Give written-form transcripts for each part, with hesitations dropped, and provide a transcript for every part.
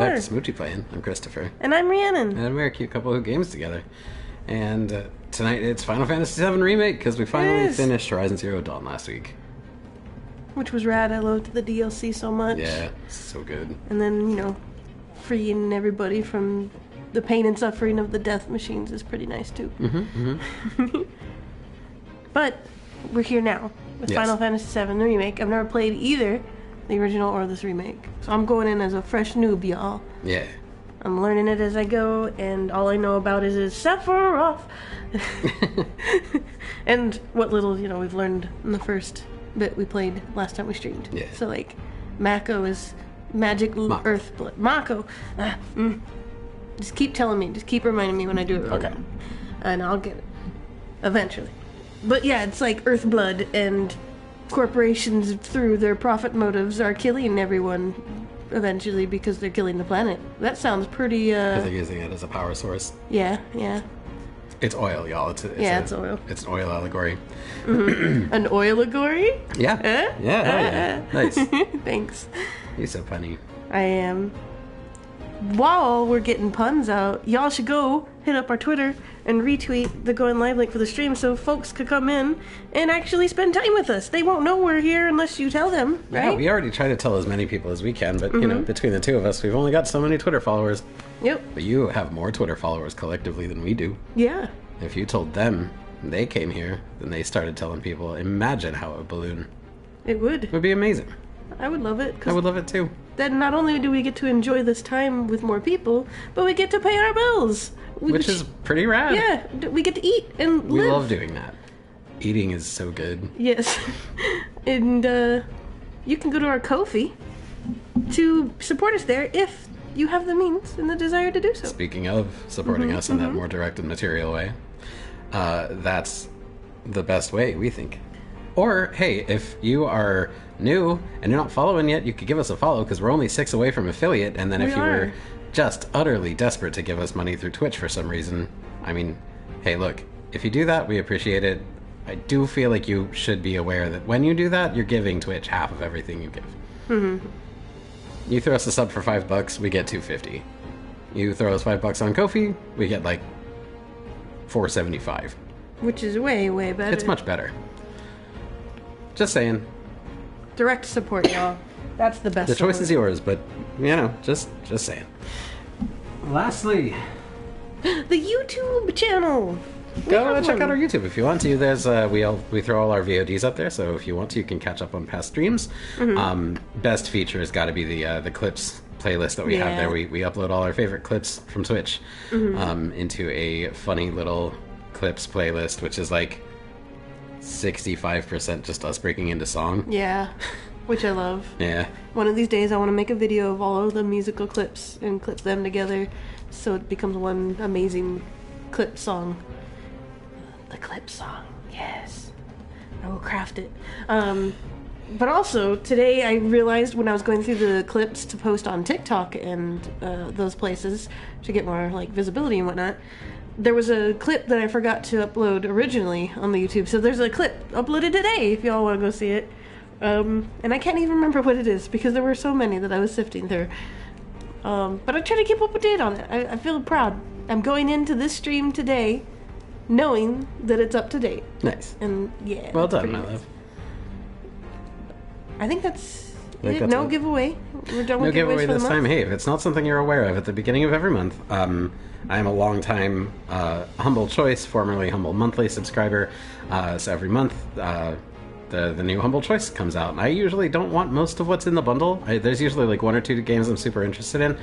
back to Smoochie Playing. I'm Christopher. And I'm Rhiannon. And we're a cute couple of games together. And tonight it's Final Fantasy VII Remake, because we finally finished Horizon Zero Dawn last week. Which was rad. I loved the DLC so much. Yeah, so good. And then, freeing everybody from the pain and suffering of the death machines is pretty nice, too. But we're here now with Final Fantasy VII Remake. I've never played either the original or this remake. So I'm going in as a fresh noob, y'all. Yeah. I'm learning it as I go, and all I know about it is Sephiroth. And what little, we've learned in the first bit we played last time we streamed. Yeah. So, Mako is magic earth blood. Mako. Just keep telling me. Just keep reminding me when I do it wrong. Okay. And I'll get it. Eventually. But yeah, it's like earth blood, and corporations, through their profit motives, are killing everyone eventually because they're killing the planet. That sounds pretty, Because they're using it as a power source. Yeah. It's oil, y'all. It's oil. It's an oil allegory. An oil allegory? Yeah. Yeah. Nice. Thanks. You're so funny. I am. While we're getting puns out, y'all should go hit up our Twitter and retweet the Going Live link for the stream so folks could come in and actually spend time with us. They won't know we're here unless you tell them, right? Yeah, we already try to tell as many people as we can, but, between the two of us, we've only got so many Twitter followers. Yep. But you have more Twitter followers collectively than we do. Yeah. If you told them they came here, then they started telling people, imagine how it would balloon. It would. It would be amazing. I would love it. I would love it too. Then not only do we get to enjoy this time with more people, but we get to pay our bills. Which is pretty rad. Yeah, we get to eat and live. We love doing that. Eating is so good. Yes. And you can go to our Ko-fi to support us there if you have the means and the desire to do so. Speaking of supporting us in that more direct and material way, that's the best way, we think. Or, hey, if you are new and you're not following yet, you could give us a follow, because we're only 6 away from affiliate, and then if you were just utterly desperate to give us money through Twitch for some reason, I mean, hey, look, if you do that, we appreciate it. I do feel like you should be aware that when you do that, you're giving Twitch half of everything you give. You throw us a sub for $5, we get $2.50. You throw us $5 on Ko-fi, we get like $4.75. Which is way, way better. It's much better. Just saying. Direct support, y'all. That's the best. The choice is yours, but just saying. Lastly, the YouTube channel. Go check out our YouTube if you want to. There's we throw all our VODs up there, so if you want to, you can catch up on past streams. Best feature has got to be the clips playlist that we have there. We upload all our favorite clips from Twitch into a funny little clips playlist, which is like 65% just us breaking into song. Yeah, which I love. Yeah. One of these days I want to make a video of all of the musical clips and clip them together so it becomes one amazing clip song. The clip song, yes. I will craft it. But also, today I realized when I was going through the clips to post on TikTok and those places to get more visibility and whatnot, there was a clip that I forgot to upload originally on the YouTube. So there's a clip uploaded today if y'all want to go see it. And I can't even remember what it is because there were so many that I was sifting through. But I try to keep up to date on it. I feel proud. I'm going into this stream today knowing that it's up to date. Nice. And yeah. Well done, my love. I think that's it. No giveaway. We're done with no giveaway for this the time. month. Hey, if it's not something you're aware of, at the beginning of every month, I am a long-time Humble Choice, formerly Humble Monthly subscriber. So every month, the new Humble Choice comes out. And I usually don't want most of what's in the bundle. There's usually like 1 or 2 games I'm super interested in.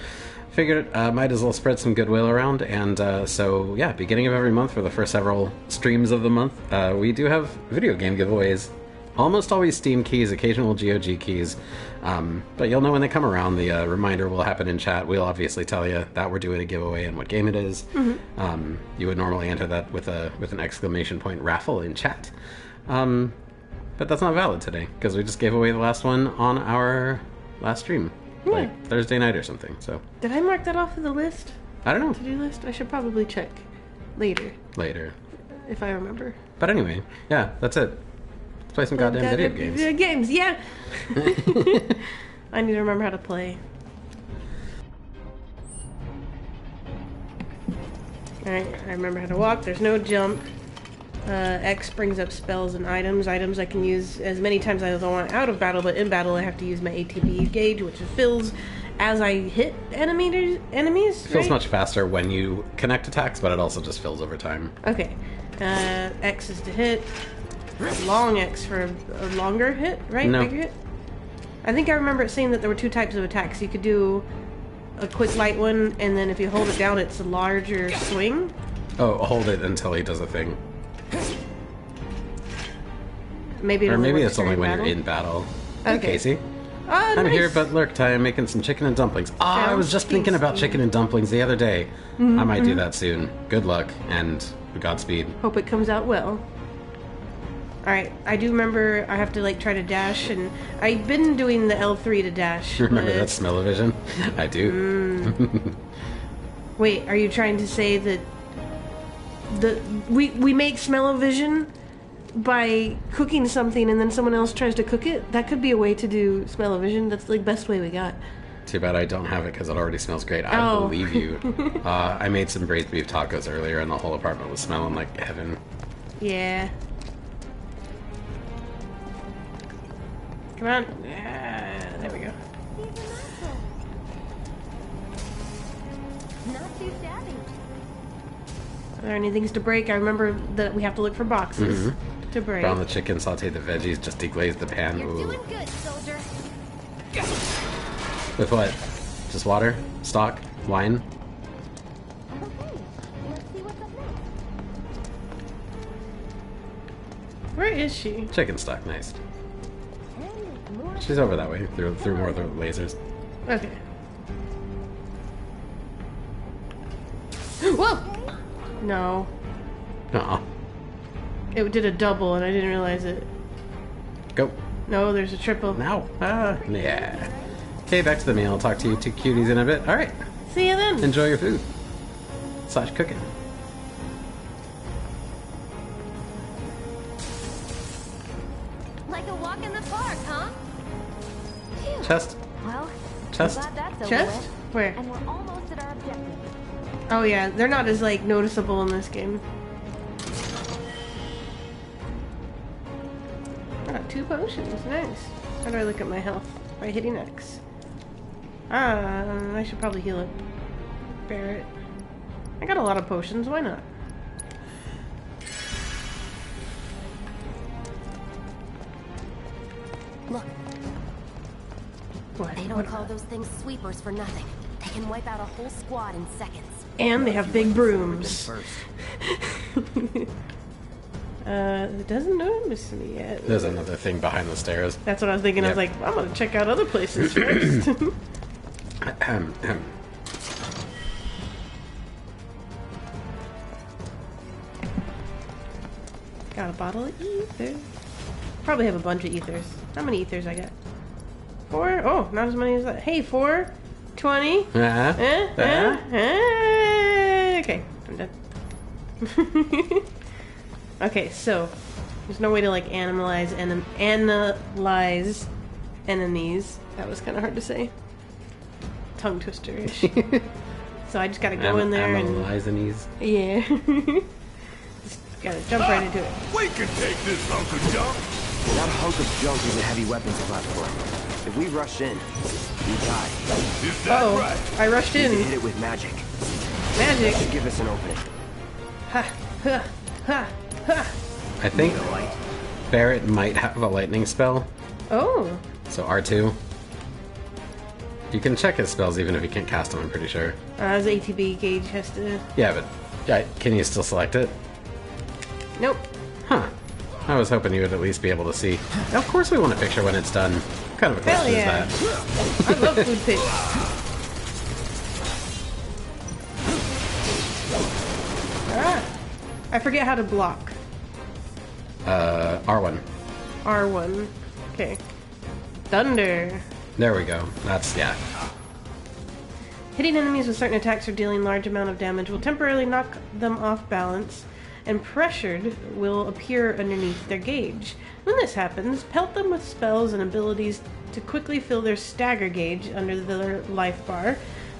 Figured might as well spread some goodwill around. And so, yeah, beginning of every month for the first several streams of the month, we do have video game giveaways. Almost always Steam keys, occasional GOG keys. But you'll know when they come around. The reminder will happen in chat. We'll obviously tell you that we're doing a giveaway and what game it is. You would normally enter that with an exclamation point raffle in chat. But that's not valid today, because we just gave away the last one on our last stream. Like Thursday night or something. So did I mark that off of the list? I don't know. To-do list? I should probably check later. If I remember. But anyway, yeah, that's it. Let's play some goddamn video games. Video games, yeah. I need to remember how to play. Alright, I remember how to walk. There's no jump. X brings up spells and items. Items I can use as many times as I want out of battle, but in battle I have to use my ATB gauge, which fills as I hit enemies. Feels right? much faster when you connect attacks, but it also just fills over time. Okay. X is to hit. Long X for a longer hit, right? No. Bigger hit? I think I remember it saying that there were 2 types of attacks. You could do a quick light one, and then if you hold it down, it's a larger swing. Oh, hold it until he does a thing. Maybe it's only when you're in battle. Hey, Okay. Casey. Oh, I'm nice. here but lurk time making some chicken and dumplings. I was just thinking about tasty. chicken and dumplings the other day. I might do that soon. Good luck and Godspeed. Hope it comes out well. Alright, I do remember I have to like try to dash, and I've been doing the L3 to dash. Remember but- that smell-o-vision? I do. Wait, are you trying to say that we make smell-o-vision by cooking something and then someone else tries to cook it? That could be a way to do smell-o-vision. That's the best way we got. Too bad I don't have it because it already smells great. I Oh. believe you. I made some braised beef tacos earlier and the whole apartment was smelling like heaven. Yeah. Come on. There we go. Not too shabby. Are there any things to break? I remember that we have to look for boxes to break. Brown the chicken, saute the veggies, just deglaze the pan. You're Ooh. doing good, soldier. With what? Just water? Stock? Wine? Okay, let's see what's up next. Where is she? Chicken stock, nice. And more. She's over that way, through more of the lasers. Okay. Whoa! No. Aw. It did a double and I didn't realize it. Go. No, there's a triple. Now. Yeah. Okay, back to the meal. I'll talk to you two cuties in a bit. Alright. See you then. Enjoy your food. / cooking. Like a walk in the park, huh? Phew. Chest. Well, Chest. glad that's over Chest? with. Where? And we're almost at our objective. Oh yeah, they're not as like noticeable in this game. I got 2 potions. Nice. How do I look at my health? By hitting X. I should probably heal it. Barrett. I got a lot of potions. Why not? Look, What? they don't call those things sweepers for nothing. They can wipe out a whole squad in seconds. And they have big brooms. It doesn't notice me yet. There's another thing behind the stairs. That's what I was thinking. I was Yep. like, I'm gonna check out other places first. Ahem, ahem. Got a bottle of ether. Probably have a bunch of ethers. How many ethers I got? 4? Oh, not as many as that. Hey, 4? 20? Okay, I'm done. Okay, so there's no way to like analyze enemies. That was kind of hard to say. Tongue twister-ish. So I just gotta go in there and Analyzenies. yeah, just gotta jump right into it. We can take this hunk of junk. That hunk of junk is a heavy weapons platform. If we rush in, we die. Is that Oh, right? I rushed We can in. hit it with magic. Magic. Should give us an opening. Ha, ha, ha, ha. I think The light. Barrett might have a lightning spell, Oh, so R2. You can check his spells even if you can't cast them, I'm pretty sure. his ATB gauge has to. Yeah, but can you still select it? Nope. Huh. I was hoping you would at least be able to see. Of course we want a picture when it's done. What kind of a Hell question yeah. is that? I love food pits. Ah, I forget how to block. R1. R1. Okay. Thunder. There we go. That's, yeah. Hitting enemies with certain attacks or dealing large amount of damage will temporarily knock them off balance, and pressured will appear underneath their gauge. When this happens, pelt them with spells and abilities to quickly fill their stagger gauge under their life bar.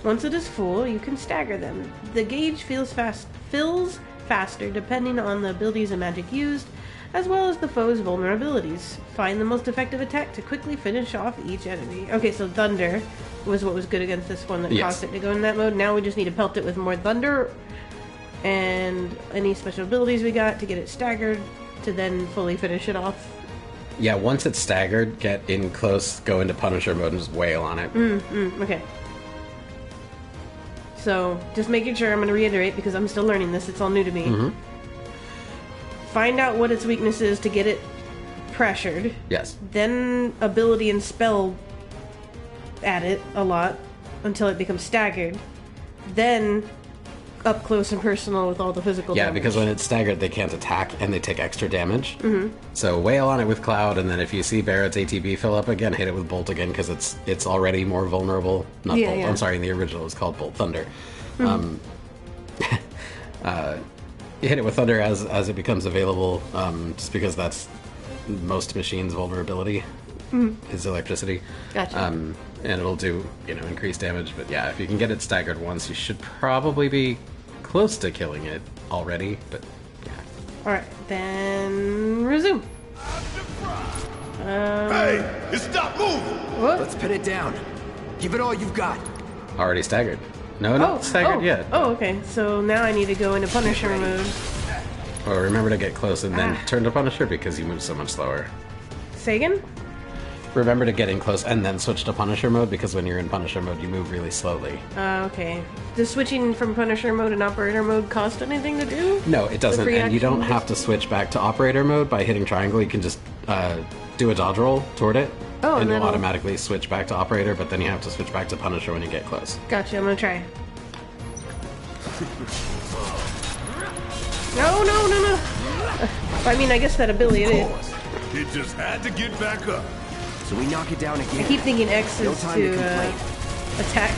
Once it is full, you can stagger them. The gauge fills faster depending on the abilities and magic used, as well as the foe's vulnerabilities. Find the most effective attack to quickly finish off each enemy. Okay, so thunder was what was good against this one that caused it to go in that mode. Now we just need to pelt it with more thunder and any special abilities we got to get it staggered to then fully finish it off. Yeah, once it's staggered, get in close, go into Punisher mode, and just wail on it. Okay. So, just making sure, I'm going to reiterate because I'm still learning this, it's all new to me. Find out what its weakness is to get it pressured. Yes. Then ability and spell at it a lot until it becomes staggered. Then up close and personal with all the physical damage. Yeah, because when it's staggered, they can't attack and they take extra damage. So wail on it with Cloud, and then if you see Barrett's ATB fill up again, hit it with Bolt again because it's already more vulnerable. Not Bolt. I'm sorry, in the original it's called Bolt Thunder. You hit it with Thunder as it becomes available, just because that's most machines' vulnerability is electricity. Gotcha. And it'll do, increased damage. But yeah, if you can get it staggered once, you should probably be close to killing it already. But yeah. Alright, then resume. Hey, you stop moving! What? Let's pin it down. Give it all you've got. Already staggered. No, not staggered yet. Oh, okay. So now I need to go into Punisher mode. Or remember to get close and then turn to Punisher because you move so much slower. Say again? Remember to get in close and then switch to Punisher mode because when you're in Punisher mode, you move really slowly. Okay. Does switching from Punisher mode and Operator mode cost anything to do? No, it doesn't. And you don't have to switch back to Operator mode by hitting triangle. You can just do a dodge roll toward it. Oh, and it'll automatically switch back to Operator, but then you have to switch back to Punisher when you get close. Gotcha, I'm gonna try. No. I mean, I guess that ability it is. It just had to get back up. So we knock it down again. I keep thinking X No is time to complain. attack.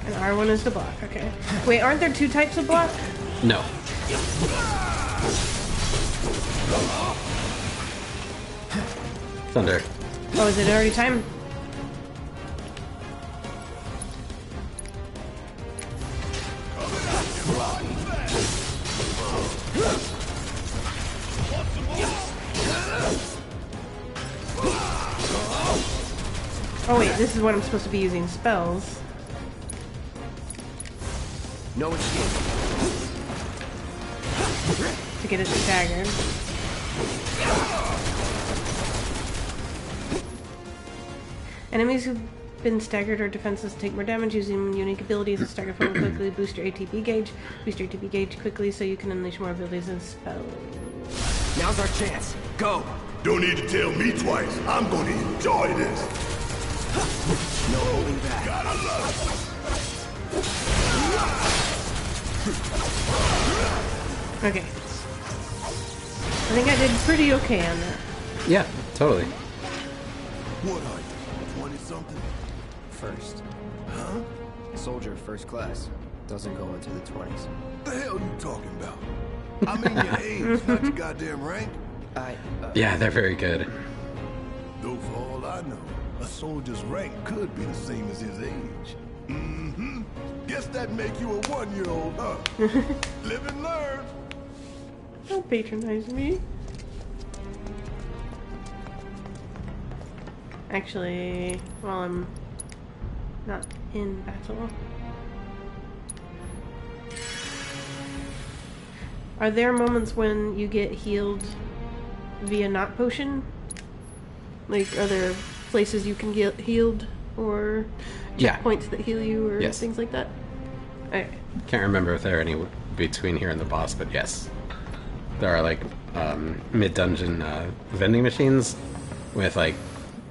And R1 is to block, okay. Wait, aren't there two types of block? No. Thunder. Oh, is it already time? Oh wait, this is what I'm supposed to be using spells. No escape. To get it staggered. Enemies who've been staggered or defenseless take more damage. Using unique abilities to stagger foe quickly. Boost your ATB gauge. Boost your ATB gauge quickly so you can unleash more abilities and spells. Now's our chance. Go. Don't need to tell me twice. I'm gonna enjoy this. No holding back. Gotta love it. Okay. I think I did pretty okay on that. Yeah, totally. What are you, 20-something? First. Huh? Soldier first class. Doesn't go into the 20s. The hell you talking about? I mean your age, not your goddamn rank. Yeah, they're very good. Though for all I know, a soldier's rank could be the same as his age. Mm-hmm. Guess that make you a 1-year-old, huh? Live and learn. Don't patronize me. Actually, while I'm not in battle. Are there moments when you get healed via not potion? Like, are there places you can get healed or points that heal you or things like that? Okay. Can't remember if there are any between here and the boss, but yes. There are, like, mid-dungeon vending machines with, like,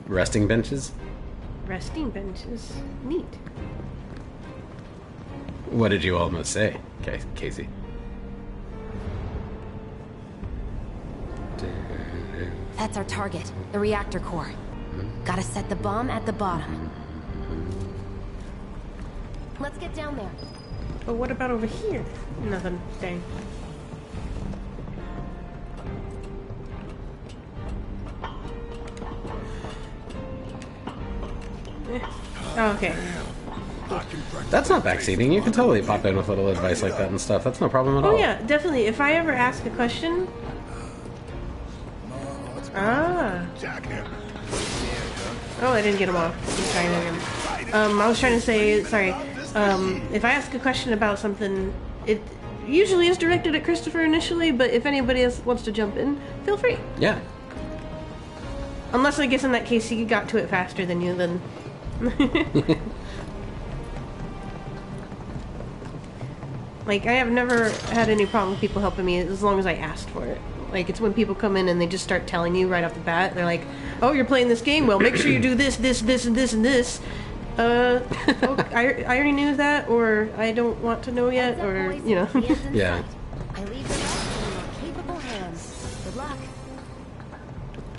resting benches. Resting benches. Neat. What did you almost say, Casey? That's our target, the reactor core. Gotta set the bomb at the bottom. Let's get down there. But what about over here? Nothing. Dang. Oh, okay. That's not backseating. You can totally pop in with little advice like that and stuff. That's no problem at all. Oh yeah, definitely. If I ever ask a question... Ah. Oh, I didn't get him off. He's trying again. I was trying to say, sorry, if I ask a question about something, it usually is directed at Christopher initially, but if anybody else wants to jump in, feel free. Yeah. Unless I guess in that case he got to it faster than you, then... Like, I have never had any problem with people helping me as long as I asked for it. Like, it's when people come in and they just start telling you right off the bat. They're like, oh, you're playing this game? Well, make sure you do this, this, this, and this, and this. I already knew that, or I don't want to know yet, or, you know. I Yeah. leave the rest in your capable hands. Good luck.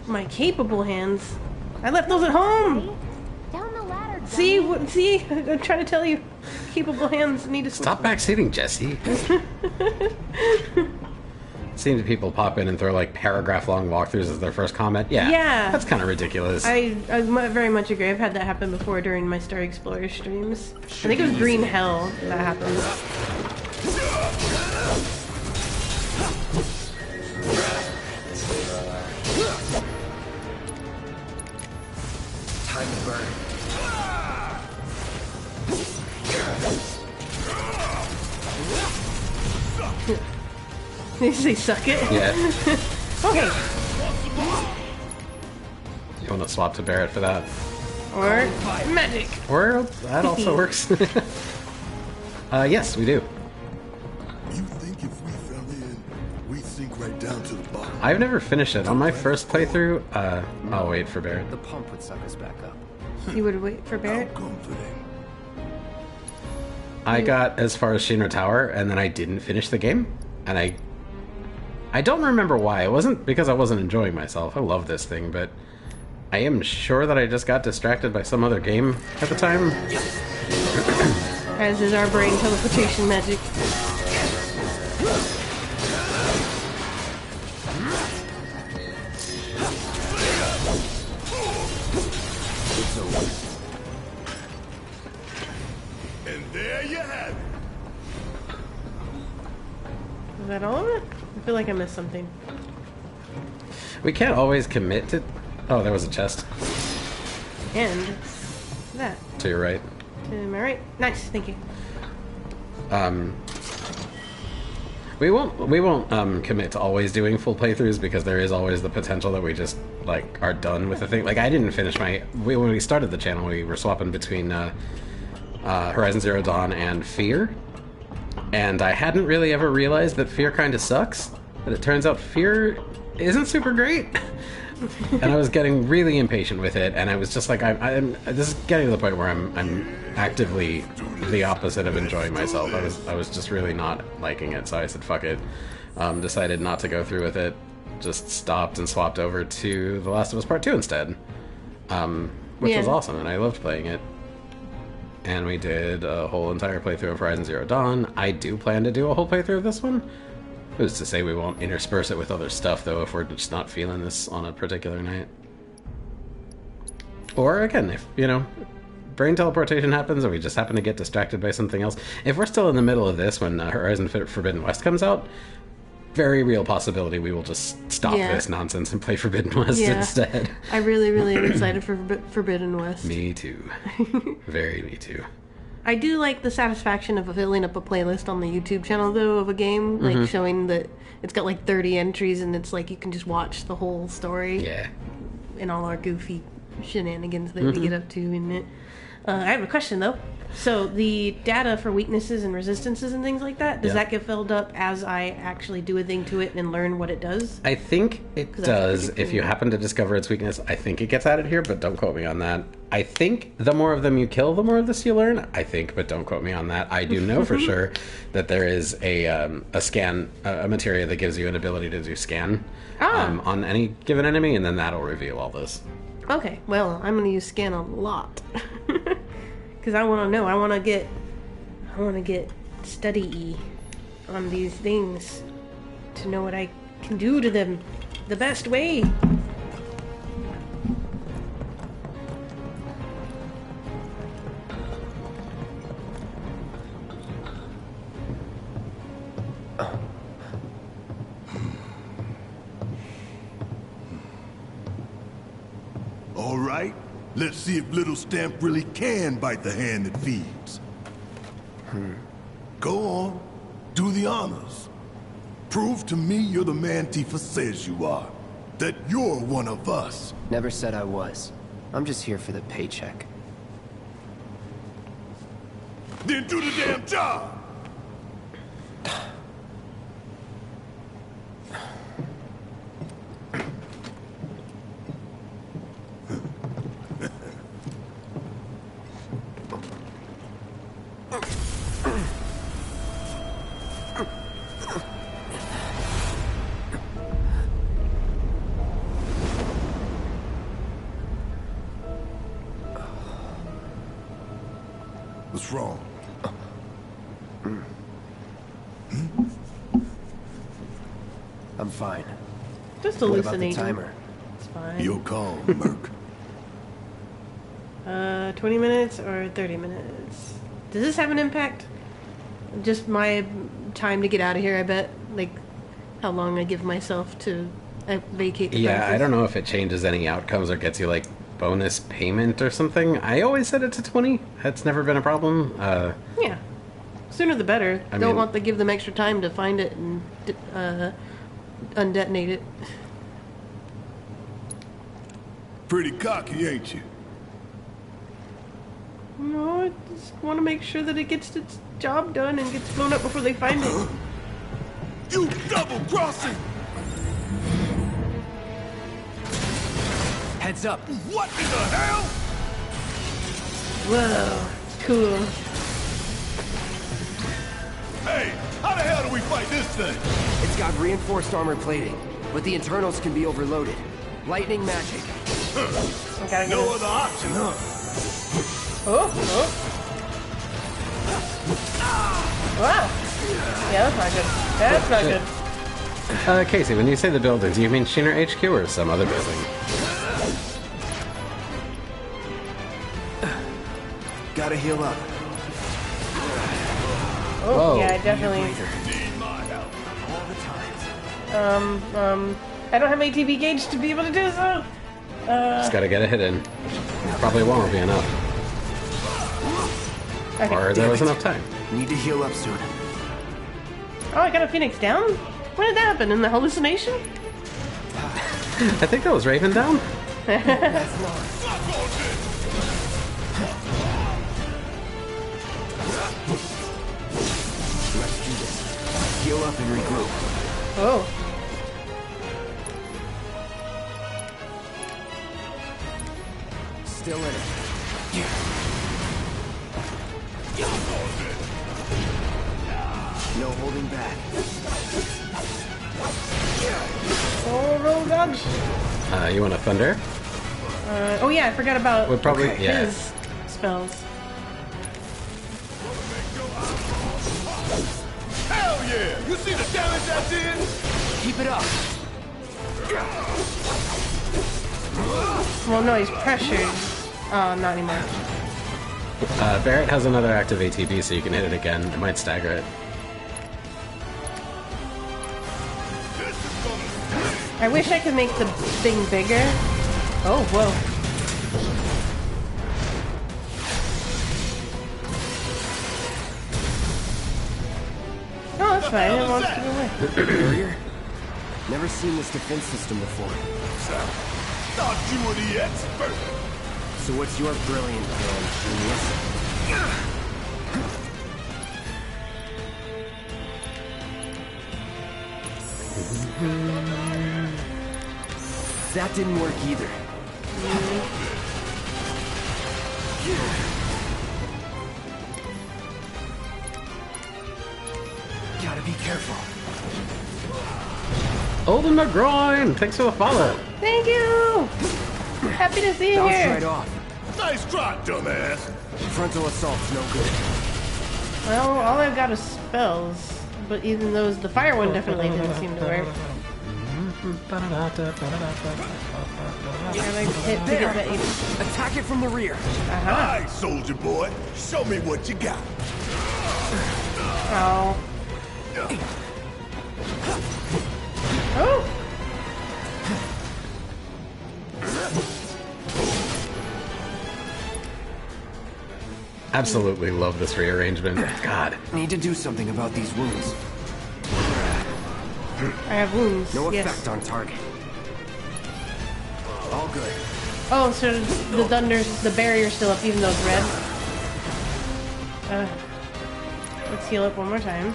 My capable hands? I left those at home! Down the ladder, See? See? I'm trying to tell you. Capable hands need to... Stop backseating, Jesse. Seeing people pop in and throw like paragraph-long walkthroughs as their first comment. Yeah. That's kind of ridiculous. I very much agree. I've had that happen before during my Star Explorer streams. I think it was Green Hell that happened. Time to burn. They say suck it? Yeah. Okay. You want to swap to Barrett for that? Or magic. Or that also works. Yes, we do. You think if we fell in, we sink right down to the bottom? I've never finished it. On my first playthrough, I'll wait for Barrett. The pump would suck us back up. You would wait for Barrett? Comforting. I got as far as Shinra Tower, and then I didn't finish the game. And I don't remember why. It wasn't because I wasn't enjoying myself. I love this thing, but I am sure that I just got distracted by some other game at the time. As is our brain teleportation magic. It's over. And there you have it. Is that all of it? I feel like I missed something. We can't always commit to... Oh, there was a chest. And that. To your right. Am I right? Nice, thank you. We won't commit to always doing full playthroughs because there is always the potential that we just like are done with the thing. Like I didn't finish my when we started the channel, we were swapping between Horizon Zero Dawn and Fear, and I hadn't really ever realized that Fear kind of sucks. But it turns out Fear isn't super great. And I was getting really impatient with it, and I was just like, I'm this is getting to the point where I'm actively the opposite of enjoying myself. I was just really not liking it, so I said, fuck it. Decided not to go through with it. Just stopped and swapped over to The Last of Us Part 2 instead, which was awesome, and I loved playing it. And we did a whole entire playthrough of Horizon Zero Dawn. I do plan to do a whole playthrough of this one. Who's to say we won't intersperse it with other stuff, though, if we're just not feeling this on a particular night. Or, again, if, you know, brain teleportation happens or we just happen to get distracted by something else. If we're still in the middle of this when Horizon Forbidden West comes out, very real possibility we will just stop this nonsense and play Forbidden West instead. I really, really am excited for Forbidden West. Me too. Very me too. I do like the satisfaction of filling up a playlist on the YouTube channel, though, of a game, like showing that it's got like 30 entries and it's like you can just watch the whole story. Yeah. And all our goofy shenanigans that we get up to in it. I have a question, though. So the data for weaknesses and resistances and things like that, does that get filled up as I actually do a thing to it and learn what it does? I think it does. If you happen to discover its weakness, I think it gets added here, but don't quote me on that. I think the more of them you kill, the more of this you learn. I think, but don't quote me on that. I do know for sure that there is a scan, a materia that gives you an ability to do scan on any given enemy, and then that'll reveal all this. Okay, well, I'm going to use scan a lot. Because I want to know. I want to get study-y on these things to know what I can do to them the best way. right. Let's see if little Stamp really can bite the hand that feeds. Go on. Do the honors. Prove to me you're the man Tifa says you are. That you're one of us. Never said I was. I'm just here for the paycheck. Then do the damn job! What's wrong? I'm fine. Just What about the hallucinating. timer? It's fine. You're calm, Merc. 20 minutes or 30 minutes? Does this have an impact? Just my time to get out of here, I bet. Like, how long I give myself to vacate the Yeah, premises. I don't know if it changes any outcomes or gets you, like, bonus payment or something. I always set it to 20. That's never been a problem. Yeah. Sooner the better. I Don't mean- want to give them extra time to find it and undetonate it. Pretty cocky, ain't you? No, I just want to make sure that it gets its job done and gets blown up before they find it. You double-crossing! Heads up! What in the hell? Whoa. Cool. Hey, how the hell do we fight this thing? It's got reinforced armor plating, but the internals can be overloaded. Lightning magic. I gotta get No it. other option, huh? Oh, wow. Yeah, that's not good. That's not good. Casey, when you say the building, do you mean Sheener HQ or some other building? Gotta heal up. Oh, Whoa. yeah, definitely. Need my help all the time. I don't have ATB gauge to be able to do so. Just gotta get a hit in. Probably won't be enough. Okay. Or there was enough time. Need to heal up soon. Oh, I got a Phoenix down? When did that happen? In the hallucination? I think that was Raven down. Fuck on this! Let's do this. Heal up and regroup. Oh. Still in it. No holding back. Oh, roll dodge. You want a thunder? Oh yeah, I forgot about Would probably, Okay. yeah. his spells. Hell yeah! You see the damage I did? Keep it up. Well, no, he's pressured. Oh, not anymore. Barrett has another active ATB, so you can hit it again. It might stagger it. This is gonna... I wish I could make the thing bigger. Oh, whoa. Oh, that's fine. It wants to go away. Barrier? Never seen this defense system before. Thought you were the expert. So what's your brilliant plan, genius? That didn't work either. Gotta be careful. Olden the groin! Thanks for the follow. Thank you! Happy to see you Bounced here. right off. Nice try, dumbass. Frontal assault's no good. Well, all I've got is spells, but even those, the fire one definitely didn't seem to work. Gotta hit to get that HP. Attack it from the rear. Uh-huh. All right, soldier boy. Show me what you got. Oh. Oh! Absolutely love this rearrangement. God. Need to do something about these wounds. I have wounds. No yes. effect on target. All good. Oh, so the barrier's still up even though it's red. Let's heal up one more time.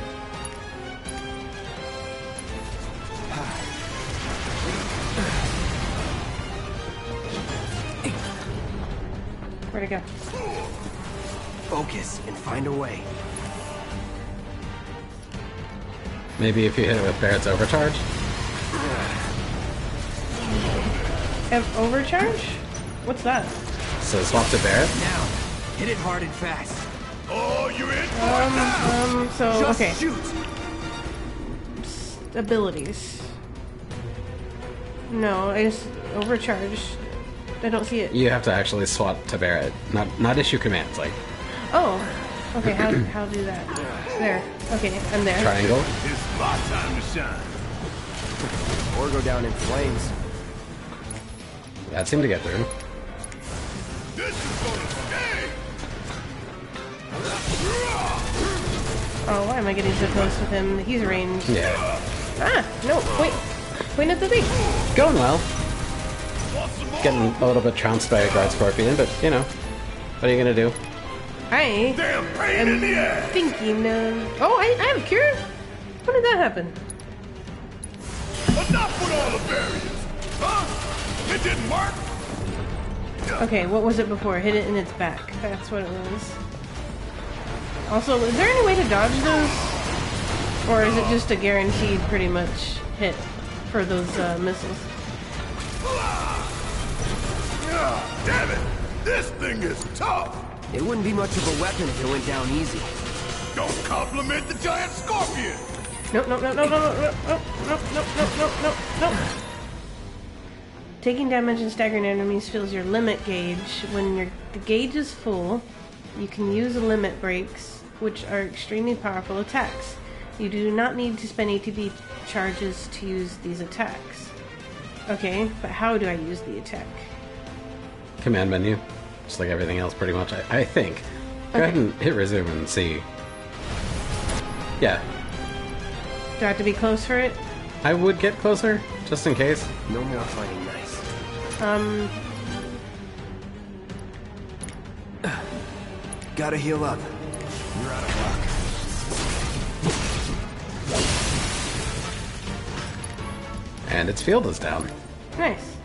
Where'd it go? Focus and find a way. Maybe if you hit it with Barrett's overcharge? Overcharge? What's that? So swap to Barrett? Now, hit it hard and fast. Oh, you're in. So, Just okay. shoot. Abilities. No, I just overcharge. I don't see it. You have to actually swap to Barrett, not issue commands, like Oh, okay. How do that? There. Okay, I'm there. triangle. It's my time to shine. Or go down in flames. That seemed to get through. This is gonna stay. Oh, why am I getting so close with him? He's ranged. Yeah. Ah, no, wait. Point at the thing. Going well. Getting a little bit trounced by a guard scorpion, but you know, what are you gonna do? I Damn pain in the ass. thinking, oh, I have a cure? When did that happen? Enough with all the barriers. Huh? It didn't work. Okay, what was it before? Hit it in its back. That's what it was. Also, is there any way to dodge those? Or is it just a guaranteed pretty much hit for those missiles? Damn it. This thing is tough. It wouldn't be much of a weapon if it went down easy. Don't compliment the giant scorpion. Nope, nope, nope, nope, nope, nope, nope, nope, nope, nope, nope, nope, nope. Taking damage and staggering enemies fills your limit gauge. When the gauge is full, you can use limit breaks, which are extremely powerful attacks. You do not need to spend ATB charges to use these attacks. Okay, but how do I use the attack? Command menu, just like everything else, pretty much. I think. Go ahead and hit resume and see. Yeah, Do I have to be close for it? I would get closer just in case. No more fighting nice. Gotta heal up. You're out of luck. And its field is down. Nice.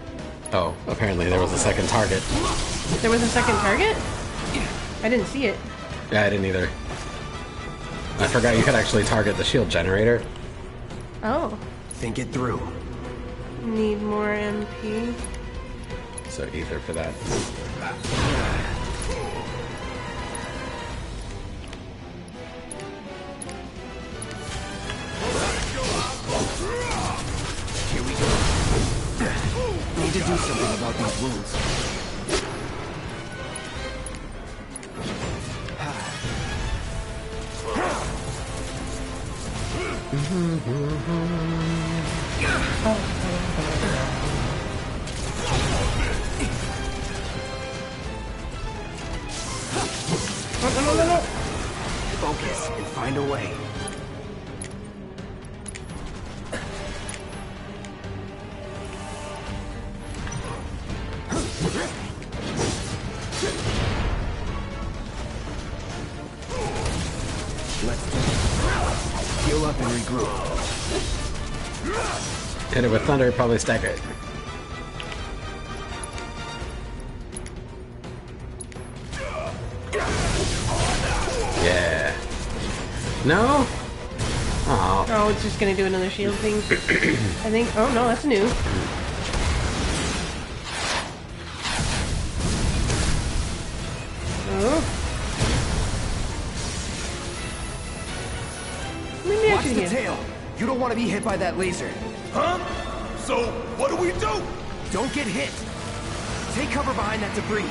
Oh, apparently there was a second target. There was a second target? I didn't see it. Yeah, I didn't either. I forgot you could actually target the shield generator. Oh. Think it through. Need more MP. So ether for that. Here we go. Need to do something about these wounds. No. Focus and find a way. Let's heal up and regroup. Hit it with thunder, probably stagger it. Yeah. No? Oh. Oh, it's just gonna do another shield thing. I think. Oh no, that's new. Oh. Maybe I Watch should the heal. tail. You don't want to be hit by that laser. Huh? So, what do we do? Don't get hit. Take cover behind that debris.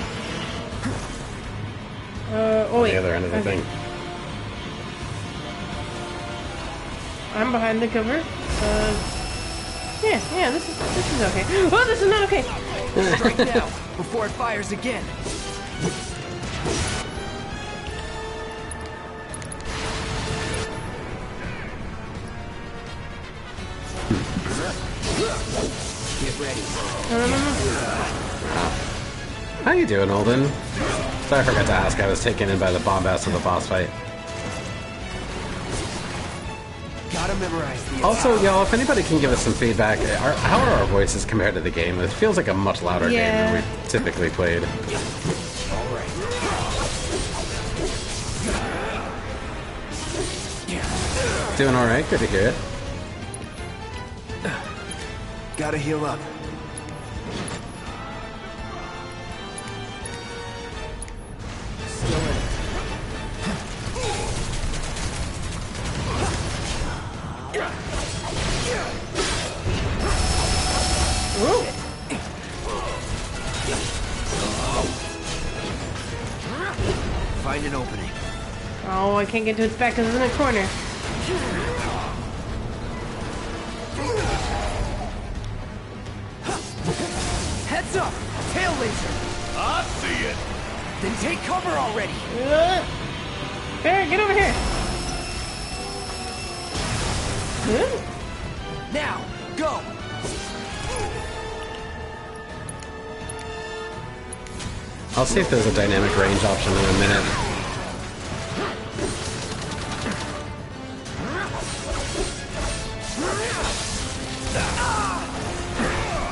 Oh wait. The other end of the Okay. thing. I'm behind the cover. Yeah, this is okay. Oh, this is not okay. Strike now, before it fires again. Get ready. How you doing, Olden? So I forgot to ask. I was taken in by the bombast of the boss fight. Gotta memorize these. Also, y'all, if anybody can give us some feedback, how are our voices compared to the game? It feels like a much louder game than we've typically played. Alright. Doing alright? Good to hear it. Gotta heal up. Still in it. Ooh. Find an opening. Oh, I can't get to its back because it's in a corner. Heads up! Tail laser! I see it. Then take cover already! Bear, get over here. Good. Now, go! I'll see if there's a dynamic range option in a minute.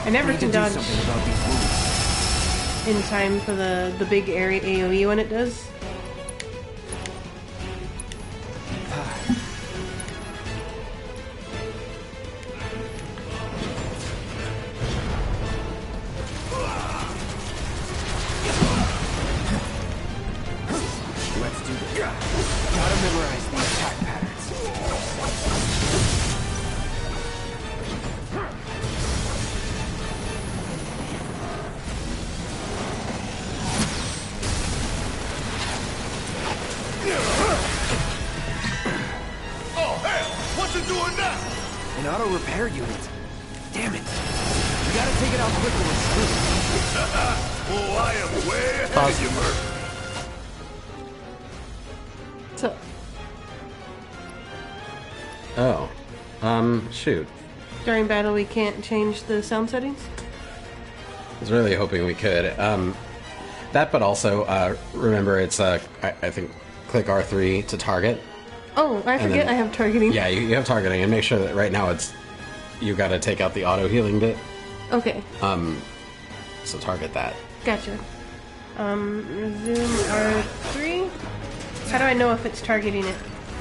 I never can dodge Something about these moves. in time for the big area AoE when it does. Let's do this. Gotta memorize these attack patterns. Oh, hell! What's it doing now? An auto repair unit. Damn it. We gotta take it out quicker with Screw. Oh, I am way ahead Pause. of you, Murph. So, Oh. Shoot. during battle we can't change the sound settings? I was really hoping we could. That, but also, remember, it's, I think, click R3 to target. Oh, I forget then- I have targeting. Yeah, you have targeting, and make sure that right now you gotta take out the auto-healing bit. Okay, So target that. gotcha. Resume R3? How do I know if it's targeting it?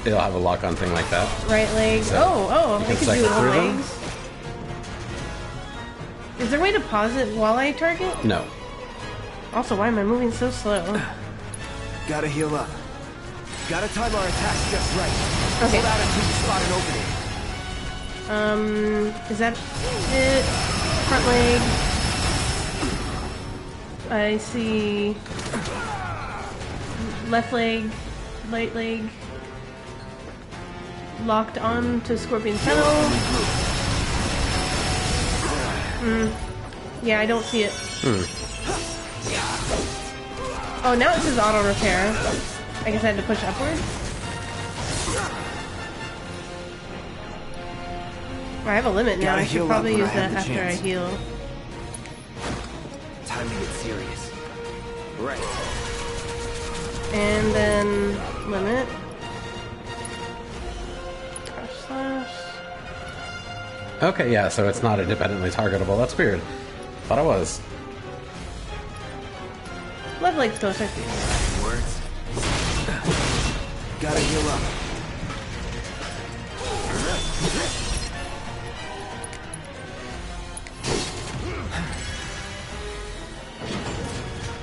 It'll have a lock-on thing like that. Right leg. So, I can could do cycle it on through them? legs. Is there a way to pause it while I target? No. Also, why am I moving so slow? Gotta heal up. Gotta time our attacks just right. Okay. Hold out until you spot an opening. Is that it? Front leg. I see left leg, right leg, locked on to Scorpion Tunnel. Yeah, I don't see it. Oh, now it says auto repair. I guess I had to push upward. I have a limit now. Gotta I should heal up probably when I use have that the after I chance. heal. Time to get serious. Right. And then limit. Crush slash. Okay, yeah, so it's not independently targetable. That's weird. Thought it was. Left leg's closer. Words. Gotta heal up.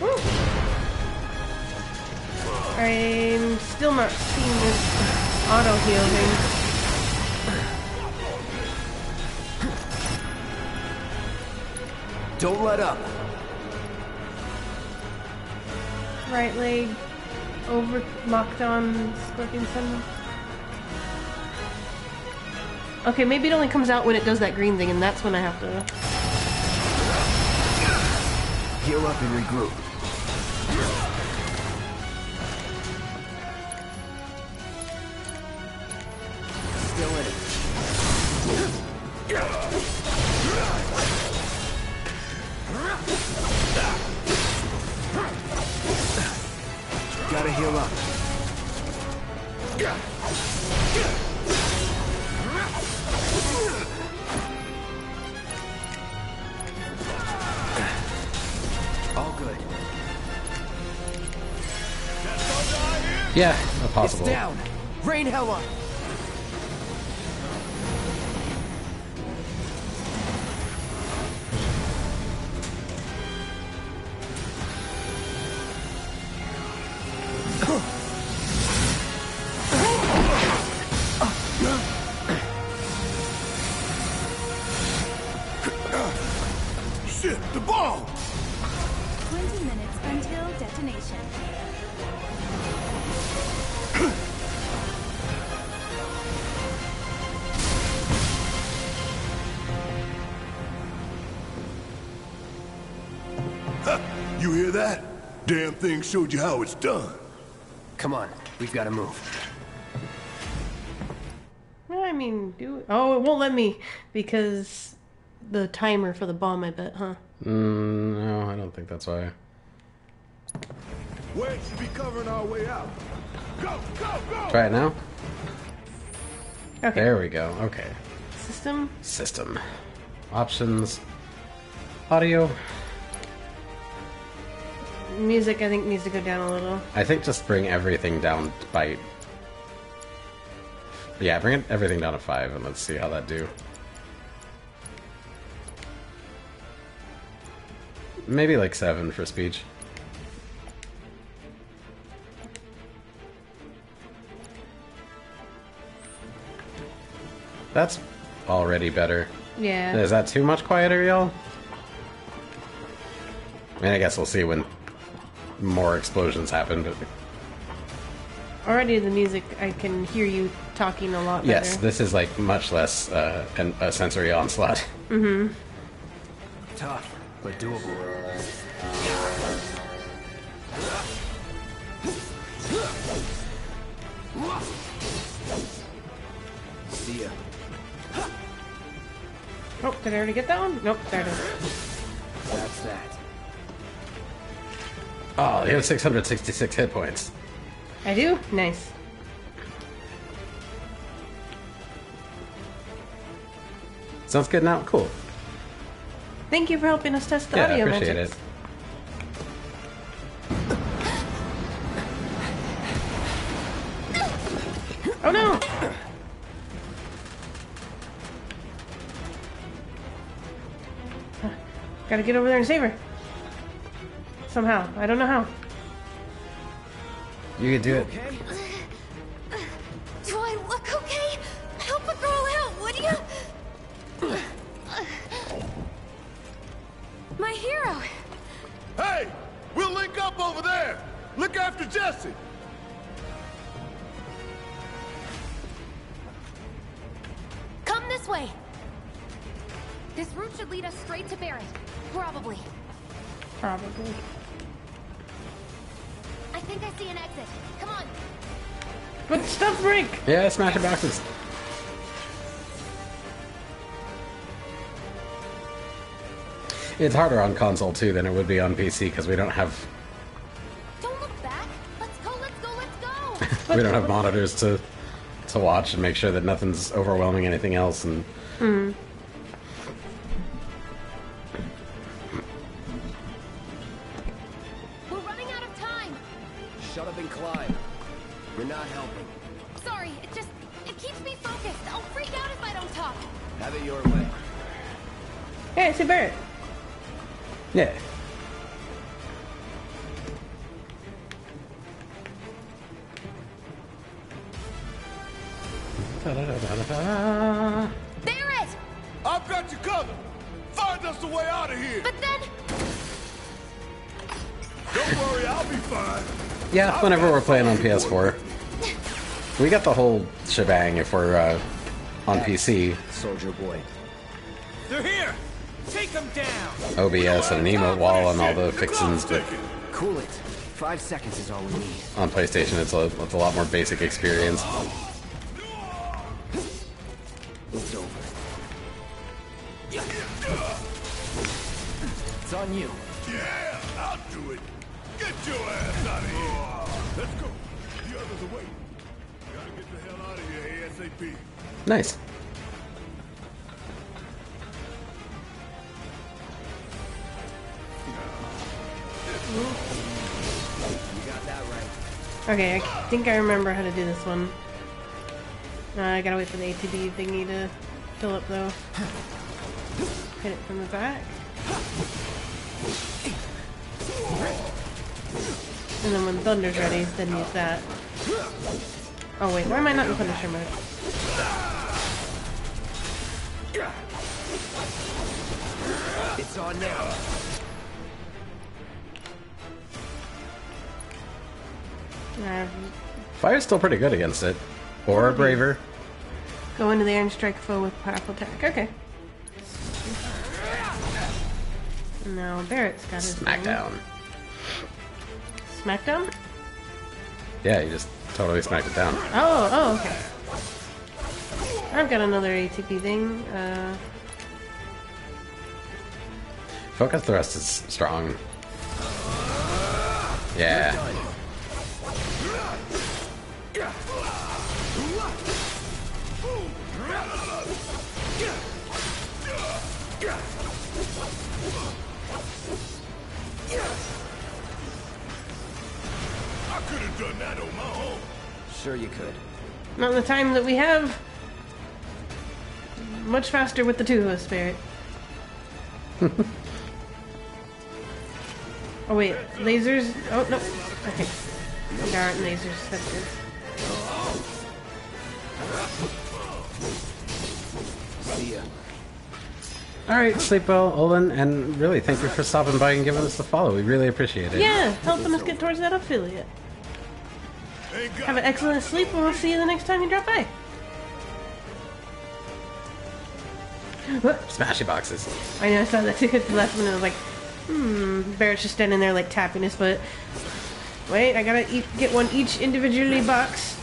Woo. I'm still not seeing this auto heal thing. Don't let up. Right leg over locked on Scorpion Sun. Okay, maybe it only comes out when it does that green thing, and that's when I have to. Heal up and regroup. Still in it. All good. Yeah, It's possible. down. Rain hella. Shit, the bomb! 20 minutes until detonation. You hear that? Damn thing showed you how it's done. Come on, we've got to move. I mean, oh, it won't let me because the timer for the bomb, I bet, huh? No, I don't think that's why. Wade should be covering our way out. Go, go, go! Try it now? Okay. There we go. Okay. System. System. Options. Audio. Music, I think, needs to go down a little. I think just bring everything down by... Yeah, bring everything down to 5 and let's see how that do. Maybe like 7 for speech. That's already better. Yeah. Is that too much quieter, y'all? I mean, I guess we'll see when more explosions happen, but... Already the music, I can hear you talking a lot better. Yes, this is like much less a sensory onslaught. Mm-hmm. Tough, but doable. See ya. Oh, did I already get that one? Nope, there it is. That's that. Oh, you have 666 hit points. I do? Nice. Sounds good now? Cool. Thank you for helping us test the Yeah, I audio appreciate magics. it. Oh no! Gotta get over there and save her. Somehow. I don't know how. You can do it. Okay? Do I look okay? Help a girl out, would you? My hero. Hey! We'll link up over there! Look after Jesse! Come this way. This route should lead us straight to Barrett. Probably. Probably. I think I see an exit. Come on. But stuff break! Yeah, smash your boxes. It's harder on console too than it would be on PC because we don't have Don't look back. Let's go, let's go, let's go. we don't have monitors to watch and make sure that nothing's overwhelming anything else. And We're running out of time. Shut up and climb. You're not helping. Sorry, it keeps me focused. I'll freak out if I don't talk. Have it your way. Hey, it's a Barrett. yeah, Barrett! I've got you covered! Find us the way out of here! But then... Don't worry, I'll be fine. yeah. Whenever we're playing on PS4, we got the whole shebang if we're on PC. Soldier boy. They're here! Take them down! OBS and an emote wall and all the fixins, but Cool it. 5 seconds is all we need. on PlayStation it's a lot more basic experience. It's over. It's on you. Yeah, I'll do it. Get your ass out of here. Let's go. The others are waiting. Gotta the hell out of here ASAP. Nice. You got that right. Okay, I think I remember how to do this one. I gotta wait for the ATB thingy to fill up though. Hit it from the back. And then when Thunder's ready, then use that. Oh wait, why am I not in Punisher mode? It's on now. Fire's still pretty good against it. Or braver. Go into the air and strike foe with powerful attack. Okay. Now Barrett's got his Smackdown. thing. Smackdown? Yeah, you just totally smacked it down. Oh, okay. I've got another ATP thing. Focus thrust is strong. Yeah. I could have done that on my own. Sure you could. Not in the time that we have. Much faster with the two of us, Barrett. Oh wait, lasers? Oh no. Okay. There aren't lasers. That's good. See ya. Alright, sleep well, Olin, and really thank you for stopping by and giving us the follow. We really appreciate it. Yeah, helping us get towards that affiliate. Ain't got Have an excellent sleep, and we'll see you the next time you drop by. What? Smashy boxes. I know, I saw that too at the last minute. I was like, Barrett's just standing there, like, tapping his foot. Wait, I gotta get one each individually box.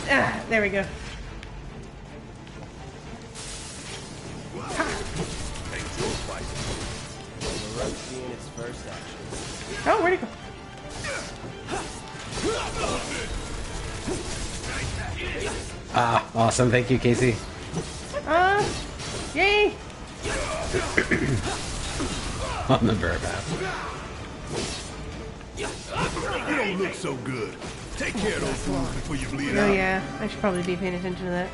There we go. Seeing its first action. Oh, where'd it go? Ah, awesome. Thank you, Casey. Yay! On the bird path. You don't look so good. Take care of those wounds before you bleed Oh out. yeah, I should probably be paying attention to that.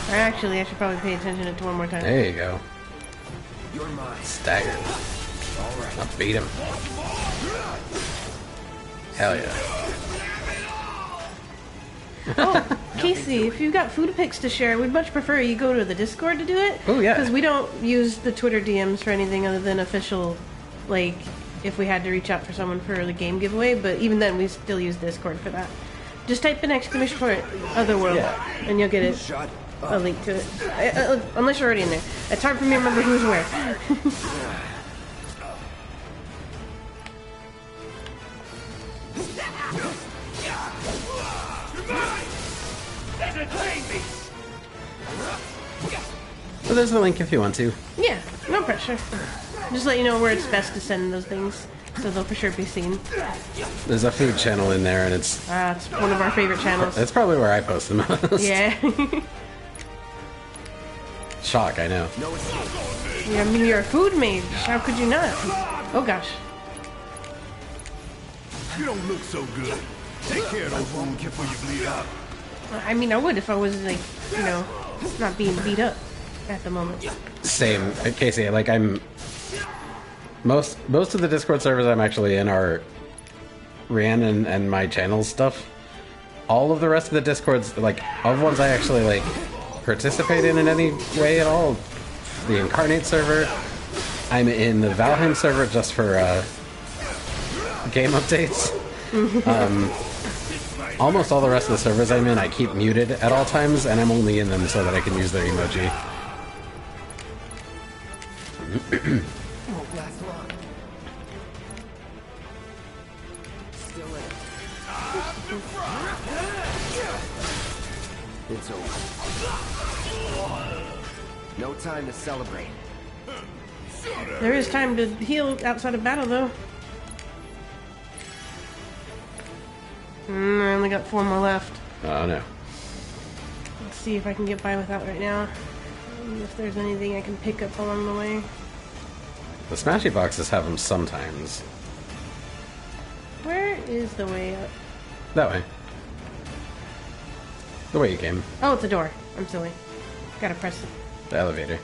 Or actually, I should probably pay attention to it one more time. There you go. You're mine. Stagger. Alright. I'll beat him. Hell yeah. Oh, Casey, if you've got food pics to share, we'd much prefer you go to the Discord to do it. Oh, yeah. Because we don't use the Twitter DMs for anything other than official, like, if we had to reach out for someone for the game giveaway, but even then, we still use Discord for that. Just type in exclamation point Otherworld, Yeah. and you'll get it. Shut A link to it. Unless you're already in there. It's hard for me to remember who's where. So there's the link if you want to. Yeah, no pressure. Just let you know where it's best to send those things, so they'll for sure be seen. There's a food channel in there, and it's It's one of our favorite channels. that's probably where I post the most. Yeah. Shock, I know. No escape. I mean, you're a food mage. How could you not? Oh gosh. You don't look so good. Take care of those wounds before you bleed out. I mean, I would if I was, like, you know, not being beat up at the moment. Same, Casey. Like I'm most of the Discord servers I'm actually in are Ran and my channel stuff. All of the rest of the Discords, like of ones I actually like participate in any way at all. The Incarnate server. I'm in the Valheim server just for game updates. Almost all the rest of the servers I'm in, I keep muted at all times, and I'm only in them so that I can use their emoji. Won't last long. Still in it. It's over. No time to celebrate. There is time to heal outside of battle, though. I only got 4 more left. Oh no. Let's see if I can get by without right now. And if there's anything I can pick up along the way. The Smashy boxes have them sometimes. Where is the way up? That way. The way you came. Oh, it's a door. I'm silly. Gotta press it. The elevator.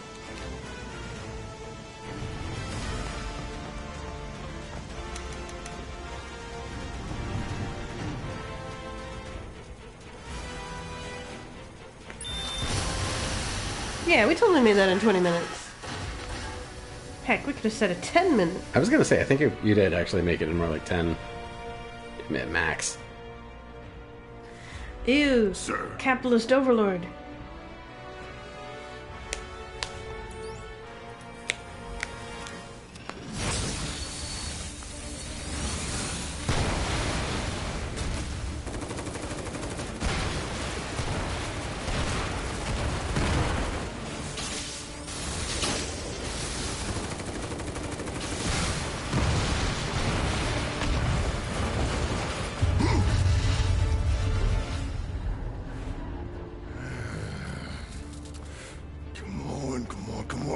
Yeah, we totally made that in 20 minutes. Heck, we could have set a 10 minute. I was gonna say, I think you did actually make it in more like 10. Max. Ew. Sir. Capitalist overlord.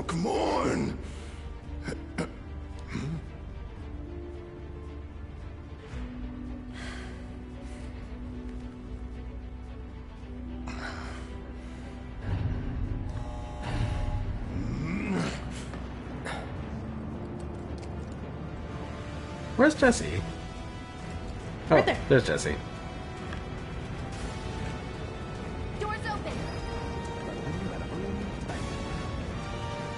Come on! Where's Jesse? Oh, Right there. There's Jesse. Doors open.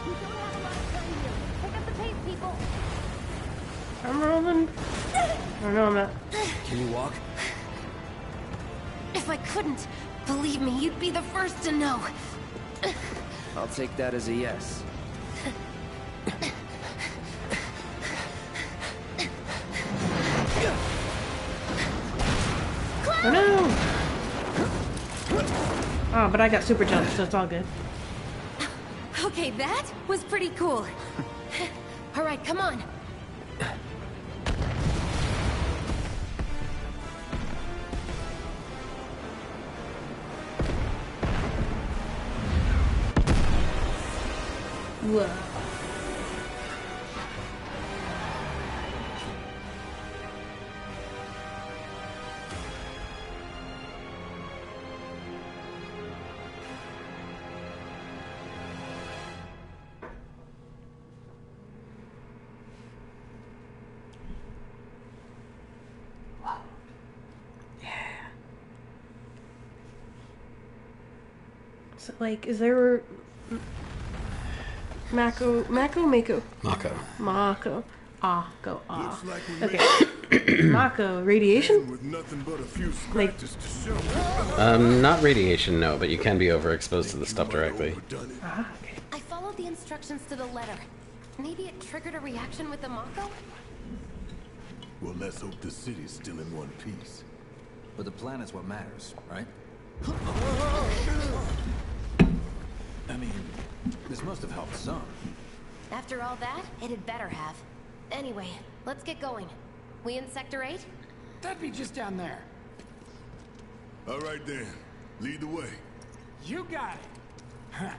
We don't have a lot of time here. Pick up the pace, people. I'm rolling. Oh no, I'm not. Can you walk? If I couldn't, believe me, you'd be the first to know. I'll take that as a yes. Oh no! Oh, but I got super jump, so it's all good. Okay, that was pretty cool. All right, come on. Whoa. So, like, is there Mako? Mako. Mako. Ah, go ah. Looks like we Okay. Mako, radiation? with nothing but a few Like- scratches to show. Not radiation, no, but you can be overexposed to the stuff directly. Overdone it. Ah, okay. I followed the instructions to the letter. Maybe it triggered a reaction with the Mako? Well, let's hope the city's still in one piece. But the planet's what matters, right? I mean, this must have helped some. After all that, it had better have. Anyway, let's get going. We in Sector 8? That'd be just down there. All right then, lead the way. You got it. Huh.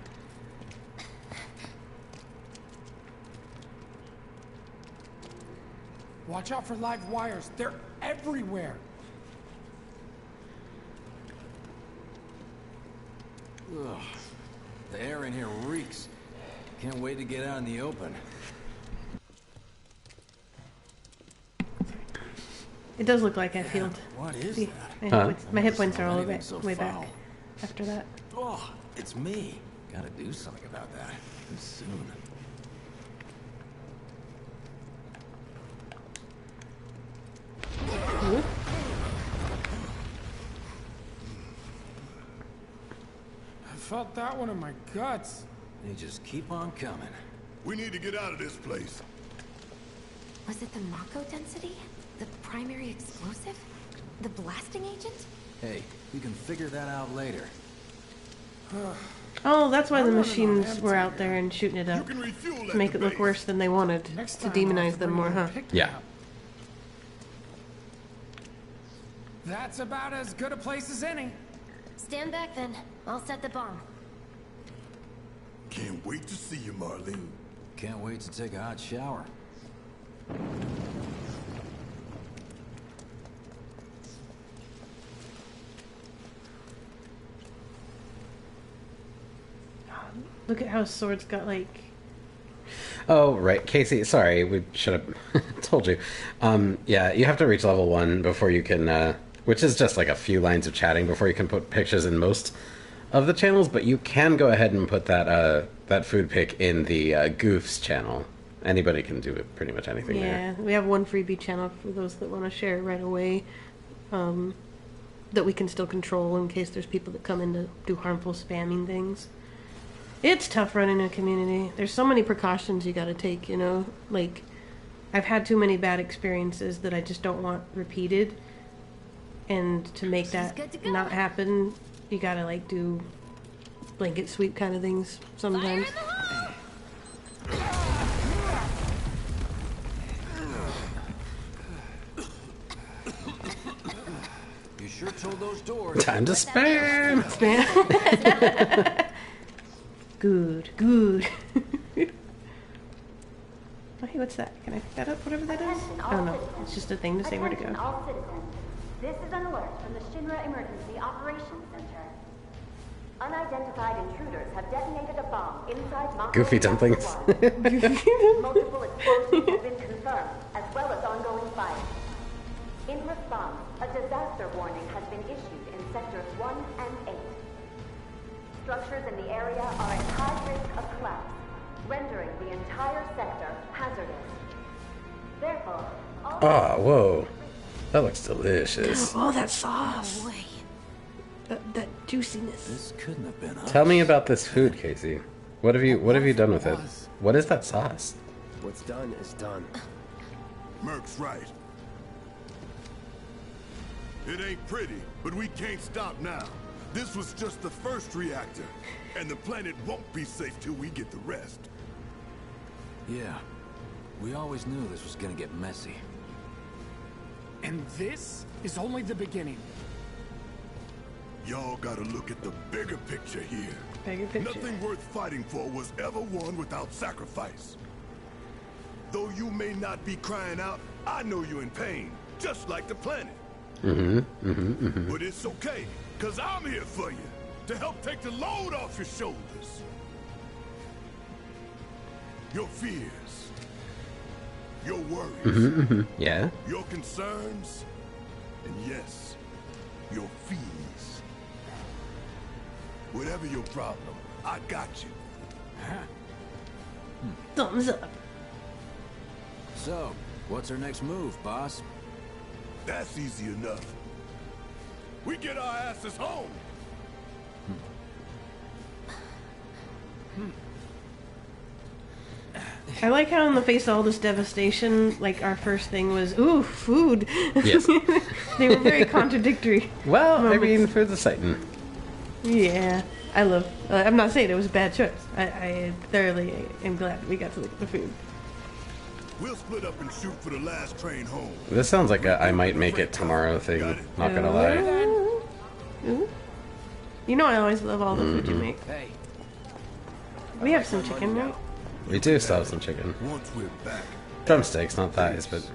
Watch out for live wires. They're everywhere. Ugh. The air in here reeks. Can't wait to get out in the open. It does look like I healed. What is See, that? my hit points are all Anything way, so way back foul. after that. Oh, it's me. Gotta do something about that. Soon. I felt that one in my guts. They just keep on coming. We need to get out of this place. Was it the Mako density? The primary explosive? The blasting agent? Hey, we can figure that out later. Oh, that's why the I wanna know machines them were too. out there and shooting it You up can refuel to at make the it look base. worse than they wanted, Next to time I'll demonize them bring more, you a huh? pick-me Yeah. up. That's about as good a place as any. Stand back then. I'll set the bomb. Can't wait to see you, Marlene. Can't wait to take a hot shower. Look at how Sword's got like. Oh, right. Casey, sorry, we should have told you. Yeah, you have to reach level 1 before you can, which is just like a few lines of chatting before you can put pictures in most of the channels, but you can go ahead and put that food pic in the Goofs channel. Anybody can do it, pretty much anything there. Yeah, we have one freebie channel for those that want to share it right away. That we can still control in case there's people that come in to do harmful spamming things. It's tough running a community. There's so many precautions you gotta take, you know? Like, I've had too many bad experiences that I just don't want repeated. And to make that not happen, you gotta, like, do blanket sweep kind of things sometimes. You sure told those doors. Time to spam! Spam. Good, good. Oh, hey, what's that? Can I pick that up, whatever that is? I don't know. It's just a thing to say where to go. All citizens. This is an alert from the Shinra Emergency Operations Center. Unidentified intruders have detonated a bomb inside Mako. Goofy dumplings. Multiple explosions have been confirmed, as well as ongoing fire. In response, a disaster warning has been issued in sectors 1 and 8. Structures in the area are at high risk of collapse, rendering the entire sector hazardous. Therefore, all Oh, whoa. That looks delicious. Oh, that sauce. No way. That juiciness. This couldn't have been us. Tell me about this food, Casey. What have you done with it? What is that sauce? What's done is done. Merc's right. It ain't pretty, but we can't stop now. This was just the first reactor, and the planet won't be safe till we get the rest. Yeah. We always knew this was gonna get messy. And this is only the beginning. Y'all gotta look at the bigger picture here. Bigger picture. Nothing worth fighting for was ever won without sacrifice. Though you may not be crying out, I know you're in pain, just like the planet. But it's okay, because I'm here for you, to help take the load off your shoulders. Your fears, your worries, Yeah? your concerns, and yes, your fees. Whatever your problem, I got you. Thumbs up. So, what's our next move, boss? That's easy enough. We get our asses home. I like how in the face of all this devastation, like, our first thing was, ooh, food. Yes. They were very contradictory. Well, I mean, for the Satan. Yeah. I love... I'm not saying it was a bad choice. I thoroughly am glad we got to look at the food. We'll split up and shoot for the last train home. This sounds like a I might make it tomorrow thing. Not gonna lie. Ooh. You know I always love all the food you make. Hey, We have some chicken, right? We do still have some chicken. Once we're back, Drumsticks, not thighs, but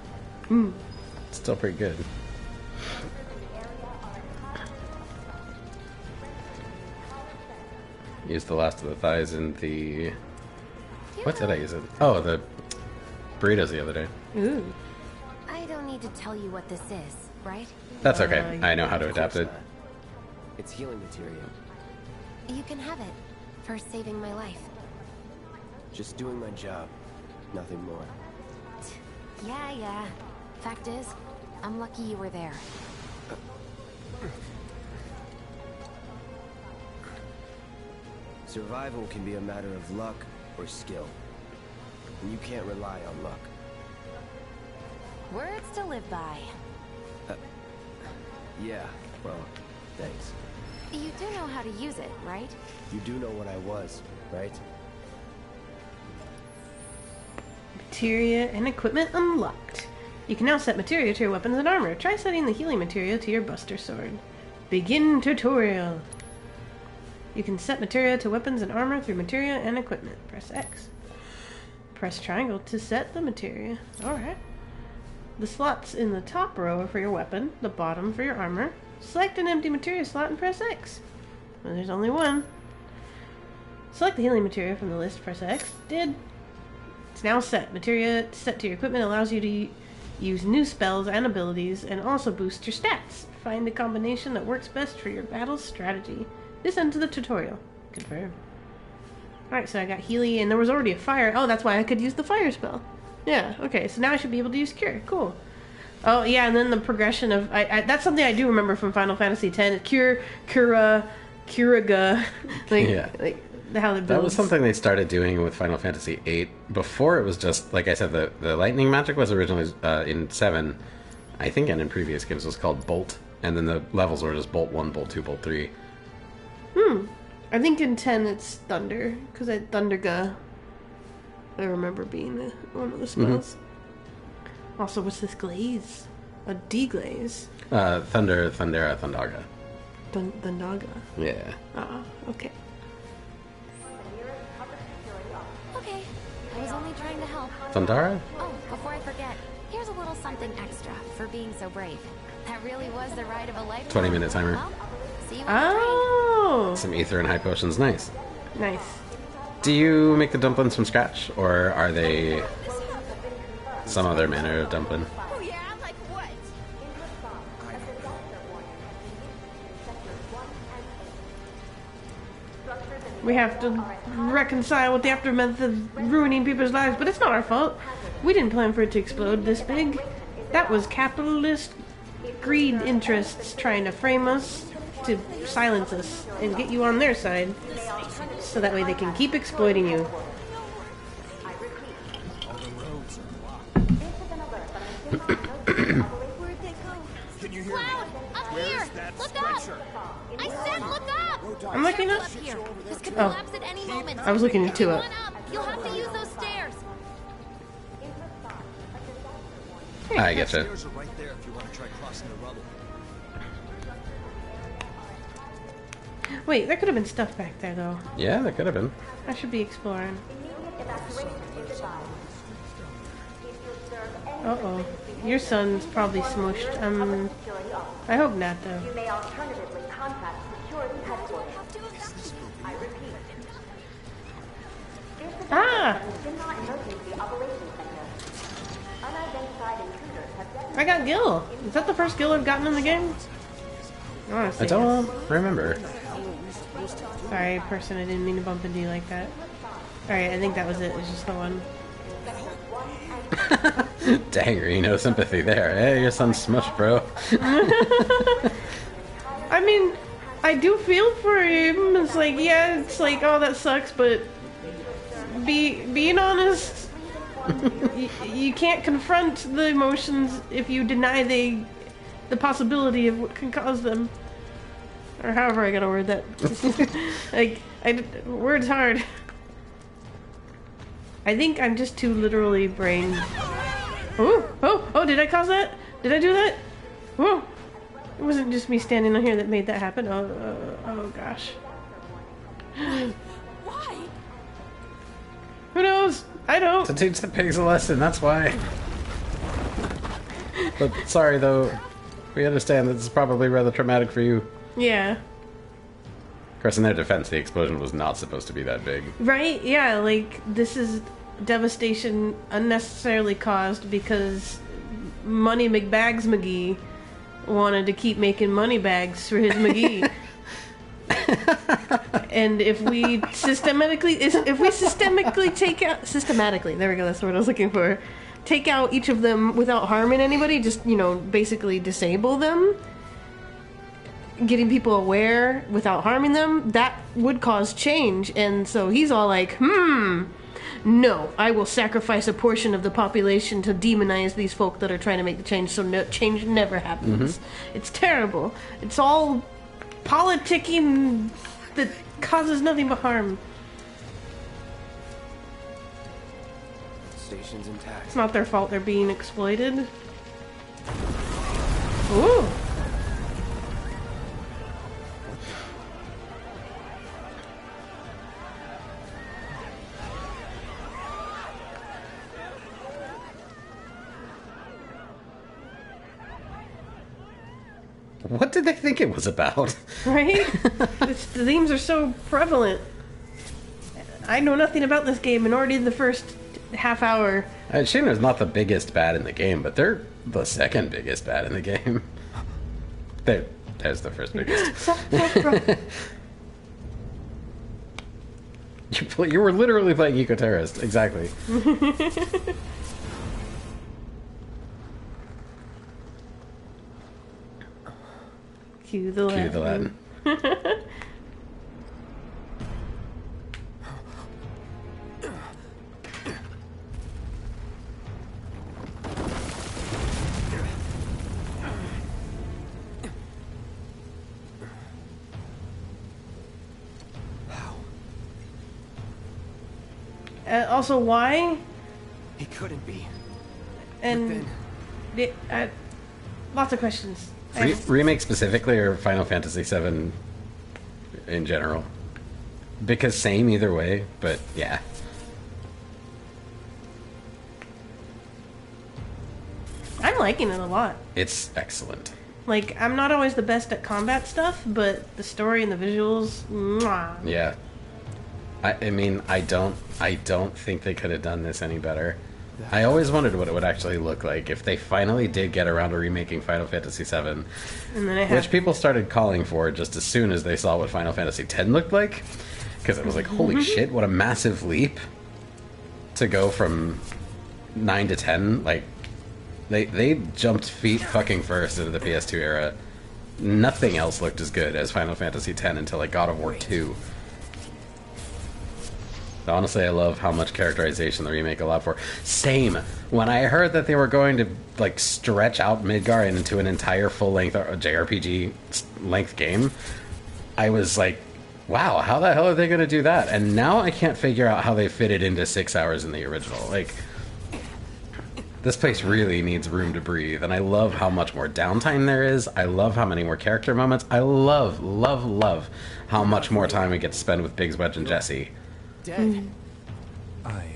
still pretty good. Used the last of the thighs in the... What did I use it? Oh, the burritos the other day. Ooh. I don't need to tell you what this is, right? That's okay. I know how to adapt it. it's healing materia. You can have it for saving my life. Just doing my job, nothing more. Yeah. Fact is, I'm lucky you were there. Survival can be a matter of luck or skill. And you can't rely on luck. Words to live by. Yeah, well, thanks. You do know how to use it, right? You do know what I was, right? Materia and equipment unlocked. You can now set materia to your weapons and armor. Try setting the healing materia to your Buster Sword. Begin tutorial. You can set materia to weapons and armor through materia and equipment. Press X. Press triangle to set the materia. Alright. The slots in the top row are for your weapon, the bottom for your armor. Select an empty materia slot and press X. Well, there's only one. Select the healing materia from the list, press X. Did. It's now set. Materia set to your equipment allows you to use new spells and abilities and also boost your stats. Find the combination that works best for your battle strategy. This ends the tutorial. Confirm. Alright, so I got Healy and there was already a fire. Oh, that's why I could use the fire spell. Yeah, okay, so now I should be able to use Cure. Cool. Oh, yeah, and then the progression of... that's something I do remember from Final Fantasy X. Curaga. Like how they build. That was something they started doing with Final Fantasy VIII. Before it was just, like I said, the lightning magic was originally in 7, I think, and in previous games was called Bolt. And then the levels were just Bolt 1, Bolt 2, Bolt 3. I think in 10 it's Thunder, because Thunderga, I remember being one of the spells. Also, what's this glaze? A deglaze. Thundaga. Thundaga. Yeah. Okay. Okay, I was only trying to help. Thundara? Oh, before I forget, here's a little something extra for being so brave. That really was the ride of a lifetime. 20-minute timer. Well, see you on the train. Some ether and high potions, nice. Nice. Do you make the dumplings from scratch, or are they some other manner of dumpling? Oh yeah, like what? We have to reconcile with the aftermath of ruining people's lives, but it's not our fault. We didn't plan for it to explode this big. That was capitalist greed interests trying to frame us, to silence us, and get you on their side, so that way they can keep exploiting you. Cloud, up here! Look up! I said look up! I'm looking up. Up here. This could Oh. collapse at any moment. I was looking at If you two up. want up, you'll have to use those stairs. I getcha. Stairs are right there if you want to try crossing the rubble. Wait, there could have been stuff back there, though. Yeah, that could have been. I should be exploring. Uh-oh. Your son's probably smushed. I hope not, though. You may alternatively contact security headquarters. I repeat. This is Ah! Shinra Emergency Operations Center. Unidentified intruders have I got Gil. Is that the first Gil I've gotten in the game? I want to see I don't remember. Sorry, person, I didn't mean to bump into you like that. Alright, I think that was it. It was just the one. Dang, no sympathy there. Hey, your son's smushed, bro. I mean, I do feel for him. It's like, yeah, it's like, oh, that sucks, but being honest, you can't confront the emotions if you deny the possibility of what can cause them. Or however I gotta word that. Like, word's hard. I think I'm just too literally brain. Oh, did I cause that? Did I do that? Oh, it wasn't just me standing on here that made that happen. Oh gosh. Why? Who knows? I don't. To teach the pigs a lesson, that's why. But sorry, though. We understand that this is probably rather traumatic for you. Yeah. Of course, in their defense, the explosion was not supposed to be that big. Right? Yeah, like, this is devastation unnecessarily caused because Money McBags McGee wanted to keep making money bags for his McGee. And if we systematically take out... Systematically, there we go, that's the word I was looking for. Take out each of them without harming anybody, just, basically disable them, getting people aware without harming them, that would cause change. And so he's all like, no, I will sacrifice a portion of the population to demonize these folk that are trying to make the change, so no, change never happens. It's terrible. It's all politicking that causes nothing but harm. Station's intact. It's not their fault they're being exploited. Ooh. What did they think it was about? Right? The themes are so prevalent. I know nothing about this game, and already in the first half hour. Shina's not the biggest bad in the game, but they're the second biggest bad in the game. There's the first biggest. You were literally playing Eco Terrorist, exactly. Cue the Latin. Cue the Latin. Also, why? He couldn't be. And lots of questions. Remake specifically, or Final Fantasy VII in general? Because same either way, but yeah. I'm liking it a lot. It's excellent. Like, I'm not always the best at combat stuff, but the story and the visuals, mwah. Yeah. I mean, I don't think they could have done this any better. I always wondered what it would actually look like if they finally did get around to remaking Final Fantasy VII, And then which people started calling for just as soon as they saw what Final Fantasy X looked like, because it was like, holy shit, what a massive leap to go from 9 to 10. Like, they jumped feet fucking first into the PS2 era. Nothing else looked as good as Final Fantasy X until like God of War 2. Honestly, I love how much characterization the remake allowed for. Same. When I heard that they were going to like stretch out Midgar into an entire full-length JRPG length game, I was like, wow, how the hell are they going to do that? And now I can't figure out how they fit it into 6 hours in the original. Like, this place really needs room to breathe, and I love how much more downtime there is. I love how many more character moments. I love, love, love how much more time we get to spend with Biggs, Wedge, and Jesse. Dead. I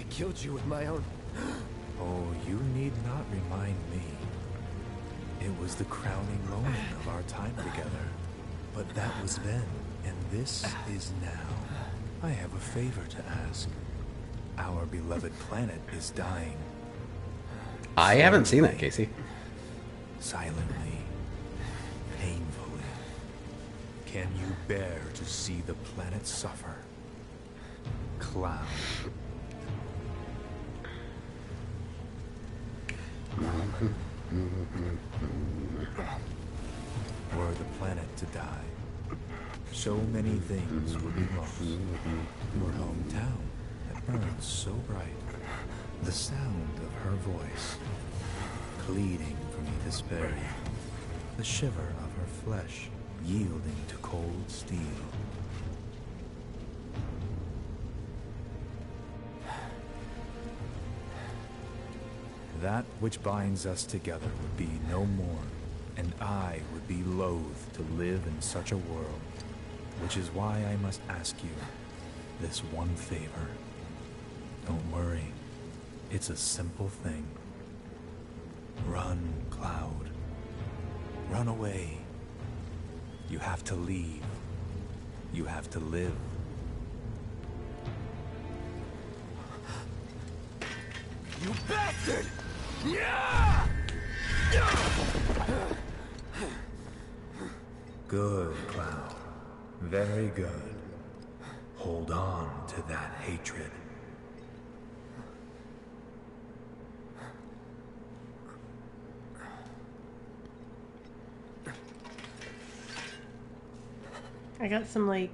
killed you with my own... Oh, you need not remind me. It was the crowning moment of our time together. But that was then, and this is now. I have a favor to ask. Our beloved planet is dying. I haven't seen that, Casey. Silently. Painfully. Can you bear to see the planet suffer? Cloud. Were the planet to die, so many things would be lost. Your hometown that burns so bright. The sound of her voice, pleading for me to spare you. The shiver of her flesh, yielding to cold steel. That which binds us together would be no more, and I would be loath to live in such a world, which is why I must ask you this one favor. Don't worry, it's a simple thing. Run, Cloud. Run away. You have to leave. You have to live. You bastard! Good, Cloud. Very good. Hold on to that hatred. I got some, like,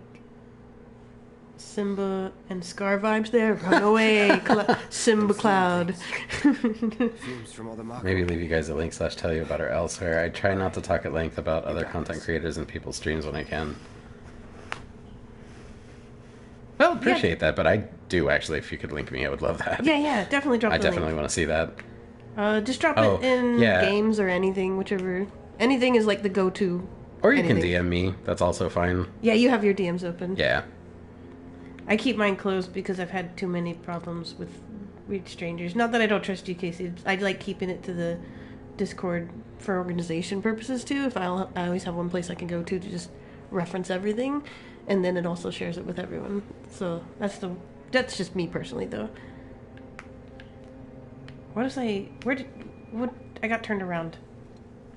Simba and Scar vibes there. Run away, Simba Cloud. Maybe leave you guys a link / tell you about her elsewhere. I try not to talk at length about other content creators and people's streams when I can. Well, appreciate that, but I do actually. If you could link me, I would love that. Yeah, definitely drop I the definitely link. want to see that. Just drop it in yeah. games or anything, whichever. Anything is like the go-to. Or you anything. can DM me. That's also fine. Yeah, you have your DMs open. Yeah. I keep mine closed because I've had too many problems with weird strangers. Not that I don't trust you, Casey. I like keeping it to the Discord for organization purposes too. If I always have one place I can go to just reference everything, and then it also shares it with everyone. So that's just me personally though. I got turned around.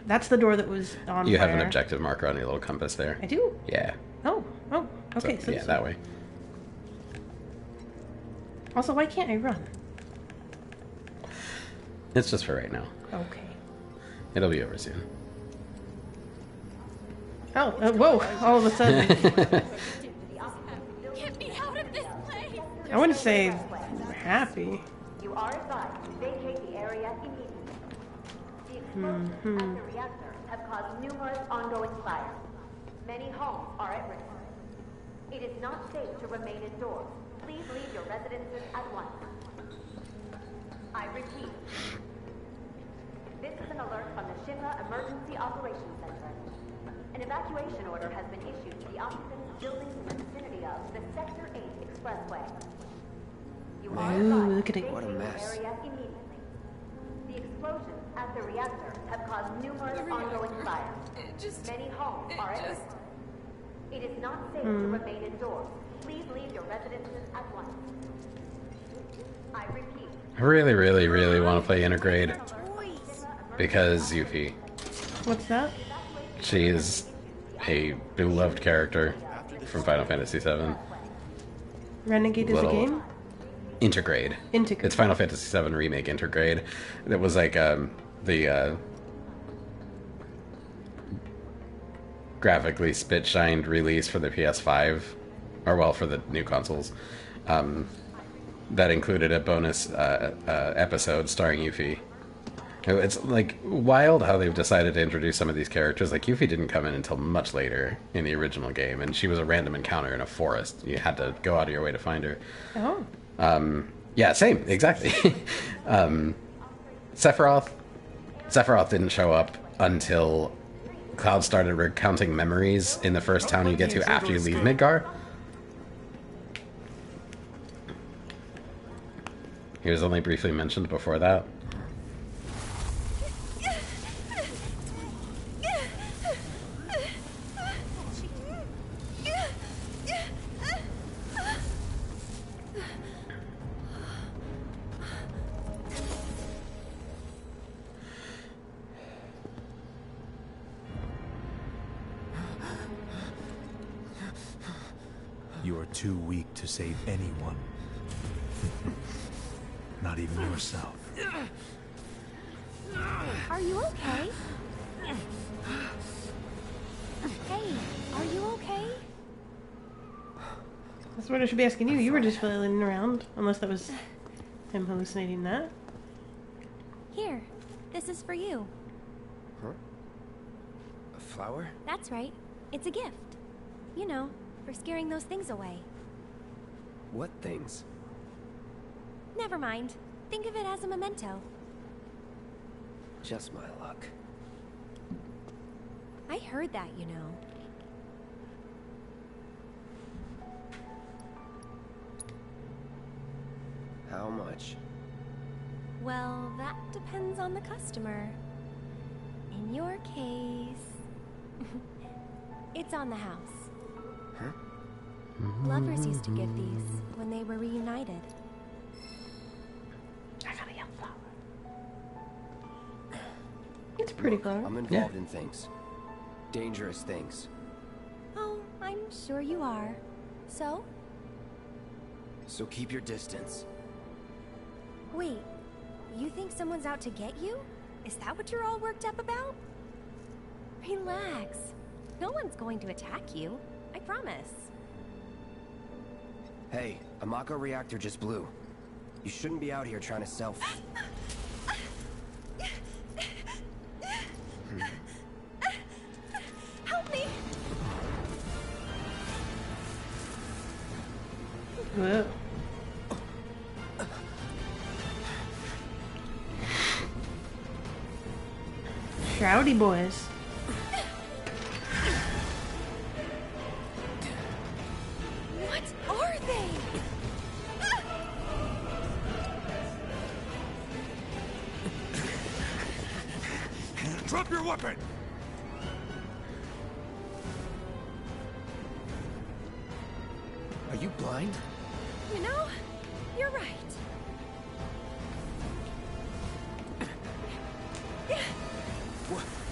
That's the door that was on You fire. have an objective marker on your little compass there. I do? Yeah. Oh, okay. So, yeah, that way. Also, why can't I run? It's just for right now. Okay. It'll be over soon. Oh, whoa! All of a sudden. Get me out of this place! I wouldn't say happy. You are advised to vacate the area immediately. The explosions at the reactor have caused numerous ongoing fires. Many homes are at risk. It is not safe to remain indoors. Please leave your residences at once. I repeat. This is an alert from the Shinra Emergency Operations Center. An evacuation order has been issued to the occupants of buildings in the vicinity of the Sector 8 Expressway. You are advised look to at it. vacate What a the mess. area immediately. The explosions at the reactor have caused numerous ongoing fires. Many homes are at risk. It is not safe to remain indoors. Please leave your residences at once. I repeat. I really, really, really want to play Intergrade because Yuffie. What's that? She is a beloved character from Final Fantasy VII. Renegade is a game? Intergrade. Intergrade. It's Final Fantasy VII Remake Intergrade. That was like the graphically spit-shined release for the PS5, or well, for the new consoles. That included a bonus episode starring Yuffie. It's like wild how they've decided to introduce some of these characters. Like Yuffie didn't come in until much later in the original game, and she was a random encounter in a forest. You had to go out of your way to find her. Oh. Yeah, same, exactly. Sephiroth didn't show up until Cloud started recounting memories in the first town you get to after you leave Midgar. He was only briefly mentioned before that. You are too weak to save anyone. Not even yourself. Are you okay? Hey, are you okay? That's what I should be asking you. You were just flailing around. Unless that was him hallucinating that. Here, this is for you. Huh? A flower? That's right. It's a gift. You know, for scaring those things away. What things? Never mind. Think of it as a memento. Just my luck. I heard that, you know. How much? Well, that depends on the customer. In your case, it's on the house. Huh? Lovers used to get these when they were reunited. I got a young flower. It's a pretty flower. I'm involved in things. Dangerous things. Oh, I'm sure you are. So? So keep your distance. Wait, you think someone's out to get you? Is that what you're all worked up about? Relax. No one's going to attack you. I promise. Hey, a Mako reactor just blew. You shouldn't be out here trying to sell. Help me! Trouty boys. What are they? Drop your weapon! Are you blind? You know, you're right.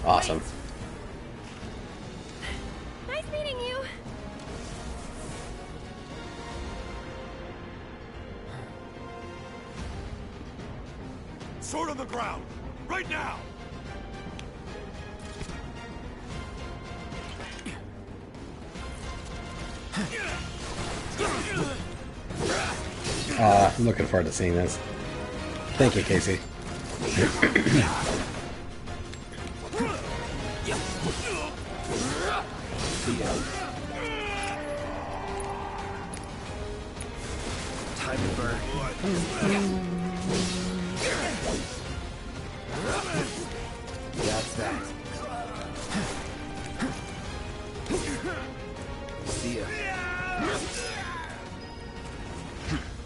Awesome. Nice meeting you. Sword on the ground! Right now! I'm looking forward to seeing this. Thank you, Casey. Time to burn. That's that. See ya.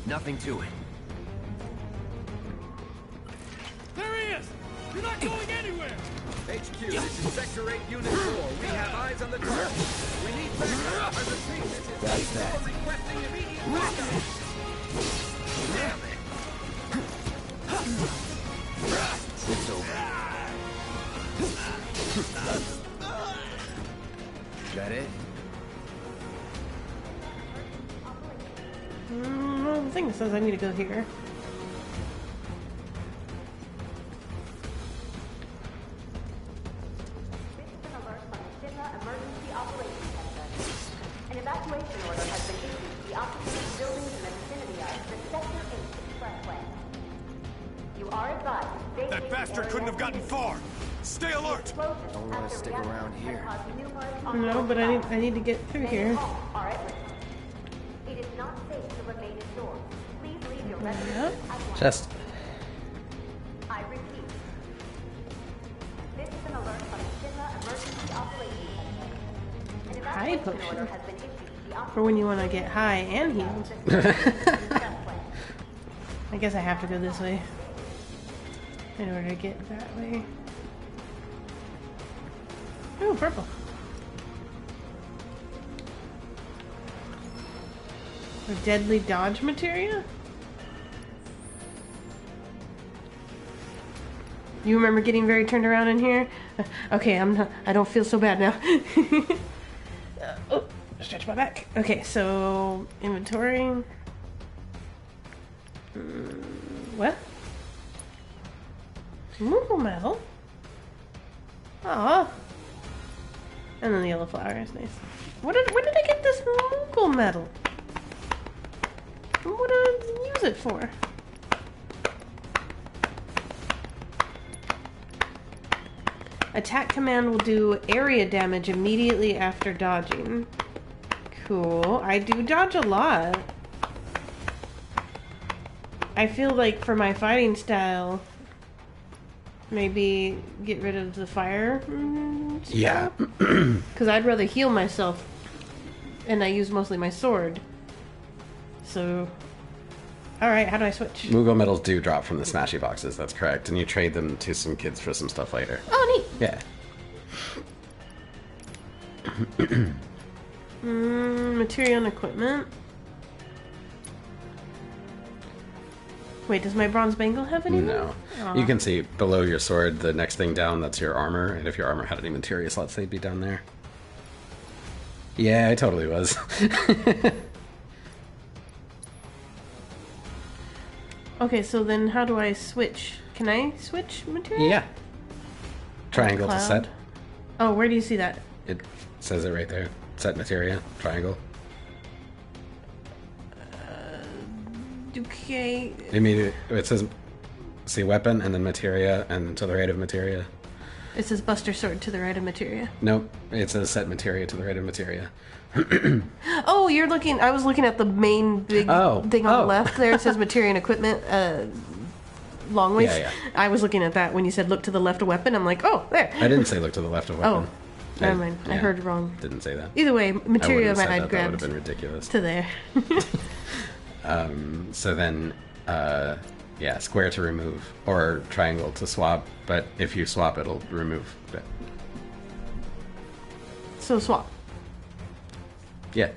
Nothing to it. There he is! You're not going anywhere! HQ, this is Sector 8, Unit 4. We have eyes on the target. We need backup. I repeat, this is That's Sector 4 requesting immediate backup. Damn it. It's over. That it? Well, the thing says I need to go here. This is an alert from the Shinra Emergency Operations Center. An evacuation order has been issued to the occupants of buildings in the vicinity of the Sector 8 Expressway. You are advised to stay That bastard couldn't have gotten far! Stay alert! Don't want to stick around here. No, but I need to get through here. Are at risk. It is not safe to remain indoors. Please leave your residence at once. Just I repeat. This is an alert from the Shinra Emergency Operations Center. An High evacuation potion. order has been issued to the For when you want to get high and healed. Expressway. I guess I have to go this way in order to get that way. Ooh, purple. A deadly dodge materia? You remember getting very turned around in here? Okay, I don't feel so bad now. Oh, stretch my back. Okay, so inventorying. What? Moogle metal? Aw. And then the yellow flower is nice. When did I get this Moogle metal? What do I use it for? Attack command will do area damage immediately after dodging. Cool. I do dodge a lot. I feel like for my fighting style, maybe get rid of the fire. yeah. Because I'd rather heal myself, and I use mostly my sword. So, all right, how do I switch? Moogle medals do drop from the smashy boxes. That's correct, and you trade them to some kids for some stuff later. Oh, neat. Yeah. Material and equipment. Wait, does my bronze bangle have any? No. Aw. You can see below your sword, the next thing down, that's your armor. And if your armor had any materia slots, they'd be down there. Yeah, I totally was. Okay, so then how do I switch? Can I switch material? Yeah. Triangle to Cloud? set. Oh, where do you see that? It says it right there. Set materia. Triangle. Okay. It says, see weapon, and then materia, and to the right of materia. It says Buster Sword to the right of materia. Nope. It says set materia to the right of materia. Oh, you're looking. I was looking at the main big thing on the left there. It says materia and equipment. long ways. Yeah, yeah. I was looking at that when you said look to the left of weapon. I'm like, oh, there. I didn't say look to the left of weapon. Oh, never mind. I heard wrong. Didn't say that. Either way, materia That I'd would grabbed have been ridiculous. to there. So then, yeah, square to remove, or triangle to swap, but if you swap, it'll remove it. So swap. Yeah.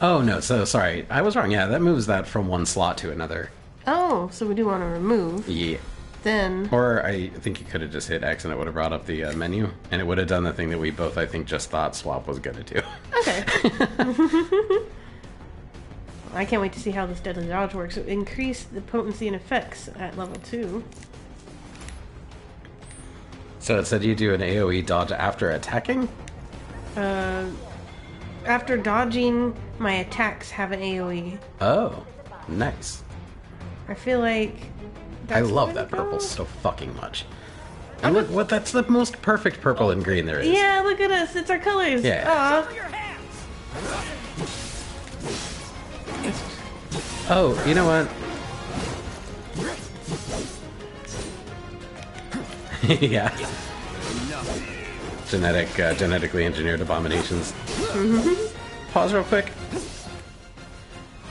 Oh, no, so sorry. I was wrong. Yeah, that moves that from one slot to another. Oh, so we do want to remove. Yeah. Then. Or I think you could have just hit X and it would have brought up the menu, and it would have done the thing that we both, I think, just thought swap was going to do. Okay. I can't wait to see how this deadly dodge works. Increase the potency and effects at level 2. So it said you do an AoE dodge after attacking? After dodging, my attacks have an AoE. Oh, nice. I feel like I love that purple so fucking much. And look, what that's the most perfect purple and green there is. Yeah, look at us. It's our colors. Yeah. Aw. Oh, you know what? Yeah. Genetically engineered abominations. Pause real quick.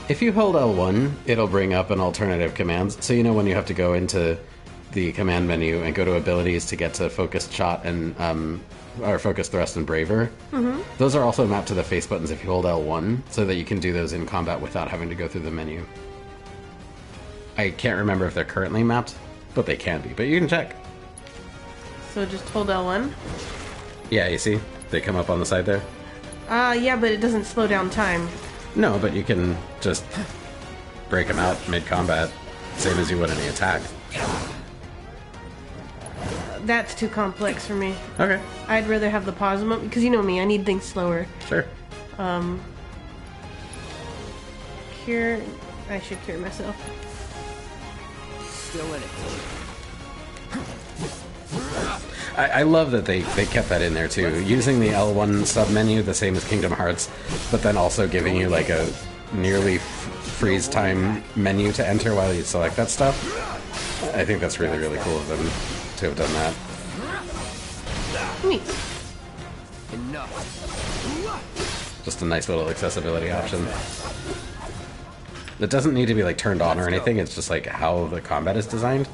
If you hold L1, it'll bring up an alternative commands. So you know when you have to go into the command menu and go to abilities to get to focused shot and or focused thrust and braver. Those are also mapped to the face buttons if you hold L1, so that you can do those in combat without having to go through the menu. I can't remember if they're currently mapped, but they can be. But you can check. So just hold L1? Yeah, you see? They come up on the side there. Yeah, but it doesn't slow down time. No, but you can just break them out mid-combat, same as you would any attack. That's too complex for me. Okay. I'd rather have the pause moment, because you know me, I need things slower. Sure. Cure... I should cure myself. Still in it. I love that they kept that in there too. Using the L1 sub-menu, the same as Kingdom Hearts, but then also giving you like a nearly freeze time menu to enter while you select that stuff. I think that's really, really cool of them to have done that. Neat. Enough. Just a nice little accessibility option. It doesn't need to be like turned on or anything, it's just like how the combat is designed.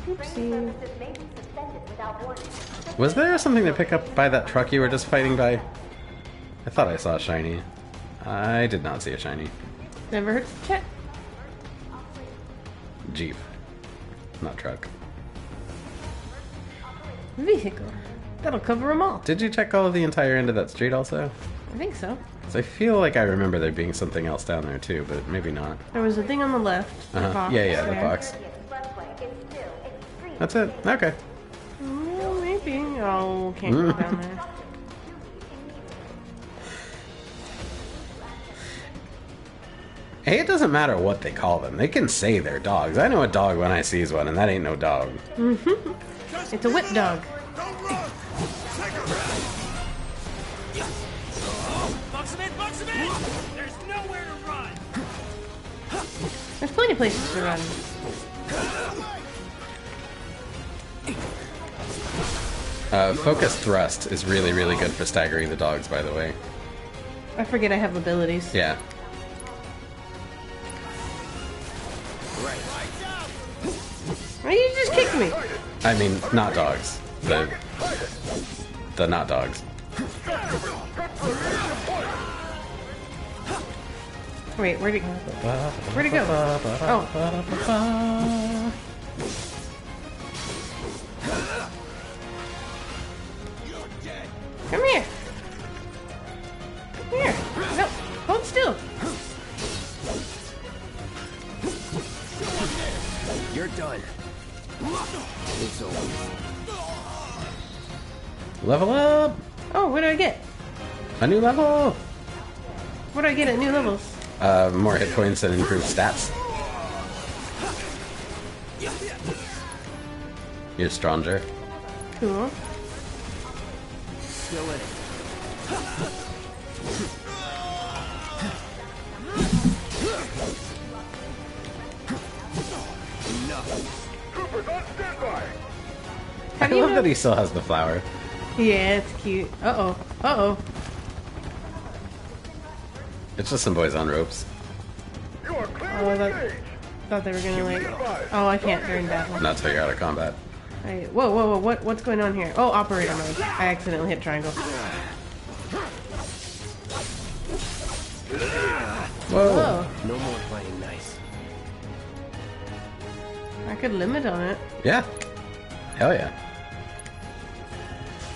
Oopsie. Was there something to pick up by that truck you were just fighting by? I thought I saw a shiny. I did not see a shiny. Never heard of check. Jeep. Not truck. Vehicle. That'll cover them all. Did you check all of the entire end of that street also? I think so. 'Cause I feel like I remember there being something else down there too, but maybe not. There was a thing on the left. The box Yeah, the there. box. That's it. Okay. Well, maybe. Oh, can't go down there. Hey, it doesn't matter what they call them. They can say they're dogs. I know a dog when I sees one, and that ain't no dog. It's a whip dog. Box him in! Box him in! There's nowhere to run! There's plenty of places to run. Focus thrust is really, really good for staggering the dogs, by the way. I forget I have abilities. Yeah. Why you just kicked me? I mean, not dogs. The not dogs. Wait, where'd it go? Where'd it go? Oh. Come here. Come here. No, hold still. You're done. It's over. Level up! Oh, what do I get? A new level! What do I get at new levels? More hit points and improved stats. You're stronger. Cool. still in it. Troopers on standby. I love that he still has the flower. Yeah, it's cute. Uh-oh. Uh-oh. It's just some boys on ropes. You are clear Oh, to thought they were gonna like... Oh, I can't during battle. Not till you're out of combat. Whoa, whoa, whoa, what's going on here? Oh, operator mode. I accidentally hit triangle. Whoa. No more playing nice. I could limit on it. Yeah. Hell yeah.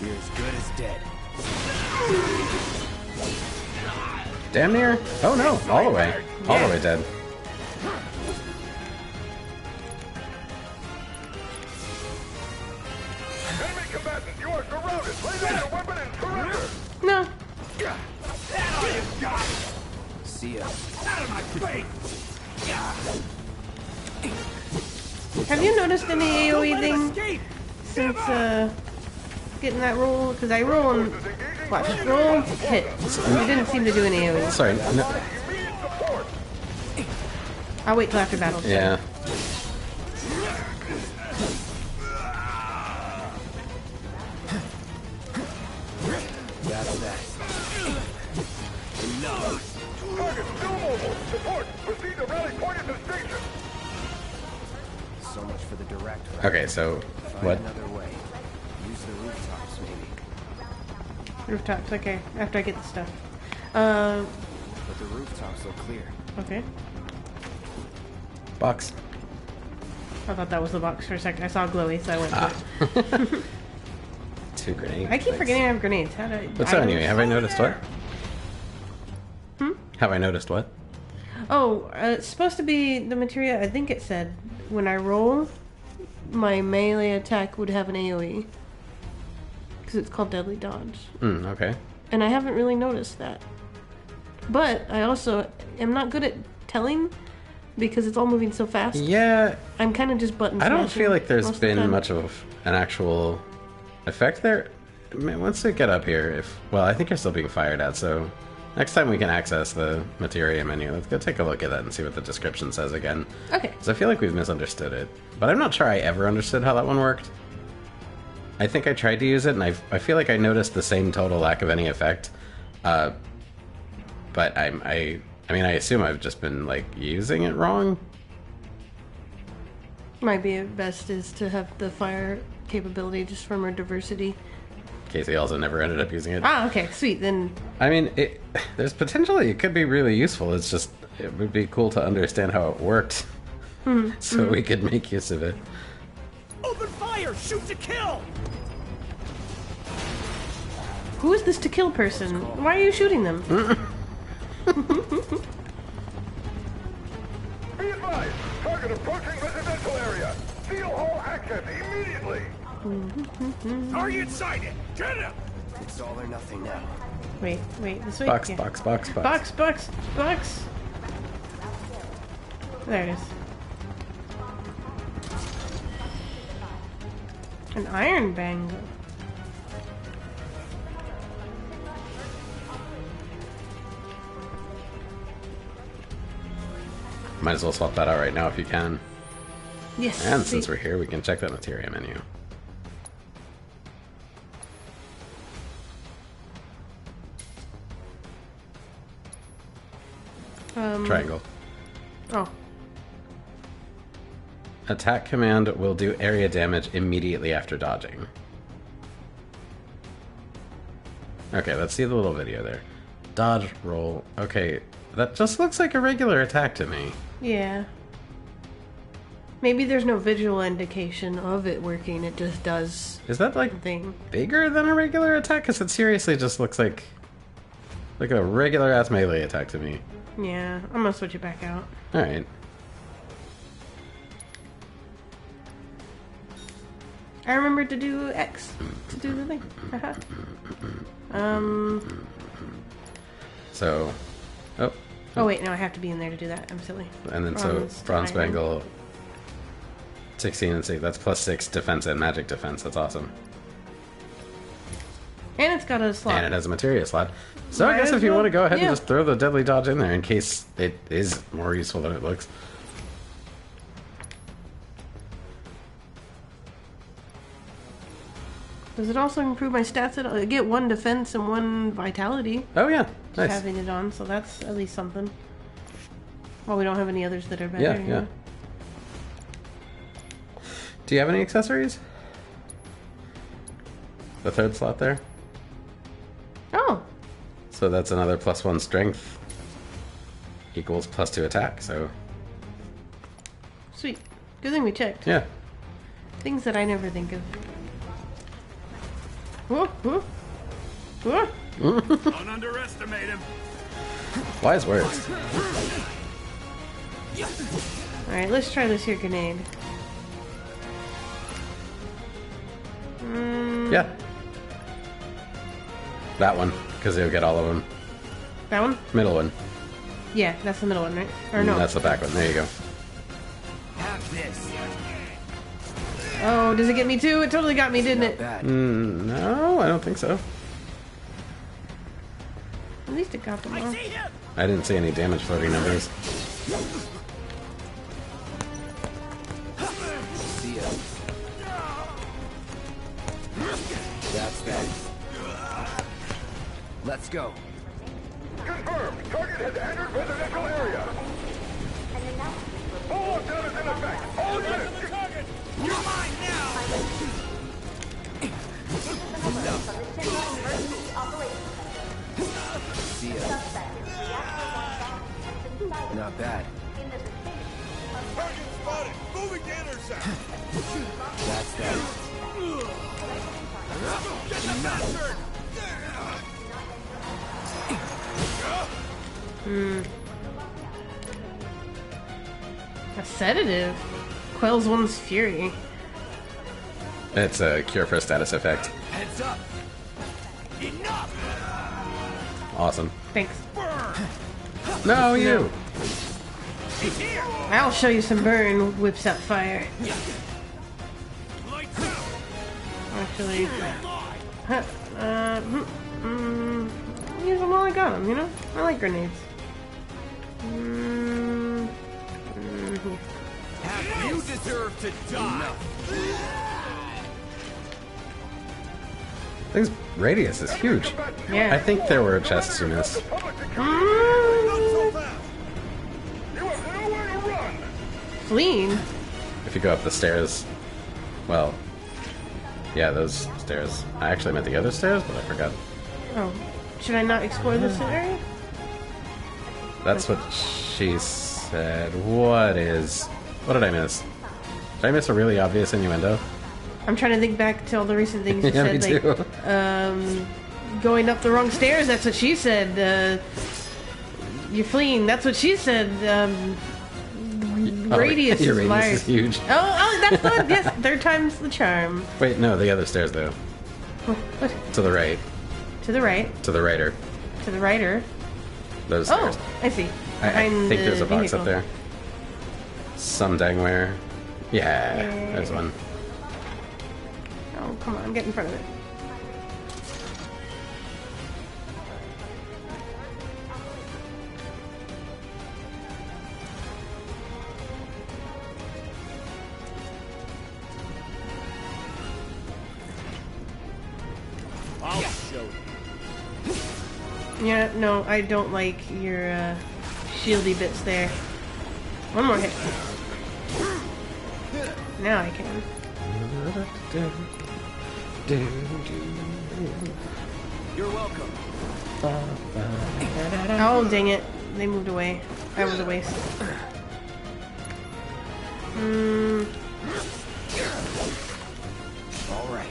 You're as good as dead. Damn near. Oh no, all the way. All the way dead. Enemy combatant, you are surrounded. Lay down your weapon and surrender. No. See ya. Out of my face! Have you noticed any AoE thing since getting that roll? Because I roll and watch, roll, hit. It didn't seem to do any AoE. Sorry. No. I'll wait till after battle. Yeah. That's that. Enough. Target still mobile. Support. Proceed to rally point at the station. So much for the direct. Okay, so Find what? another way. Use the rooftops, maybe. Rooftops, okay. After I get the stuff. But the rooftops look clear. Okay. Box. I thought that was the box for a second. I saw glowy, so I went to it. 2 grenades. I keep forgetting I have grenades. How do I... But so anyway, have I noticed what? Hmm? Have I noticed what? Oh, it's supposed to be the materia. I think it said when I roll, my melee attack would have an AoE. Because it's called Deadly Dodge. Okay. And I haven't really noticed that. But I also am not good at telling because it's all moving so fast. Yeah. I'm kind of just button I don't smashing feel like there's most of the been time. much of an actual effect there. I mean, once we get up here, well, I think you're still being fired at, so next time we can access the materia menu, let's go take a look at that and see what the description says again. Okay. Because I feel like we've misunderstood it. But I'm not sure I ever understood how that one worked. I think I tried to use it, and I feel like I noticed the same total lack of any effect. But I mean, I assume I've just been, like, using it wrong. Might be best is to have the fire capability just for more diversity. Casey also never ended up using it. Ah, okay, sweet. Then I mean, there's potentially it could be really useful. It's just it would be cool to understand how it worked, so we could make use of it. Open fire! Shoot to kill! who is this to kill person? Why are you shooting them? Be advised. Target approaching residential area. Seal hall access immediately. Target sighted! Get him! It's all or nothing now. Wait, this way. Box, Yeah. box. Box. There it is. An iron bangle. Might as well swap that out right now if you can. Yes. And since we're here, we can check that materia menu. Triangle. Oh. Attack command will do area damage immediately after dodging. Okay, let's see the little video there. Dodge, roll. Okay, that just looks like a regular attack to me. Yeah. Maybe there's no visual indication of it working. It just does. Is that like thing bigger than a regular attack? Because it seriously just looks like a regular ass melee attack to me. Yeah, I'm gonna switch it back out. All right. I remembered to do X to do the thing. So, Oh wait, no, I have to be in there to do that. I'm silly. and then so bronze bangle. 16 and 6. That's +6 defense and magic defense. That's awesome. And it's got a slot. And it has a materia slot. So Might I guess as if you well. want to go ahead Yeah. and just throw the deadly dodge in there in case it is more useful than it looks. Does it also improve my stats at all? I get 1 defense and 1 vitality. Oh yeah, Just nice. having it on, so that's at least something. Well, we don't have any others that are better. Yeah, you yeah. know? Do you have any accessories? The third slot there. Oh, So that's another +1 strength equals +2 attack. So sweet. Good thing we checked. yeah. Things that I never think of. Whoa, whoa, whoa. Don't underestimate him. Wise words. Alright, let's try this here grenade. Yeah. That one, because you'll get all of them. That one? Middle one. Yeah, that's the middle one, right? Or no? That's the back one. There you go. Have this. Oh, does it get me too? It totally got me, didn't it? No, I don't think so. At least it got them all. I didn't see any damage floating numbers. See ya. That's that. Let's go. Confirmed. Target has entered residential area. Full lockdown is in effect. All units. You're mine now. See ya. Not bad. Target spotted. Moving to intercept. That's that. Get the bastard. A sedative? Quells one's fury. It's a cure for a status effect. Heads up. Enough. Awesome. Thanks. No, you! He's here. I'll show you some burn. Whips out fire. Lights out. Actually, use them while I got them. You know, I like grenades. You deserve to die. Thing's radius is huge. Yeah. I think there were chests you missed. Not so fast. You have nowhere to run. Fleeing. If you go up the stairs, well, yeah, those stairs. I actually meant the other stairs, but I forgot. Oh, should I not explore this area? That's what she said. What did I miss? Did I miss a really obvious innuendo? I'm trying to think back to all the recent things you Yeah, said. me too. Going up the wrong stairs. That's what she said. You're fleeing. That's what she said. Radius your is radius liars. is huge. Oh, that's good. Yes, third time's the charm. Wait, no, the other stairs though. What? To the right. To the right. To the righter. To the righter. Those stairs. Oh, I see. I Behind think the there's a box vehicle. up there. Some dang where. Yeah, there's one. Oh, come on, get in front of it. I'll show you. Yeah, no, I don't like your shieldy bits there. One more hit. Now I can. You're welcome. Oh, dang it. They moved away. That was a waste. All right.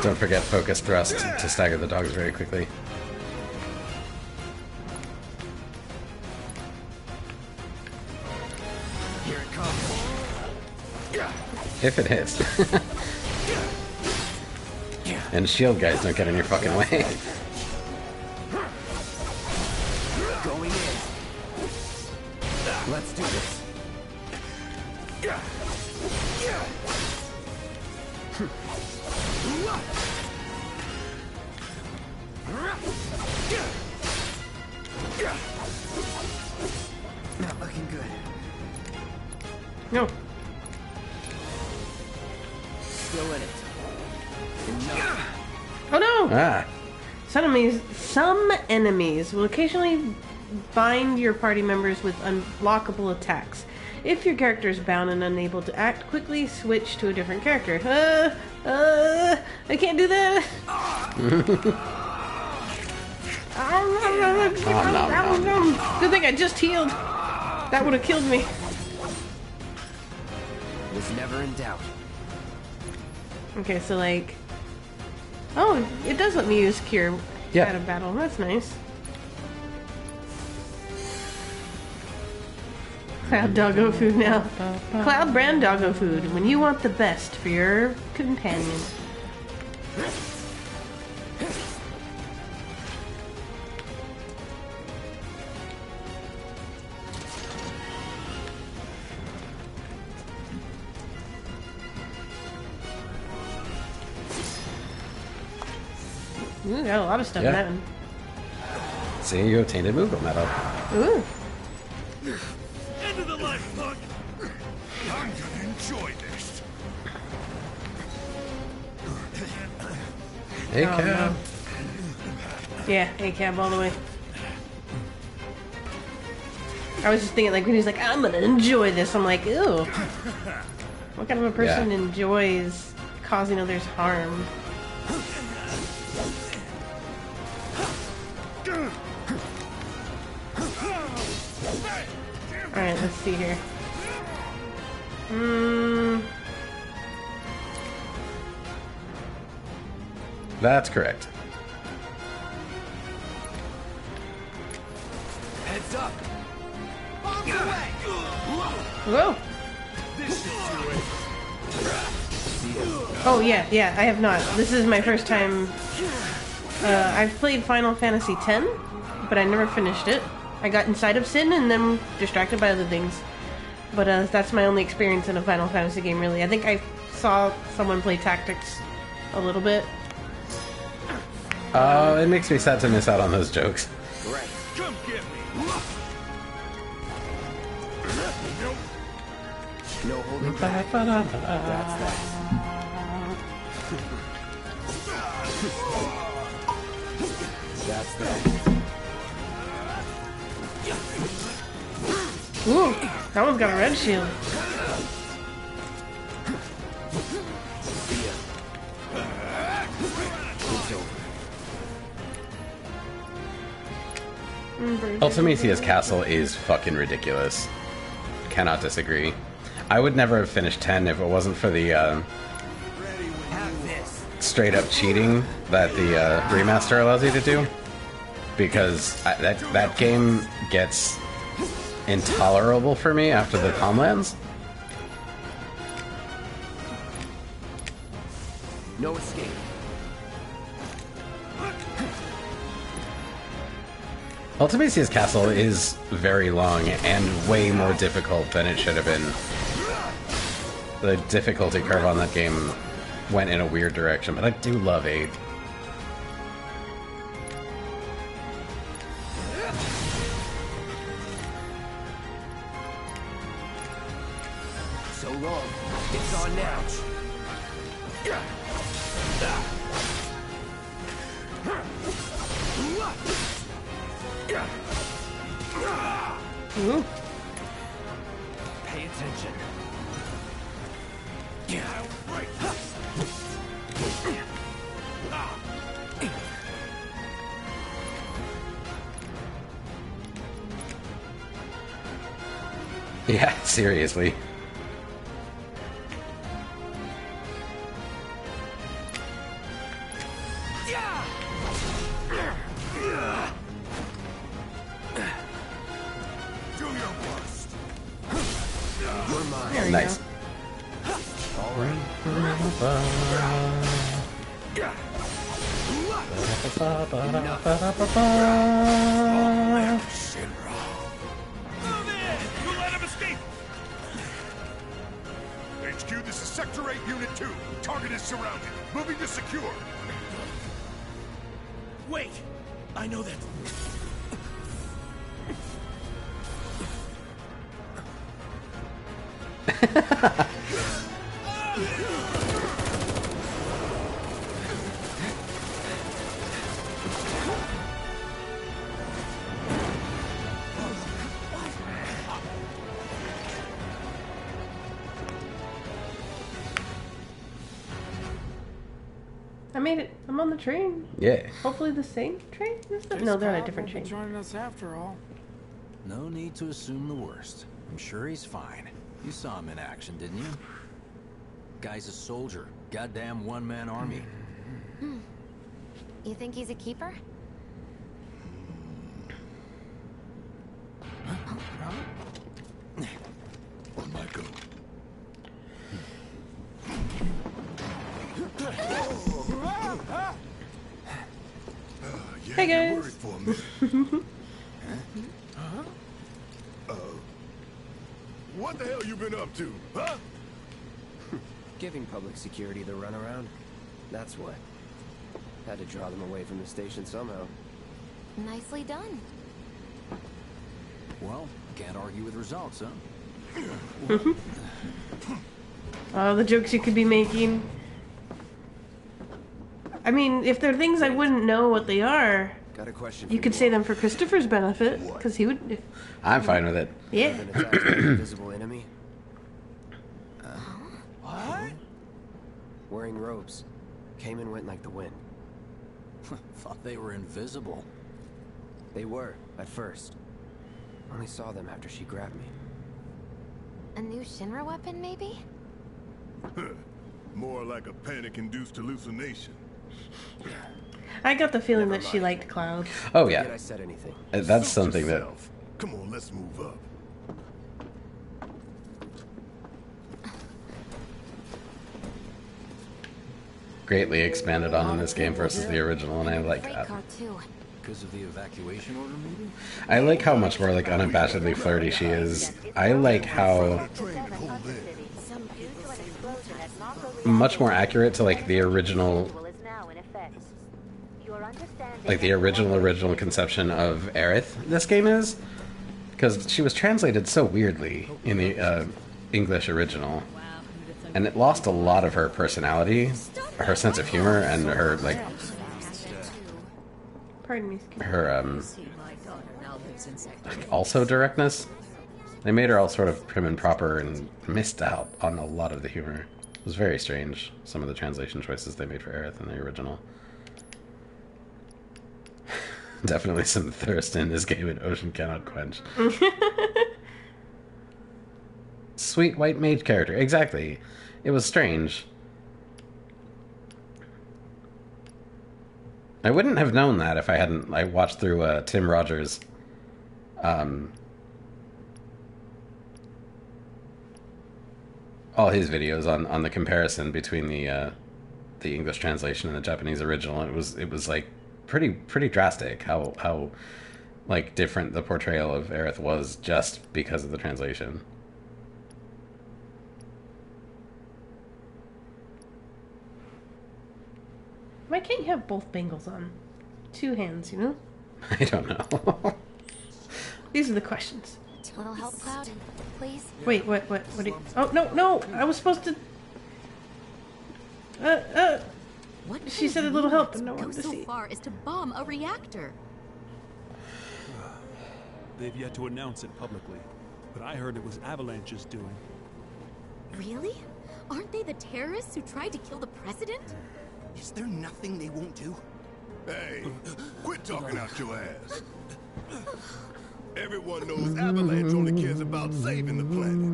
Don't forget focus thrust to stagger the dogs very quickly. Here it comes. If it hits. And shield guys don't get in your fucking way. Going in. Let's do this. Oh! Ah. Some enemies will occasionally bind your party members with unblockable attacks. If your character is bound and unable to act, quickly switch to a different character. I can't do that. Good thing I just healed. That would have killed me. Was never in doubt. Okay, so like... Oh, it does let me use Cure out of battle. That's nice. Cloud doggo food now. Cloud brand doggo food. When you want the best for your companion. Ooh, got a lot of stuff in that one. See, you obtained a Moogle medal. Ooh. End of the line, punk! I'm gonna enjoy this. Hey, Cab. No. Yeah, A-cab all the way. I was just thinking, like, when he's like, I'm gonna enjoy this, I'm like, ew. What kind of a person enjoys causing others harm? Alright, let's see here. That's correct. Heads up. Whoa! Oh yeah, I have not. This is my first time. I've played Final Fantasy X, but I never finished it. I got inside of Sin and then distracted by other things. But that's my only experience in a Final Fantasy game, really. I think I saw someone play Tactics a little bit. It makes me sad to miss out on those jokes. Right. Come get me. Nope. No holding back. That's that. That's that. Ooh, that one's got a red shield. Ultimecia's castle is fucking ridiculous. Cannot disagree. I would never have finished 10 if it wasn't for the straight up cheating that the remaster allows you to do. Because that game gets intolerable for me after the Calmlands. No escape. Ultimecia's castle is very long and way more difficult than it should have been. The difficulty curve on that game went in a weird direction, but I do love 8. So long. It's on now. Ooh. Pay attention. Yeah, right. Yeah, seriously. Do your worst. You're mine. There you Nice. go. All right. Move in! You let him escape! HQ, this is Sector 8, Unit 2. Target is surrounded. Moving to secure. Wait! I know that. made it. I'm on the train. Yeah. Hopefully the same train? No, they're on a different train. Joining us after all. No need to assume the worst. I'm sure he's fine. You saw him in action, didn't you? Guy's a soldier. Goddamn one-man army. You think he's a keeper? On Mako. Hey guys. Worried for me. What the hell you been up to, huh? Giving public security the runaround. That's what. Had to draw them away from the station somehow. Nicely done. Well, can't argue with results, huh? Oh, the jokes you could be making. I mean, if they're things I wouldn't know what they are, Got a question. you could say them for Christopher's benefit, because he would. I'm fine with it. Yeah. Been attacked by an invisible enemy. What? Wearing robes. Came and went like the wind. Thought they were invisible. They were, at first. Only saw them after she grabbed me. A new Shinra weapon, maybe? More like a panic-induced hallucination. I got the feeling that she liked Cloud. Oh yeah. Did I said anything? That's something that Come on, let's move up. greatly expanded on in this game versus the original, and I like that. Because of the evacuation order, maybe? I like how much more like unabashedly flirty she is. I like how much more accurate to like the original, like the original conception of Aerith this game is, because she was translated so weirdly in the English original, and it lost a lot of her personality, her sense of humor, and her like Pardon me. her like, also directness. They made her all sort of prim and proper and missed out on a lot of the humor. It was very strange, some of the translation choices they made for Aerith in the original. Definitely some thirst in this game, and Ocean cannot quench. Sweet white mage character, exactly. It was strange. I wouldn't have known that if I hadn't watched through Tim Rogers' all his videos on the comparison between the English translation and the Japanese original. It was like pretty drastic how like different the portrayal of Aerith was just because of the translation. Why can't you have both bangles on? Two hands, you know? I don't know. These are the questions. A little help, Cloud, please? Wait, what do you... Oh, no! I was supposed to... What she said a little help, but no one go to so see. far as to bomb a reactor? They've yet to announce it publicly, but I heard it was Avalanche's doing. Really? Aren't they the terrorists who tried to kill the president? Is there nothing they won't do? Hey, quit talking out your ass. Everyone knows Avalanche only cares about saving the planet.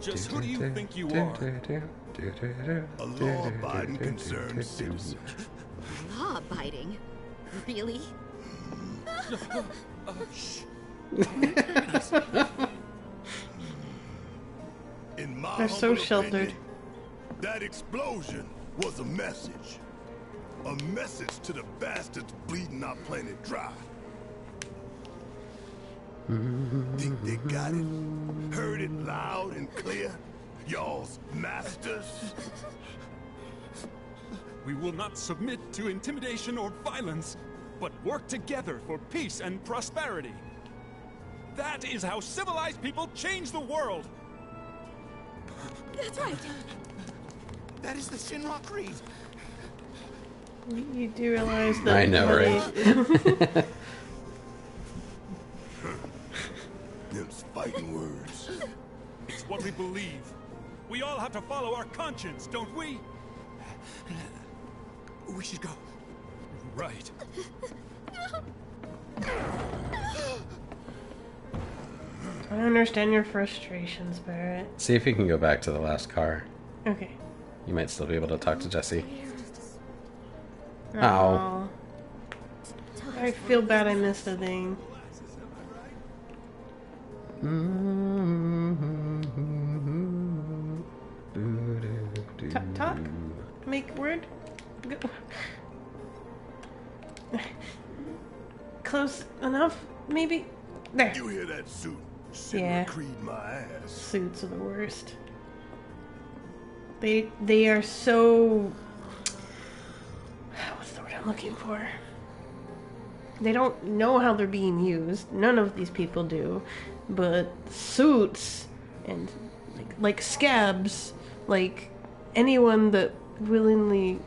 Just who do you think you are? A law-abiding, concerned citizen. Law-abiding? Really? In my They're so humble sheltered. opinion, that explosion was a message. A message to the bastards bleeding our planet dry. Think they got it? Heard it loud and clear? Y'all's masters? We will not submit to intimidation or violence, but work together for peace and prosperity. That is how civilized people change the world. That's right. That is the Shinra Creed. You do realize that... I know, right? Them's fighting words. It's what we believe. we all have to follow our conscience, don't we? We should go. Right. I understand your frustrations, Barrett. See if you can go back to the last car. Okay. You might still be able to talk to Jesse. Oh. I feel bad I missed a thing. Talk? Make word? Go. Close enough, maybe? There. You hear that suit? Yeah. Creed my ass. Suits are the worst. They are so... What's the word I'm looking for? They don't know how they're being used. None of these people do. But suits and like scabs, like anyone that willingly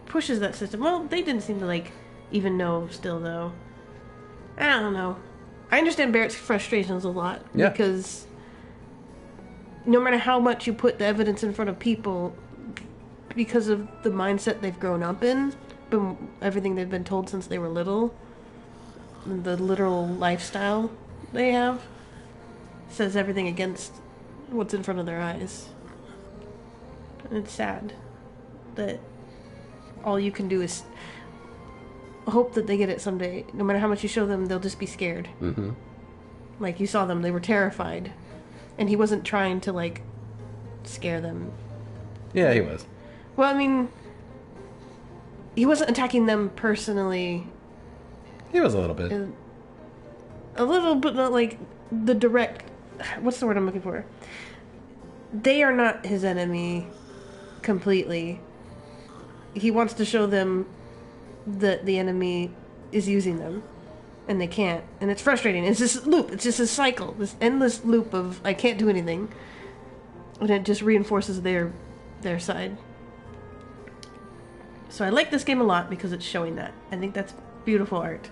pushes that system. Well, they didn't seem to like even know still though. I don't know. I understand Barrett's frustrations a lot because no matter how much you put the evidence in front of people, because of the mindset they've grown up in, everything they've been told since they were little, the literal lifestyle they have, says everything against what's in front of their eyes. And it's sad that all you can do is hope that they get it someday. No matter how much you show them, they'll just be scared. Mm-hmm. Like, you saw them, they were terrified. And he wasn't trying to, like, scare them. Yeah, he was. Well, I mean, he wasn't attacking them personally. He was a little bit. A little, but not like the direct... What's the word I'm looking for? They are not his enemy completely. He wants to show them that the enemy is using them. And they can't. And it's frustrating. It's this loop. It's just a cycle. This endless loop of, I can't do anything. And it just reinforces their side. So I like this game a lot because it's showing that. I think that's beautiful art.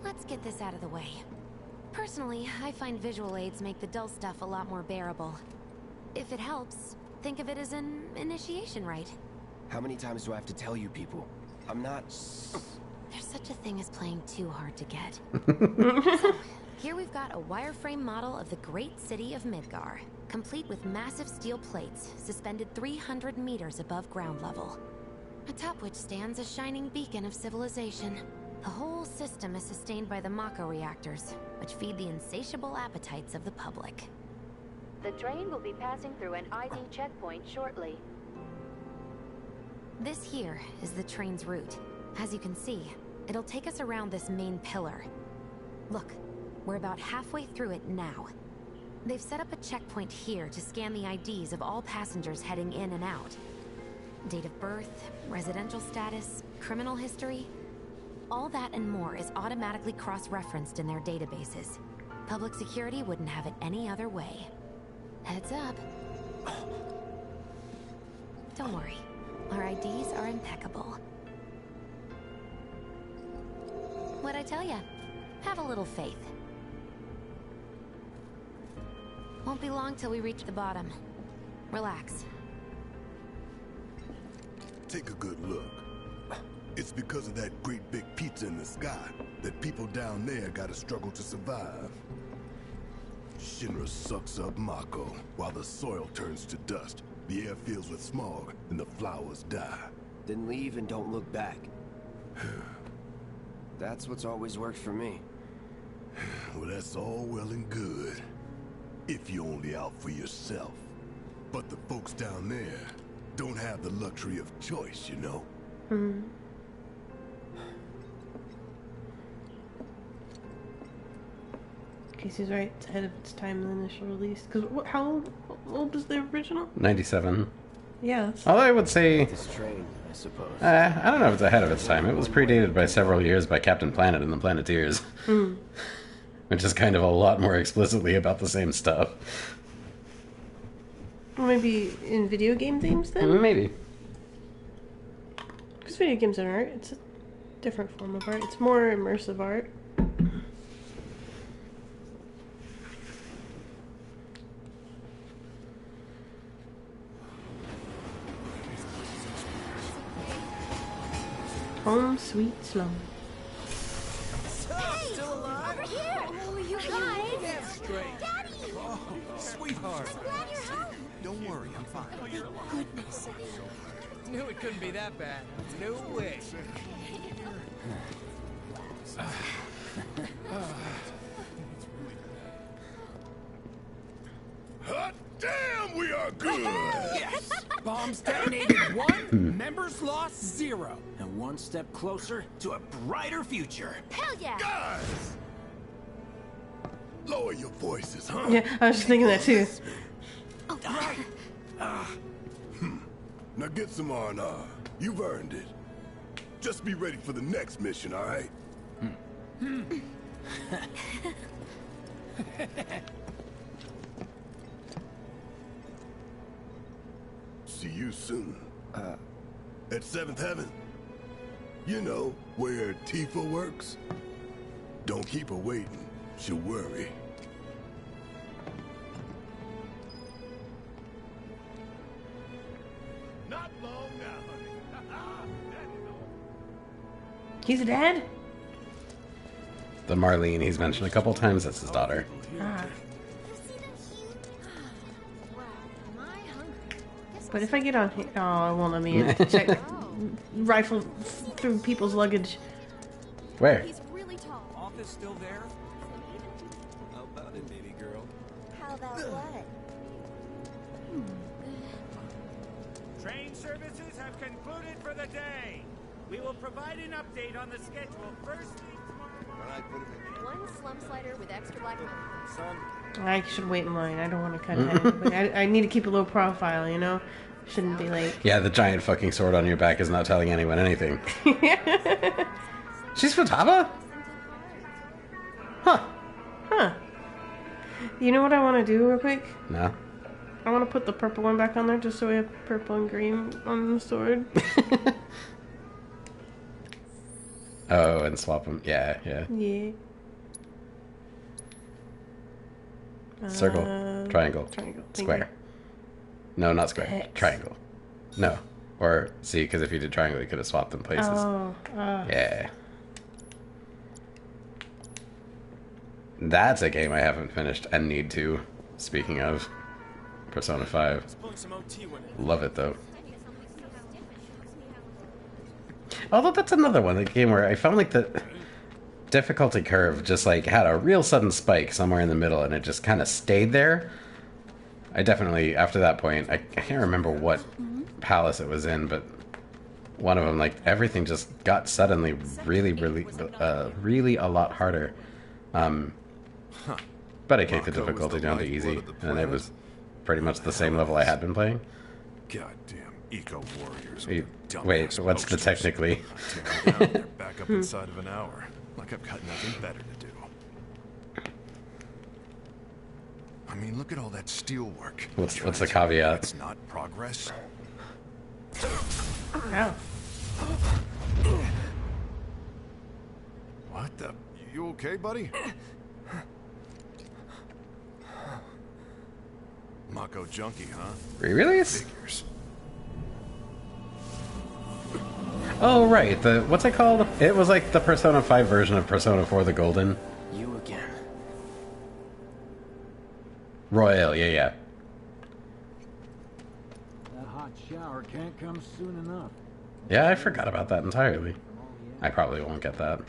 Let's get this out of the way. Personally, I find visual aids make the dull stuff a lot more bearable. If it helps, think of it as an initiation rite. How many times do I have to tell you people? I'm not... There's such a thing as playing too hard to get. So, here we've got a wireframe model of the great city of Midgar, complete with massive steel plates suspended 300 meters above ground level, atop which stands a shining beacon of civilization. The whole system is sustained by the Mako reactors, which feed the insatiable appetites of the public. The train will be passing through an ID checkpoint shortly. This here is the train's route. As you can see, it'll take us around this main pillar. Look, we're about halfway through it now. They've set up a checkpoint here to scan the IDs of all passengers heading in and out. Date of birth, residential status, criminal history. All that and more is automatically cross-referenced in their databases. Public security wouldn't have it any other way. Heads up. Don't worry. Our IDs are impeccable. What'd I tell ya? Have a little faith. Won't be long till we reach the bottom. Relax. Take a good look. It's because of that great big pizza in the sky that people down there gotta struggle to survive. Shinra sucks up Mako while the soil turns to dust. The air fills with smog, and the flowers die. Then leave and don't look back. That's what's always worked for me. Well, that's all well and good. If you're only out for yourself. But the folks down there don't have the luxury of choice, you know? Mm-hmm. Casey's right. It's ahead of its time in the initial release. Because how old was the original? 97. Yeah. Although I would say... This train, I suppose. I don't know if it's ahead of its time. It was predated by several years by Captain Planet and the Planeteers. Mm. Which is kind of a lot more explicitly about the same stuff. Maybe in video game themes then? Maybe. Because video games are art. It's a different form of art. It's more immersive art. Home sweet slum. Hey! Over here! Oh, you guys! Straight. Daddy! Oh, sweetheart. I'm glad you're home. Don't worry, I'm fine. Thank goodness. Knew it couldn't be that bad. No way. Hot damn, we are good! Yes! Bombs detonated 1, members lost 0. And one step closer to a brighter future. Hell yeah! Guys! Lower your voices, huh? Yeah, I was just thinking that too. Now get some R&R. You've earned it. Just be ready for the next mission, all right? See you soon. At 7th Heaven. You know, where Tifa works. Don't keep her waiting. She'll worry. Not long now, honey. He's a dad? The Marlene he's mentioned a couple times, that's his daughter. Ah. But if I get on here, oh, it won't let me in. Check, rifle through people's luggage. Where? He's really tall. Office still there? How about it, baby girl? How about what? Train services have concluded for the day. We will provide an update on the schedule first thing tomorrow morning. One slum slider with extra black money. Son, I should wait in line. I don't want to cut ahead. But I need to keep a low profile, you know? Shouldn't be like... Yeah, the giant fucking sword on your back is not telling anyone anything. She's Futaba? Huh. Huh. You know what I want to do real quick? No. I want to put the purple one back on there just so we have purple and green on the sword. Oh, and swap them. Yeah. Yeah. Circle. Triangle. Triangle. Square. No, not square. X. Triangle. No. Or, see, because if you did triangle, you could have swapped them places. Oh. Yeah. That's a game I haven't finished and need to. Speaking of Persona 5. Love it, though. Although that's another one, the game where I found like the difficulty curve just like had a real sudden spike somewhere in the middle and it just kind of stayed there. I definitely, after that point, I can't remember what palace it was in, but one of them, like, everything just got suddenly really a lot harder. But I kicked the difficulty down to easy, and it was pretty much the same level I had been playing. Goddamn eco warriors. Wait, so what's the technically? They're back up inside of an hour. Like I've got nothing better to do. I mean, look at all that steel work. What's the caveat? It's not progress. Ow. What the? You okay, buddy? Mako junkie, huh? Re-release? Figures. Oh, right. What's it called? It was like the Persona 5 version of Persona 4 the Golden. You again. Royale, yeah. That hot shower can't come soon enough. Yeah, I forgot about that entirely. I probably won't get that.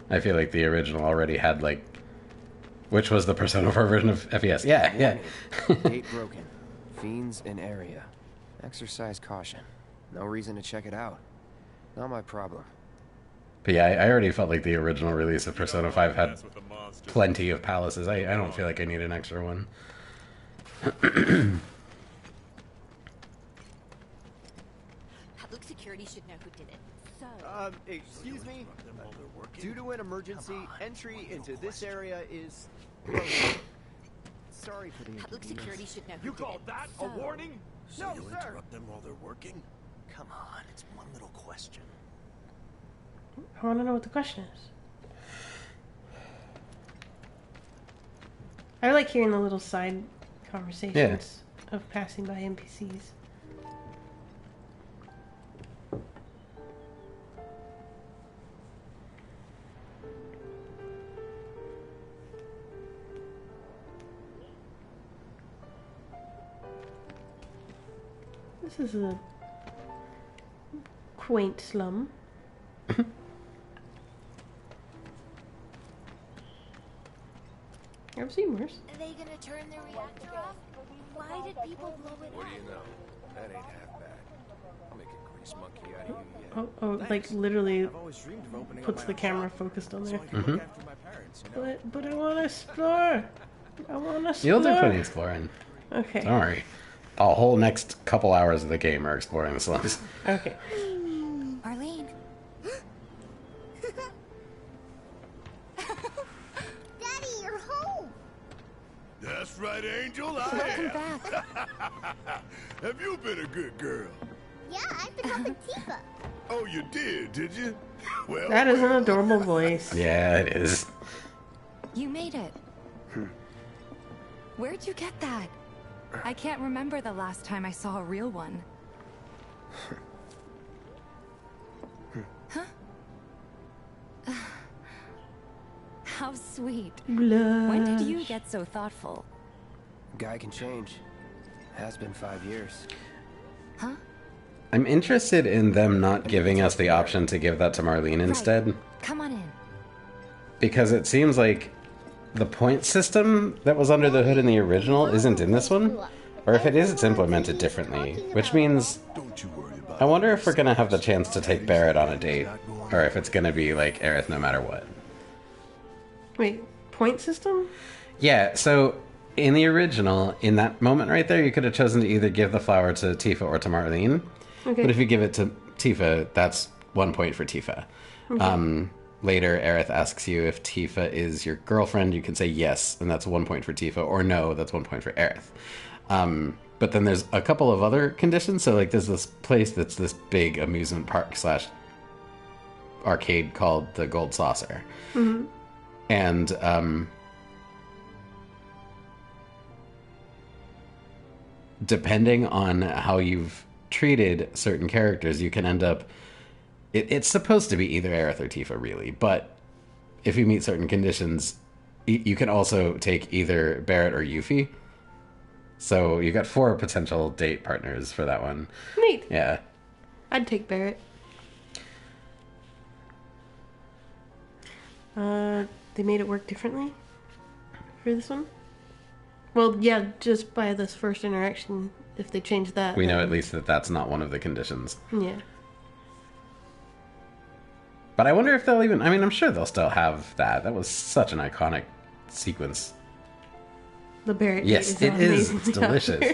I feel like the original already had, like... Which was the Persona 4 version of FES. Yeah. Gate broken. Fiends in area. Exercise caution. No reason to check it out. Not my problem. But yeah, I already felt like the original release of Persona 5 had plenty of palaces. I don't feel like I need an extra one. Public security should know who did it. So... excuse me? Due to an emergency, entry into this area is closed. Sorry for the Public security should know who You did call it. that So... a warning? So No, you'll sir. interrupt them while they're working? Come on, it's one little question. I want to know what the question is. I like hearing the little side conversations of passing by NPCs. This is a quaint slum. I've seen worse. Are they gonna turn the reactor off? Why did people blow it What up? do you know? That ain't half bad. I'll make a grease monkey out of you yet. Oh, like literally I've always dreamed of opening puts up the my own camera shop, focused on so there. I can look after my parents, you know? But I want to explore. I want to explore. You'll do plenty exploring. Okay. Don't worry. The whole next couple hours of the game are exploring the slums. Okay. Arlene. Daddy, you're home. That's right, Angel. I Welcome am. back. Have you been a good girl? Yeah, I've been helping Tifa. Oh, you did you? Well, That is an adorable voice. Yeah, it is. You made it. Where'd you get that? I can't remember the last time I saw a real one. Huh? How sweet. Blush. When did you get so thoughtful? Guy can change. Has been 5 years. Huh? I'm interested in them not giving us the option to give that to Marlene instead. Come on in. Because it seems like the point system that was under the hood in the original isn't in this one. Or if it is, it's implemented differently. Which means... I wonder if we're going to have the chance to take Barrett on a date. Or if it's going to be like Aerith no matter what. Wait, point system? Yeah, so in the original, in that moment right there, you could have chosen to either give the flower to Tifa or to Marlene. Okay. But if you give it to Tifa, that's 1 point for Tifa. Okay. Later, Aerith asks you if Tifa is your girlfriend. You can say yes, and that's 1 point for Tifa, or no, that's 1 point for Aerith. But then there's a couple of other conditions. So, like, there's this place that's this big amusement park / arcade called the Gold Saucer. Mm-hmm. And depending on how you've treated certain characters, you can end up... It's supposed to be either Aerith or Tifa, really. But if you meet certain conditions, you can also take either Barrett or Yuffie. So you got 4 potential date partners for that one. Neat. Yeah. I'd take Barrett. They made it work differently for this one? Well, yeah, just by this first interaction, if they change that... We know at least that that's not one of the conditions. Yeah. But I wonder if they'll even... I mean, I'm sure they'll still have that. That was such an iconic sequence. The Barrett Yes, date it is. amazing. It's delicious.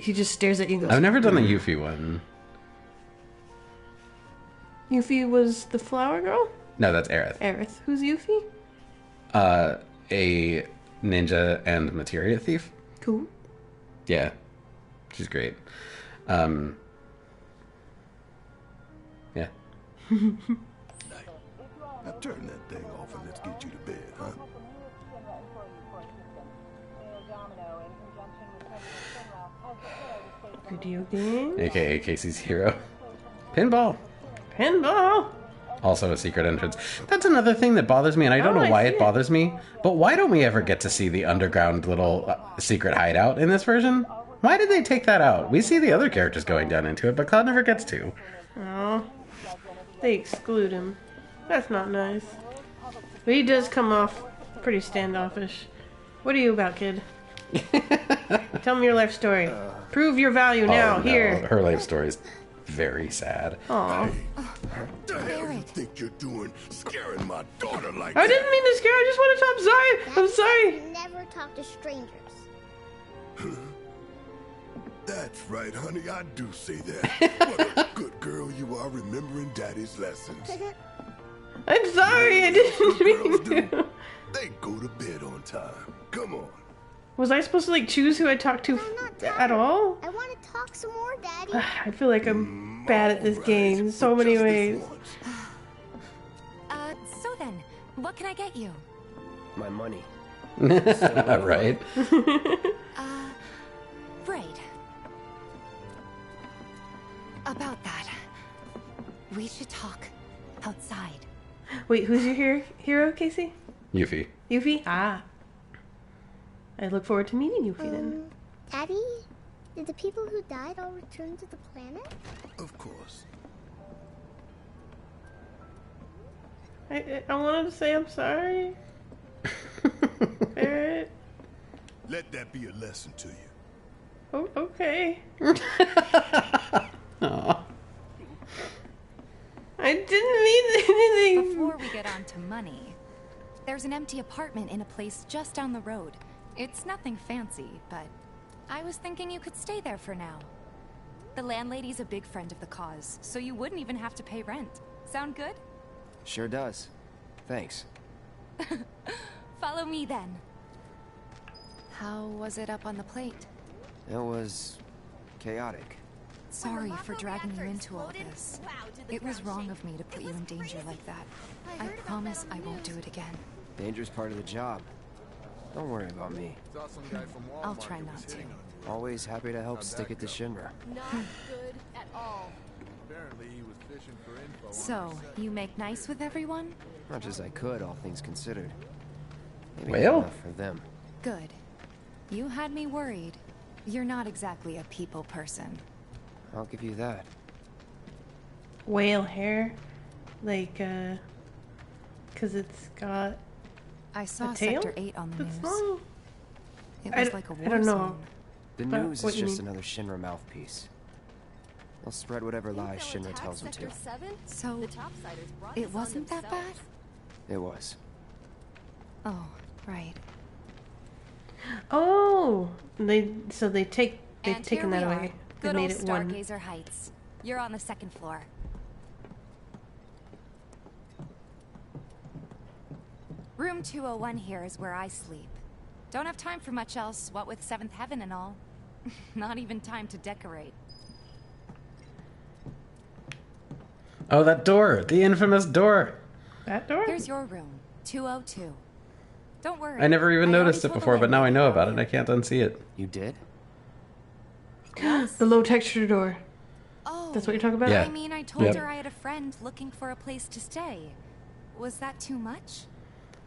He just stares at you and goes... I've never done the Yuffie one. Yuffie was the flower girl? No, that's Aerith. Aerith. Who's Yuffie? A ninja and materia thief. Cool. Yeah. She's great. Yeah. Now turn that thing off and let's get you to bed, huh? Video game? AKA Casey's hero. Pinball. Pinball! Also a secret entrance. That's another thing that bothers me, and I don't know why it bothers me, but why don't we ever get to see the underground little secret hideout in this version? Why did they take that out? We see the other characters going down into it, but Cloud never gets to. Oh. They exclude him. That's not nice. But he does come off pretty standoffish. What are you about, kid? Tell me your life story. Prove your value now, Oh, no. here. Her life story is very sad. Aw. What the hell you think you're doing, scaring my daughter like I that? didn't mean to scare. I just wanted to. I'm sorry. I'm sorry. Never talk to strangers. That's right, honey, I do say that. What a good girl you are, remembering Daddy's lessons. I'm sorry. I didn't mean to. They go to bed on time. Come on. Was I supposed to like choose who I talked to at all? I want to talk some more, Daddy. I feel like I'm bad at this game in so many ways. So then, what can I get you? My money. Right? We should talk outside. Wait, who's your hero, Casey? Yuffie. Yuffie? Ah. I look forward to meeting Yuffie then. Daddy, did the people who died all return to the planet? Of course. I wanted to say I'm sorry. Barrett. Let that be a lesson to you. Oh, okay. Aw. I didn't mean anything. Before we get on to money, there's an empty apartment in a place just down the road. It's nothing fancy, but I was thinking you could stay there for now. The landlady's a big friend of the cause, so you wouldn't even have to pay rent. Sound good? Sure does. Thanks. Follow me then. How was it up on the plate? It was chaotic. Sorry for dragging you into all this. It was wrong of me to put you in danger like that. I promise I won't do it again. Danger's part of the job. Don't worry about me. I'll try not to. Always happy to help stick it to Shinra. Not good at all. So, you make nice with everyone? Much as I could, all things considered. Maybe Well. not enough for them. Good. You had me worried. You're not exactly a people person. I'll give you that. Whale hair? Like, cause it's got I saw a tail? Sector 8 on the It's news. long. It was like a war I don't know. zone. The But news what is you just mean? another Shinra mouthpiece. They'll spread whatever lies Shinra tells them to. So, it wasn't that bad? It was. Oh, right. Oh, they've And taken here that we away. are. They Good made old it one. Stargazer Heights. You're on the second floor. Room 201 here is where I sleep. Don't have time for much else, what with Seventh Heaven and all. Not even time to decorate. Oh, that door! The infamous door! That door? Here's your room, 202. Don't worry. I never even I noticed it already told before, the but now I landlady know about about it. I can't unsee it. You did? The low texture door. Oh, That's what you're talking about? Yeah. I mean, I told Yep. her I had a friend looking for a place to stay. Was that too much?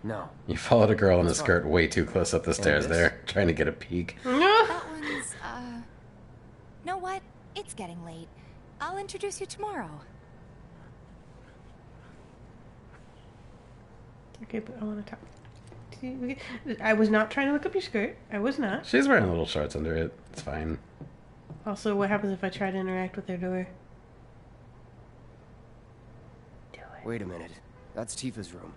No. You followed a girl in a That's skirt way too close up the stairs this? there, trying to get a peek. That one's, know what? It's getting late. I'll introduce you tomorrow. Okay, but I want to talk. I was not trying to look up your skirt. I was not. She's wearing little shorts under it. It's fine. Also, what happens if I try to interact with their door? Wait a minute. That's Tifa's room.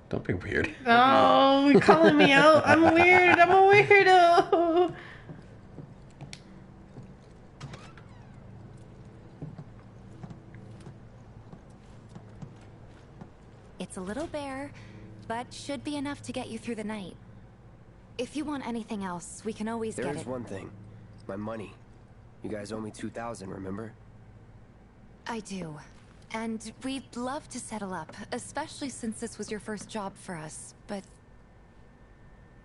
Don't be weird. Oh, you're calling me out. I'm weird. I'm a weirdo. It's a little bare, but should be enough to get you through the night. If you want anything else, we can always get There's it. one thing. My money. You guys owe me 2,000, remember? I do. And we'd love to settle up, especially since this was your first job for us, but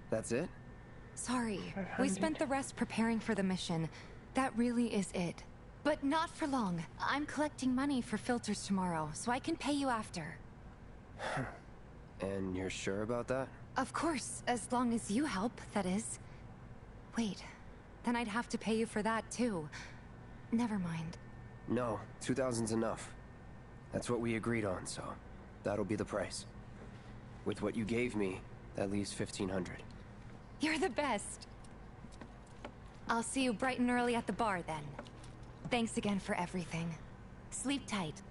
That's it? sorry. We spent the rest preparing for the mission. That really is it. But not for long. I'm collecting money for filters tomorrow, so I can pay you after. And you're sure about that? Of course, as long as you help, that is. Wait, then I'd have to pay you for that too. Never mind. No, 2,000's enough. That's what we agreed on, so that'll be the price. With what you gave me, that leaves 1,500. You're the best. I'll see you bright and early at the bar then. Thanks again for everything. Sleep tight.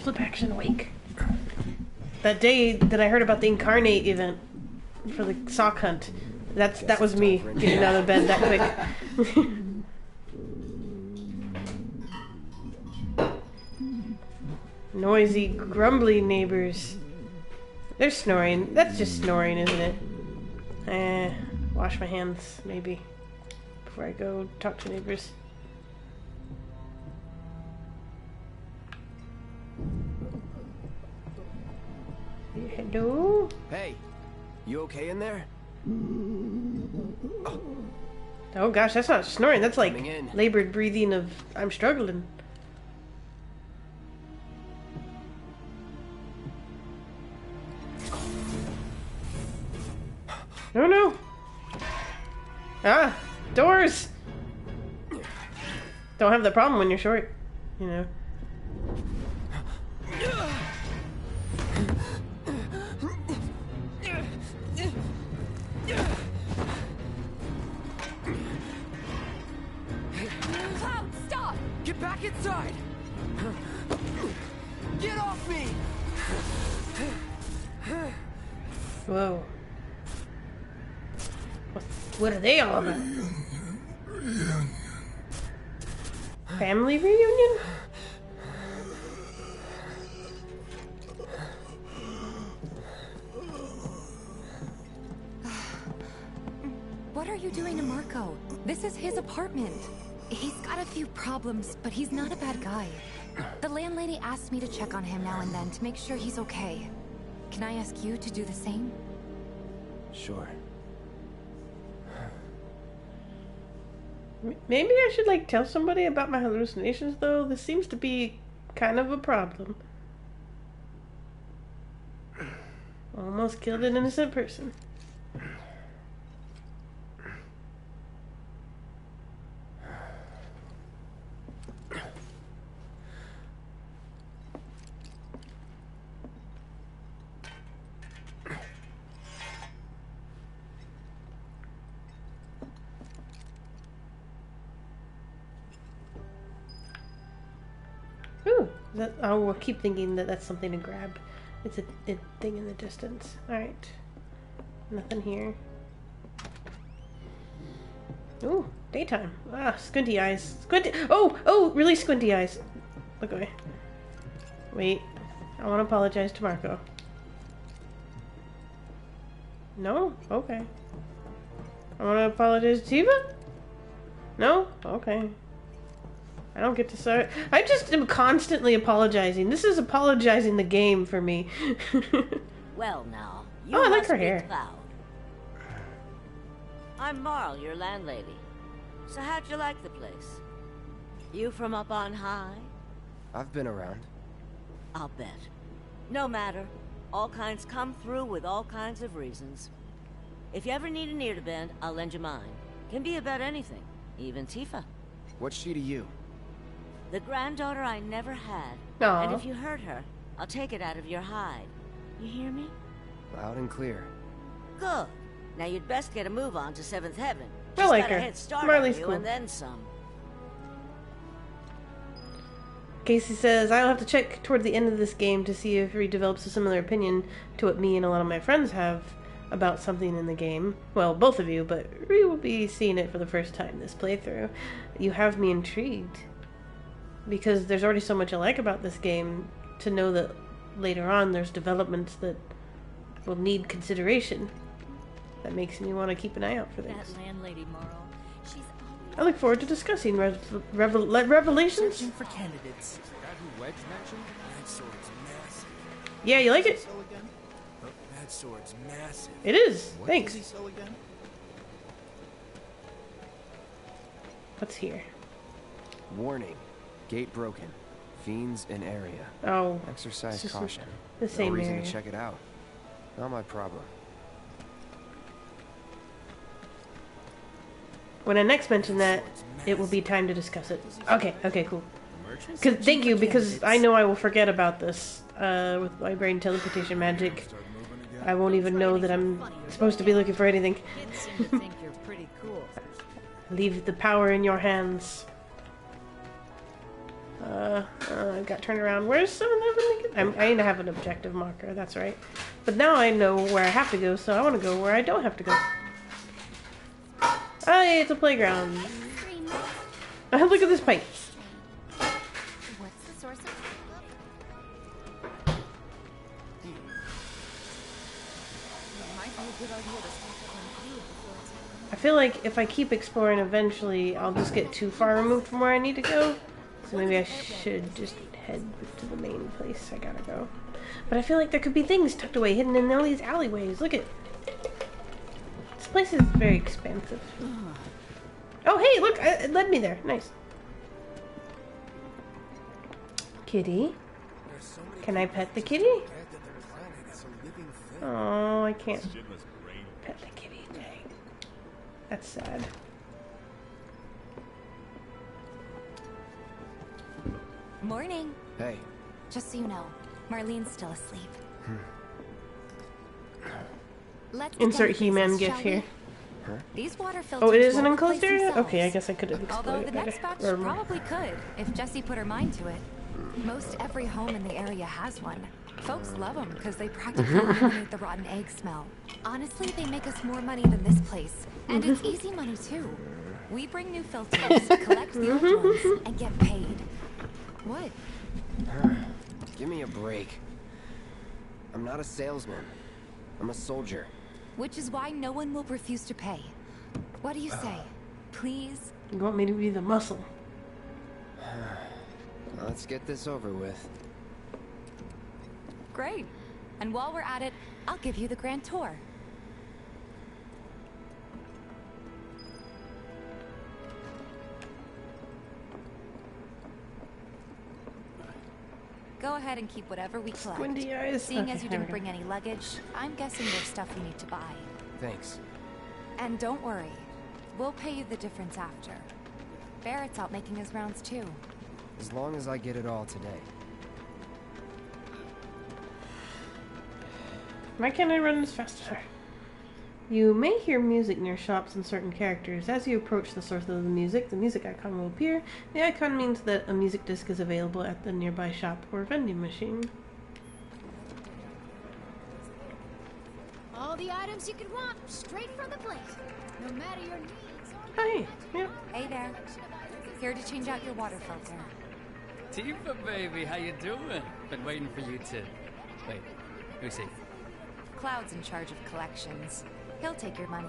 Flip action awake. That day that I heard about the Incarnate event for the sock hunt, that was me getting out of bed that quick. Noisy, grumbly neighbors. They're snoring. That's just snoring, isn't it? Wash my hands, maybe. before I go talk to neighbors. Hello? Hey, you okay in there? Oh gosh, that's not snoring. That's like labored breathing of I'm struggling. Oh no! Ah! Doors! Don't have the problem when you're short, you know. Cloud, stop! Get back inside! Get off me! Whoa. What are they all about? Family reunion? What are you doing to Marco? This is his apartment. He's got a few problems, but he's not a bad guy. The landlady asked me to check on him now and then to make sure he's okay. Can I ask you to do the same? Sure. Maybe I should, like, tell somebody about my hallucinations, though. This seems to be kind of a problem. Almost killed an innocent person. Ooh, I will keep thinking that that's something to grab. It's a thing in the distance. Alright. Nothing here. Ooh, daytime. Ah, squinty eyes. Squinty. Oh, really squinty eyes. Look away. Wait. I want to apologize to Marco. No? Okay. I want to apologize to Tifa? No? Okay. I don't get to start. I just am constantly apologizing. This is apologizing the game for me. Well, now. You I like must her be hair. Cloud. I'm Marl, your landlady. So how'd you like the place? You from up on high? I've been around. I'll bet. No matter. All kinds come through with all kinds of reasons. If you ever need an ear to bend, I'll lend you mine. Can be about anything. Even Tifa. What's she to you? The granddaughter I never had. Aw. And if you hurt her, I'll take it out of your hide. You hear me? Loud and clear. Good. Now you'd best get a move on to 7th Heaven. I She's like got her. a head start Marley's on you cool. and then some. Casey says, I'll have to check toward the end of this game to see if Reed develops a similar opinion to what me and a lot of my friends have about something in the game. Well, both of you, but Reed will be seeing it for the first time this playthrough. You have me intrigued. Because there's already so much I like about this game, to know that later on there's developments that will need consideration. That makes me want to keep an eye out for things. That landlady, Marl. She's I look forward to discussing revelations. searching for candidates. That who Wedge mentioned? That sword's massive. Yeah, you like it? So again? That sword's massive. It is. What Thanks. does he sell again? What's here? Warning. Gate broken. Fiends in area. Oh. Exercise it's just caution. the same no reason area. to check it out. Not my problem. When I next mention that, it will be time to discuss it. Okay, cool. Thank you, because I know I will forget about this with my brain teleportation magic. I won't even know that I'm supposed to be looking for anything. Kids seem to think you're pretty cool. Leave the power in your hands. I got turned around. Where's 7-Eleven? I need to have an objective marker, that's right. But now I know where I have to go, so I want to go where I don't have to go. Hey, it's a playground. Look at this pipe. What's the source of... It might be a good idea to stock up on food before it's... I feel like if I keep exploring, eventually I'll just get too far removed from where I need to go. So maybe I should just head to the main place I gotta go. But I feel like there could be things tucked away, hidden in all these alleyways. Look at... This place is very expansive. Oh, hey, look! It led me there. Nice. Kitty? Can I pet the kitty? Oh, I can't pet the kitty. Dang. That's sad. Morning. Hey. Just so you know, Marlene's still asleep. Let's Insert get He-Man pieces, gif shall we? here. These water filters Oh, it is an won't enclosed place area? themselves. Okay, I guess I could have Although explored the it better. next batch Or- probably could, if Jessie put her mind to it. Most every home in the area has one. Folks love them because they practically eliminate the rotten egg smell. Honestly, they make us more money than this place. And it's easy money, too. We bring new filters, collect the old ones, and get paid. What? Give me a break. I'm not a salesman. I'm a soldier. Which is why no one will refuse to pay. What do you say? Please? You want me to be the muscle? Let's get this over with. Great. And while we're at it, I'll give you the grand tour. Go ahead and keep whatever we collect. Squinty eyes. Seeing Okay, as you there we didn't go. bring any luggage, I'm guessing there's stuff you need to buy. Thanks. And don't worry, we'll pay you the difference after. Barrett's out making his rounds too. As long as I get it all today. Why can't I run this faster? You may hear music near shops and certain characters. As you approach the source of the music icon will appear. The icon means that a music disc is available at the nearby shop or vending machine. All the items you could want, straight from the plate. No matter your needs or... Hi. Yeah. Hey there. Here to change out your water filter. Tifa, baby, how you doing? Been waiting for you to... Wait, who's he? Cloud's in charge of collections. He'll take your money.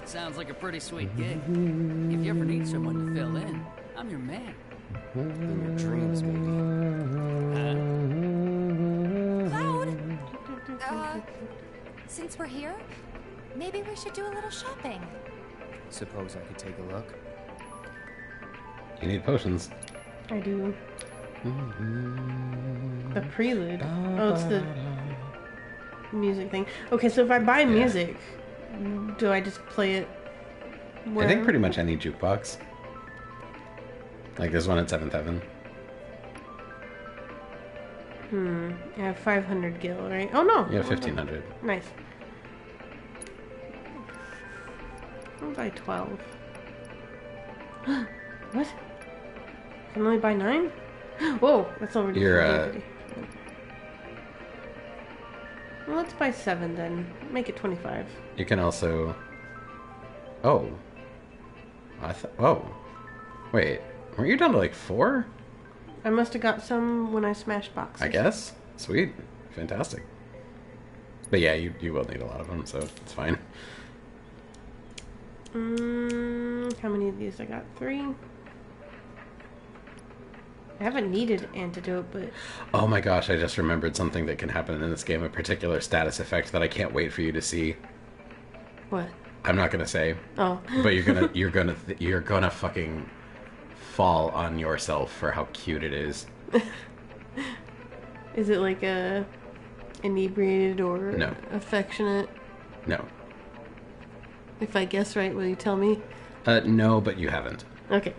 Sounds like a pretty sweet gig. If you ever need someone to fill in, I'm your man. In your dreams, maybe. Cloud! Since we're here, maybe we should do a little shopping. Suppose I could take a look? You need potions. I do. The prelude. Oh, it's the music thing. Okay, so if I buy music, do I just play it wherever? I think pretty much any jukebox. Like there's one at 7th Heaven. I have 500 gil, right? Oh no! You have 1500. Nice. I'll buy 12. What? I can only buy 9? Whoa, that's already... You're, Well, let's buy 7 then. Make it 25. You can also... Oh. Oh. Wait. Weren't you down to like 4? I must have got some when I smashed boxes. I guess. Sweet. Fantastic. But yeah, you will need a lot of them, so it's fine. How many of these? I got 3. I haven't needed antidote, but... Oh my gosh, I just remembered something that can happen in this game, a particular status effect that I can't wait for you to see. What? I'm not gonna say. Oh. But you're gonna fucking fall on yourself for how cute it is. Is it like a inebriated or No. affectionate? No. If I guess right, will you tell me? No, but you haven't. Okay.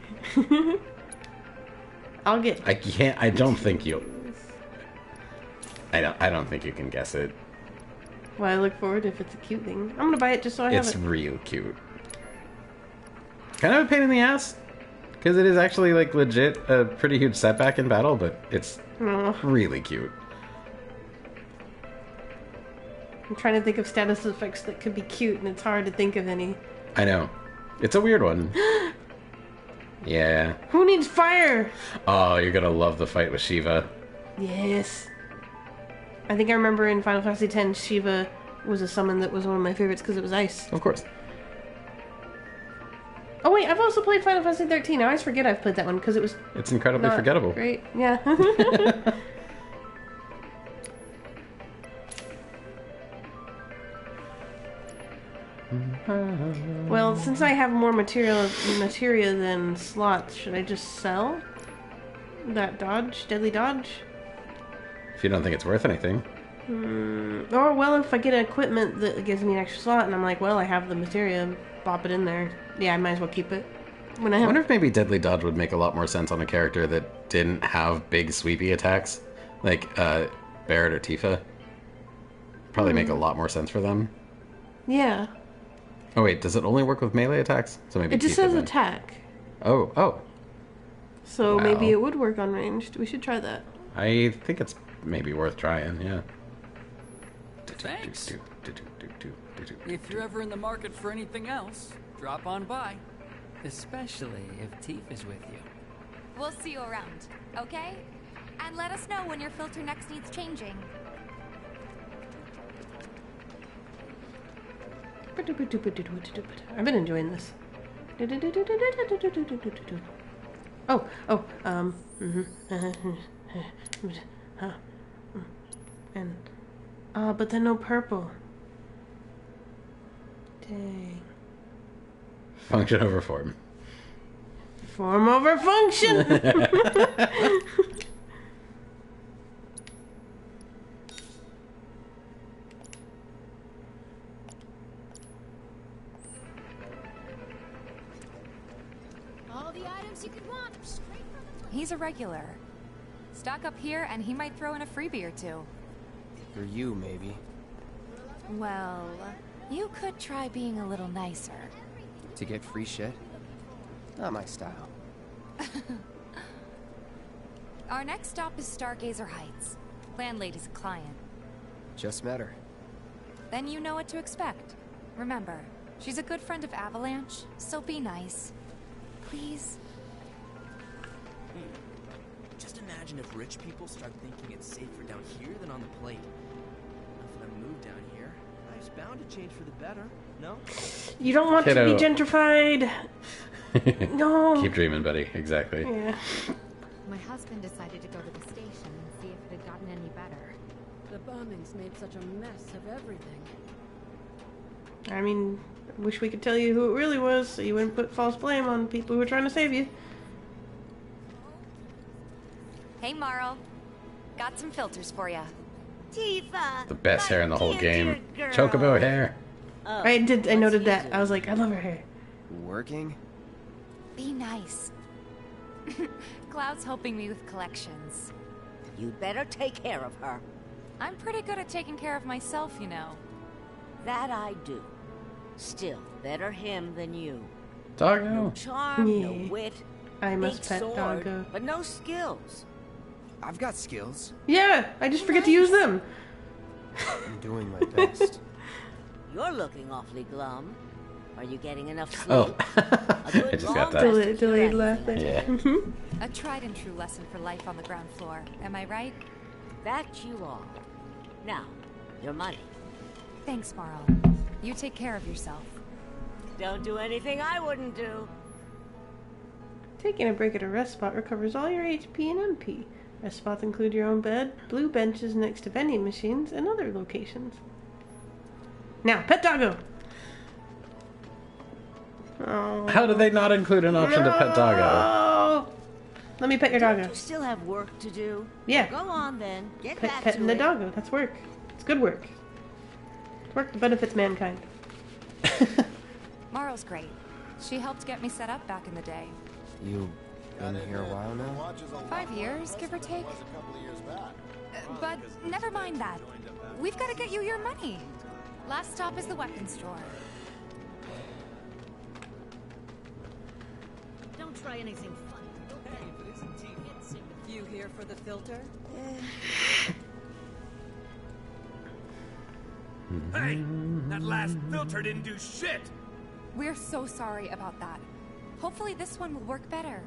I'll get... I don't think you'll... I don't think you can guess it. Well, I look forward if it's a cute thing. I'm gonna buy it just so I have It's it. real cute. Kind of a pain in the ass. Because it is actually, like, legit a pretty huge setback in battle, but it's really cute. I'm trying to think of status effects that could be cute, and it's hard to think of any. I know. It's a weird one. Yeah. Who needs fire? Oh, you're gonna love the fight with Shiva. Yes. I think I remember in Final Fantasy X, Shiva was a summon that was one of my favorites because it was ice. Of course. Oh wait, I've also played Final Fantasy 13. I always forget I've played that one because it was. It's incredibly not forgettable. Great, yeah. Well, since I have more materia than slots, should I just sell that deadly dodge? If you don't think it's worth anything. Or, well, if I get equipment that gives me an extra slot and I'm like, well, I have the materia, pop it in there. Yeah, I might as well keep it. I wonder if maybe Deadly Dodge would make a lot more sense on a character that didn't have big sweepy attacks, like Barret or Tifa. Probably make a lot more sense for them. Yeah. Oh wait, does it only work with melee attacks? So maybe It just Tifa says then. attack. Oh. So Wow. maybe it would work on ranged. We should try that. I think it's maybe worth trying, yeah. Thanks. If you're ever in the market for anything else, drop on by. Especially if Tifa's with you. We'll see you around, okay? And let us know when your filter next needs changing. I've been enjoying this. But then no purple. Dang. Function over form. Form over function! All the items you could want, straight from the... He's a regular. Stock up here and he might throw in a freebie or two. For you, maybe. Well, you could try being a little nicer. To get free shit? Not my style. Our next stop is Stargazer Heights. Landlady's a client. Just met her. Then you know what to expect. Remember, she's a good friend of Avalanche, so be nice. Please? Just imagine if rich people start thinking it's safer down here than on the plate. If I move down here, life's bound to change for the better, no? You don't want to be gentrified. No. Keep dreaming, buddy. Exactly. Yeah. My husband decided to go to the station and see if it had gotten any better. The bombings made such a mess of everything. I mean, I wish we could tell you who it really was so you wouldn't put false blame on people who were trying to save you. Hey, Marl. Got some filters for you. Tifa! The best hair in the whole game. girl. Chocobo hair. I noted that. I was like, I love her hair. Working? Be nice. Cloud's helping me with collections. You'd better take care of her. I'm pretty good at taking care of myself, you know. That I do. Still, better him than you. Doggo. No charm, Yeah. no wit. I must big pet sword, Doggo. but no skills. I've got skills. Yeah, I just forget to use them. I'm doing my best. You're looking awfully glum. Are you getting enough sleep? Oh. A good I just got long that. rest is Delayed your laugh everything. there. A tried and true lesson for life on the ground floor. Am I right? That you are. Now, your money. Thanks, Marl. You take care of yourself. Don't do anything I wouldn't do. Taking a break at a rest spot recovers all your HP and MP. Rest spots include your own bed, blue benches next to vending machines, and other locations. Now, pet Doggo! Oh. How do they not include an option to pet Doggo? Oh. Let me pet your Don't doggo. you still have work to do? Yeah. Go on then. Get back Petting to the it. doggo. That's work. It's good work. It's work that benefits mankind. Marl's great. She helped get me set up back in the day. You been here a while now? 5 years, give or take. But never mind that. We've got to get you your money. Last stop is the weapons store. Don't try anything funny. Hey, if it isn't Tifa, you here for the filter? Hey, that last filter didn't do shit. We're so sorry about that. Hopefully this one will work better.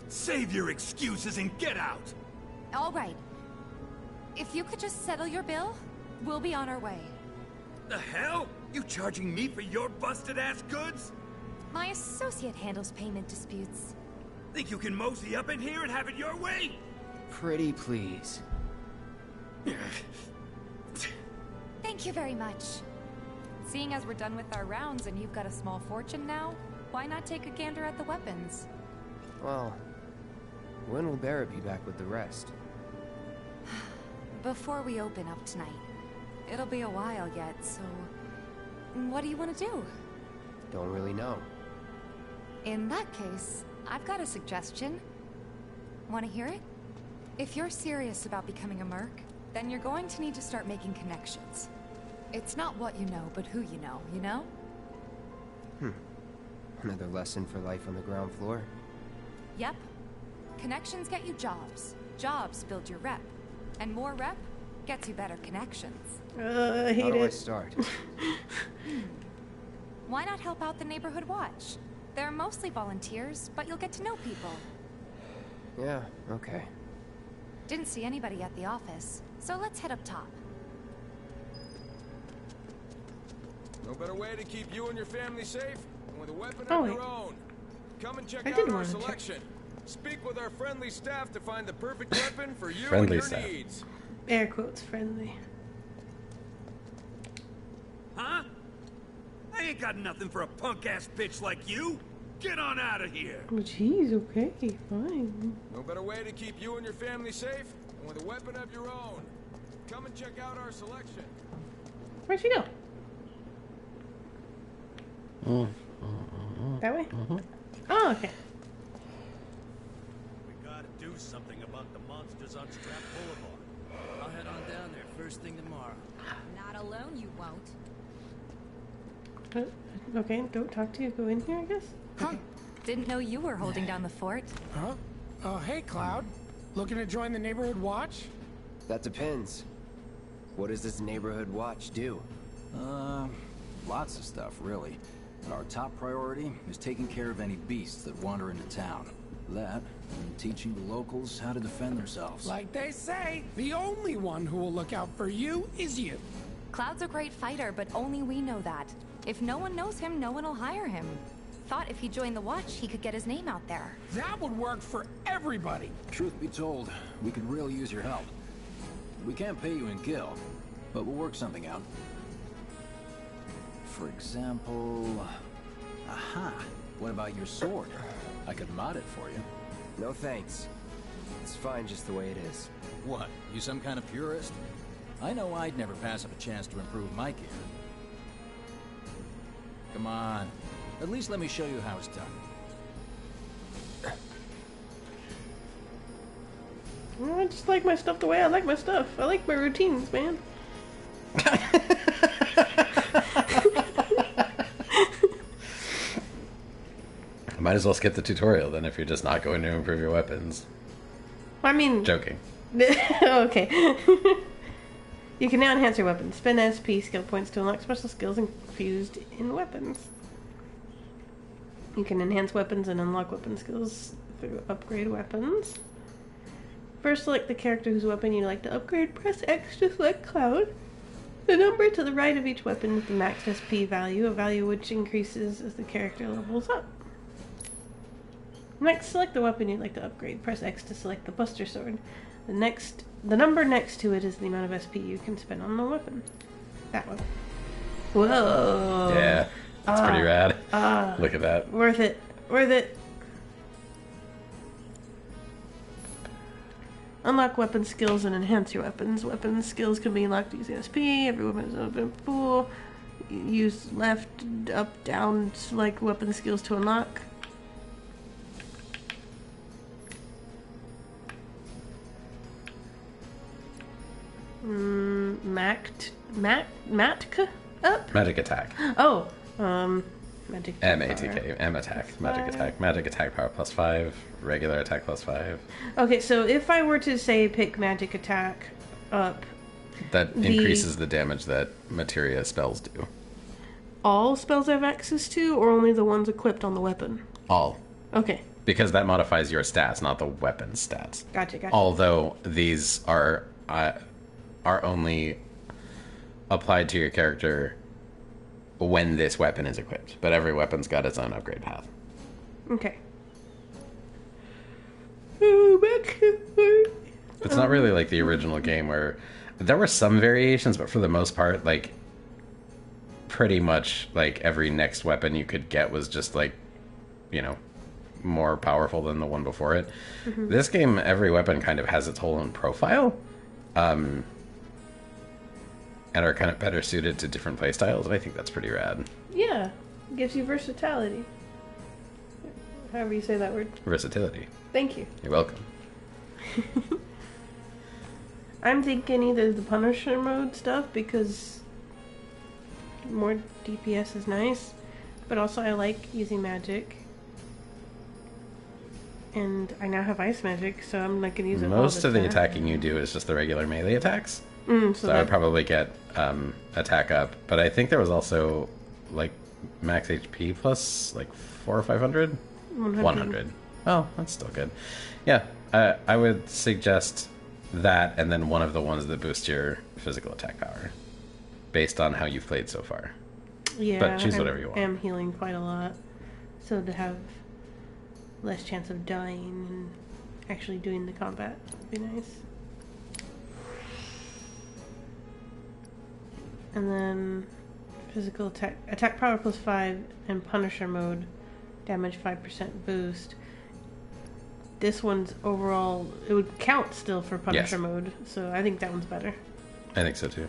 Save your excuses and get out. All right. If you could just settle your bill, we'll be on our way. The hell? You charging me for your busted ass goods? My associate handles payment disputes. Think you can mosey up in here and have it your way? Pretty please. Thank you very much. Seeing as we're done with our rounds and you've got a small fortune now, why not take a gander at the weapons? Well, when will Barrett be back with the rest? Before we open up tonight. It'll be a while yet, so... What do you want to do? Don't really know. In that case, I've got a suggestion. Want to hear it? If you're serious about becoming a merc, then you're going to need to start making connections. It's not what you know, but who you know? Another lesson for life on the ground floor? Yep. Connections get you jobs. Jobs build your rep. And more rep gets you better connections. I hate How do it. I start? Why not help out the neighborhood watch? They're mostly volunteers, but you'll get to know people. Yeah, okay. Didn't see anybody at the office, so let's head up top. No better way to keep you and your family safe than with a weapon Oh, of wait. your own. Come and check I out did our wanna check. selection. Speak with our friendly staff to find the perfect weapon for you Friendly and your staff. needs. Air quotes friendly. Huh? I ain't got nothing for a punk-ass bitch like you. Get on out of here. Oh, jeez, okay, fine. No better way to keep you and your family safe than with a weapon of your own. Come and check out our selection. Where'd she go? That way? Oh, okay. We gotta do something about the monsters on Strap Boulevard. I'll head on down there first thing tomorrow. Not alone, you won't. Okay, don't talk to you. Go in here, I guess. Huh. Didn't know you were holding down the fort. Huh? Oh, hey, Cloud. Looking to join the neighborhood watch? That depends. What does this neighborhood watch do? Lots of stuff, really. But our top priority is taking care of any beasts that wander into town. That, and teaching the locals how to defend themselves. Like they say, the only one who will look out for you is you. Cloud's a great fighter, but only we know that. If no one knows him, no one will hire him. Thought if he joined the watch, he could get his name out there. That would work for everybody. Truth be told, we could really use your help. We can't pay you in gil, but we'll work something out. For example... Aha! What about your sword? I could mod it for you. No thanks. It's fine just the way it is. What? You some kind of purist? I know I'd never pass up a chance to improve my gear. Come on. At least let me show you how it's done. I just like my stuff the way I like my stuff. I like my routines, man. Might as well skip the tutorial then if you're just not going to improve your weapons. I mean... Joking. Okay. You can now enhance your weapons. Spend SP skill points to unlock special skills infused in weapons. You can enhance weapons and unlock weapon skills through upgrade weapons. First, select the character whose weapon you'd like to upgrade. Press X to select Cloud. The number to the right of each weapon is the max SP value, a value which increases as the character levels up. Next, select the weapon you'd like to upgrade. Press X to select the Buster Sword. The number next to it is the amount of SP you can spend on the weapon. That one. Whoa! Yeah, that's pretty rad. Look at that. Worth it. Worth it. Unlock weapon skills and enhance your weapons. Weapon skills can be unlocked using SP. Every weapon is an open pool. Use left, up, down, select weapon skills to unlock. Matka up? Magic attack. Oh, magic M-A-T-K. M attack. Magic attack. Magic attack power +5. Regular attack +5. Okay, so if I were to say pick magic attack up, That increases the damage that materia spells do. All spells I have access to, or only the ones equipped on the weapon? All. Okay. Because that modifies your stats, not the weapon's stats. Gotcha. Although these are only applied to your character when this weapon is equipped, but every weapon's got its own upgrade path. Okay. It's not really like the original game where there were some variations, but for the most part, like pretty much like every next weapon you could get was just like, you know, more powerful than the one before it. Mhm. This game, every weapon kind of has its whole own profile, and are kind of better suited to different playstyles, and I think that's pretty rad. Yeah, gives you versatility. However you say that word. Versatility. Thank you. You're welcome. I'm thinking either the Punisher mode stuff, because more DPS is nice, but also I like using magic. And I now have ice magic, so I'm not going to use it all Most the of the time. attacking you do is just the regular melee attacks. So I would that- probably get attack up, but I think there was also like max HP plus like 400 or 500. 100. Oh, that's still good. Yeah, I would suggest that, and then one of the ones that boost your physical attack power, based on how you've played so far. Yeah, but choose whatever you want. I am healing quite a lot, so to have less chance of dying and actually doing the combat would be nice. And then physical attack power plus 5, and Punisher mode, damage 5% boost. This one's overall, it would count still for Punisher Yes. mode, so I think that one's better. I think so too.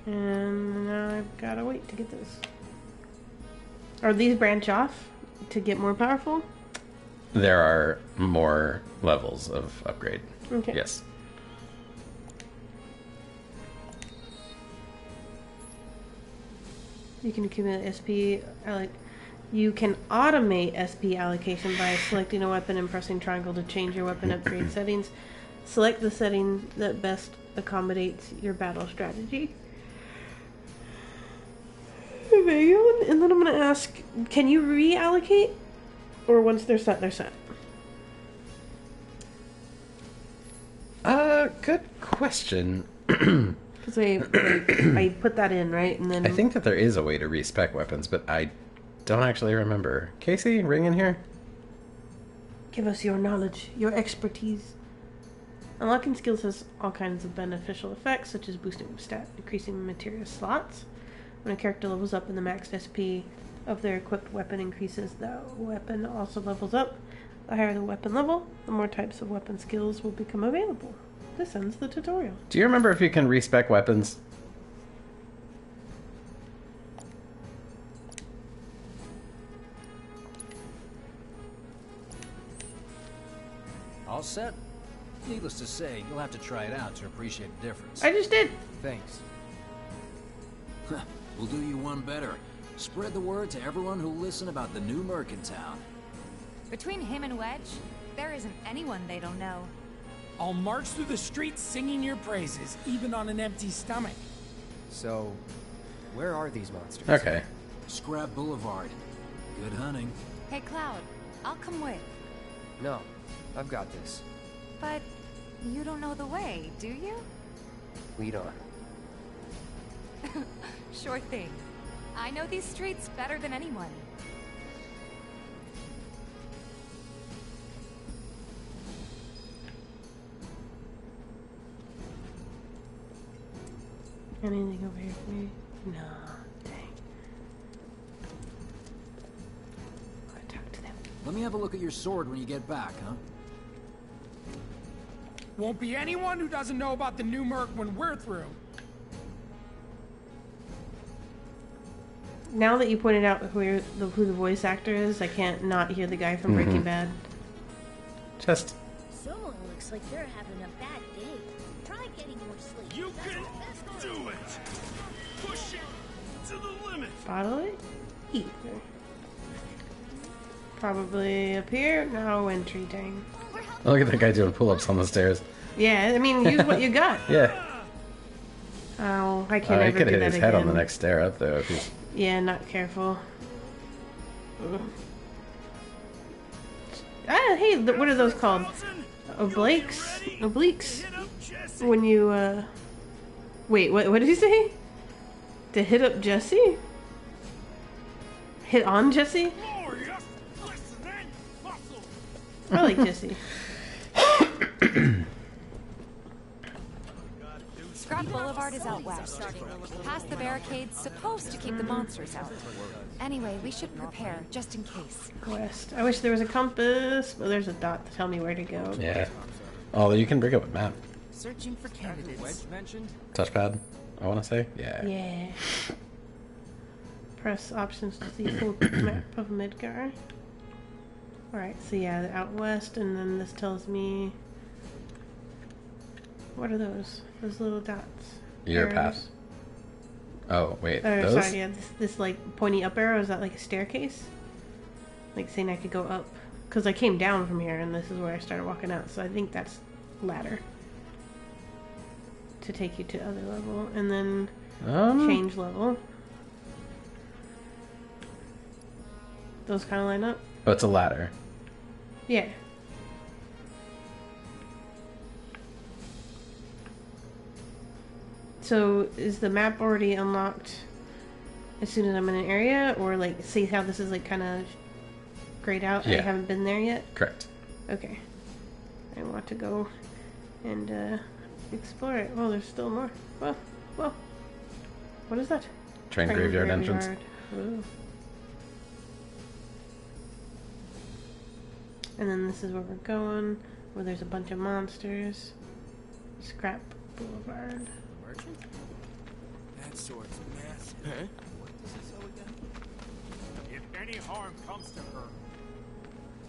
And now I've gotta wait to get this. Are these branch off to get more powerful? There are more levels of upgrade. Okay. Yes. You can accumulate SP. You can automate SP allocation by selecting a weapon and pressing triangle to change your weapon upgrade settings. Select the setting that best accommodates your battle strategy. And then I'm going to ask, can you reallocate? Or once they're set, they're set? Good question. Because I put that in, right? And then I think that there is a way to respec weapons, but I don't actually remember. Casey, ring in here? give us your knowledge, your expertise. Unlocking skills has all kinds of beneficial effects, such as boosting stat, increasing material slots. When a character levels up and the max SP of their equipped weapon increases, the weapon also levels up. The higher the weapon level, the more types of weapon skills will become available. This ends the tutorial. Do you remember if you can respec weapons? All set? Needless to say, you'll have to try it out to appreciate the difference. I just did. Thanks. We'll do you one better. Spread the word to everyone who'll listen about the new Merc in town. Between him and Wedge, there isn't anyone they don't know. I'll march through the streets singing your praises, even on an empty stomach. So, where are these monsters? Okay. Scrap Boulevard. Good hunting. Hey, Cloud, I'll come with. No, I've got this. But you don't know the way, do you? Lead on. Sure thing. I know these streets better than anyone. Anything over here for me? No. Dang. Gotta talk to them. Let me have a look at your sword when you get back, huh? Won't be anyone who doesn't know about the new Merc when we're through. Now that you pointed out who the voice actor is, I can't not hear the guy from Breaking Bad. Just Someone looks like they're having a bad day. Try getting more sleep. You can do it! Push it to the limit! Bodily? Ether. Probably up here. No entry, dang. look at that guy doing pull-ups on the stairs. Yeah, I mean, use what you got. Yeah. Oh, I He can't ever could do hit that his again. head on the next stair up though if he's. Yeah, not careful. Ugh. Ah, hey, what are those called? Obliques? Obliques. When you, Wait, what did he say? To hit up Jesse? Hit on Jesse? I like Jesse. Scrap Boulevard is out west. Past the barricades, supposed to keep the monsters out. Anyway, we should prepare, just in case. West. I wish there was a compass, but there's a dot to tell me where to go. Yeah. Although you can bring up a map. Searching for candidates. Touchpad, I want to say. Yeah. Yeah. Press options to see full map of Midgar. Alright, so yeah, out west, and then this tells me... What are those? Those little dots. Your Arrows. path. Oh, wait, Oh, those? sorry, yeah, this like pointy up arrow, is that like a staircase? Like saying I could go up? Because I came down from here, and this is where I started walking out, so I think that's ladder. To take you to other level, and then change level. Those kind of line up? Oh, it's a ladder. Yeah. So, is the map already unlocked as soon as I'm in an area? Or, like, see how this is, like, kind of grayed out? Yeah. I haven't been there yet? Correct. Okay. I want to go and, explore it. Oh, there's still more. Whoa. Whoa. What is that? Train graveyard entrance. Ooh. And then this is where we're going, where there's a bunch of monsters. Scrap Boulevard. Merchant? That sword's massive. Huh? What does it say again? If any harm comes to her.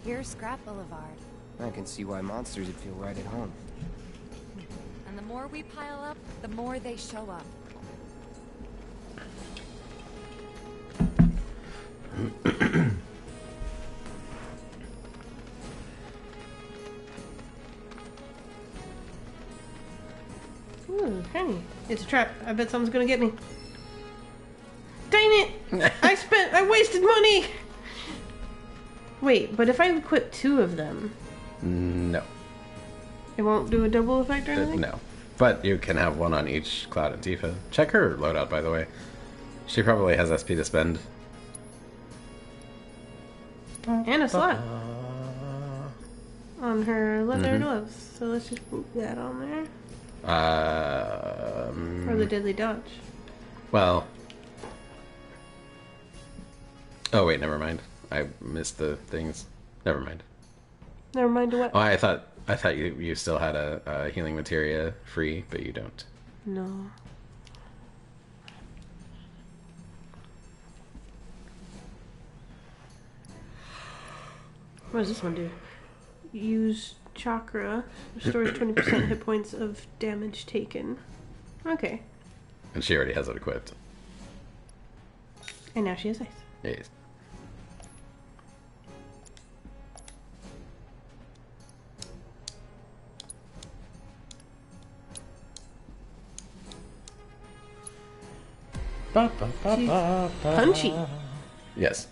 Here's Scrap Boulevard. I can see why monsters would feel right at home. And the more we pile up, the more they show up. Ooh, honey. It's a trap. I bet someone's gonna get me. Dang it! I wasted money! Wait, but if I equip 2 of them... No. It won't do a double effect or anything? No. But you can have one on each Cloud and Tifa. Check her loadout, by the way. She probably has SP to spend. And a slot. On her leather gloves. So let's just put that on there. Or the Deadly Dodge. Well. Oh, wait, never mind. I missed the things. Never mind. Never mind what? Oh, I thought you still had a healing materia free, but you don't. No. What does this one do? Use chakra. Restores 20% hit points of damage taken. Okay. And she already has it equipped. And now she has ice. Yes. Punchy. Yes.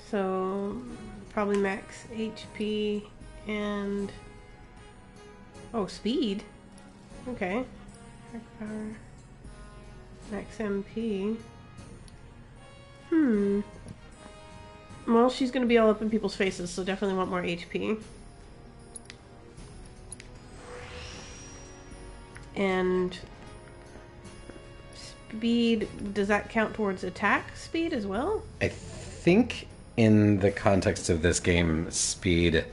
So, probably max HP and... Oh, speed? Okay. Power. Max MP. Well, she's gonna be all up in people's faces, so definitely want more HP. And... Speed, does that count towards attack speed as well? I think in the context of this game, speed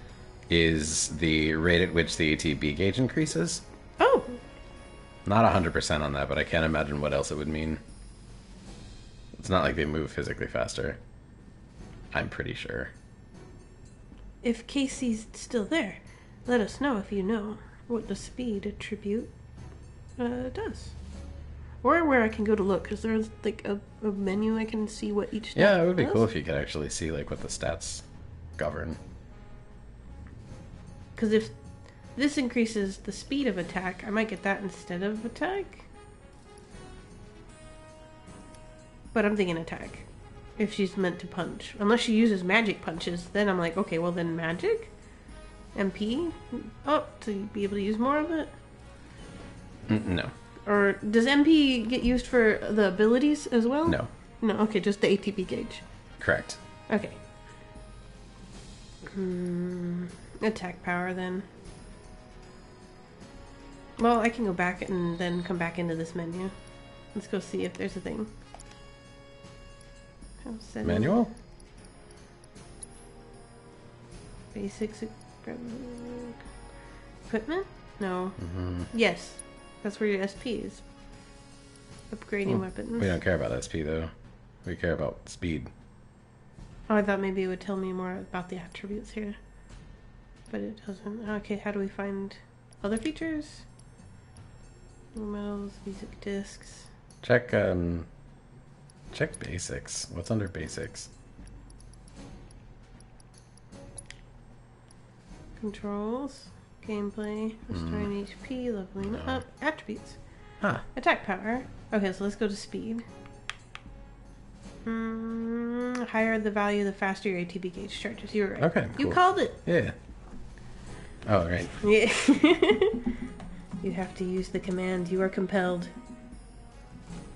is the rate at which the ATB gauge increases. Oh! Not 100% on that, but I can't imagine what else it would mean. It's not like they move physically faster. I'm pretty sure. If Casey's still there, let us know if you know what the speed attribute does. Or where I can go to look, because there's like a menu I can see what each stat Yeah, it would be does. cool if you could actually see like what the stats govern. Because if this increases the speed of attack, I might get that instead of attack. But I'm thinking attack. If she's meant to punch. Unless she uses magic punches, then I'm like, okay, well then magic? MP? Oh, to be able to use more of it? No. Or does MP get used for the abilities as well? No. No, okay, just the ATB gauge. Correct. Okay. Attack power then. Well, I can go back and then come back into this menu. Let's go see if there's a thing. Manual? Basics equipment? No. Yes. That's where your SP is. Upgrading weapons. We don't care about SP though. We care about speed. Oh, I thought maybe it would tell me more about the attributes here. But it doesn't. Okay, how do we find other features? Metals, music discs. Check basics. What's under basics? Controls, gameplay, restoring HP, leveling up, attributes. Huh. Attack power. Okay, so let's go to speed. Higher the value, the faster your ATB gauge charges. You were right. Okay, You cool. called it. Yeah. Oh, right. Yeah. You have to use the command. You are compelled.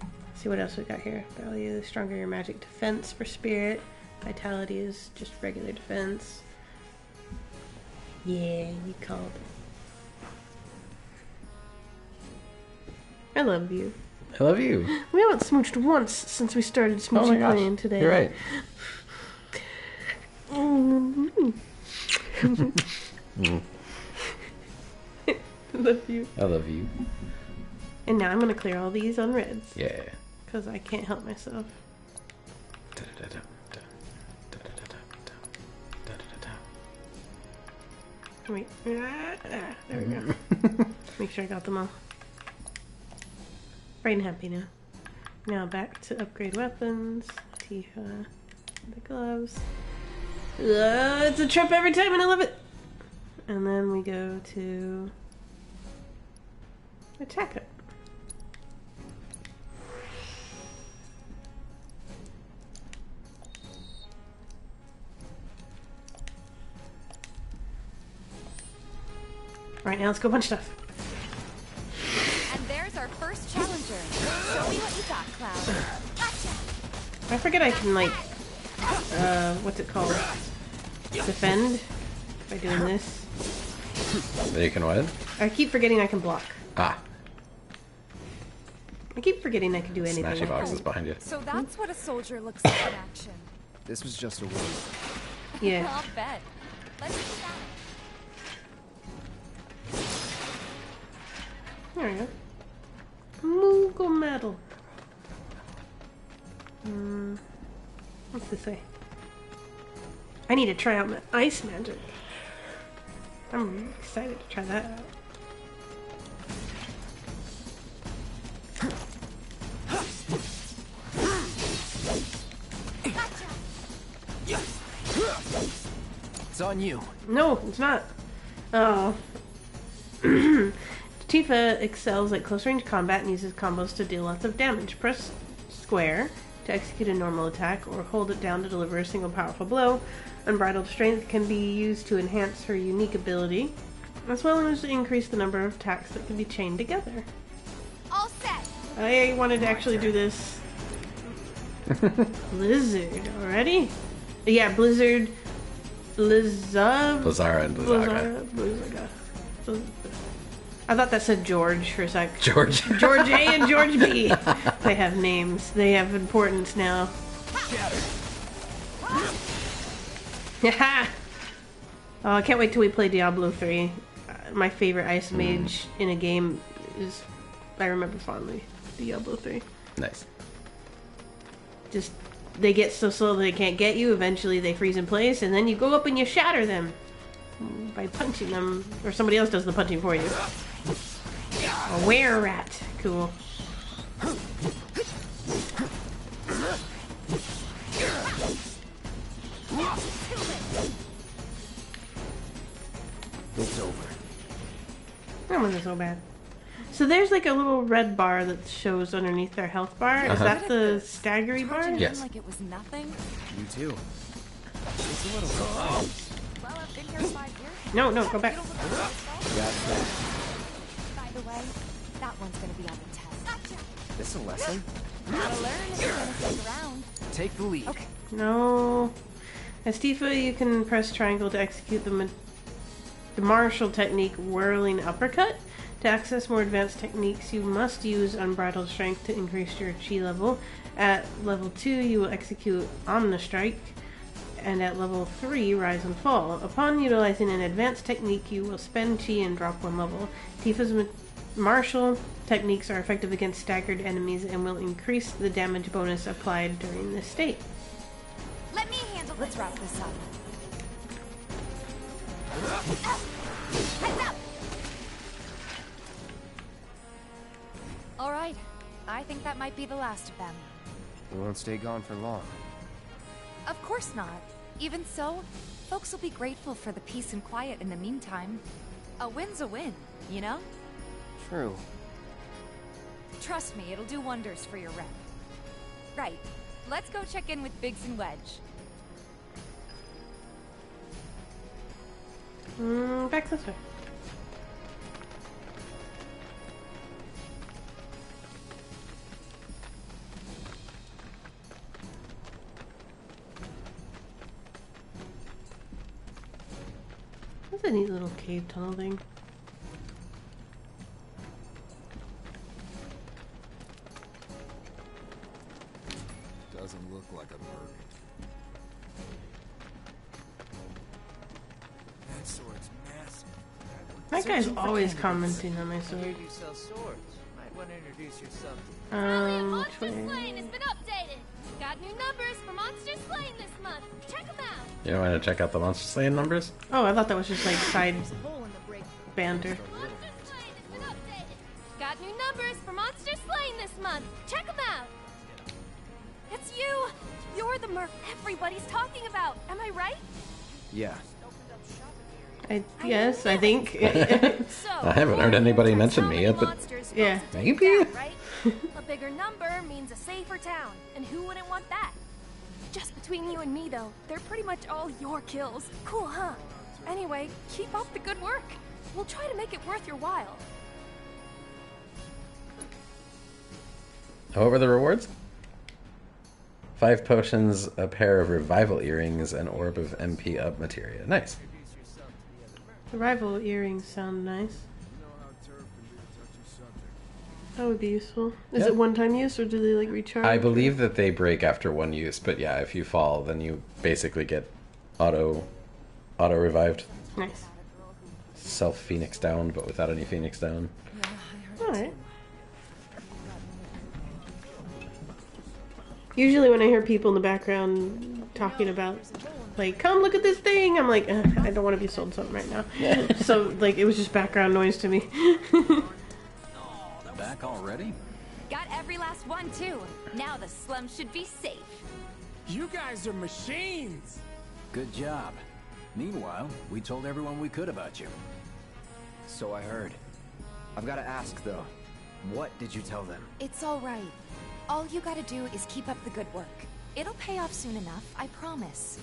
Let's see what else we got here. Value, the stronger your magic defense for spirit. Vitality is just regular defense. Yeah, you called it. I love you. I love you. We haven't smooched once since we started smooching playing today. You're right. Love you. I love you. And now I'm gonna clear all these on reds. Yeah. Because I can't help myself. Wait. There we go. Make sure I got them all. Bright and happy now. Now back to upgrade weapons. Tifa. The gloves. It's a trip every time and I love it! And then we go to attack it. Right, now let's go punch stuff. And there's our first challenger. Show me what you got, Cloud. Gotcha. I forget I can, like, what's it called? Defend by doing this. You can what? I keep forgetting I can block. Ah. I keep forgetting I can do anything. Smashy boxes behind you. So that's what a soldier looks like in action. This was just a win. Yeah. I'll bet. Let's do that. There we go. Moogle metal. What's this say? I need to try out my ice magic. I'm really excited to try that out. It's on you. No, it's not. Oh. Tifa excels at close-range combat and uses combos to deal lots of damage. Press square to execute a normal attack, or hold it down to deliver a single powerful blow. Unbridled strength can be used to enhance her unique ability, as well as increase the number of attacks that can be chained together. All set. I wanted to actually do this. Blizzard already? Yeah, Blizzard. Blizzara and Blizzaga. Blizzaga. I thought that said George for a sec. George. George A and George B. They have names. They have importance now. Yeah. Oh, I can't wait till we play Diablo 3. My favorite ice mage in a game is, I remember fondly, Diablo 3. Nice. Just, they get so slow they can't get you. Eventually they freeze in place, and then you go up and you shatter them by punching them, or somebody else does the punching for you. A were-rat. Cool. It's over. That wasn't so bad. So there's like a little red bar that shows underneath their health bar. Is that the staggery bar? Yes. Like it was nothing. You too. It's a little. Well, I've been here 5 years. No, go back. That's that. By the way, That one's gonna be on the test. Gotcha. This a lesson? Gotta learn if you're gonna stick around. Take the lead. Okay. No. As Tifa, you can press triangle to execute the martial technique Whirling Uppercut. To access more advanced techniques, you must use Unbridled Strength to increase your chi level. At level 2, you will execute Omni Strike, and at level 3, Rise and Fall. Upon utilizing an advanced technique, you will spend chi and drop 1 level. Tifa's martial techniques are effective against staggered enemies and will increase the damage bonus applied during this state. Let me handle. Let's wrap this up. Heads up! Alright, I think that might be the last of them. We won't stay gone for long. Of course not. Even so, folks will be grateful for the peace and quiet in the meantime. A win's a win, you know? True. Trust me, it'll do wonders for your rep. Right, let's go check in with Biggs and Wedge. Back this way. That's a neat little cave tunnel thing. Doesn't look like a merc. That sword's massive. That guy's always commenting on my sword. You sell swords. Might want to introduce yourself. Monster Slaying has been updated. Got new numbers for Monster Slaying this month. Check them out. You want to check out the Monster Slaying numbers? Oh, I thought that was just like side banter. Got new numbers for Monster Slaying this month. Check them out. It's you. You're the merc everybody's talking about. Am I right? Yeah. Yes, I think. I haven't heard anybody mention me yet, but yeah, maybe. Right? A bigger number means a safer town, and who wouldn't want that? Just between you and me, though, they're pretty much all your kills. Cool, huh? Anyway, keep up the good work. We'll try to make it worth your while. What were the rewards? 5 potions, a pair of revival earrings, an orb of MP up materia. Nice. The rival earrings sound nice. That would be useful. Is it one-time use, or do they like recharge? I believe that they break after 1 use, but yeah, if you fall, then you basically get auto revived. Nice. Self Phoenix down, but without any Phoenix down. Alright. Usually when I hear people in the background talking about, like, come look at this thing, I'm like, I don't want to be sold something right now. So, like, it was just background noise to me. Back already? Got every last one, too. Now the slum should be safe. You guys are machines! Good job. Meanwhile, we told everyone we could about you. So I heard. I've got to ask, though. What did you tell them? It's all right. All you gotta do is keep up the good work. It'll pay off soon enough, I promise.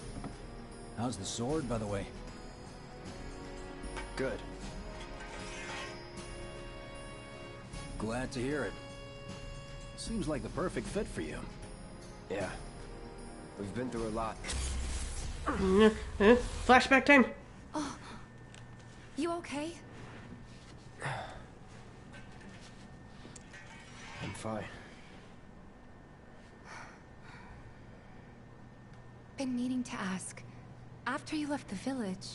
How's the sword, by the way? Good. Glad to hear it. Seems like the perfect fit for you. Yeah. We've been through a lot. Flashback time. Oh, you okay? I'm fine. Been meaning to ask. After you left the village...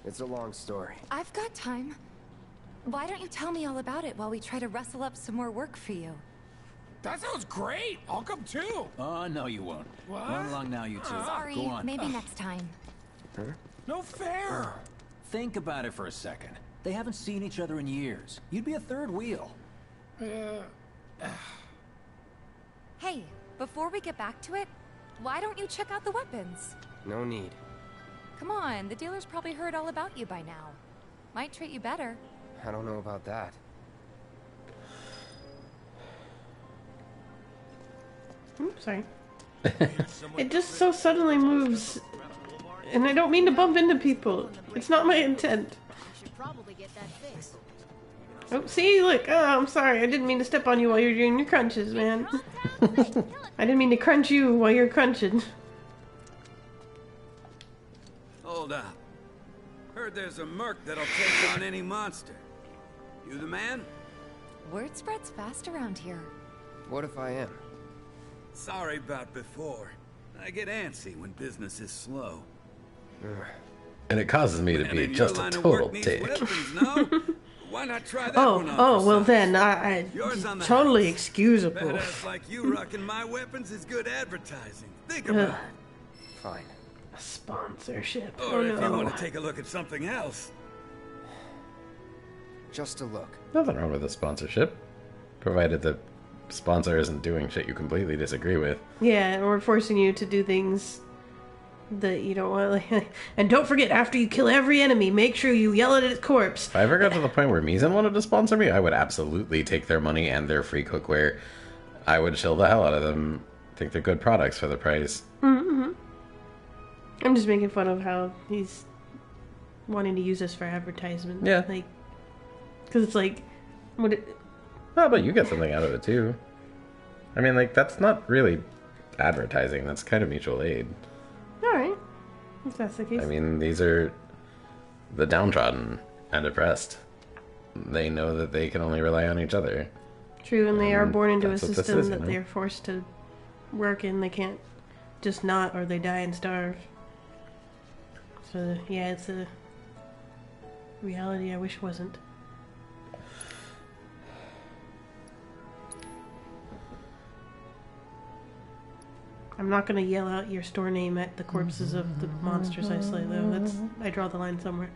It's a long story. I've got time. Why don't you tell me all about it while we try to rustle up some more work for you? That sounds great! I'll come too! No you won't. What? Run along now, you two. Sorry, Go on. maybe next time. Huh? No fair! Think about it for a second. They haven't seen each other in years. You'd be a third wheel. Hey, before we get back to it, why don't you check out the weapons? No need. Come on, the dealer's probably heard all about you by now. Might treat you better. I don't know about that. Oops, sorry. It just so suddenly moves. And I don't mean to bump into people. It's not my intent. get that fixed. Oh, see, look. Oh, I'm sorry. I didn't mean to step on you while you're doing your crunches, man. I didn't mean to crunch you while you're crunching. Hold up. Heard there's a merc that'll take on any monster. You the man? Word spreads fast around here. What if I am? Sorry about before. I get antsy when business is slow. And it causes me to be just a total dick. No? Why not try that one on Oh, for well size? then, I Yours on the totally house. excusable. Badass like you rocking my weapons is good advertising. Think about it. Fine. A sponsorship. Or if you want to take a look at something else. Just a look. Nothing wrong with a sponsorship, provided the sponsor isn't doing shit you completely disagree with. Yeah, or forcing you to do things that you don't want. Like, and don't forget, after you kill every enemy, make sure you yell at its corpse. If I ever got to the point where Mizan wanted to sponsor me, I would absolutely take their money and their free cookware. I would chill the hell out of them. Think they're good products for the price. Mm-hmm. I'm just making fun of how he's wanting to use us for advertisement. Yeah. Like, because it's like, what it... Oh, but you get something out of it too. I mean, like, that's not really advertising. That's kind of mutual aid. Alright. If that's the case. I mean, these are the downtrodden and oppressed. They know that they can only rely on each other. True, and they are born into a that's what this system is, that you know? they're forced to work in. They can't just not, or they die and starve. So, yeah, it's a reality I wish wasn't. I'm not gonna yell out your store name at the corpses of the monsters I slay, though. I draw the line somewhere.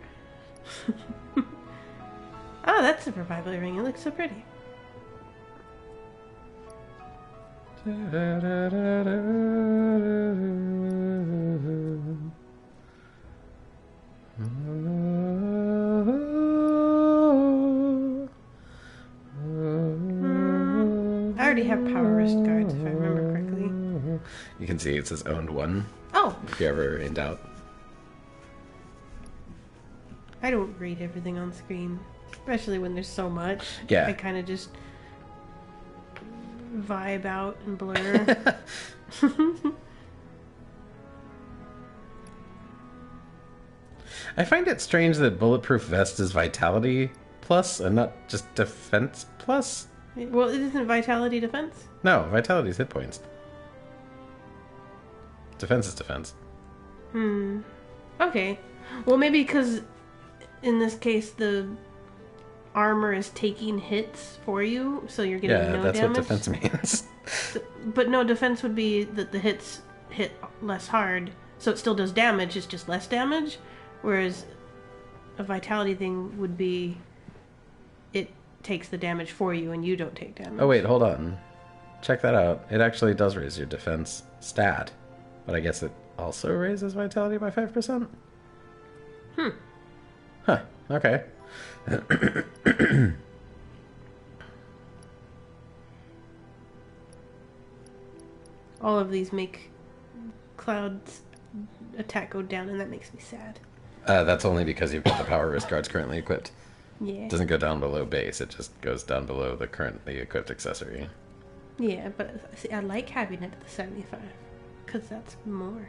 Oh, that's a revival ring. It looks so pretty. I already have power wrist guards, if I remember correctly. You can see it says owned one. Oh! If you're ever in doubt. I don't read everything on screen, especially when there's so much. Yeah. I kind of just vibe out and blur. I find it strange that Bulletproof Vest is Vitality Plus and not just Defense Plus. Well, it isn't Vitality Defense? No, Vitality is hit points. Defense is defense. Okay. Well, maybe because in this case the armor is taking hits for you, so you're getting no that's damage. what defense means. But no, defense would be that the hits hit less hard, so it still does damage, it's just less damage. Whereas a vitality thing would be it takes the damage for you and you don't take damage. Oh wait, hold on. Check that out. It actually does raise your defense stat. But I guess it also raises vitality by 5%? Huh. Okay. All of these make Cloud's attack go down, and that makes me sad. That's only because you've got the power wrist guards currently equipped. Yeah. It doesn't go down below base, it just goes down below the currently equipped accessory. Yeah, but see, I like having it at the 75, because that's more.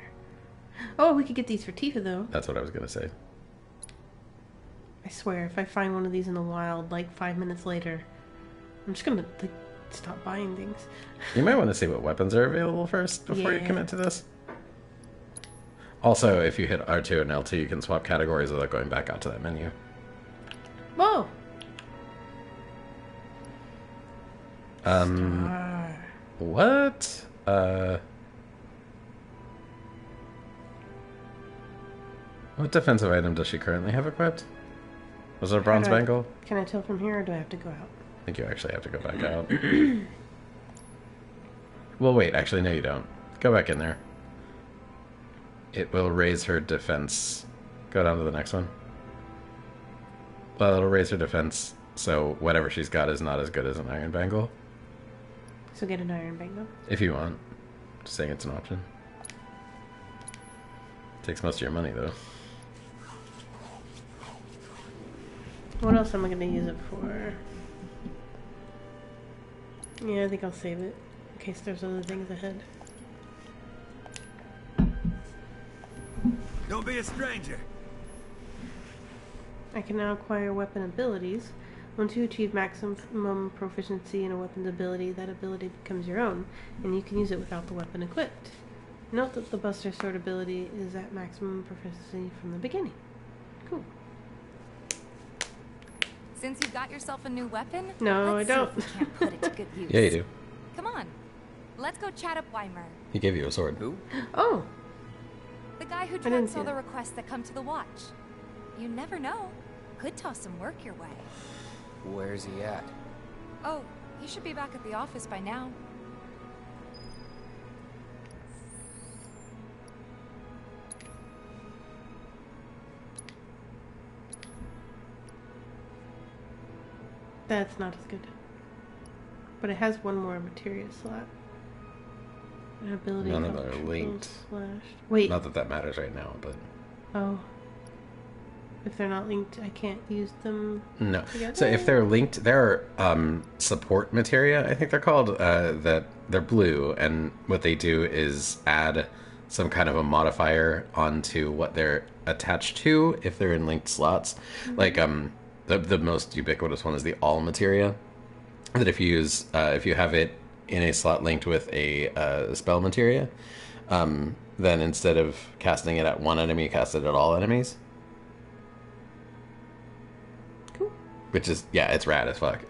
Oh, we could get these for Tifa, though. That's what I was going to say. I swear, if I find one of these in the wild, like 5 minutes later, I'm just gonna like, stop buying things. You might want to see what weapons are available first before you Yeah. commit to this. Also, if you hit R2 and L2, you can swap categories without going back out to that menu. Whoa! What? What defensive item does she currently have equipped? Was it a bronze bangle? Can I tell from here, or do I have to go out? I think you actually have to go back out. Well, wait, actually, no, you don't. Go back in there. It will raise her defense. Go down to the next one. Well, it'll raise her defense, so whatever she's got is not as good as an iron bangle. So get an iron bangle. If you want. Just saying it's an option. Takes most of your money, though. What else am I gonna use it for? Yeah, I think I'll save it in case there's other things ahead. Don't be a stranger. I can now acquire weapon abilities. Once you achieve maximum proficiency in a weapon's ability, that ability becomes your own, and you can use it without the weapon equipped. Note that the Buster Sword ability is at maximum proficiency from the beginning. Cool. Since you've got yourself a new weapon, No, let's I don't. see if we can't put it to good use. Yeah, you do. Come on, let's go chat up Weimer, He gave you a sword. Who? Oh, the guy who didn't tracks see all the that. requests that come to the watch. You never know. Could toss some work your way. Where's he at? Oh, he should be back at the office by now. that's not as good. But it has one more materia slot. An ability None of called them are triple linked. slash. Wait. Not that that matters right now, but Oh. If they're not linked, I can't use them no. together? So if they're linked, there are support materia, I think they're called, that they're blue, and what they do is add some kind of a modifier onto what they're attached to if they're in linked slots. Mm-hmm. Like the most ubiquitous one is the all materia. That if you use if you have it in a slot linked with a spell materia, then instead of casting it at one enemy, cast it at all enemies. Cool. Which is, yeah, it's rad as fuck.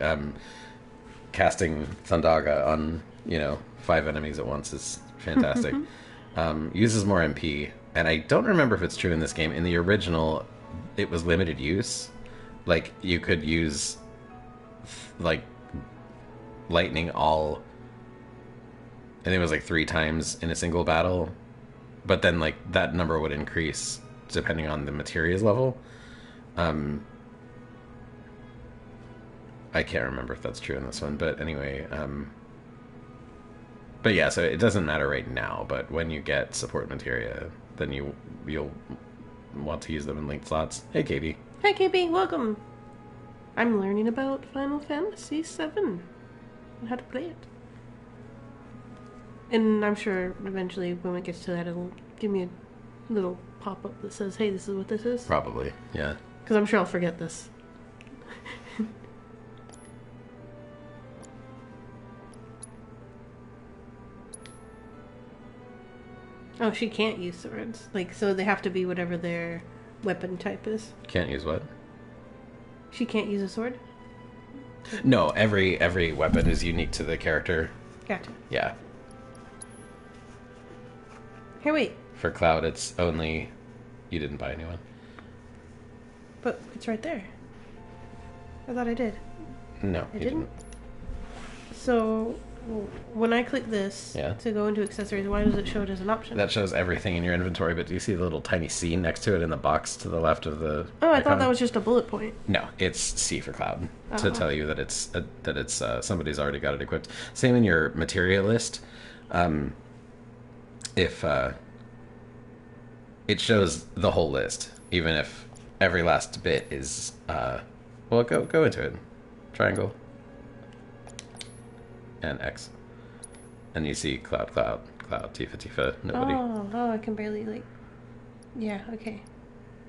Casting Thundaga on, 5 enemies at once is fantastic. Uses more MP, and I don't remember if it's true in this game. In the original, it was limited use. Like, you could use, lightning all, I think it was 3 times in a single battle, but then that number would increase depending on the materials level. I can't remember if that's true in this one, but anyway, but yeah, so it doesn't matter right now, but when you get support materia, then you'll want to use them in linked slots. Hey, KB. Hi, KB. Welcome. I'm learning about Final Fantasy VII and how to play it. And I'm sure eventually when it gets to that, it'll give me a little pop-up that says, hey, this is what this is. Probably, yeah. Because I'm sure I'll forget this. Oh, she can't use swords. So they have to be whatever their weapon type is. Can't use what? She can't use a sword? No, every weapon is unique to the character. Gotcha. Yeah. Here, wait. For Cloud, it's only... You didn't buy a new one. But it's right there. I thought I did. No, I you didn't. So, when I click this to go into accessories, why does it show it as an option? That shows everything in your inventory, but do you see the little tiny C next to it in the box to the left of the Oh, I icon? thought that was just a bullet point. No, it's C for Cloud to Oh. tell you that it's somebody's already got it equipped. Same in your materia list. If it shows the whole list, even if every last bit is well, go into it. Triangle and X, and you see Cloud, Tifa, nobody. Oh, I can barely Yeah, okay.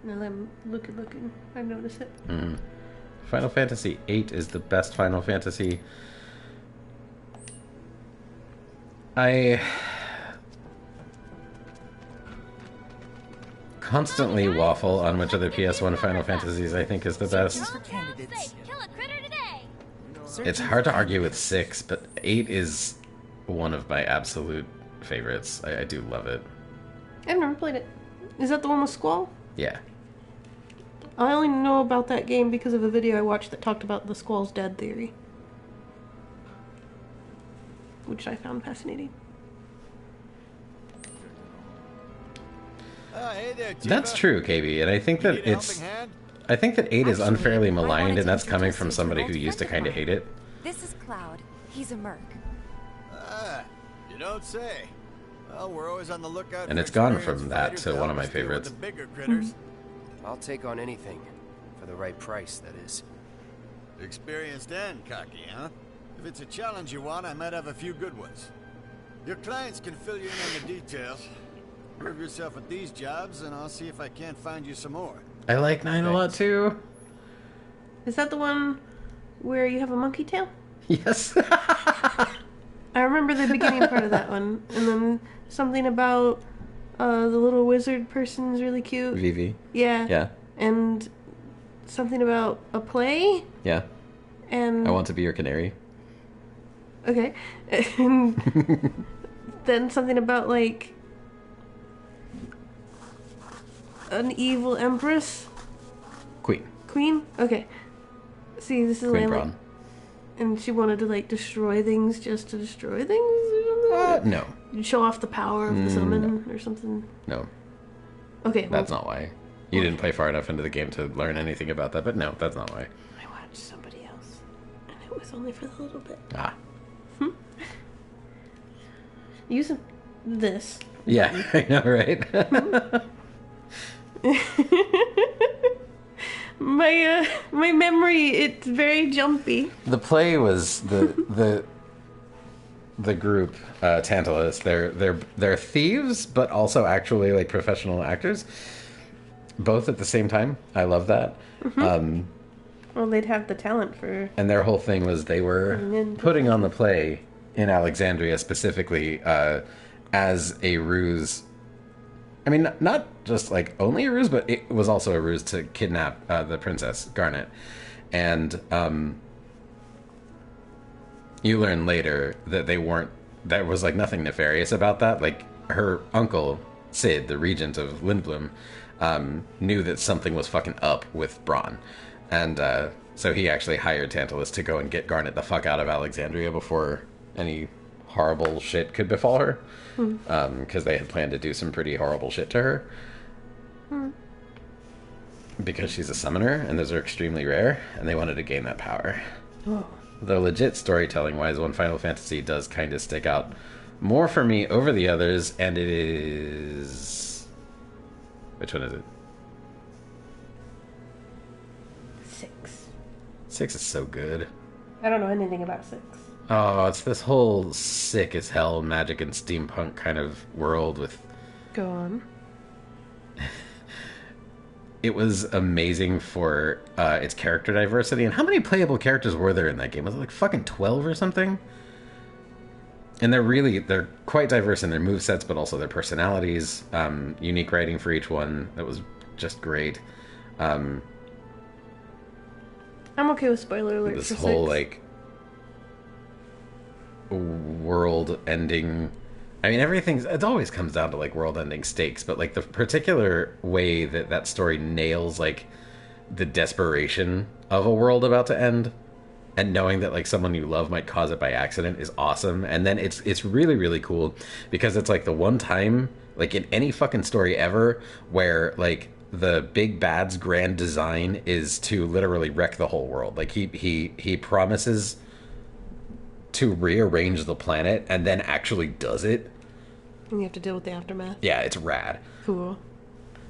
Now that I'm looking, I notice it. Mm-hmm. Final Fantasy VIII is the best Final Fantasy. I constantly waffle on which of the PS1 Final Fantasies I think is the best. It's hard to argue with 6, but 8 is one of my absolute favorites. I do love it. I've never played it. Is that the one with Squall? Yeah. I only know about that game because of a video I watched that talked about the Squall's dead theory. Which I found fascinating. Hey there, Tifa. That's true, KB, and I think that I think that 8 is unfairly maligned, and that's coming from somebody who used to kind of hate it. This is Cloud. He's a merc. You don't say. Well, we're always on the lookout. And for it's gone experienced from that fighters to one of help my us deal with favorites. the bigger critters. I'll take on anything. For the right price, that is. Experienced and cocky, huh? If it's a challenge you want, I might have a few good ones. Your clients can fill you in on the details. Prove yourself at these jobs, and I'll see if I can't find you some more. I like 9 a lot too. Is that the one where you have a monkey tail? Yes. I remember the beginning part of that one. And then something about the little wizard person's really cute. Vivi. Yeah. Yeah. And something about a play. Yeah. And I want to be your canary. Okay. And then something about like an evil empress. Queen? Okay. See, this is Queen like, Braun. and she wanted to like destroy things just to destroy things No. Show off the power of the summon or something. No. Okay. That's not why. You didn't play far enough into the game to learn anything about that, but no, that's not why. I watched somebody else, and it was only for a little bit. Ah. Using this. Yeah, I know, right? My memory, it's very jumpy. The play was the group Tantalus. They're thieves, but also actually like professional actors, both at the same time. I love that. Well, they'd have the talent for. And their whole thing was they were putting on the play in Alexandria specifically as a ruse. I mean, not just like only a ruse, but it was also a ruse to kidnap the princess Garnet. And you learn later that they weren't. There was like nothing nefarious about that. Like her uncle Sid, the regent of Lindblum, knew that something was fucking up with Braun, and so he actually hired Tantalus to go and get Garnet the fuck out of Alexandria before any horrible shit could befall her. Because they had planned to do some pretty horrible shit to her. Because she's a summoner, and those are extremely rare, and they wanted to gain that power. Oh. Though legit storytelling-wise, one Final Fantasy does kind of stick out more for me over the others, and it is... Which one is it? 6. 6 is so good. I don't know anything about 6. Oh, it's this whole sick as hell magic and steampunk kind of world with... Go on. It was amazing for its character diversity. And how many playable characters were there in that game? Was it like fucking 12 or something? And they're quite diverse in their movesets, but also their personalities. Unique writing for each one. That was just great. I'm okay with spoiler alert This for whole 6. like world ending. I mean, it always comes down to like world ending stakes, but like the particular way that story nails like the desperation of a world about to end, and knowing that like someone you love might cause it by accident is awesome. And then it's really, really cool because it's like the one time like in any fucking story ever where like the big bad's grand design is to literally wreck the whole world. Like he promises to rearrange the planet and then actually does it. And you have to deal with the aftermath. Yeah, it's rad. Cool.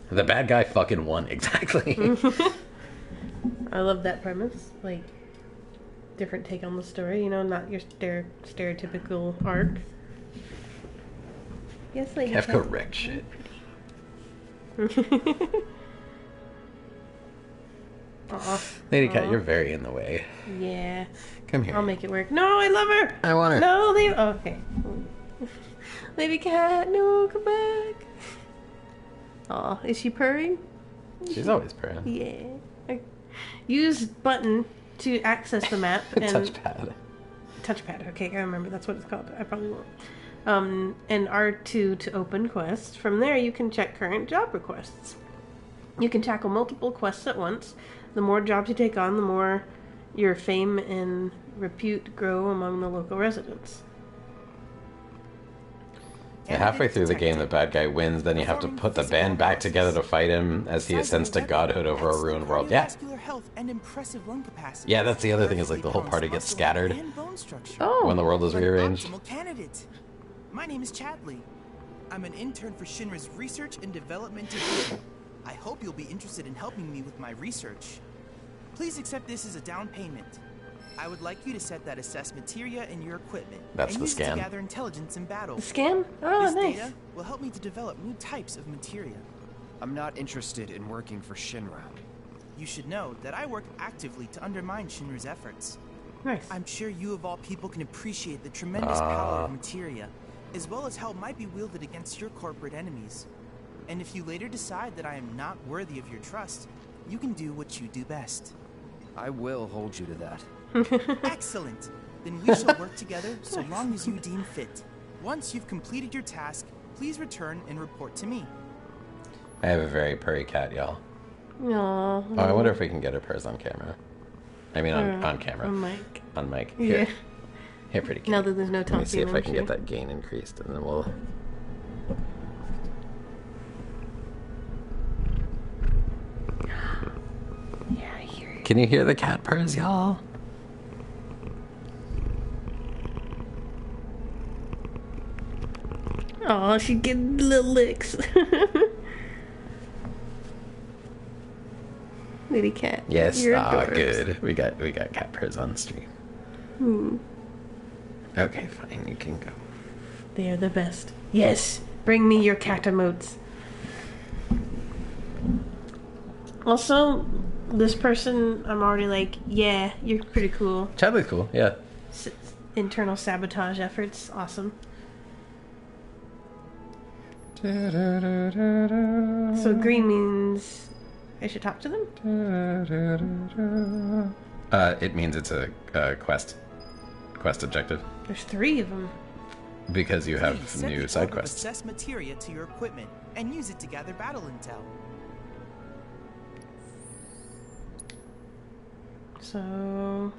The bad guy fucking won, exactly. I love that premise. Like, different take on the story, you know, not your stereotypical arc. Yes, Lady Cat. Kefka wrecked shit. Lady Cat, you're very in the way. Yeah. Come here. I'll make it work. No, I love her. I want her. No, leave. Okay. Lady Cat, no, come back. Aw, is she purring? She's always purring. Yeah. Use button to access the map. And Touchpad. Touchpad. Okay, I remember. That's what it's called. I probably won't. And R2 to open quests. From there, you can check current job requests. You can tackle multiple quests at once. The more jobs you take on, the more your fame and repute grow among the local residents. Yeah, halfway through the game, the bad guy wins. Then you have to put the band back together to fight him as he ascends to godhood over a ruined world. Yeah. Yeah, that's the other thing is like the whole party gets scattered when the world is rearranged. Candidate. My name is Chadley. I'm an intern for Shinra's Research and Development Division. I hope you'll be interested in helping me with my research. Please accept this as a down payment. I would like you to set that assess materia in your equipment. That's and the use it scan. to gather intelligence in battle. The scan? Oh, this nice. data will help me to develop new types of materia. I'm not interested in working for Shinra. You should know that I work actively to undermine Shinra's efforts. Nice. I'm sure you of all people can appreciate the tremendous power of materia, as well as how it might be wielded against your corporate enemies. And if you later decide that I am not worthy of your trust, you can do what you do best. I will hold you to that. Excellent! Then we shall work together so long as you deem fit. Once you've completed your task, please return and report to me. I have a very purry cat, y'all. Aww. Oh, I wonder if we can get her purrs on camera. I mean, on camera. On mic. On mic. Yeah. Here. Here, pretty kitty. Now that there's no talking. Let me see if I can get that gain increased, and then we'll... Yeah, I hear you. Can you hear the cat purrs, y'all? Oh, she getting little licks. Lady cat. Yes. You're Ah, adorable. good. We got cat purrs on stream. Okay, fine. You can go. They are the best. Yes. Bring me your cat emotes. Also, this person, I'm already like, yeah, you're pretty cool. Chadley's cool. Yeah. Internal sabotage efforts. Awesome. So green means I should talk to them? It means it's a quest objective. There's 3 of them. Because you have Please set new the side order of quests. Assess materia to your equipment and use it to gather battle intel. So,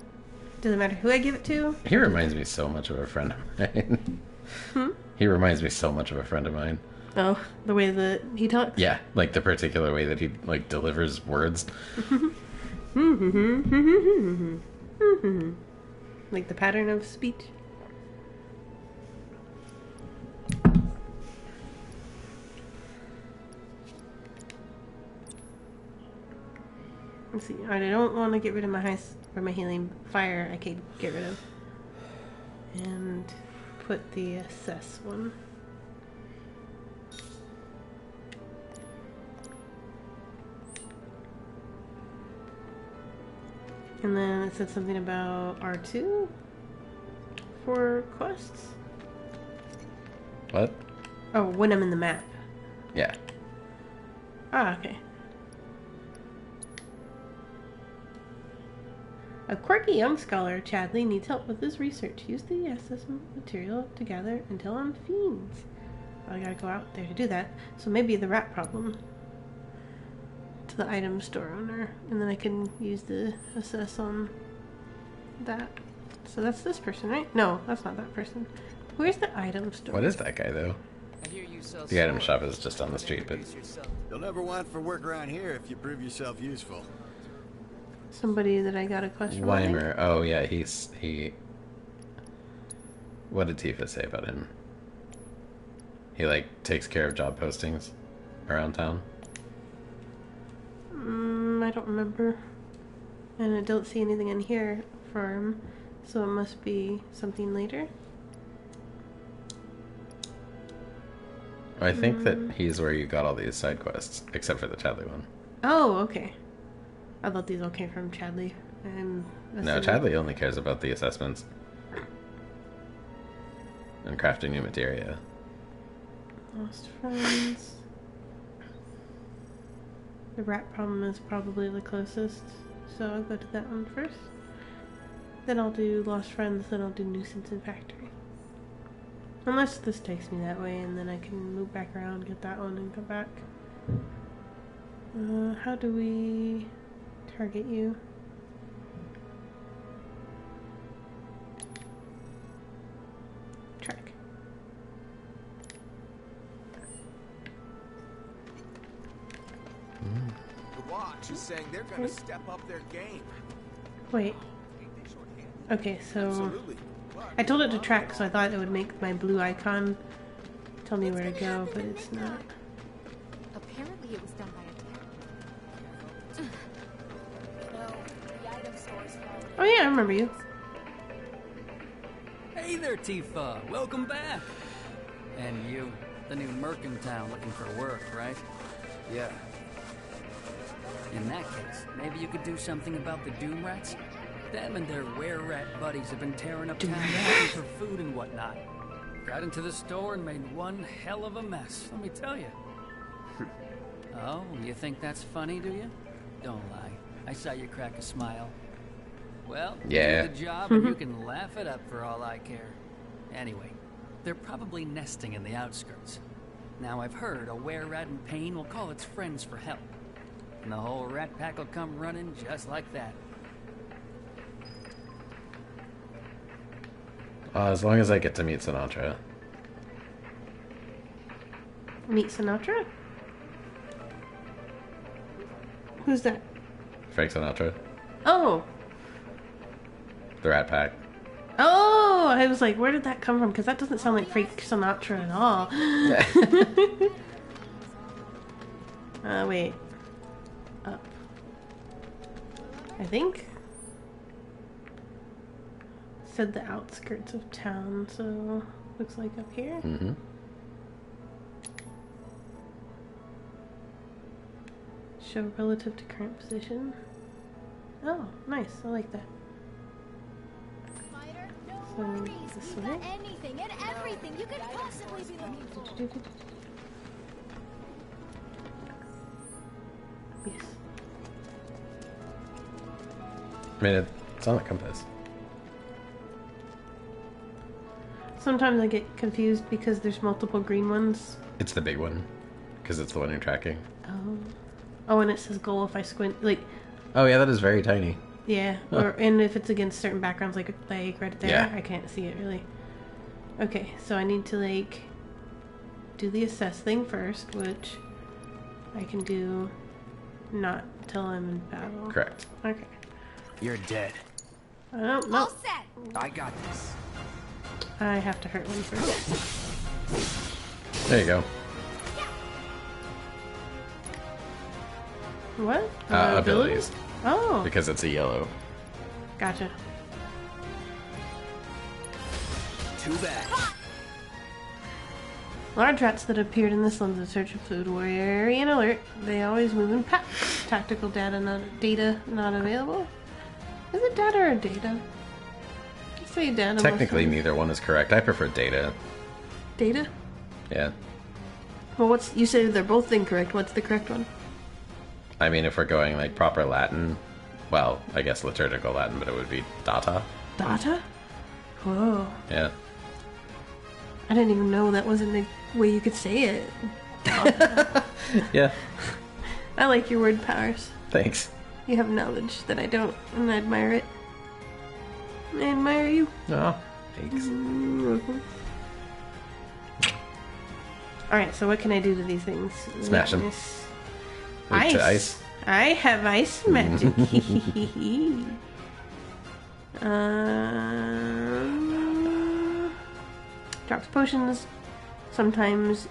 does it matter who I give it to? He reminds me so much of a friend of mine. He reminds me so much of a friend of mine. Oh, the way that he talks? Yeah, like the particular way that he like delivers words. Like the pattern of speech. Let's see. I don't want to get rid of my my healing fire. I can get rid of, and put the assess one. And then it said something about R2 for quests. What? Oh, when I'm in the map. Yeah. Ah, okay. A quirky young scholar, Chadley, needs help with his research. Use the assessment material to gather intel on fiends. I gotta go out there to do that. So maybe the rat problem. To the item store owner. And then I can use the assess on that. So that's this person, right? No, that's not that person. Where's the item store? What is that guy, though? The item shop is just on the street, but... You'll never want for work around here if you prove yourself useful. Somebody that I got a question about. Weimer. Oh, yeah, he... What did Tifa say about him? He, like, takes care of job postings around town? I don't remember. And I don't see anything in here for him. So it must be something later. I think that he's where you got all these side quests, except for the Chadley one. Oh, okay. I thought these all came from Chadley. No, Chadley only cares about the assessments. And crafting new materia. Lost friends. The rat problem is probably the closest. So I'll go to that one first. Then I'll do lost friends, then I'll do nuisance and factory. Unless this takes me that way, and then I can move back around, get that one, and come back. How do we target you? Track. The Watch is saying they're going to step up their game. Wait. Okay, so I told it to track, so I thought it would make my blue icon tell me where to go, but it's not. Apparently it was done by a Oh yeah, I remember you. Hey there, Tifa. Welcome back. And you, the new merc in town looking for work, right? Yeah. In that case, maybe you could do something about the Doom Rats? Them and their were-rat buddies have been tearing up town looking for food and whatnot. Got into the store and made one hell of a mess, let me tell you. Oh, you think that's funny, do you? Don't lie. I saw you crack a smile. Well, Yeah. do the job and you can laugh it up for all I care. Anyway, they're probably nesting in the outskirts. Now I've heard a were-rat in pain will call its friends for help. And the whole rat pack will come running just like that. As long as I get to meet Sinatra. Meet Sinatra? Who's that? Frank Sinatra. Oh. The Rat Pack. Oh, I was like, where did that come from? Because that doesn't sound like Frank Sinatra at all. Wait. Up. I think. Said the outskirts of town, so looks like up here. Mm-hmm. Show relative to current position. Oh, nice. I like that. So this way. Anything and everything you could possibly be looking for. Yes. I mean, it's on the compass. Sometimes I get confused because there's multiple green ones. It's the big one, because it's the one you're tracking. Oh. Oh, and it says goal if I squint. Like. Oh yeah, that is very tiny. Yeah, and if it's against certain backgrounds, like right there, Yeah. I can't see it really. Okay, so I need to like do the assess thing first, which I can do not till I'm in battle. Correct. Okay. You're dead. I don't know. All set. I got this. I have to hurt one first. There you go. What? Abilities. Oh. Because it's a yellow. Gotcha. Too bad. Large rats that appeared in this one's in search of food were wary and alert. They always move in packs. Tactical data not available. Is it data or data? Let's say data. Technically, neither one is correct. I prefer data. Data? Yeah. Well, you say they're both incorrect. What's the correct one? I mean, if we're going like proper Latin, well, I guess liturgical Latin, but it would be data. Data? Whoa. Yeah. I didn't even know that wasn't the way you could say it. Yeah. I like your word powers. Thanks. You have knowledge that I don't, and I admire it. I admire you. Oh, thanks. You're welcome. Alright, so what can I do to these things? Smash them. Ice. To ice. I have ice magic. Drops potions. Sometimes.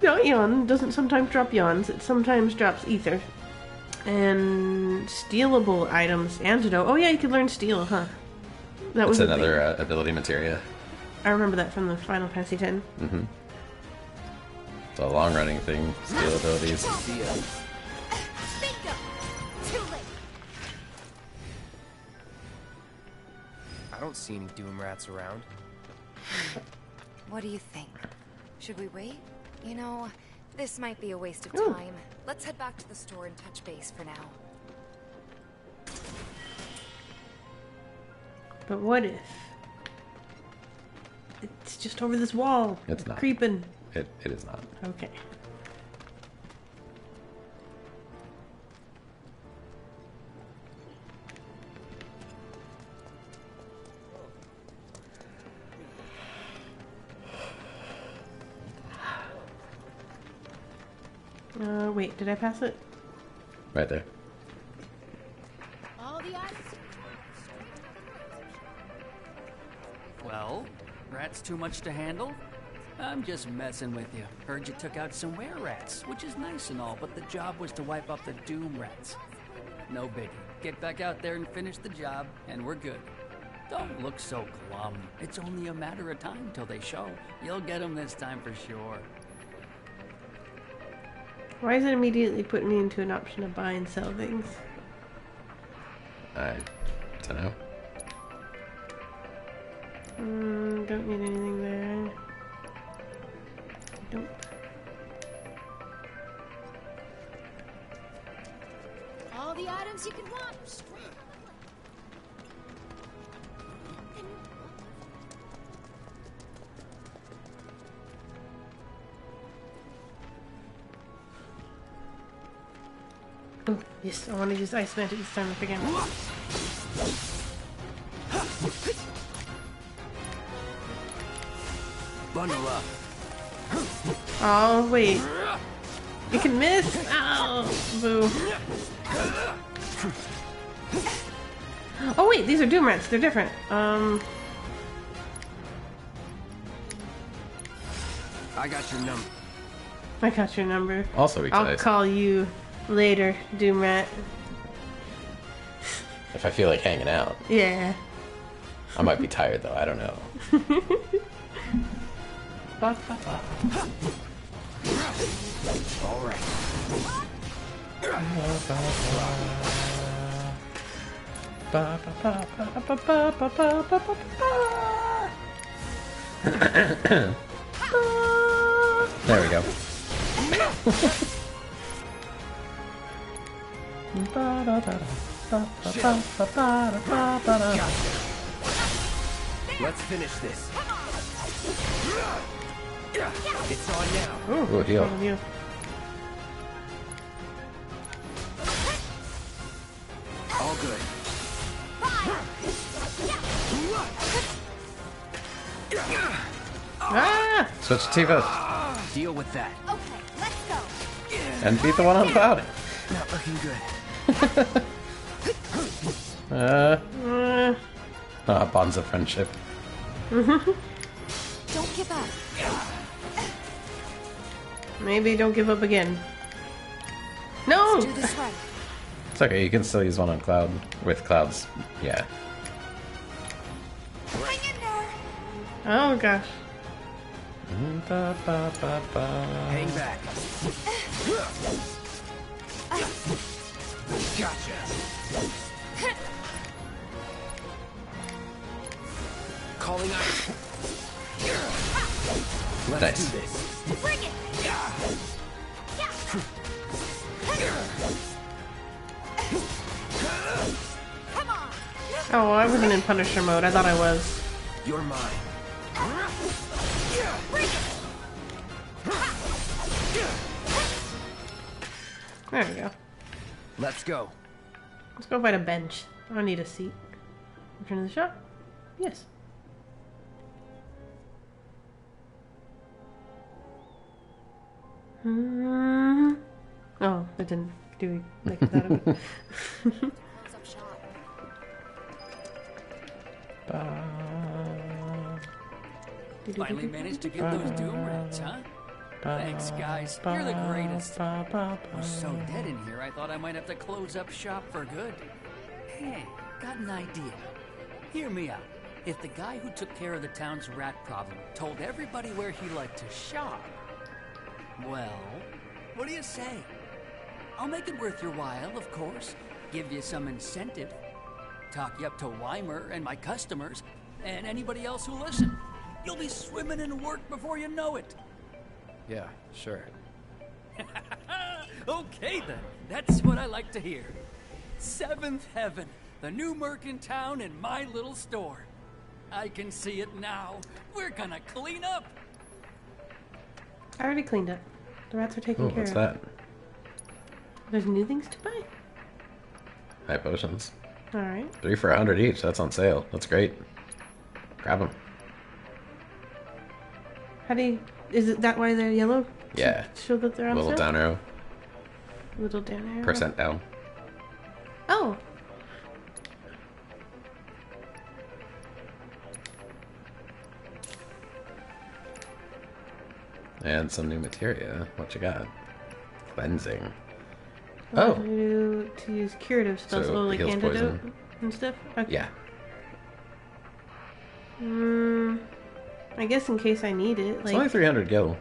Don't yawn. Doesn't sometimes drop yawns. It sometimes drops ether. And stealable items. Antidote. Oh yeah, you could learn steal, huh? That was another ability materia. I remember that from the Final Fantasy X. Mm-hmm. It's a long-running thing. Steal abilities. I don't see any Doom Rats around. What do you think? Should we wait? You know, this might be a waste of Ooh. time. Let's head back to the store and touch base for now. But what if it's just over this wall? It's not. Creeping. It is not. Okay. Wait, did I pass it? Right there. All the ice. Well, rats too much to handle? I'm just messing with you. Heard you took out some were-rats, which is nice and all, but the job was to wipe up the Doom Rats. No biggie. Get back out there and finish the job, and we're good. Don't look so glum. It's only a matter of time till they show. You'll get them this time for sure. Why is it immediately putting me into an option to buy and sell things? I don't know. Don't need anything there. Don't. All the items you could want. Oh, yes, I want to use Ice Magic this time if I can. Bundle up. Oh, wait. You can miss? Oh, boo. Oh, wait, these are Doom Rats. They're different. I got your number. I got your number. Also, we I'll call you later, Doom Rat. If I feel like hanging out. Yeah. I might be tired though, I don't know. Ba, ba, ba. All right. There we go. Let's finish this. It's on now. Ooh, deal. All good. Ah! Switch to Tifa. Deal with that. Okay, let's go. And beat the one on Cloud. Not looking good. Bonds of friendship. Don't give up. Maybe don't give up again. No! Let's do this right. It's okay, you can still use one on Cloud with Cloud's. Yeah. Hang in there. Oh gosh. Hang back. Gotcha. Calling ice. Let's Nice. do this. Bring it. Come on. Oh, I wasn't in Punisher mode. I thought I was. You're mine. There we go. Let's go. Let's go find a bench. I don't need a seat. Return to the shop? Yes. Oh, it didn't do like that. Finally managed to get those Doom Rats, huh? Thanks, guys. You're the greatest. We're so dead in here, I thought I might have to close up shop for good. Hey, got an idea. Hear me out. If the guy who took care of the town's rat problem told everybody where he liked to shop, well, what do you say? I'll make it worth your while, of course. Give you some incentive. Talk you up to Weimer and my customers, and anybody else who listen. You'll be swimming in work before you know it. Yeah, sure. Okay then, that's what I like to hear. Seventh Heaven, the new merc in town and my little store. I can see it now. We're gonna clean up. I already cleaned up. The rats are taken care What's of. that? There's new things to buy. High potions. Alright. 3 for 100 each. That's on sale. That's great. Grab them. How do you... Is it that why they're yellow? Yeah. Show that they're on Little sale? down arrow. Little down arrow. Percent down. Oh. And some new materia. What you got? Cleansing. What do I do to use curative spells? So, Like heals antidote poison. and stuff? Okay. Yeah. I guess in case I need it. It's only 300 gil.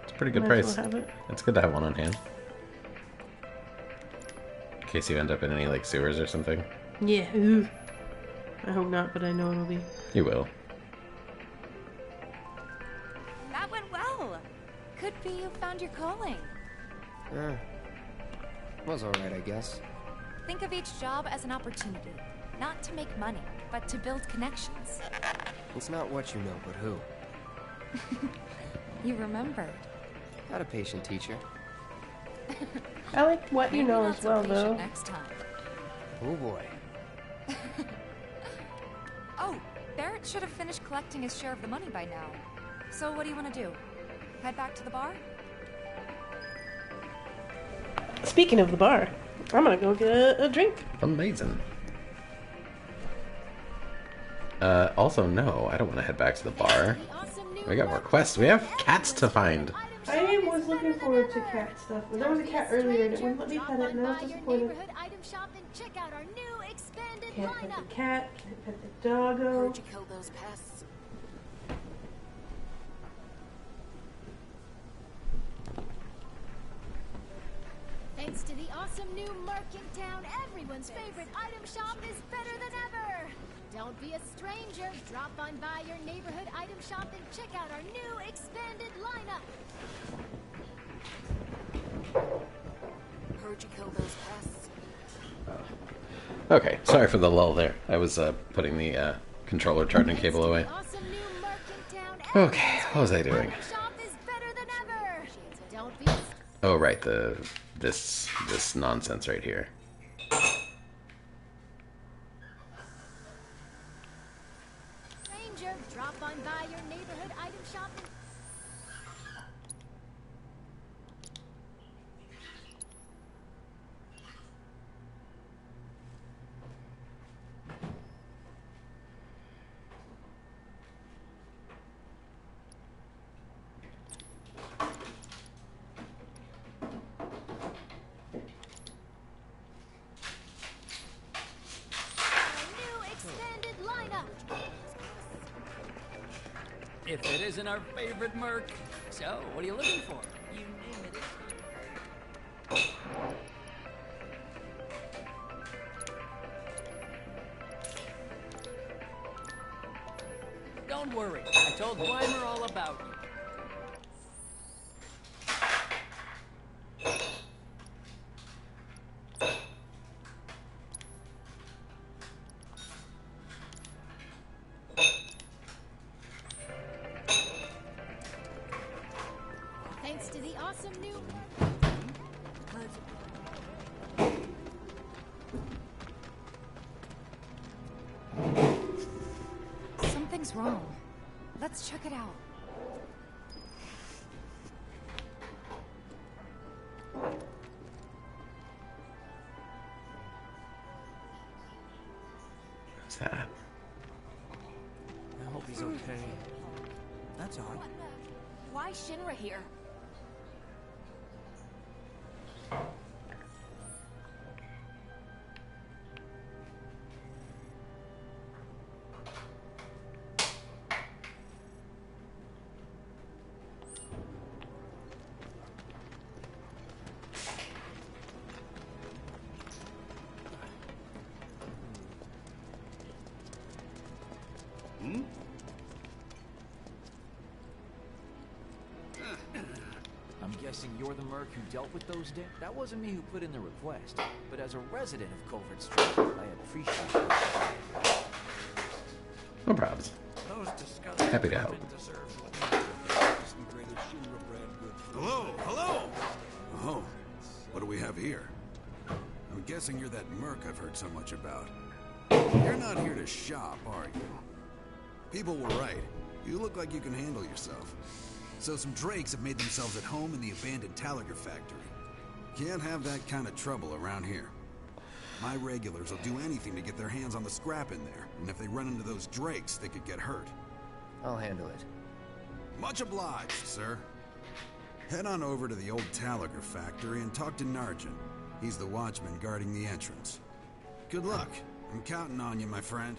It's a pretty good Might as price. well have it. It's good to have one on hand. In case you end up in any, like, sewers or something. Yeah. Ooh. I hope not, but I know it'll be. You will. That went well. Could be you found your calling. Was alright, I guess. Think of each job as an opportunity. Not to make money, but to build connections. It's not what you know, but who. You remembered. Not a patient teacher. I like what you Maybe know not as so well, patient though. Next time. Oh boy. Oh, Barrett should have finished collecting his share of the money by now. So what do you want to do? Head back to the bar? Speaking of the bar, I'm gonna go get a drink. Amazing. Also, no, I don't want to head back to the bar. We got more quests. We have cats to find. I was looking forward to cat stuff, but there was a cat earlier and it wouldn't let me pet it, and I was disappointed. Can't pet the cat, can't pet the doggo. Heard you killed those pests. Thanks to the awesome new Merc in town, everyone's favorite item shop is better than ever. Don't be a stranger. Drop on by your neighborhood item shop and check out our new expanded lineup. Heard you killed those pests. Okay, sorry for the lull there. I was putting the controller charging cable away. Okay, what was I doing? Oh, right, this nonsense right here. Stranger, drop on by your neighborhood item shop and If it isn't our favorite Merc. So, what are you looking for? You name it. Don't worry. I told Weimer all about you. thanks to the awesome new Something's wrong. Let's check it out. What's that? I hope he's okay. That's odd. Why Shinra here? I'm guessing you're the Merc who dealt with those That wasn't me who put in the request, but as a resident of Covert Street, I appreciate it. No probs. Happy to help. Hello, hello! Oh, what do we have here? I'm guessing you're that Merc I've heard so much about. You're not here to shop, are you? People were right. You look like you can handle yourself. So some Drakes have made themselves at home in the abandoned Talagar factory. Can't have that kind of trouble around here. My regulars will do anything to get their hands on the scrap in there, and if they run into those Drakes, they could get hurt. I'll handle it. Much obliged, sir. Head on over to the old Talagar factory and talk to Narjan. He's the watchman guarding the entrance. Good luck. I'm counting on you, my friend.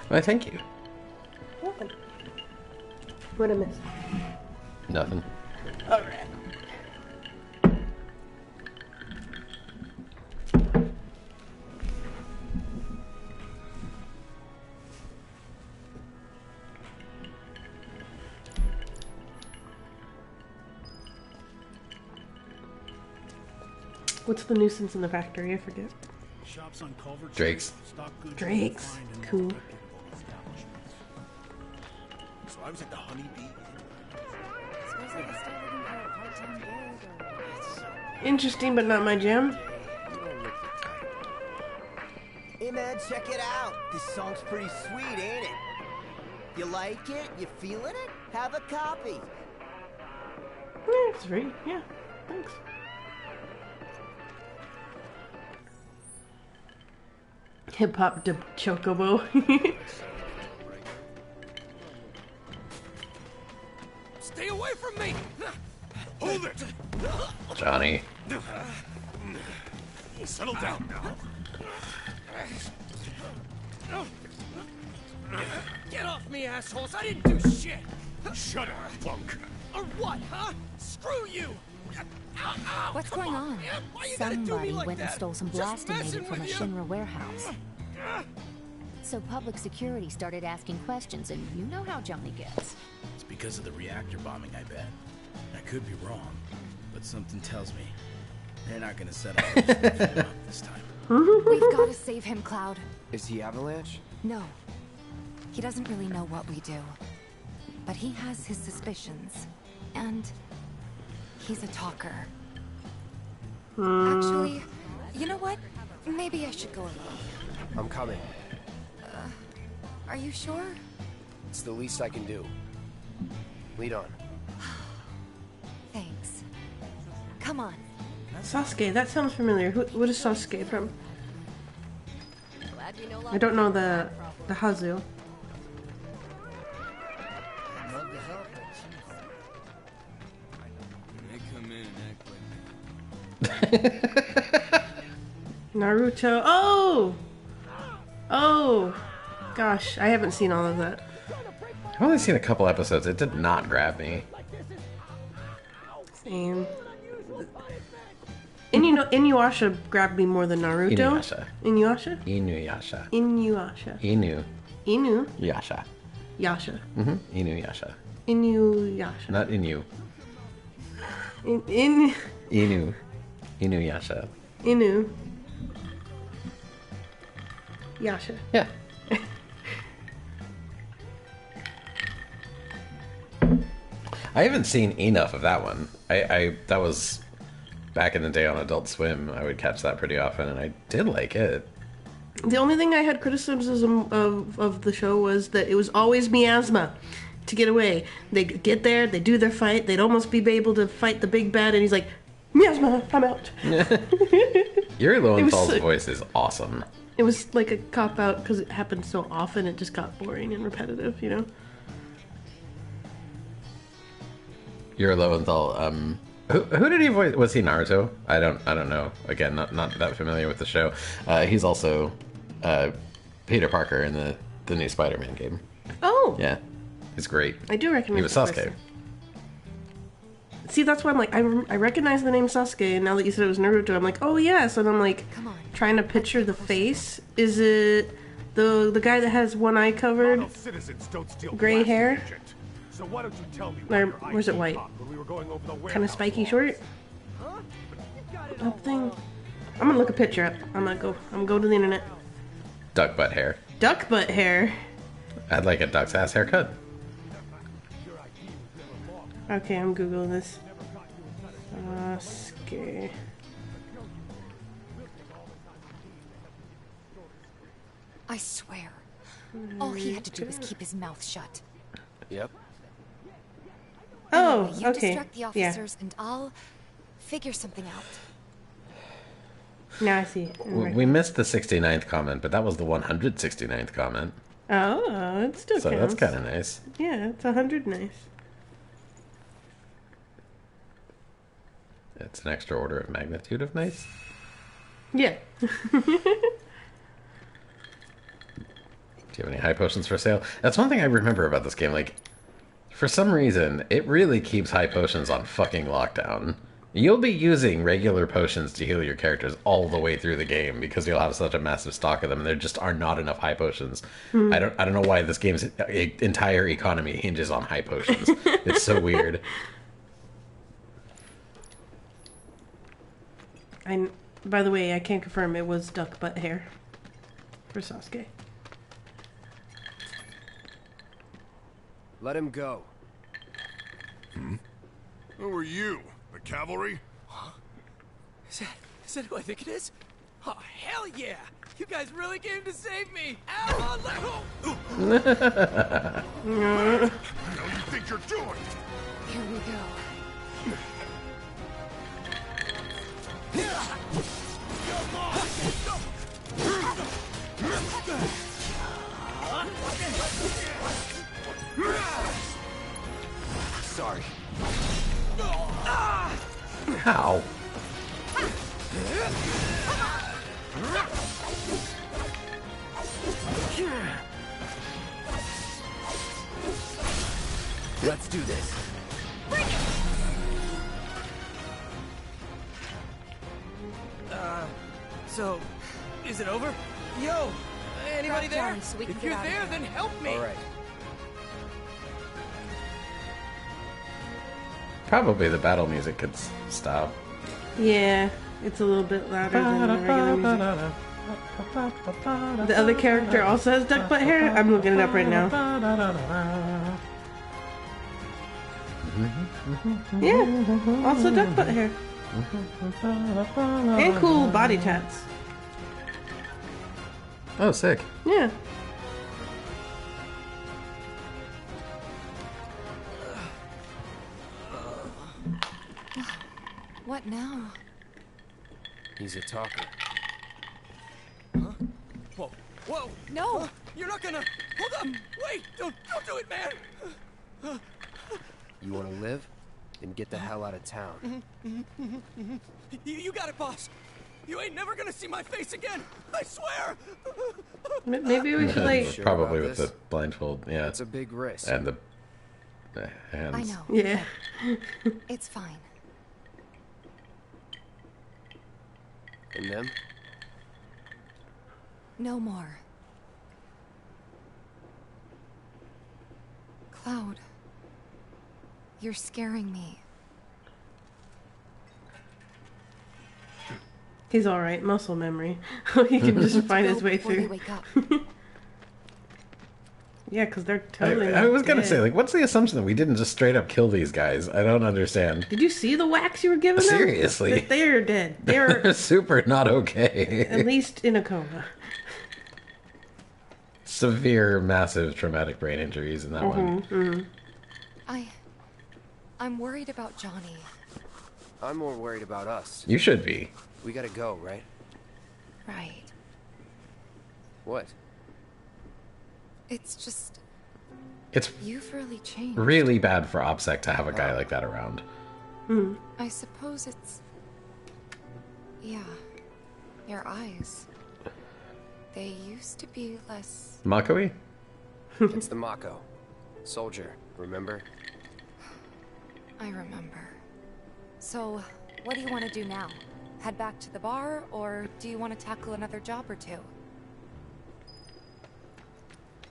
Why, thank you. Welcome. What'd I miss? Nothing. Alright. What's the nuisance in the factory? I forget. Shops on Culver Drake's. Drake's. Cool. So I was at the Honeybee. Interesting, but not my jam. Hey man, check it out. This song's pretty sweet, ain't it? You like it? You feeling it? Have a copy. Yeah, it's free. Yeah, thanks. Hip hop de chocobo. Stay away from me! Hold it! Johnny. Settle down now. Get off me, assholes! I didn't do shit! Shut up, punk. Or what, huh? Screw you! What's going on? Why you gotta do me Somebody like went and that? stole some Just blasting messing native from a with you. Shinra warehouse. So public security started asking questions, and you know how Johnny gets. It's because of the reactor bombing, I bet. I could be wrong, but something tells me they're not gonna set off this time. We've got to save him, Cloud. Is he Avalanche? No. He doesn't really know what we do. But he has his suspicions. And he's a talker. Actually, you know what? Maybe I should go alone. I'm coming. Are you sure? It's the least I can do. Lead on. Thanks. Come on. Sasuke, that sounds familiar. What is Sasuke from? I don't know the Hazu. They come in and act like Naruto. Oh! Oh! Gosh, I haven't seen all of that. I've only seen a couple episodes. It did not grab me. Same. Inuyasha grabbed me more than Naruto. Inuyasha. Inuyasha? Inuyasha. Inuyasha. Inu. Inu? Yasha. Yasha. Inuyasha. Inuyasha. Not Inu. Inu. Inuyasha. Inu. Yasha. Yeah. I haven't seen enough of that one. I that was back in the day on Adult Swim. I would catch that pretty often, and I did like it. The only thing I had criticism of the show was that it was always miasma to get away. They get there, they do their fight, they'd almost be able to fight the big bad, and he's like, miasma, I'm out. Yuri Lowenthal's voice is awesome. It was like a cop-out because it happened so often, it just got boring and repetitive, you know? Yuri Lowenthal, who did he voice? Was he Naruto? I don't know. Again, not that familiar with the show. He's also Peter Parker in the new Spider-Man game. Oh! Yeah. He's great. I do recognize He was the Sasuke. person. See, that's why I'm like, I recognize the name Sasuke, and now that you said it was Naruto, I'm like, oh yes, and I'm like, trying to picture the face. Is it the guy that has one eye covered, gray hair? So why don't you tell me Or was it white? Kind of spiky short? That thing. I'm gonna look a picture up. I'm gonna go to the internet. Duck butt hair. Duck butt hair. I'd like a duck's ass haircut. Okay, I'm googling this. Sasuke. I swear. All he had to do was keep his mouth shut. Yep. Oh, Anyway, you okay. distract the officers and I'll figure something out. Now I see. We missed the 69th comment, but that was the 169th comment. Oh, it still So counts. that's kind of nice. Yeah, it's 100 nice. It's an extra order of magnitude of nice. Yeah. Do you have any high potions for sale? That's one thing I remember about this game. Like, for some reason, it really keeps high potions on fucking lockdown. You'll be using regular potions to heal your characters all the way through the game because you'll have such a massive stock of them, and there just are not enough high potions. I don't know why this game's entire economy hinges on high potions. It's so weird. By the way, I can confirm it was duck butt hair for Sasuke. Let him go. Who are you? The cavalry? Huh? Is that who I think it is? Oh, hell yeah! You guys really came to save me! Ow, What the hell you think you're doing? Here we go. Sorry. How? Let's do this. So, is it over? Yo, anybody Drop there? down so we can If get you're out of there, here. then help me. All right. Probably the battle music could stop. Yeah, it's a little bit louder than the regular music. The other character also has duck butt hair? I'm looking it up right now. Yeah, also duck butt hair. And cool body tats. Oh, sick. Yeah. What now? He's a talker. Huh? Whoa, whoa! No! You're not gonna... Hold up! Wait! Don't do it, man! You want to live? Then get the hell out of town. You got it, boss! You ain't never gonna see my face again! I swear! Maybe we should, like... Sure Probably about with this? the blindfold, yeah. It's a big risk. And the hands. I know. Yeah. It's fine. And them? No more. Cloud. You're scaring me. He's alright, muscle memory. He can just find his way Before they through. wake up. Yeah, because they're totally I was gonna dead. say, like, what's the assumption that we didn't just straight up kill these guys? I don't understand. Did you see the wax you were giving them? Seriously. They're dead. They're Super not okay. at least in a coma. Severe, massive traumatic brain injuries in that one. I'm worried about Johnny. I'm more worried about us. You should be. We gotta go, right? Right. What? It's just... It's You've really changed. really bad for OPSEC to have a guy like that around. I suppose it's... Yeah. Your eyes. They used to be less... Mako-y? It's the Mako. Soldier, remember? I remember. So, what do you want to do now? Head back to the bar, or do you want to tackle another job or two?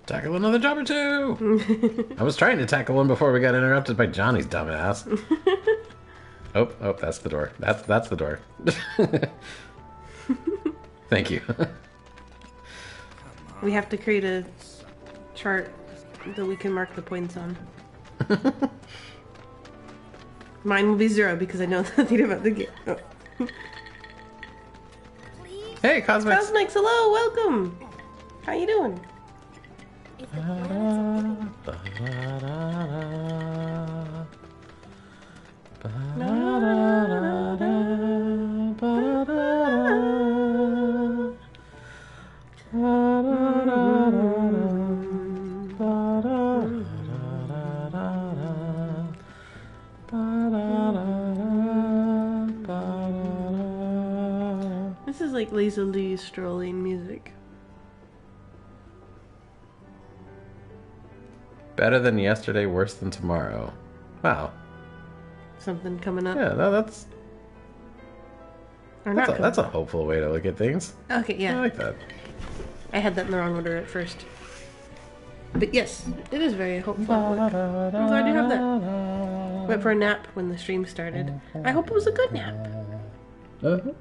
Tackle another job or two! I was trying to tackle one before we got interrupted by Johnny's dumbass. Oh, that's the door. That's the door. Thank you. We have to create a chart that we can mark the points on. Mine will be 0 because I know nothing about the game. Oh. Hey, Cosmix! Cosmix, hello, welcome! How you doing? This is like lazily strolling music. Better than yesterday, worse than tomorrow. Wow. Something coming up. Yeah, that's Or not coming that's a up. hopeful way to look at things. Okay, yeah. I like that. I had that in the wrong order at first. But yes, it is very hopeful. I'm glad you have that. Went for a nap when the stream started. I hope it was a good nap.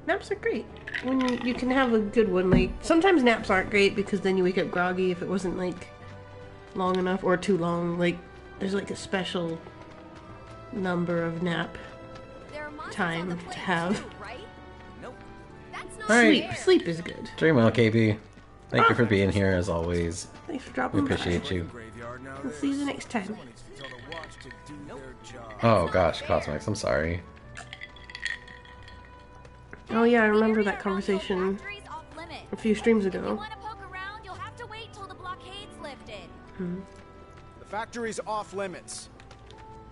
Naps are great. When you can have a good one. Like, sometimes naps aren't great because then you wake up groggy if it wasn't, like, long enough or too long. Like, there's, like, a special number of nap time to have. Alright. Sleep is good. Dream well, KB. Thank you for being here as always. Thanks for We dropping by. appreciate you. We'll see you next time. Oh gosh, Cosmix, I'm sorry. Oh yeah, I remember that conversation a few streams ago. The factory's off limits.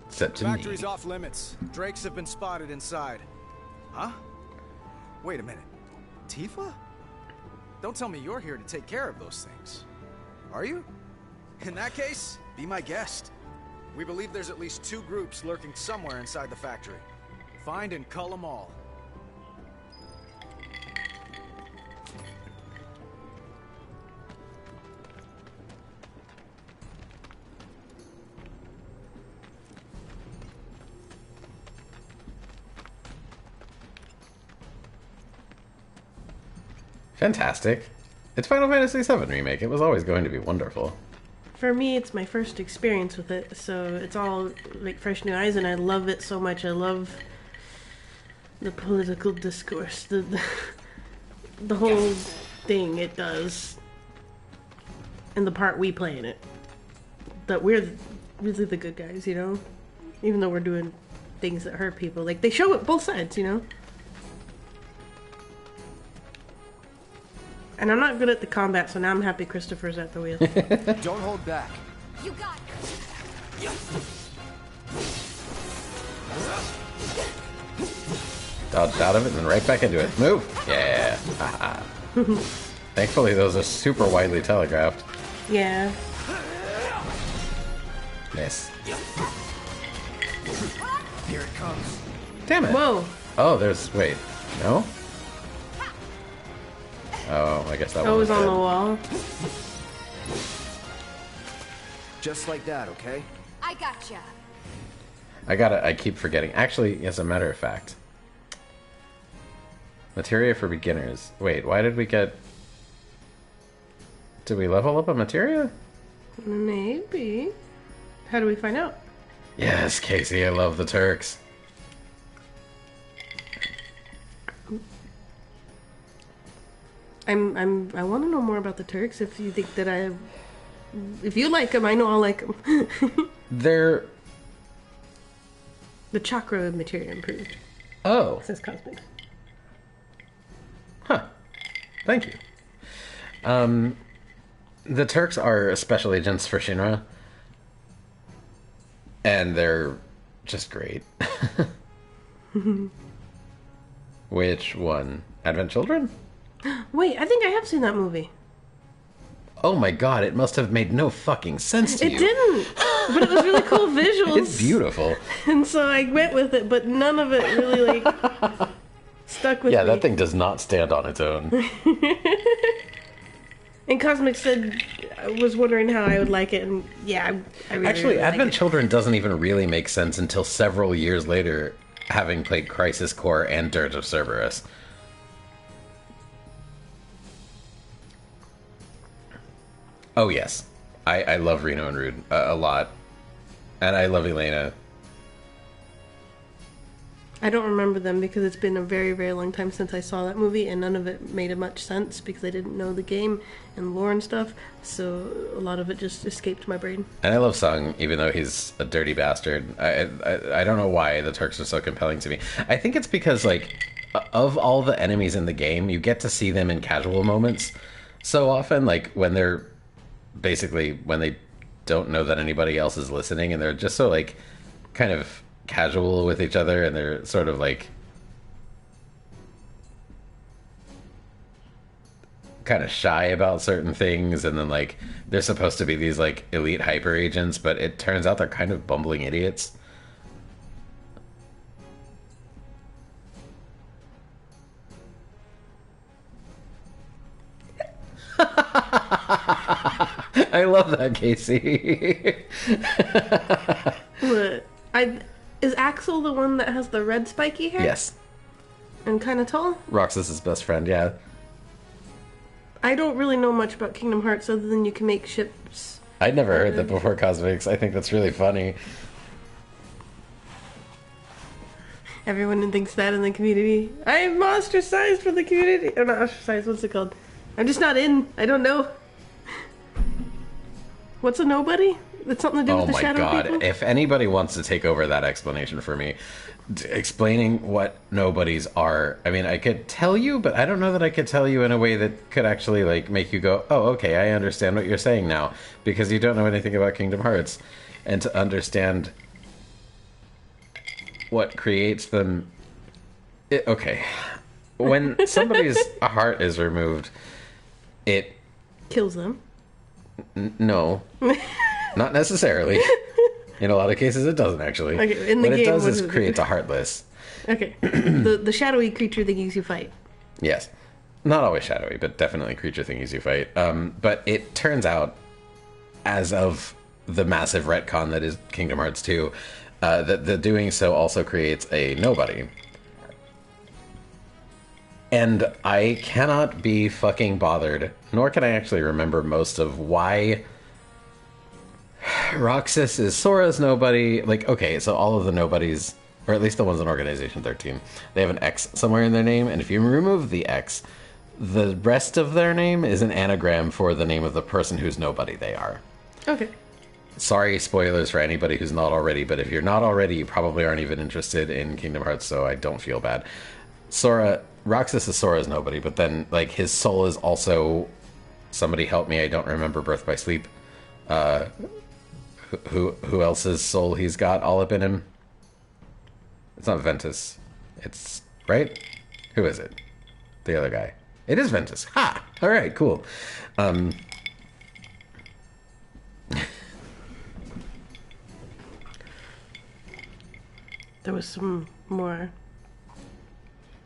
Except to me. Factory's off limits. Drakes have been spotted inside. Huh? Wait a minute. Tifa? Don't tell me you're here to take care of those things. Are you? In that case, be my guest. We believe there's at least 2 groups lurking somewhere inside the factory. Find and cull them all. Fantastic. It's Final Fantasy VII Remake. It was always going to be wonderful. For me, it's my first experience with it, so it's all like fresh new eyes, and I love it so much. I love the political discourse, the whole thing it does, and the part we play in it. That we're really the good guys, you know? Even though we're doing things that hurt people. Like, they show it both sides, you know? And I'm not good at the combat, so now I'm happy Christopher's at the wheel. Don't hold back. You got Dodged out of it and then right back into it. Move! Yeah! Haha. Thankfully, those are super widely telegraphed. Yeah. Miss. Here it comes. Damn it! Whoa! Oh, there's... wait. No? Oh, I guess that Oh, it was was on the wall. Just like that, okay? I gotcha. I keep forgetting. Actually, as a matter of fact. Materia for beginners. Wait, why did we get... Did we level up a materia? Maybe. How do we find out? Yes, Casey, I love the Turks. I want to know more about the Turks. If you think that if you like them, I know I'll like them. They're... The chakra material improved. Oh. Says Cosmic. Huh. Thank you. The Turks are special agents for Shinra. And they're just great. Which one? Advent Children? Wait, I think I have seen that movie. Oh my god, it must have made no fucking sense to It you. didn't, but it was really cool visuals. It's beautiful. And so I went with it, but none of it really like stuck with me. Yeah, that thing does not stand on its own. And Cosmic said, I was wondering how I would like it, and yeah, I really, Actually, really Advent like it. Children doesn't even really make sense until several years later, having played Crisis Core and Dirge of Cerberus. Oh yes, I love Reno and Rude a lot, and I love Elena. I don't remember them because it's been a very, very long time since I saw that movie, and none of it made much sense because I didn't know the game and lore and stuff, so a lot of it just escaped my brain. And I love Sung, even though he's a dirty bastard. I don't know why the Turks are so compelling to me. I think it's because, like, of all the enemies in the game, you get to see them in casual moments so often, like, when they're basically, when they don't know that anybody else is listening, and they're just so, like, kind of casual with each other, and they're sort of like kind of shy about certain things, and then like they're supposed to be these like elite hyper agents, but it turns out they're kind of bumbling idiots. I love that, Casey. What? Is Axel the one that has the red spiky hair? Yes. And kind of tall? Roxas's best friend, yeah. I don't really know much about Kingdom Hearts other than you can make ships. I'd never heard that before, Cosmix. I think that's really funny. Everyone thinks that in the community. I am ostracized from the community. Or not ostracized, what's it called? I'm just not in. I don't know. What's a nobody? It's something to do with the shadow people? Oh my god, if anybody wants to take over that explanation for me, explaining what nobodies are, I mean, I could tell you, but I don't know that I could tell you in a way that could actually, like, make you go, oh, okay, I understand what you're saying now, because you don't know anything about Kingdom Hearts. And to understand what creates them... okay. When somebody's heart is removed, it... kills them. No. Not necessarily. In a lot of cases, it doesn't actually. Okay, in the what game, it does what is does it create do? a heartless. Okay. the shadowy creature thingies you fight. Yes. Not always shadowy, but definitely creature thingies you fight. But it turns out, as of the massive retcon that is Kingdom Hearts 2, that the doing so also creates a nobody. And I cannot be fucking bothered, nor can I actually remember most of why Roxas is Sora's nobody. Like, okay, so all of the nobodies, or at least the ones in Organization 13, they have an X somewhere in their name, and if you remove the X, the rest of their name is an anagram for the name of the person whose nobody they are. Okay. Sorry, spoilers for anybody who's not already, but if you're not already, you probably aren't even interested in Kingdom Hearts, so I don't feel bad. Roxas is Sora's nobody, but then, like, his soul is also... Somebody help me, I don't remember Birth by Sleep. Who else's soul he's got all up in him? It's not Ventus. It's... right? Who is it? The other guy. It is Ventus. Ha! Alright, cool. There was some more...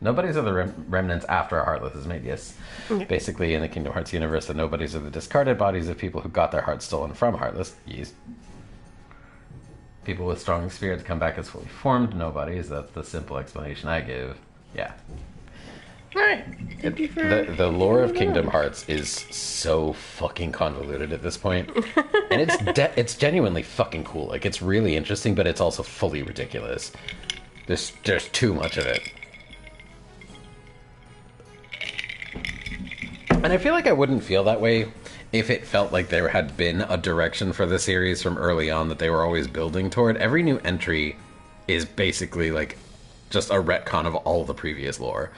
Nobodies are the remnants after a Heartless is made, yes. Okay. Basically, in the Kingdom Hearts universe, the nobodies are the discarded bodies of people who got their hearts stolen from Heartless, yes. People with strong spirits come back as fully formed nobodies. That's the simple explanation I give. Yeah. Alright. The lore of Kingdom Hearts is so fucking convoluted at this point. And it's genuinely fucking cool. Like, it's really interesting, but it's also fully ridiculous. There's too much of it. And I feel like I wouldn't feel that way if it felt like there had been a direction for the series from early on that they were always building toward. Every new entry is basically like just a retcon of all the previous lore.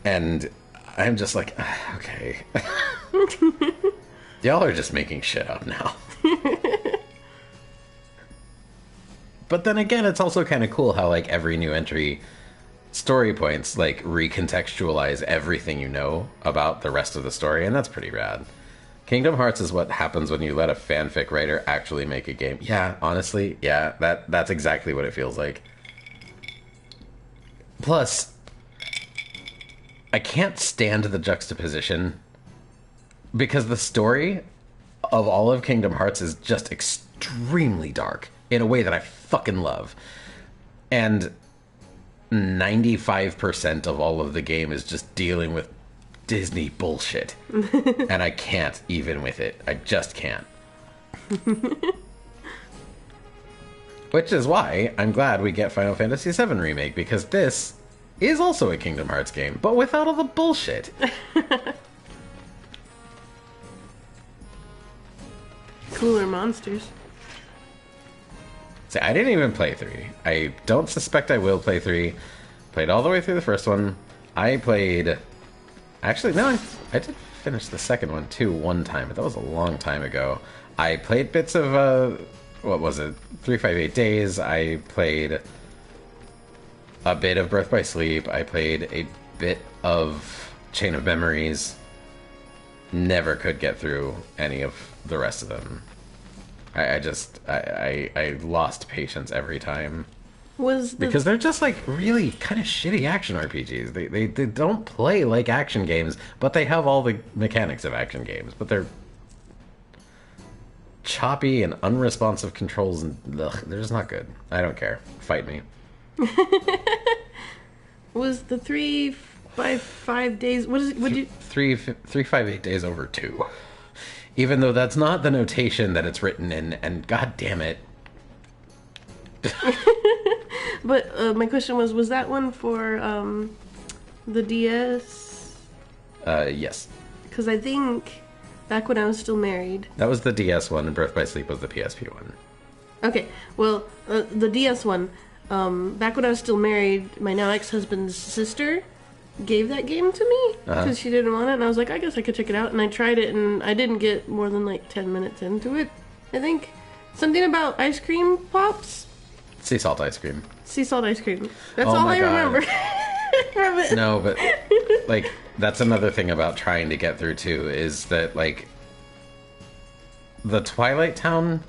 And I'm just like, okay. Y'all are just making shit up now. But then again, it's also kind of cool how like every new entry... story points, like, recontextualize everything you know about the rest of the story, and that's pretty rad. Kingdom Hearts is what happens when you let a fanfic writer actually make a game. Yeah, honestly, yeah, that's exactly what it feels like. Plus, I can't stand the juxtaposition, because the story of all of Kingdom Hearts is just extremely dark, in a way that I fucking love. And 95% of all of the game is just dealing with Disney bullshit. And I can't even with it. I just can't. Which is why I'm glad we get Final Fantasy VII Remake, because this is also a Kingdom Hearts game, but without all the bullshit. Cooler monsters. See, I didn't even play 3. I don't suspect I will play 3. Played all the way through the first one. I played... Actually, no, I did finish the second one, too, one time, but that was a long time ago. I played bits of, what was it? 358 Days. I played a bit of Birth by Sleep. I played a bit of Chain of Memories. Never could get through any of the rest of them. I lost patience every time. Because they're just like really kind of shitty action RPGs. They don't play like action games, but they have all the mechanics of action games. But they're choppy and unresponsive controls, and ugh, they're just not good. I don't care. Fight me. Was the 355 days? What is it? Would you 358 days over 2? Even though that's not the notation that it's written in, and god damn it. But my question was that one for the DS? Yes. Because I think back when I was still married. That was the DS one, and Birth by Sleep was the PSP one. Okay, well, the DS one, back when I was still married, my now ex-husband's sister gave that game to me because she didn't want it, and I was like, I guess I could check it out, and I tried it, and I didn't get more than like 10 minutes into it, I think. Something about ice cream pops? Sea salt ice cream. Sea salt ice cream. That's all I remember. From it. No, but like that's another thing about trying to get through too, is that like the Twilight Town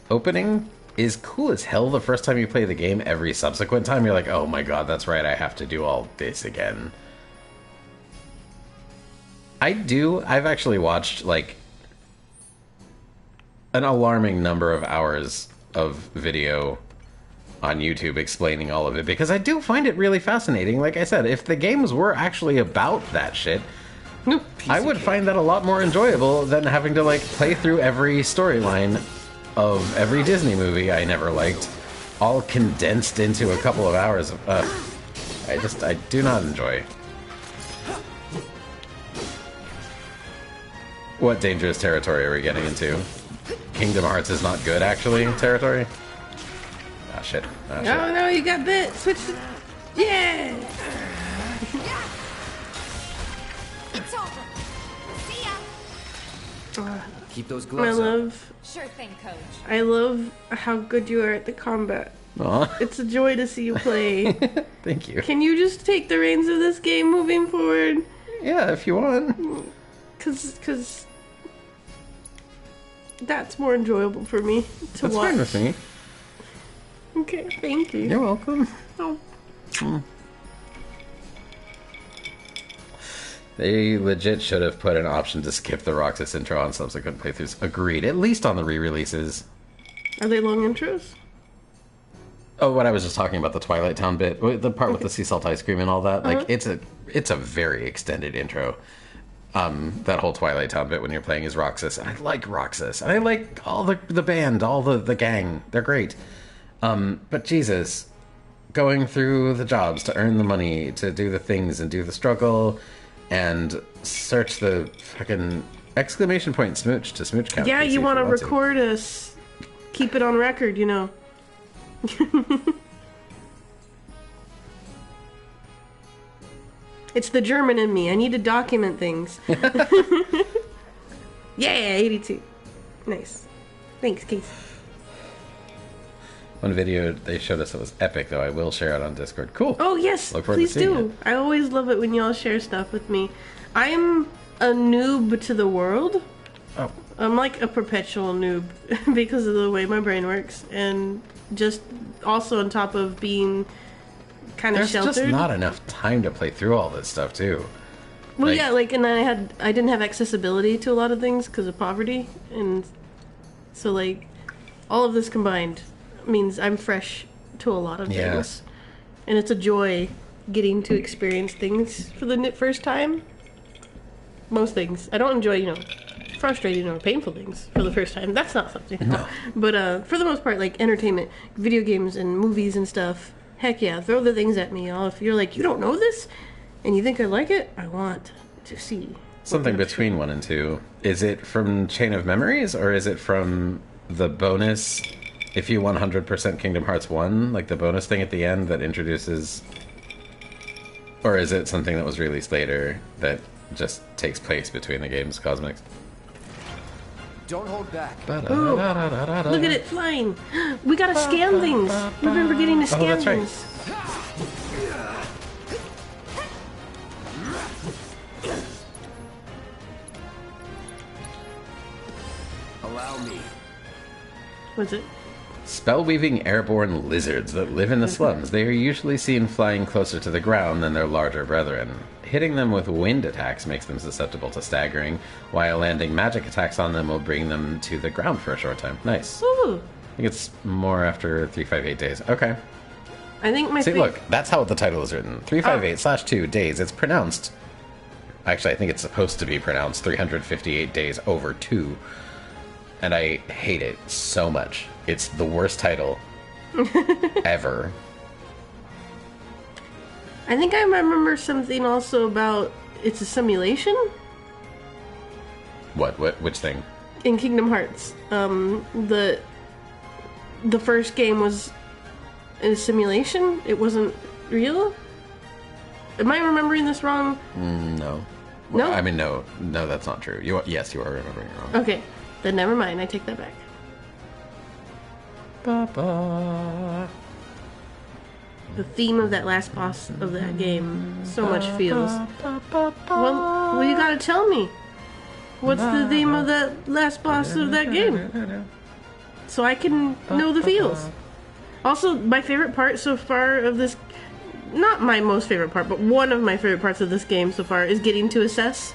opening is cool as hell the first time you play the game. Every subsequent time you're like, oh my god, that's right, I have to do all this again. I've actually watched like an alarming number of hours of video on YouTube explaining all of it, because I do find it really fascinating. Like I said, if the games were actually about that shit, I would find that a lot more enjoyable than having to like play through every storyline of every Disney movie I never liked, all condensed into a couple of hours of I do not enjoy. What dangerous territory are we getting into? Kingdom Hearts is not good, actually, territory? Ah, shit. Ah, shit. Oh, no, you got bit. Switch to... Yeah! It's over. See ya. Keep those I gloves up. love... Sure thing, Coach. I love how good you are at the combat. Aw. It's a joy to see you play. Thank you. Can you just take the reins of this game moving forward? Yeah, if you want. Because that's more enjoyable for me to That's watch. fine with me. Okay, thank you. You're welcome. Oh. They legit should have put an option to skip the Roxas intro on subsequent playthroughs. Agreed. At least on the re-releases. Are they long intros? Oh, what I was just talking about, the Twilight Town bit, the part with the sea salt ice cream and all that. Like, it's a very extended intro. That whole Twilight Town bit when you're playing as Roxas, and I like Roxas, and I like all the band, all the gang. They're great. But Jesus, going through the jobs to earn the money, to do the things and do the struggle, and search the fucking exclamation point smooch to smooch count. Yeah, you want to record us, keep it on record, you know. It's the German in me. I need to document things. Yeah, 82. Nice. Thanks, Casey. One video they showed us that was epic, though. I will share it on Discord. Cool. Oh, yes. Look forward Please to seeing do. it. I always love it when y'all share stuff with me. I'm a noob to the world. Oh. I'm like a perpetual noob because of the way my brain works. And just also on top of being kind of sheltered. There's just not enough time to play through all this stuff, too. Well, yeah, like, and I didn't have accessibility to a lot of things because of poverty, and so, like, all of this combined means I'm fresh to a lot of things. And it's a joy getting to experience things for the first time. Most things. I don't enjoy, frustrating or painful things for the first time. That's not something. No. But for the most part, like entertainment, video games and movies and stuff, heck yeah, throw the things at me. If you're like, you don't know this, and you think I like it, I want to see. Something between 1 and 2. Is it from Chain of Memories, or is it from the bonus, if you 100% Kingdom Hearts 1, like the bonus thing at the end that introduces... Or is it something that was released later that just takes place between the games, Cosmics? Don't hold back. Ooh, look at it flying. We gotta scan things. Remember getting to scan that's right. things. Allow me. What's it? Spell-weaving airborne lizards that live in the slums. They are usually seen flying closer to the ground than their larger brethren. Hitting them with wind attacks makes them susceptible to staggering, while landing magic attacks on them will bring them to the ground for a short time. Nice. Ooh. I think it's more after 358 days. Okay. I think my See, look, that's how the title is written. 358/2 days. It's pronounced... Actually, I think it's supposed to be pronounced 358 days over 2. And I hate it so much. It's the worst title ever. I think I remember something also about it's a simulation What? Which thing? in Kingdom Hearts. The first game was a simulation. It wasn't real. Am I remembering this wrong? No. No? I mean, no, that's not true. Yes, you are remembering it wrong. Okay, then never mind. I take that back. The theme of that last boss of that game so much feels. Well, you gotta tell me. What's the theme of that last boss of that game? So I can know the feels. Also, my favorite part so far of this... Not my most favorite part, but one of my favorite parts of this game so far is getting to assess.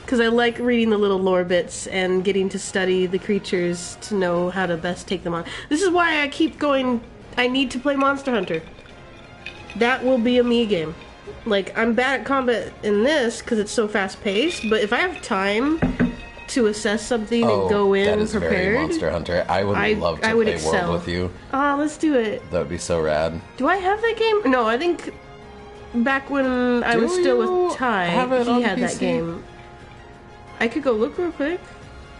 Because I like reading the little lore bits and getting to study the creatures to know how to best take them on. This is why I keep going, I need to play Monster Hunter. That will be a me game. Like, I'm bad at combat in this because it's so fast-paced, but if I have time to assess something and go in that is prepared... very Monster Hunter. I would love to play excel. World with you. Oh, let's do it. That would be so rad. Do I have that game? No, I think back when I was still with Ty, he had that game. I could go look real quick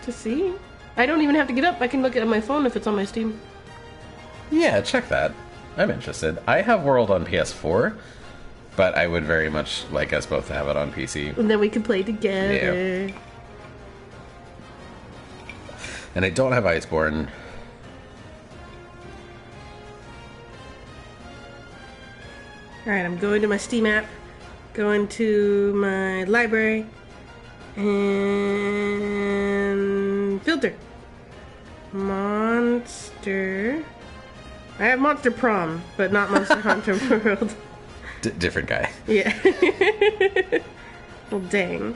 to see. I don't even have to get up. I can look at my phone if it's on my Steam. Yeah, check that. I'm interested. I have World on PS4, but I would very much like us both to have it on PC. And then we could play together. Yeah. And I don't have Iceborne. Alright, I'm going to my Steam app, going to my library, and filter. Monster. I have Monster Prom, but not Monster Hunter World. Different guy. Yeah. Well, dang.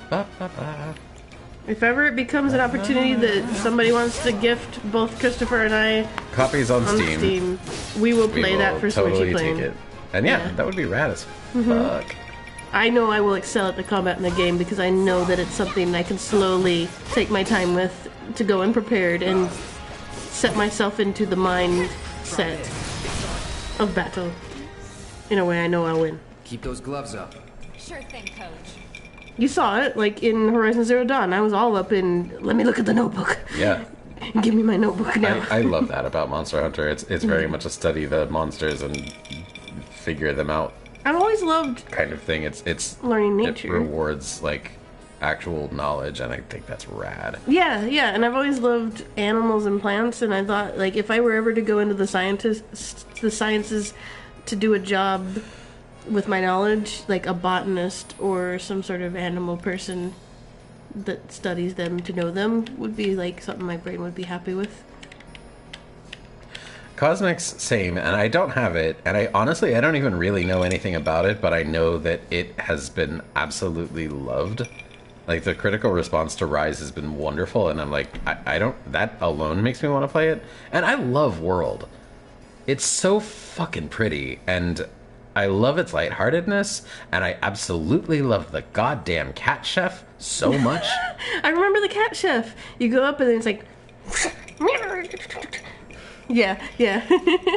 If ever it becomes an opportunity that somebody wants to gift both Christopher and I copies on Steam, we will play that for totally Switchy Plane. take it. And yeah, that would be rad as fuck. I know I will excel at the combat in the game because I know that it's something I can slowly take my time with to go unprepared and set myself into the mindset of battle. In a way I know I'll win. Keep those gloves up. Sure thing, Coach. You saw it, like in Horizon Zero Dawn. I was all up in, let me look at the notebook. Yeah. Give me my notebook now. I love that about Monster Hunter. It's very much a study the monsters and figure them out I've always loved kind of thing. It's learning nature. It rewards like actual knowledge, and I think that's rad. Yeah, and I've always loved animals and plants, and I thought, like, if I were ever to go into the sciences to do a job with my knowledge, like a botanist or some sort of animal person that studies them to know them would be like something my brain would be happy with. Cosmic's same, and I don't have it, and I honestly I don't even really know anything about it, but I know that it has been absolutely loved. Like, the critical response to Rise has been wonderful, and I'm like, I don't, that alone makes me want to play it. And I love World. It's so fucking pretty, and I love its lightheartedness, and I absolutely love the goddamn cat chef so much. I remember the cat chef. You go up and then it's like... Yeah.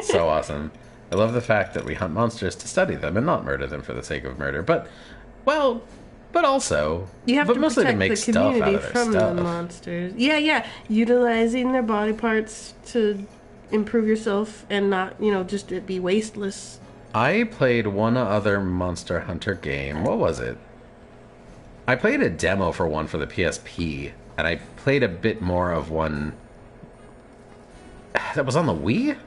So awesome. I love the fact that we hunt monsters to study them and not murder them for the sake of murder. But also... You have to mostly protect to make the stuff out community of their from stuff. the monsters. Yeah. Utilizing their body parts to improve yourself and not, just to be wasteless. I played one other Monster Hunter game. What was it? I played a demo for one for the PSP, and I played a bit more of one that was on the Wii?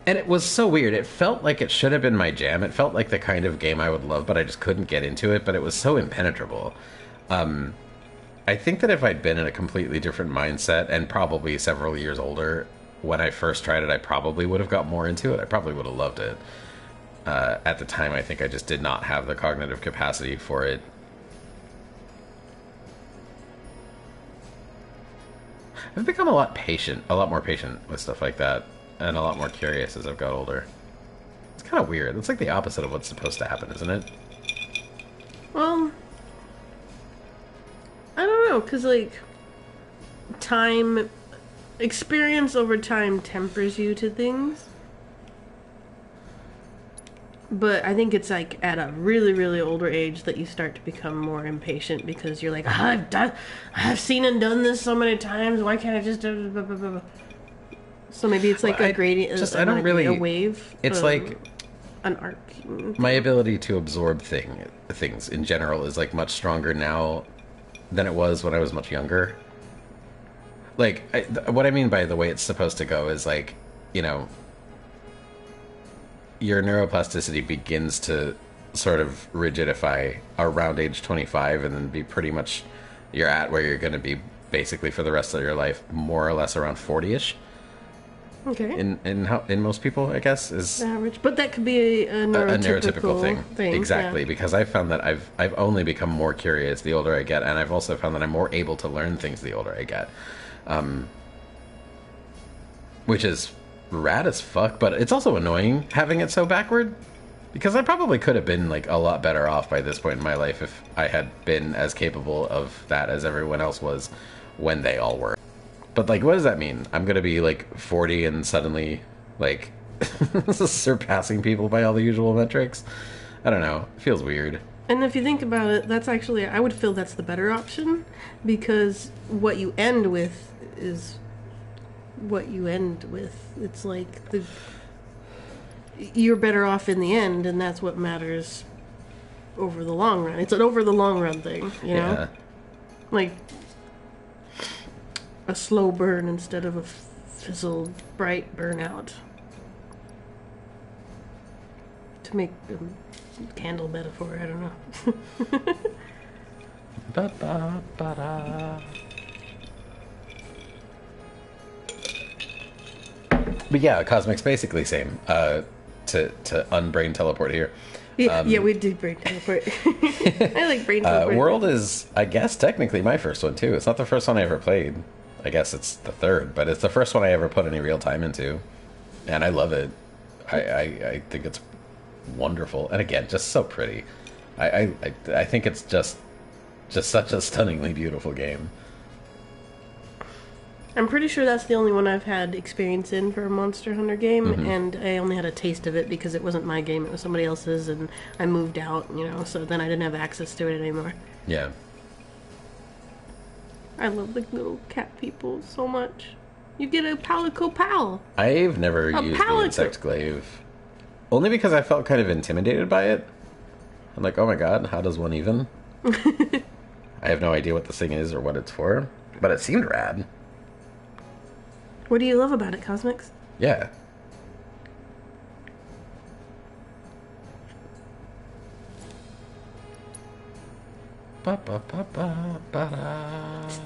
And it was so weird. It felt like it should have been my jam. It felt like the kind of game I would love, but I just couldn't get into it, but it was so impenetrable. I think that if I'd been in a completely different mindset and probably several years older when I first tried it, I probably would have got more into it. I probably would have loved it. At the time, I think I just did not have the cognitive capacity for it. I've become a lot more patient with stuff like that, and a lot more curious as I've got older. It's kind of weird. It's like the opposite of what's supposed to happen, isn't it? Well, I don't know, because, experience over time tempers you to things. But I think it's, at a really, really older age that you start to become more impatient because you're like, I've seen and done this so many times, why can't I just do blah, blah, blah, blah. So maybe it's like a gradient, a wave. It's like an arc. My ability to absorb things in general is much stronger now than it was when I was much younger. What I mean by the way it's supposed to go is your neuroplasticity begins to sort of rigidify around age 25 and then be pretty much you're at where you're going to be basically for the rest of your life, more or less around 40-ish. Okay. In most people, I guess, is average, but that could be a neurotypical thing. Exactly, yeah. Because I've found that I've only become more curious the older I get, and I've also found that I'm more able to learn things the older I get, which is rad as fuck. But it's also annoying having it so backward, because I probably could have been a lot better off by this point in my life if I had been as capable of that as everyone else was when they all were. But what does that mean? I'm gonna be 40 and suddenly surpassing people by all the usual metrics? I don't know. It feels weird. And if you think about it, that's actually, I would feel that's the better option, because what you end with is what you end with. It's you're better off in the end, and that's what matters over the long run. It's an over the long run thing, you know? Yeah. A slow burn instead of a fizzled, bright burnout. To make a candle metaphor, I don't know. Ba-ba-ba-da. But yeah, Cosmic's basically same. To unbrain teleport here. Yeah, we did brain teleport. I like brain teleport. World is, I guess, technically my first one too. It's not the first one I ever played. I guess it's the third, but it's the first one I ever put any real time into, and I love it. I think it's wonderful, and again, just so pretty. I think it's just such a stunningly beautiful game. I'm pretty sure that's the only one I've had experience in for a Monster Hunter game, and I only had a taste of it because it wasn't my game, it was somebody else's, and I moved out, so then I didn't have access to it anymore. Yeah. I love the little cat people so much. You get a Palico Pal. I've never used the insect glaive. Only because I felt kind of intimidated by it. I'm like, oh my god, how does one even? I have no idea what this thing is or what it's for, but it seemed rad. What do you love about it, Cosmix? Yeah. It's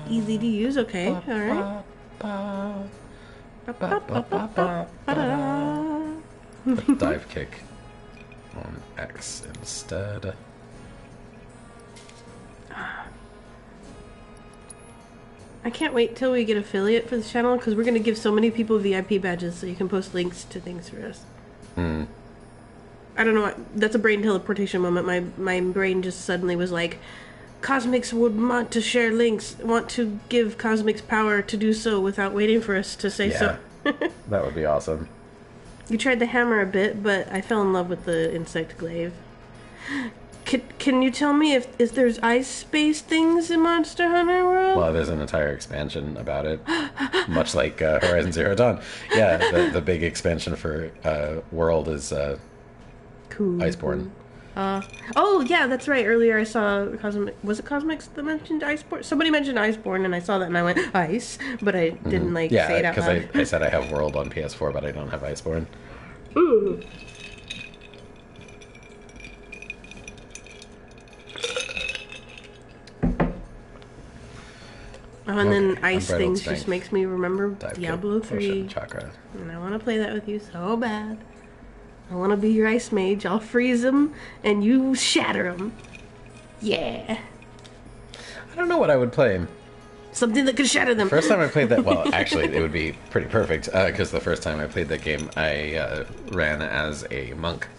easy to use, okay, alright. Dive kick on X instead. I can't wait till we get affiliate for the channel, because we're going to give so many people VIP badges so you can post links to things for us. I don't know what, that's a brain teleportation moment. My brain just suddenly was like, Cosmics would want to share links, want to give Cosmics power to do so without waiting for us to say so. That would be awesome. You tried the hammer a bit, but I fell in love with the insect glaive. Can you tell me if there's ice-based things in Monster Hunter World? Well, there's an entire expansion about it, much like Horizon Zero Dawn. Yeah, the big expansion for World is Cool. Iceborne. Oh, yeah, that's right. Earlier I saw was it Cosmics that mentioned Iceborne? Somebody mentioned Iceborne, and I saw that, and I went, ice, but I didn't, say it out loud. Yeah, because I said I have World on PS4, but I don't have Iceborne. Ooh. Oh, and then ice things just makes me remember Diablo 3. Chakra. And I want to play that with you so bad. I want to be your ice mage. I'll freeze them, and you shatter them. Yeah. I don't know what I would play. Something that could shatter them. First time I played that, well, actually, it would be pretty perfect, because the first time I played that game, I ran as a monk.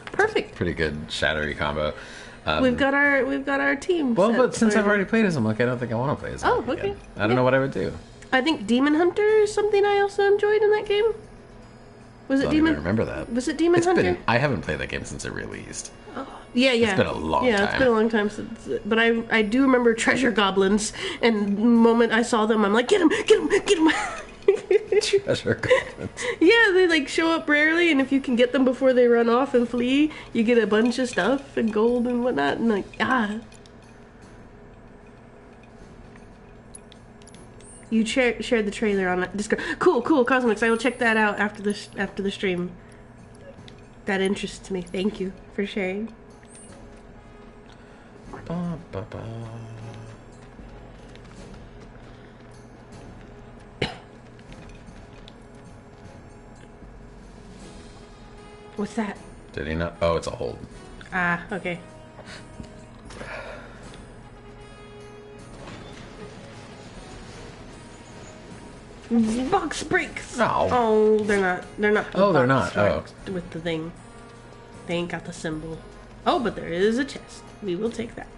Perfect. Pretty good shattery combo. We've got our team. Well, but since I've already played as a monk, I don't think I want to play as a monk. Oh, okay. Again. I don't know what I would do. I think Demon Hunter is something I also enjoyed in that game. Was it I Demon? don't remember that. Was it Demon Hunter? I haven't played that game since it released. Yeah. It's been a long time. Yeah, it's been a long time since. But I do remember treasure goblins, and the moment I saw them, I'm like, get him! Treasure goblins. Yeah, they show up rarely, and if you can get them before they run off and flee, you get a bunch of stuff and gold and whatnot. And You shared the trailer on Discord. Cool, Cosmics. I will check that out after the stream. That interests me. Thank you for sharing. What's that? Did he not? Oh, it's a hold. Ah, okay. Box breaks. Oh, they're not. They're not. Oh, they're not. Oh, with the thing. They ain't got the symbol. Oh, but there is a chest. We will take that.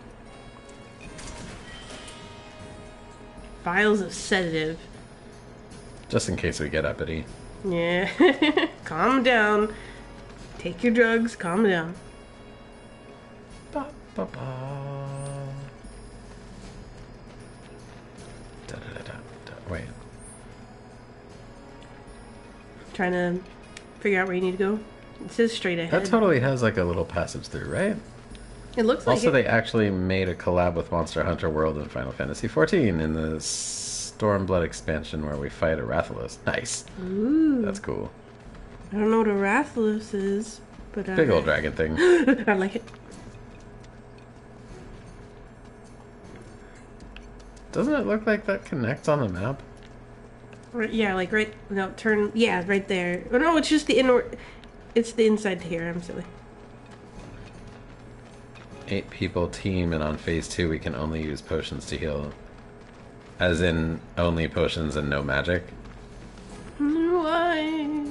Vials of sedative. Just in case we get uppity. Yeah. Calm down. Take your drugs. Calm down. Wait. Trying to figure out where you need to go. It says straight ahead. That totally has like a little passage through, right? It looks like also, it. they actually made a collab with Monster Hunter World and Final Fantasy XIV in the Stormblood expansion where we fight a Rathalos. Nice. Ooh. That's cool. I don't know what a Rathalos is, but big old dragon thing. I like it. Doesn't it look like that connects on the map? Yeah, right. No, turn. Yeah, right there. Oh no, it's just the inward. It's the inside here. I'm silly. 8 people team, and on phase 2 we can only use potions to heal. As in, only potions and no magic. Why?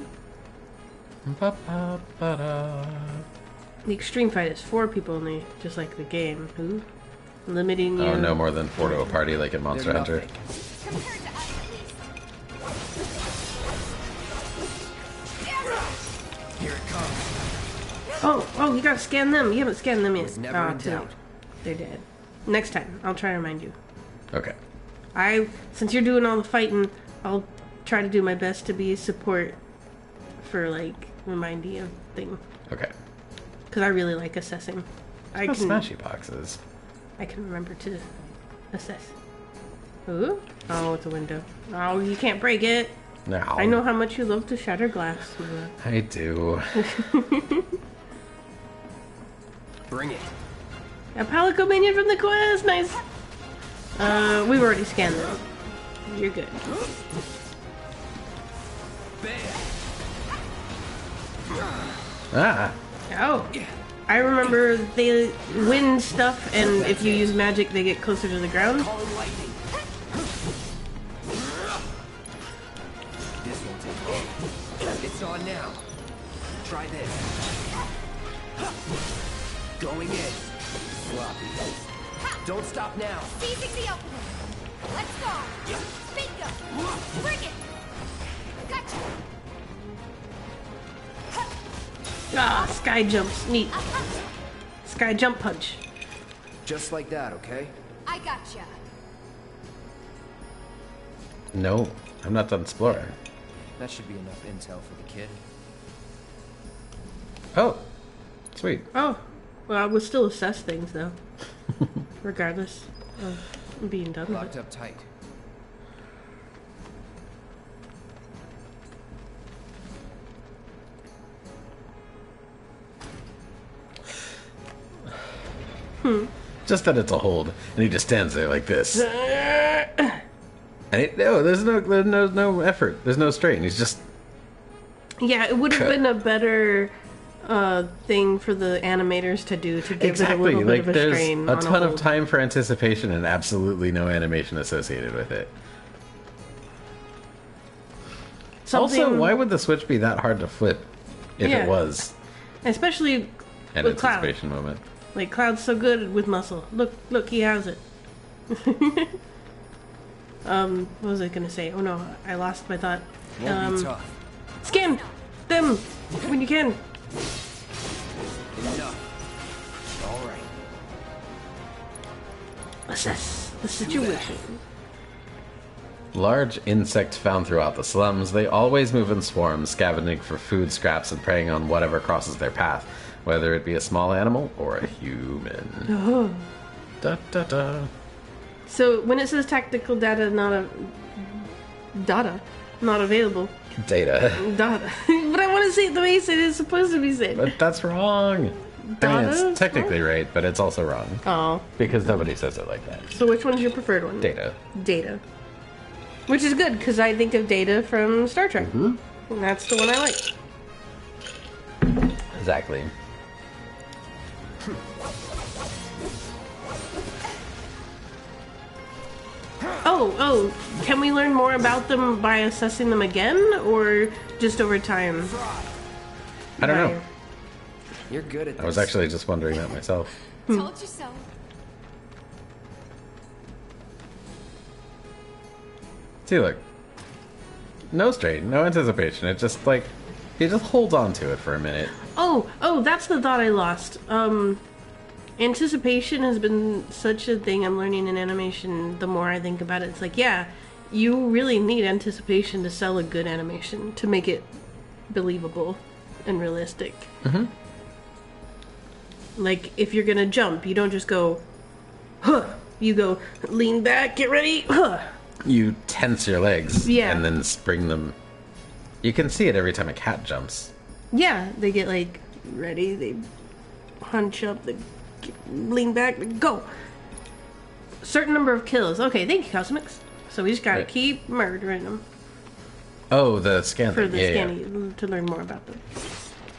Ba-ba-ba-da. The extreme fight is 4 people only, just like the game. Who? Limiting you. Oh, no more than 4 to a party like in Monster Hunter. Here it comes. Oh, you gotta scan them. You haven't scanned them yet. Was never in doubt. They're dead. Next time, I'll try to remind you. Okay. Since you're doing all the fighting, I'll try to do my best to be support for reminding you of thing. Okay. Because I really like assessing. Smashy boxes. I can remember to assess. Ooh. Oh, it's a window. Oh, you can't break it. No. I know how much you love to shatter glass. I do. Bring it. A Palico minion from the quest. Nice. We've already scanned them. You're good. Ah. Oh. I remember they win stuff, and if you use magic, they get closer to the ground. This won't take long. It's on now. Try this. Going in. Sloppy. Don't stop now. Seizing the opening. Let's go. Bingo. Bring it. Gotcha. Ah, sky jumps. Neat. Sky jump punch. Just like that, okay? I gotcha. No, I'm not done exploring. That should be enough intel for the kid. Oh, sweet. Oh, well, I would still assess things though, regardless of being done with Locked it. up tight. Just that it's a hold, and he just stands there like this. And there's no effort. There's no strain. He's just. Yeah, it would have been a better thing for the animators to do to give Exactly. it a little bit of a there's strain. a on ton of hold. time for anticipation and absolutely no animation associated with it. Also, why would the switch be that hard to flip if Yeah. it was Especially an with Cloud. anticipation moment? Like Cloud's so good with muscle. Look, he has it. What was I gonna say? Oh no, I lost my thought. Won't be tough. Scan them when you can. Enough. All right. Assess the situation. Large insects found throughout the slums, they always move in swarms, scavenging for food scraps and preying on whatever crosses their path, whether it be a small animal or a human. Oh. Da da da. So when it says tactical data not available. Data. Data. But I want to say it the way it's supposed to be said. But that's wrong. I mean, Data? it's technically right, but it's also wrong. Oh. Because nobody says it like that. So which one's your preferred one? Data. Data. Which is good, because I think of Data from Star Trek. Mm-hmm. And that's the one I like. Exactly. Oh, can we learn more about them by assessing them again, or just over time? I don't know. You're good at this. I was actually just wondering that myself. Told you so. See, look. No strain, no anticipation. It just, like, he just holds on to it for a minute. Oh, that's the thought I lost. Anticipation has been such a thing I'm learning in animation. The more I think about it, it's like, yeah, you really need anticipation to sell a good animation, to make it believable and realistic. Mm-hmm. Like, if you're gonna jump, you don't just go, huh. You go, lean back, get ready, huh. You tense your legs Yeah. and then spring them. You can see it every time a cat jumps. Yeah, they get, like, ready, they hunch up, they lean back, they go. Certain number of kills. Okay, thank you, Cosmics. So we just gotta Right. keep murdering them Oh, the scan for thing. the Yeah, scanning to learn more about them. yeah.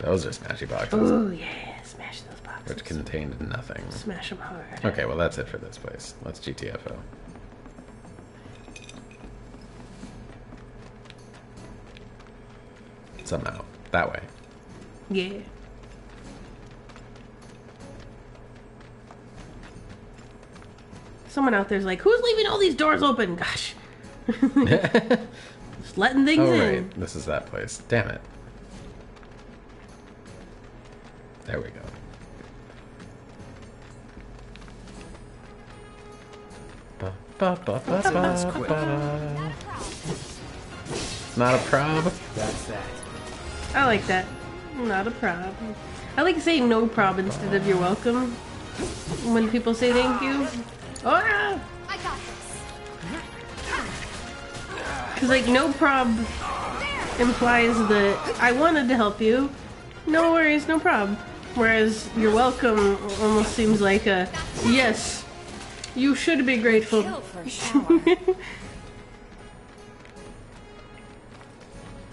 Those are smashy boxes. Oh yeah, smash those boxes. Which contained nothing. Smash them hard. Okay, well that's it for this place. Let's GTFO. Somehow. That way. Yeah. Someone out there's like, who's leaving all these doors open? Gosh. Just letting things Oh, in. right. This is that place. Damn it. There we go. That's quick. Not a prob. That's that. I like that. Not a prob. I like saying no prob instead of you're welcome. When people say thank you. Oh yeah! I got this. Because like no prob implies that I wanted to help you. No worries, no prob. Whereas you're welcome almost seems like a yes. You should be grateful.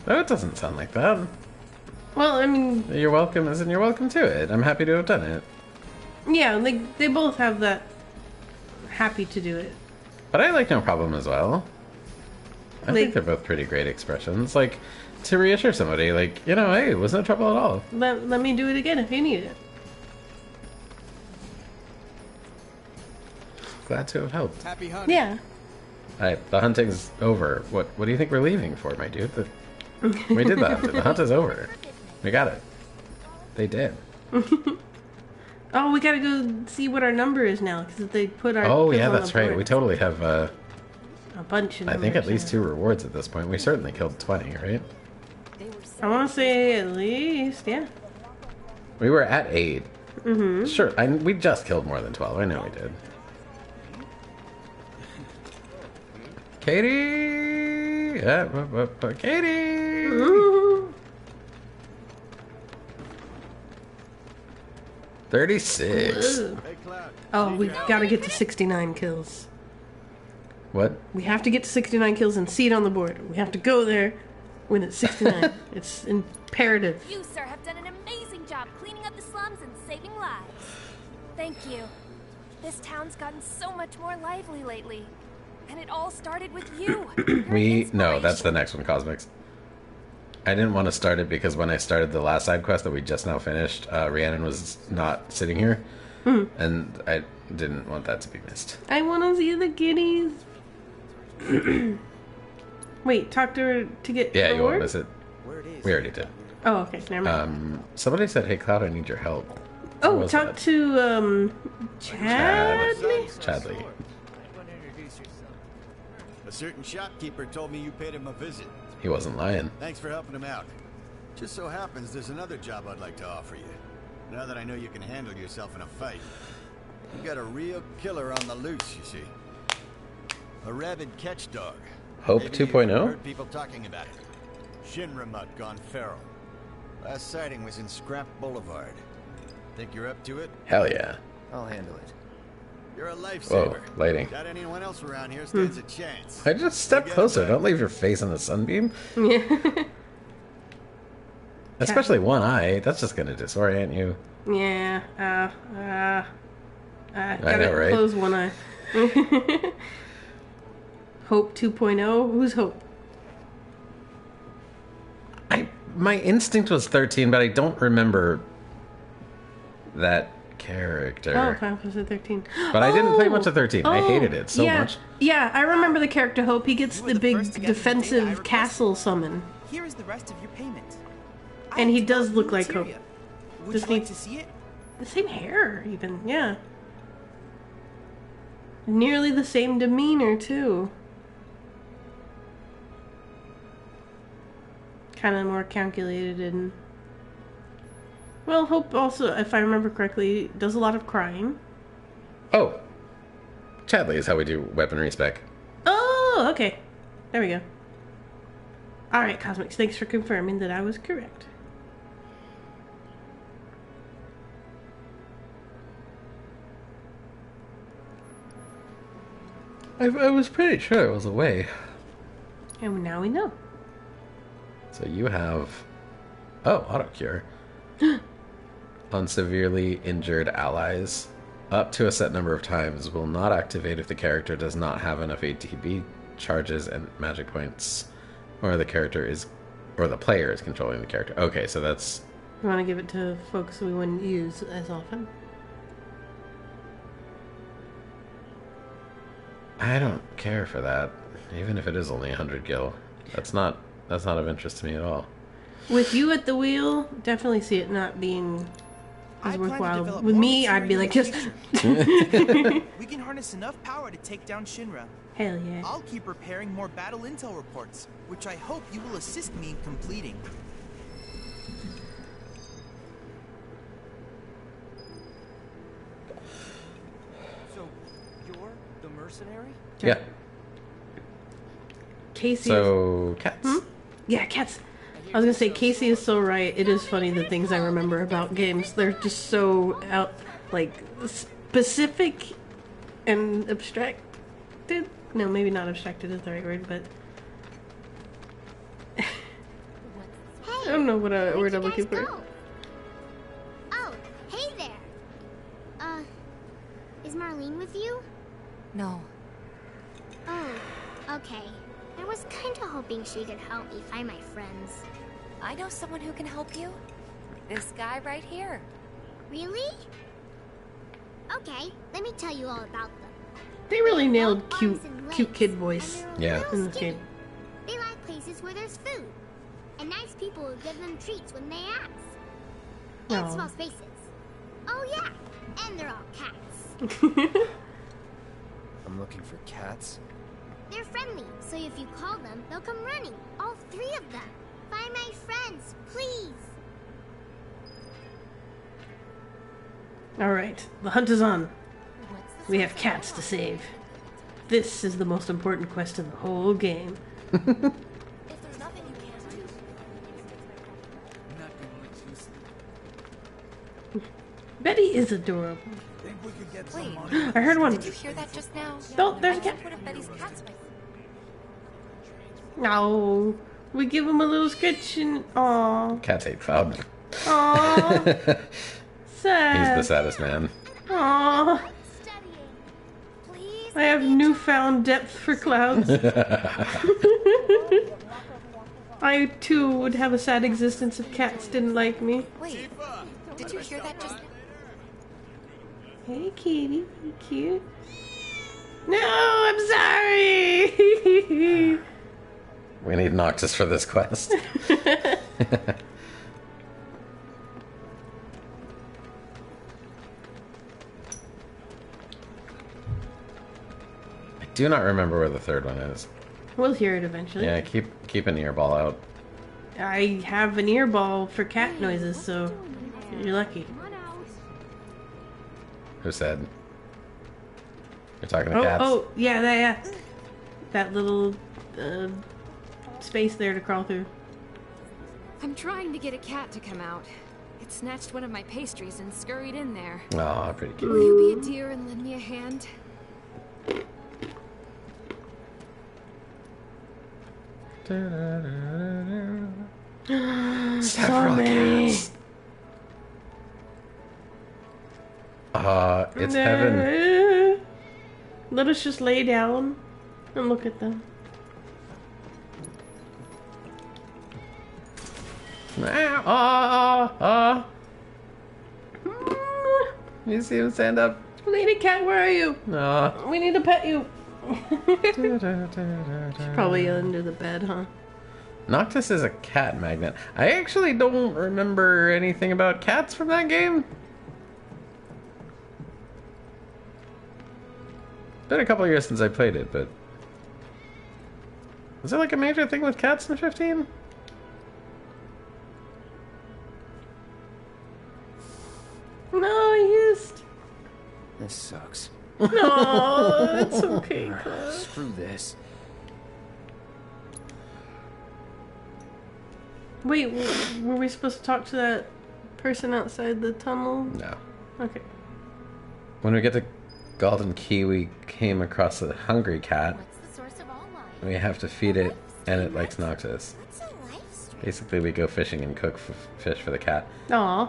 Oh, it doesn't sound like that. Well, I mean, You're welcome isn't you're welcome to it. I'm happy to have done it. yeah, like they both have that happy to do it. But I like no problem as well. I Like- think they're both pretty great expressions. Like, to reassure somebody, like, you know, hey, it was no trouble at all. Let me do it again if you need it. Glad to have helped. Happy hunting. Yeah. Alright, the hunting's over. What do you think we're leaving for, my dude? We did that. The hunt is over. We got it. They did. Oh, we gotta go see what our number is now, because they put our... Oh, kills yeah, on that's the right. board. We totally have, a bunch of I think at numbers least now. 2 rewards at this point. We certainly killed 20, right? I want to say at least, yeah. We were at 8. Mm-hmm. Sure, we just killed more than 12. I know we did. Katie! Katie! Ooh. 36. Ooh. Oh, we gotta get to 69 kills. What? We have to get to 69 kills and see it on the board. We have to go there when it's 69. It's imperative. You, sir, have done an amazing job cleaning up the slums and saving lives. Thank you. This town's gotten so much more lively lately. And it all started with you. No, that's the next one, Cosmics. I didn't want to start it because when I started the last side quest that we just now finished, Rhiannon was not sitting here. And I didn't want that to be missed. I want to see the kitties. Wait, talk to her to get Yeah, you reward? won't miss it. We already did. Oh, okay, never mind. Somebody said, hey, Cloud, I need your help. Oh, was talk that? to, Chadley? Chadley. A certain shopkeeper told me you paid him a visit. He wasn't lying. Thanks for helping him out. Just so happens there's another job I'd like to offer you. Now that I know you can handle yourself in a fight. You got a real killer on the loose, you see. A rabid catch dog. Hope Maybe you've 2.0? heard people talking about it. Shinra mutt gone feral. Last sighting was in Scrap Boulevard. Think you're up to it? Hell yeah. I'll handle it. You're a lifesaver. Whoa, lighting. Got anyone else around here stands a chance. I just stepped closer. Don't leave your face in the sunbeam. Yeah. Especially one eye. That's just going to disorient you. Yeah, I gotta know, right? close one eye. Hope 2.0? Who's Hope? My instinct was 13, but I don't remember that character. Oh, Final Fantasy 13. But I didn't play much of 13. I hated it so much. Yeah, I remember the character Hope. He gets the big defensive castle summon. Here is the rest of your payment. And he does look like Hope. Would Just you like needs to see it? the same hair, even. Yeah. Nearly the same demeanor, too. Kind of more calculated and... Well, Hope also, if I remember correctly, does a lot of crying. Oh. Chadley is how we do weaponry spec. Oh, okay. There we go. Alright, Cosmics, thanks for confirming that I was correct. I was pretty sure it was away. And now we know. So you have... Oh, auto cure. On severely injured allies. Up to a set number of times will not activate if the character does not have enough ATB charges and magic points. Or the character is... Or the player is controlling the character. Okay, so that's... You want to give it to folks we wouldn't use as often? I don't care for that. Even if it is only 100 gil. That's not of interest to me at all. With you at the wheel, definitely see it not being as I plan to worthwhile. develop With more me, I'd be material like, in the just... future. We can harness enough power to take down Shinra. Hell yeah. I'll keep preparing more battle intel reports, which I hope you will assist me in completing. So, you're the mercenary? Yeah. Casey So, cats. Yeah, cats. I was gonna say, Casey is so right. It is funny the things I remember about games. They're just so specific and abstracted. No, maybe not abstracted is the right word, but I don't know what word I'm looking for. Oh, hey there. Is Marlene with you? No. Oh, okay. I was kinda hoping she could help me find my friends. I know someone who can help you. This guy right here. Really? Okay, let me tell you all about them. They really nailed cute kid voice. Yeah. In this game. They like places where there's food. And nice people will give them treats when they ask. And Aw. small spaces. Oh yeah, and they're all cats. I'm looking for cats. They're friendly, so if you call them, they'll come running. All 3 of them. Find my friends, please. Alright, the hunt is on. We have cats to save. This is the most important quest of the whole game. Betty is adorable. Wait, I heard one. Did you hear that just now? Oh, there's a cat. What if Betty's cat's my... No, we give him a little sketch and aww. Cats hate Cloud. Aww. Sad. He's the saddest man. Aww. I have newfound depth for clouds. I too would have a sad existence if cats didn't like me. Wait, did you hear that just... Hey kitty, you cute. No, I'm sorry! We need Noctis for this quest. I do not remember where the third one is. We'll hear it eventually. Yeah, keep an earball out. I have an earball for cat noises, so you're lucky. Who said? You're talking to cats? Oh, yeah. That little space there to crawl through. I'm trying to get a cat to come out. It snatched one of my pastries and scurried in there. Oh, pretty cute. Will you be a dear and lend me a hand? Several cats. It's heaven. Let us just lay down and look at them. You see him stand up? Lady cat, where are you? We need to pet you. She's probably under the bed, huh? Noctis is a cat magnet. I actually don't remember anything about cats from that game. It's been a couple years since I played it, but... Was there like a major thing with cats in 15? No, I used. This sucks. No, it's okay, Cloud. Screw this. Wait, were we supposed to talk to that person outside the tunnel? No. Okay. When we get to Golden Key, we came across a hungry cat. We have to feed it, and it likes Noctis. Basically, we go fishing and cook fish for the cat. Aw.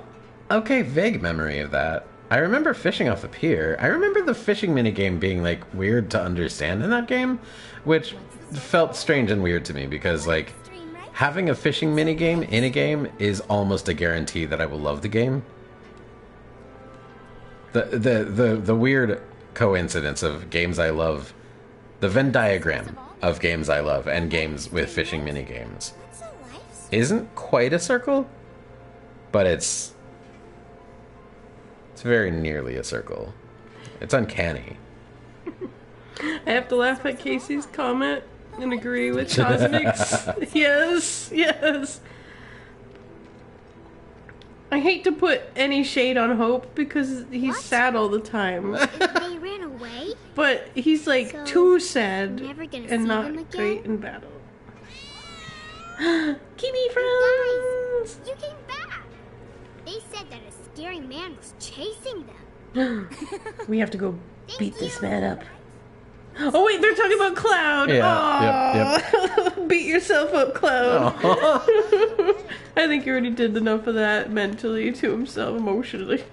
Okay, vague memory of that. I remember fishing off the pier. I remember the fishing minigame being, like, weird to understand in that game, which felt strange and weird to me because, like, having a fishing minigame in a game is almost a guarantee that I will love the game. The weird coincidence of games I love, the Venn diagram of games I love and games with fishing minigames isn't quite a circle, but it's very nearly a circle. It's uncanny. I have to laugh at Casey's comment and agree with Cosmic's. Yes. I hate to put any shade on Hope because he's sad all the time. They ran away? But he's like So, too sad never gonna and see not them again? great in battle. Kiwi friends! Guys, you came back! They said that a scary man was chasing them. We have to go beat this man up. Oh wait, they're talking about Cloud! Yeah, yep. Beat yourself up, Cloud. I think he already did enough of that mentally to himself, emotionally.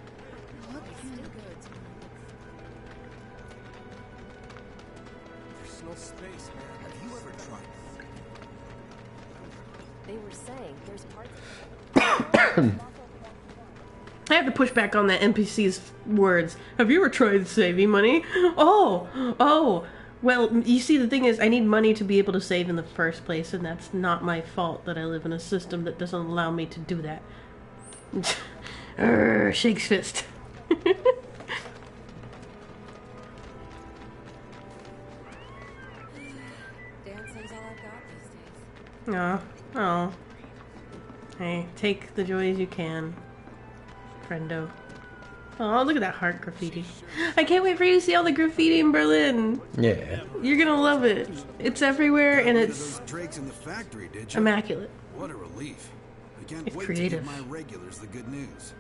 Personal space, man. Have you ever tried I have to push back on that NPC's words. Have you ever tried saving money? Oh. Well, you see, the thing is, I need money to be able to save in the first place, and that's not my fault that I live in a system that doesn't allow me to do that. Shakes fist. Dancing's all I've got these days. Oh. Hey, take the joys you can, friendo. Oh, look at that heart graffiti. I can't wait for you to see all the graffiti in Berlin. Yeah. You're gonna love it. It's everywhere and Those drakes in the factory, did you? immaculate. What a relief. I can't It's wait creative. to give my regulars the good news.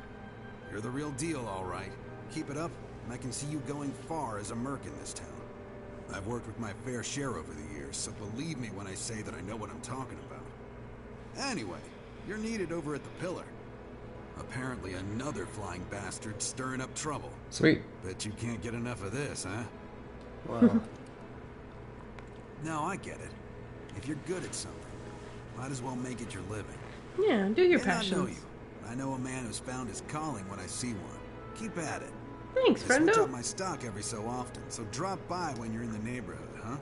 You're the real deal, all right. Keep it up, and I can see you going far as a merc in this town. I've worked with my fair share over the years, so believe me when I say that I know what I'm talking about. Anyway, you're needed over at the Pillar. Apparently another flying bastard stirring up trouble. Sweet. Bet you can't get enough of this, huh? Well... No, I get it. If you're good at something, might as well make it your living. Yeah, do your And I know passions. you. I know a man who's found his calling when I see one. Keep at it. Thanks, I switch friendo. up my stock every so often, so drop by when you're in the neighborhood, huh?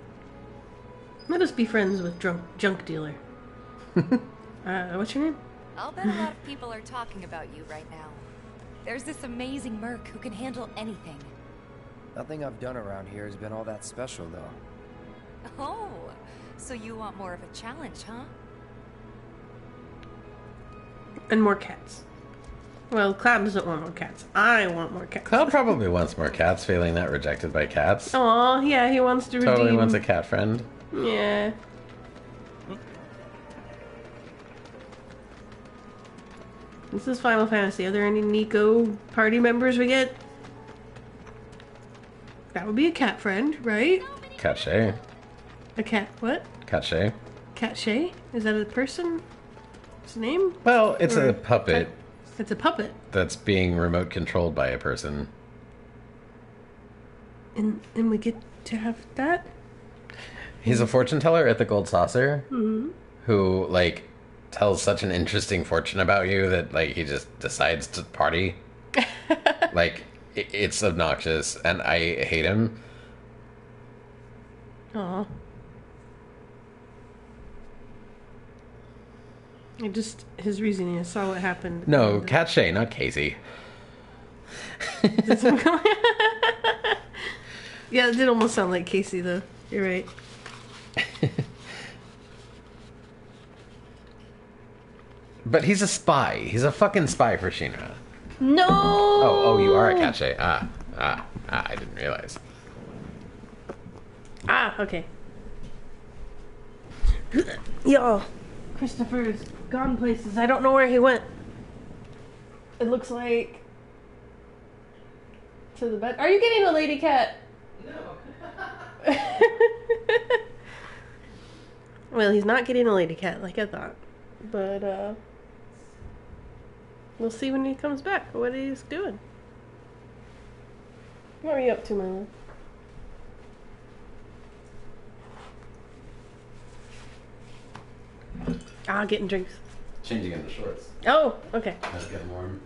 Let us be friends with junk dealer. What's your name? I'll bet a lot of people are talking about you right now. There's this amazing merc who can handle anything. Nothing I've done around here has been all that special, though. Oh, so you want more of a challenge, huh? And more cats. Well, Cloud doesn't want more cats. I want more cats. Cloud probably wants more cats, feeling that rejected by cats. Aw, yeah, he wants to redeem. Totally wants a cat friend. Yeah. This is Final Fantasy. Are there any Mako party members we get? That would be a cat friend, right? Cat Shay. A cat what? Cat Shay. Cat Shay? Is that a person? His name? Well, it's Or a puppet It's a puppet. that's being remote controlled by a person. And we get to have that? He's a fortune teller at the Gold Saucer Mm-hmm. who, like, tells such an interesting fortune about you that, like, he just decides to party. Like, it's obnoxious, and I hate him. Aw. His reasoning, I saw what happened. No, Cat Shay, not Casey. Yeah, it did almost sound like Casey, though. You're right. But he's a spy. He's a fucking spy for Shinra. No! Oh, you are a Cat Shay. I didn't realize. Okay. Y'all, Christopher's gone places. I don't know where he went. It looks like to the bed. Are you getting a lady cat? No. Well, he's not getting a lady cat like I thought. But we'll see when he comes back what he's doing. What are you up to, Milo? Getting drinks. Changing into shorts. Oh, okay. I was getting warm.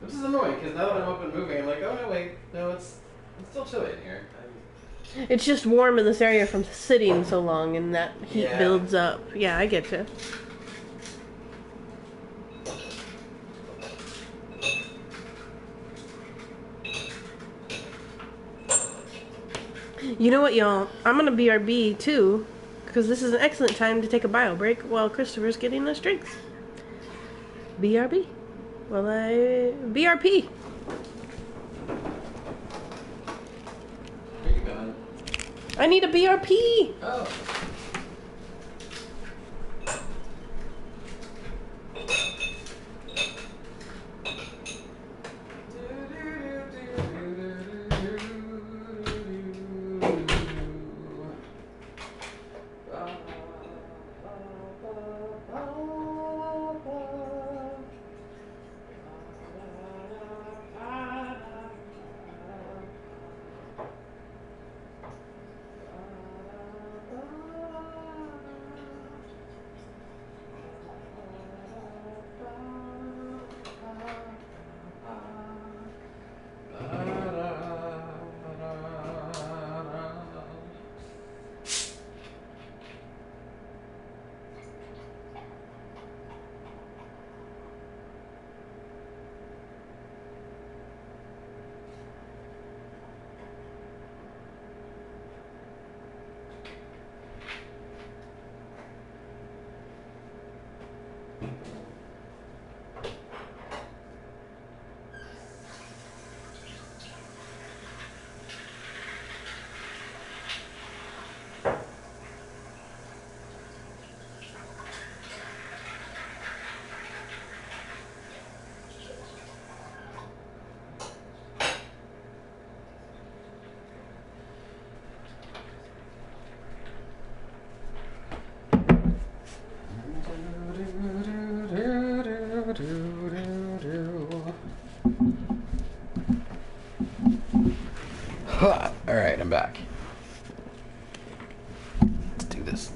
Which is annoying, because now that I'm up and moving, I'm like, oh, no, wait. No, it's still chilly in here. It's just warm in this area from sitting so long, and that heat builds up. Yeah, I get you. You know what, y'all? I'm gonna BRB too, because this is an excellent time to take a bio break while Christopher's getting us drinks. BRB. Well, BRP. Where you going? I need a BRP. Oh. Alright, I'm back. Let's do this.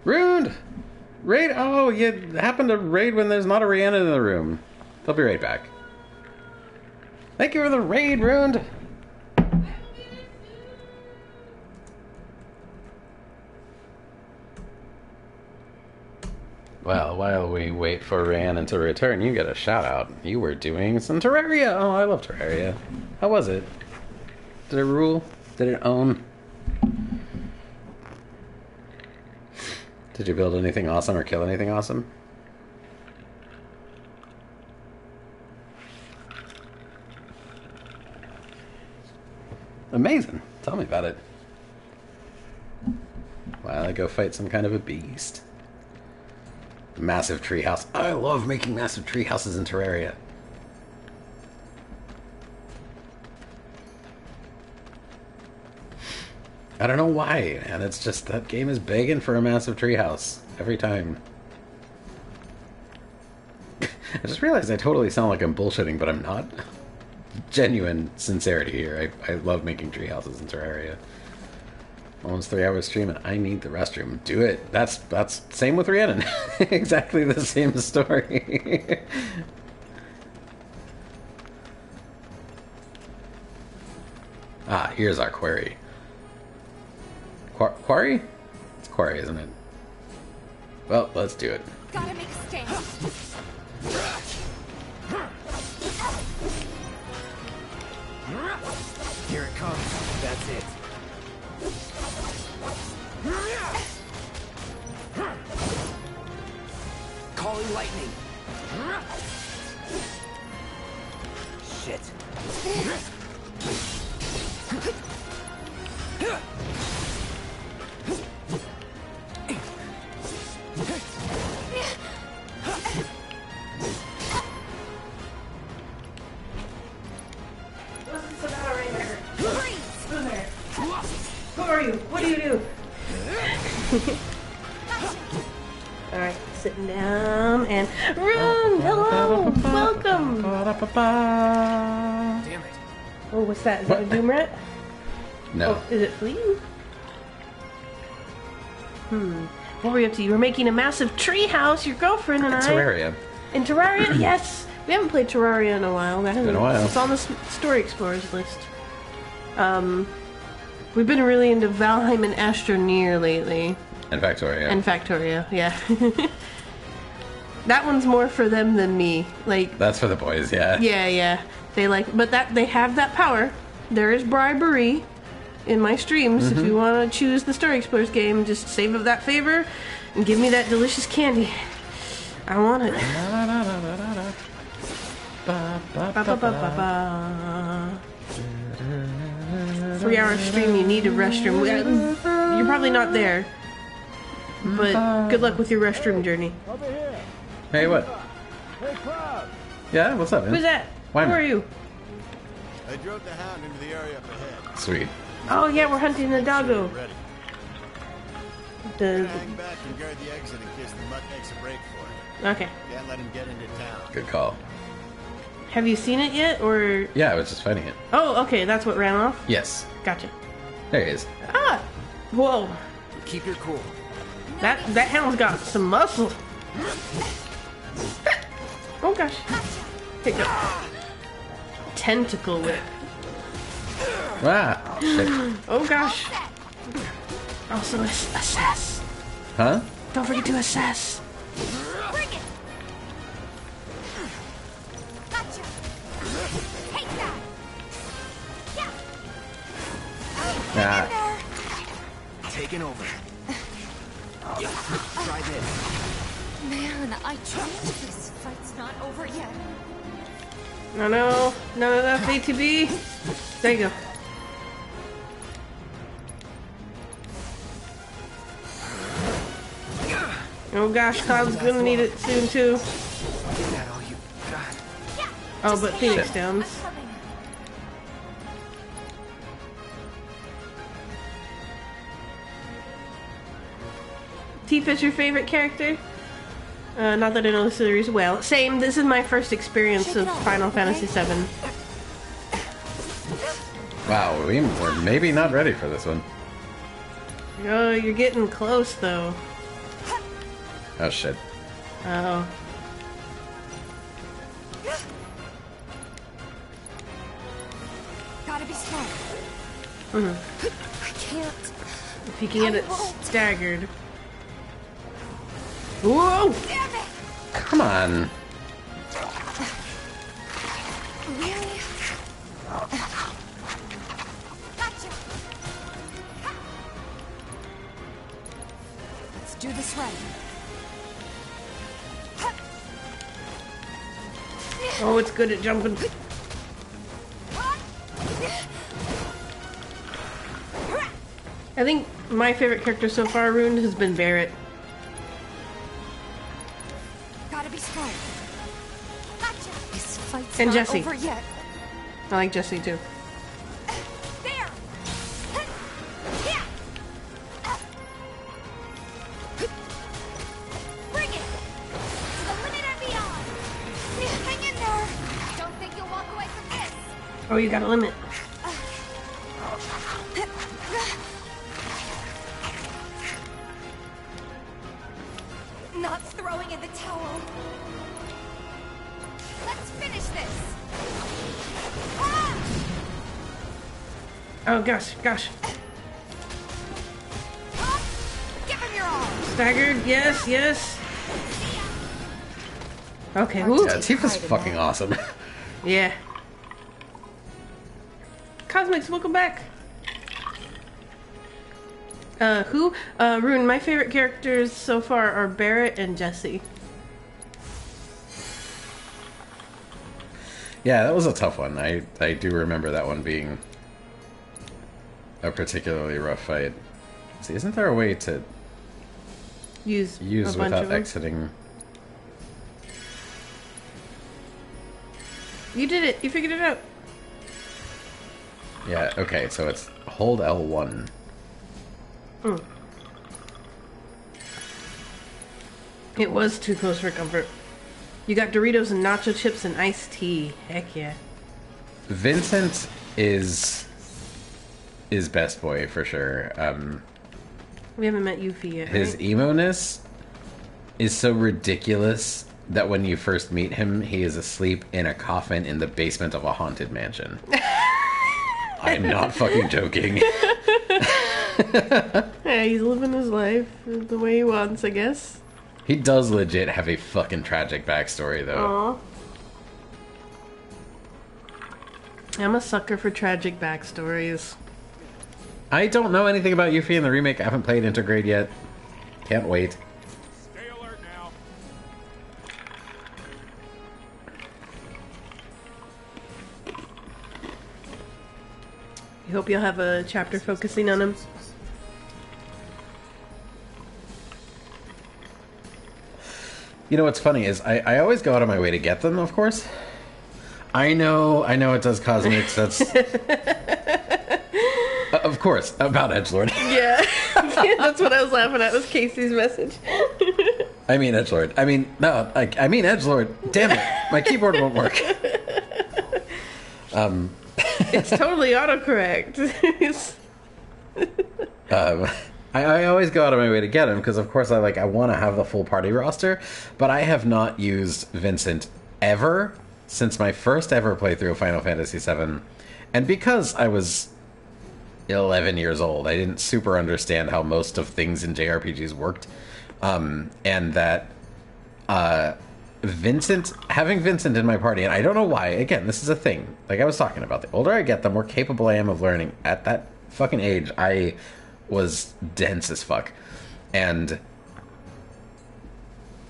Ruined! Raid! Oh, you happen to raid when there's not a Rhiannon in the room. They'll be right back. Thank you for the raid, Ruined! Well, while we wait for Rhiannon to return, you get a shout out. You were doing some Terraria! Oh, I love Terraria. How was it? Did it rule? Did it own? Did you build anything awesome or kill anything awesome? Amazing. Tell me about it. While I go fight some kind of a beast. Massive treehouse. I love making massive treehouses in Terraria. I don't know why, man. It's just that game is begging for a massive treehouse every time. I just realized I totally sound like I'm bullshitting, but I'm not. Genuine sincerity here. I love making treehouses in Terraria. Almost 3 hours streaming. I need the restroom. Do it. That's same with Rhiannon. Exactly the same story. Ah, here's our quarry. Quarry? It's quarry, isn't it? Well, let's do it. Gotta make a stand. Here it comes. That's it. Calling lightning. Shit. Who are you? What do you do? Alright, sitting down and run! Hello! Welcome! Damn it. Oh, what's that? Is that a Doom Rat? No. Oh, is it for you? What were you up to? You were making a massive tree house, your girlfriend and I. Terraria. In Terraria? Yes! We haven't played Terraria in a while. That hasn't been a while. It's on the Story Explorers list. We've been really into Valheim and Astroneer lately. And Factoria. And Factoria, yeah. That one's more for them than me. Like, that's for the boys, yeah. Yeah. They like, but that they have that power. There is bribery in my streams. If you want to choose the Story Explorers game, just save up that favor and give me that delicious candy. I want it. 3 hour stream, you need a restroom. You're probably not there, but good luck with your restroom journey. Hey, what? Hey, Cloud. Yeah, what's up, man? Who's that? Why Who are you? I drove the hound into the area up ahead. Sweet. Oh yeah, we're hunting the doggo. Ready. The Hang back and guard the exit in case the mutt makes a break for it. okay. Can't let him get into town. Good call. Have you seen it yet, or? Yeah, I was just fighting it. Oh, okay, that's what ran off. Yes. Gotcha. There he is. Ah, whoa. Keep your cool. That hound's got some muscle. Oh gosh. Here you go. Tentacle whip. Ah, shit. Oh gosh. Also assess. Huh? Don't forget to assess. Bring it. Gotcha. Take that. Yeah. Ah. Taking over. Try this. Man, I tried. This fight's not over yet. No, none of that ATB. There you go. Oh gosh, Cloud's gonna need it soon too. Is that all you got? Oh, but Phoenix Downs. Tifa's your favorite character? Not that I know the series well. Same, this is my first experience of Final Fantasy VII. Wow, we're maybe not ready for this one. Oh, you're getting close, though. Oh, shit. Oh. Gotta be strong. Mm-hmm. I can't. If you can get it staggered. Whoa! Damn it! Come on. Really? Gotcha. Let's do this right. Oh, it's good at jumping. I think my favorite character so far, Rune, has been Barrett. Gotta be strong. Gotcha. This fight's And not Jesse. over yet. I like Jesse too. There. Bring it to the limit and beyond. Hang in there. Don't think you'll walk away from this. Oh, you got a limit. Not throwing in the towel. Let's finish this. Oh, gosh. Give him your all. Staggered, yes. Okay, Yeah, whoo. Tifa's fucking awesome. Yeah. Cosmics, welcome back. Rune, my favorite characters so far are Barrett and Jesse. Yeah, that was a tough one. I do remember that one being a particularly rough fight. See, isn't there a way to Use a bunch without of them? exiting? You did it. You figured it out. Yeah, okay, so it's hold L1. It was too close for comfort. You got Doritos and nacho chips and iced tea. Heck yeah. Vincent is best boy for sure. We haven't met Yuffie yet, His right? emo-ness is so ridiculous that when you first meet him, he is asleep in a coffin in the basement of a haunted mansion. I'm not fucking joking. Yeah, he's living his life the way he wants, I guess. He does legit have a fucking tragic backstory, though. Aw. I'm a sucker for tragic backstories. I don't know anything about Yuffie in the remake. I haven't played Intergrade yet. Can't wait. Stay alert now. I hope you'll have a chapter focusing on him. You know what's funny is I always go out of my way to get them, of course. I know it does cosmics. That's of course about Edgelord. Yeah. That's what I was laughing at, was Casey's message. I mean Edgelord. I mean Edgelord. Damn it, my keyboard won't work. It's totally autocorrect. I always go out of my way to get him because, of course, I want to have the full party roster, but I have not used Vincent ever since my first ever playthrough of Final Fantasy VII, and because I was 11 years old, I didn't super understand how most of things in JRPGs worked, and that having Vincent in my party, and I don't know why. Again, this is a thing. Like I was talking about, the older I get, the more capable I am of learning. At that fucking age, I was dense as fuck, and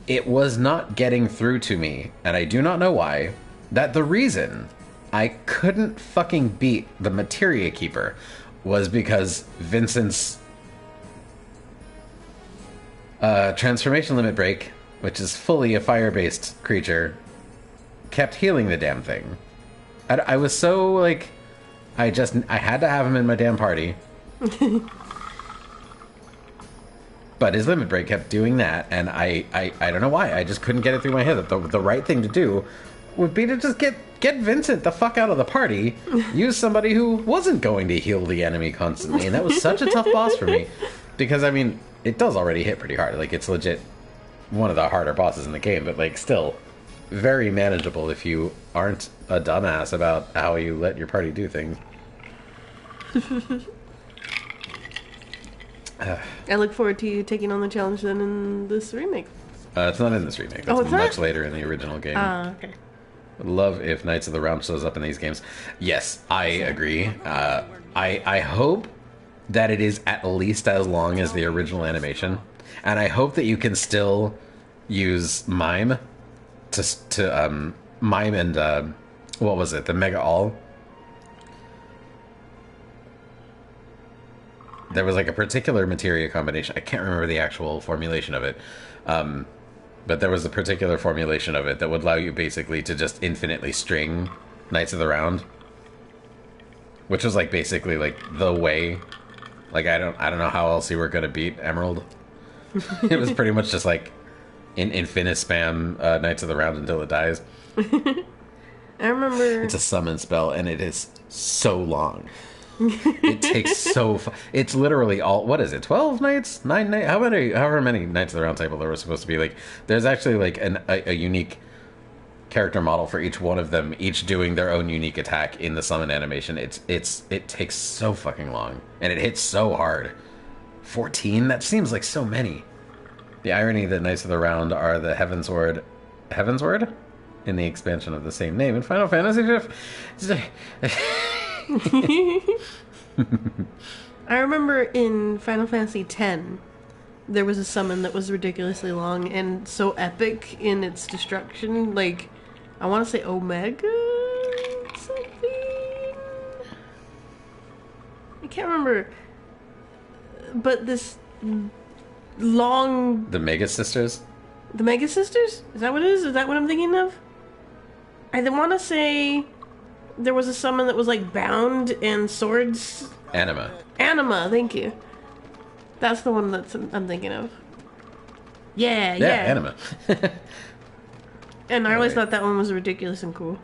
it was not getting through to me, and I do not know why, that the reason I couldn't fucking beat the Materia Keeper was because Vincent's transformation limit break, which is fully a fire-based creature, kept healing the damn thing. I was so, I had to have him in my damn party. But his limit break kept doing that, and I don't know why. I just couldn't get it through my head that the right thing to do would be to just get Vincent the fuck out of the party, use somebody who wasn't going to heal the enemy constantly, and that was such a tough boss for me. Because, I mean, it does already hit pretty hard. Like, it's legit one of the harder bosses in the game, but, like, still very manageable if you aren't a dumbass about how you let your party do things. I look forward to you taking on the challenge then in this remake. It's not in this remake. That's it's much not? later in the original game. Okay. Would love if Knights of the Round shows up in these games. Yes, I agree. I hope that it is at least as long as the original animation, and I hope that you can still use Mime to Mime and what was it? The Mega All. There was like a particular materia combination. I can't remember the actual formulation of it. But there was a particular formulation of it that would allow you basically to just infinitely string Knights of the Round. Which was like basically like the way. Like I don't know how else you were gonna beat Emerald. It was pretty much just like infinite spam Knights of the Round until it dies. I remember it's a summon spell and it is so long. It takes so it's literally all, what is it, 12 nights, 9 nights, however many Knights of the Round Table there were supposed to be. Like there's actually like a unique character model for each one of them, each doing their own unique attack in the summon animation. It takes so fucking long and it hits so hard. 14, that seems like so many. The irony that Knights of the Round are the Heavensward in the expansion of the same name in Final Fantasy V. I remember in Final Fantasy X, there was a summon that was ridiculously long and so epic in its destruction. Like, I want to say Omega something? I can't remember. But this long... The Mega Sisters? The Mega Sisters? Is that what it is? Is that what I'm thinking of? I want to say... There was a summon that was like bound and swords. Anima, thank you. That's the one I'm thinking of. Yeah. Anima. And I always thought that one was ridiculous and cool.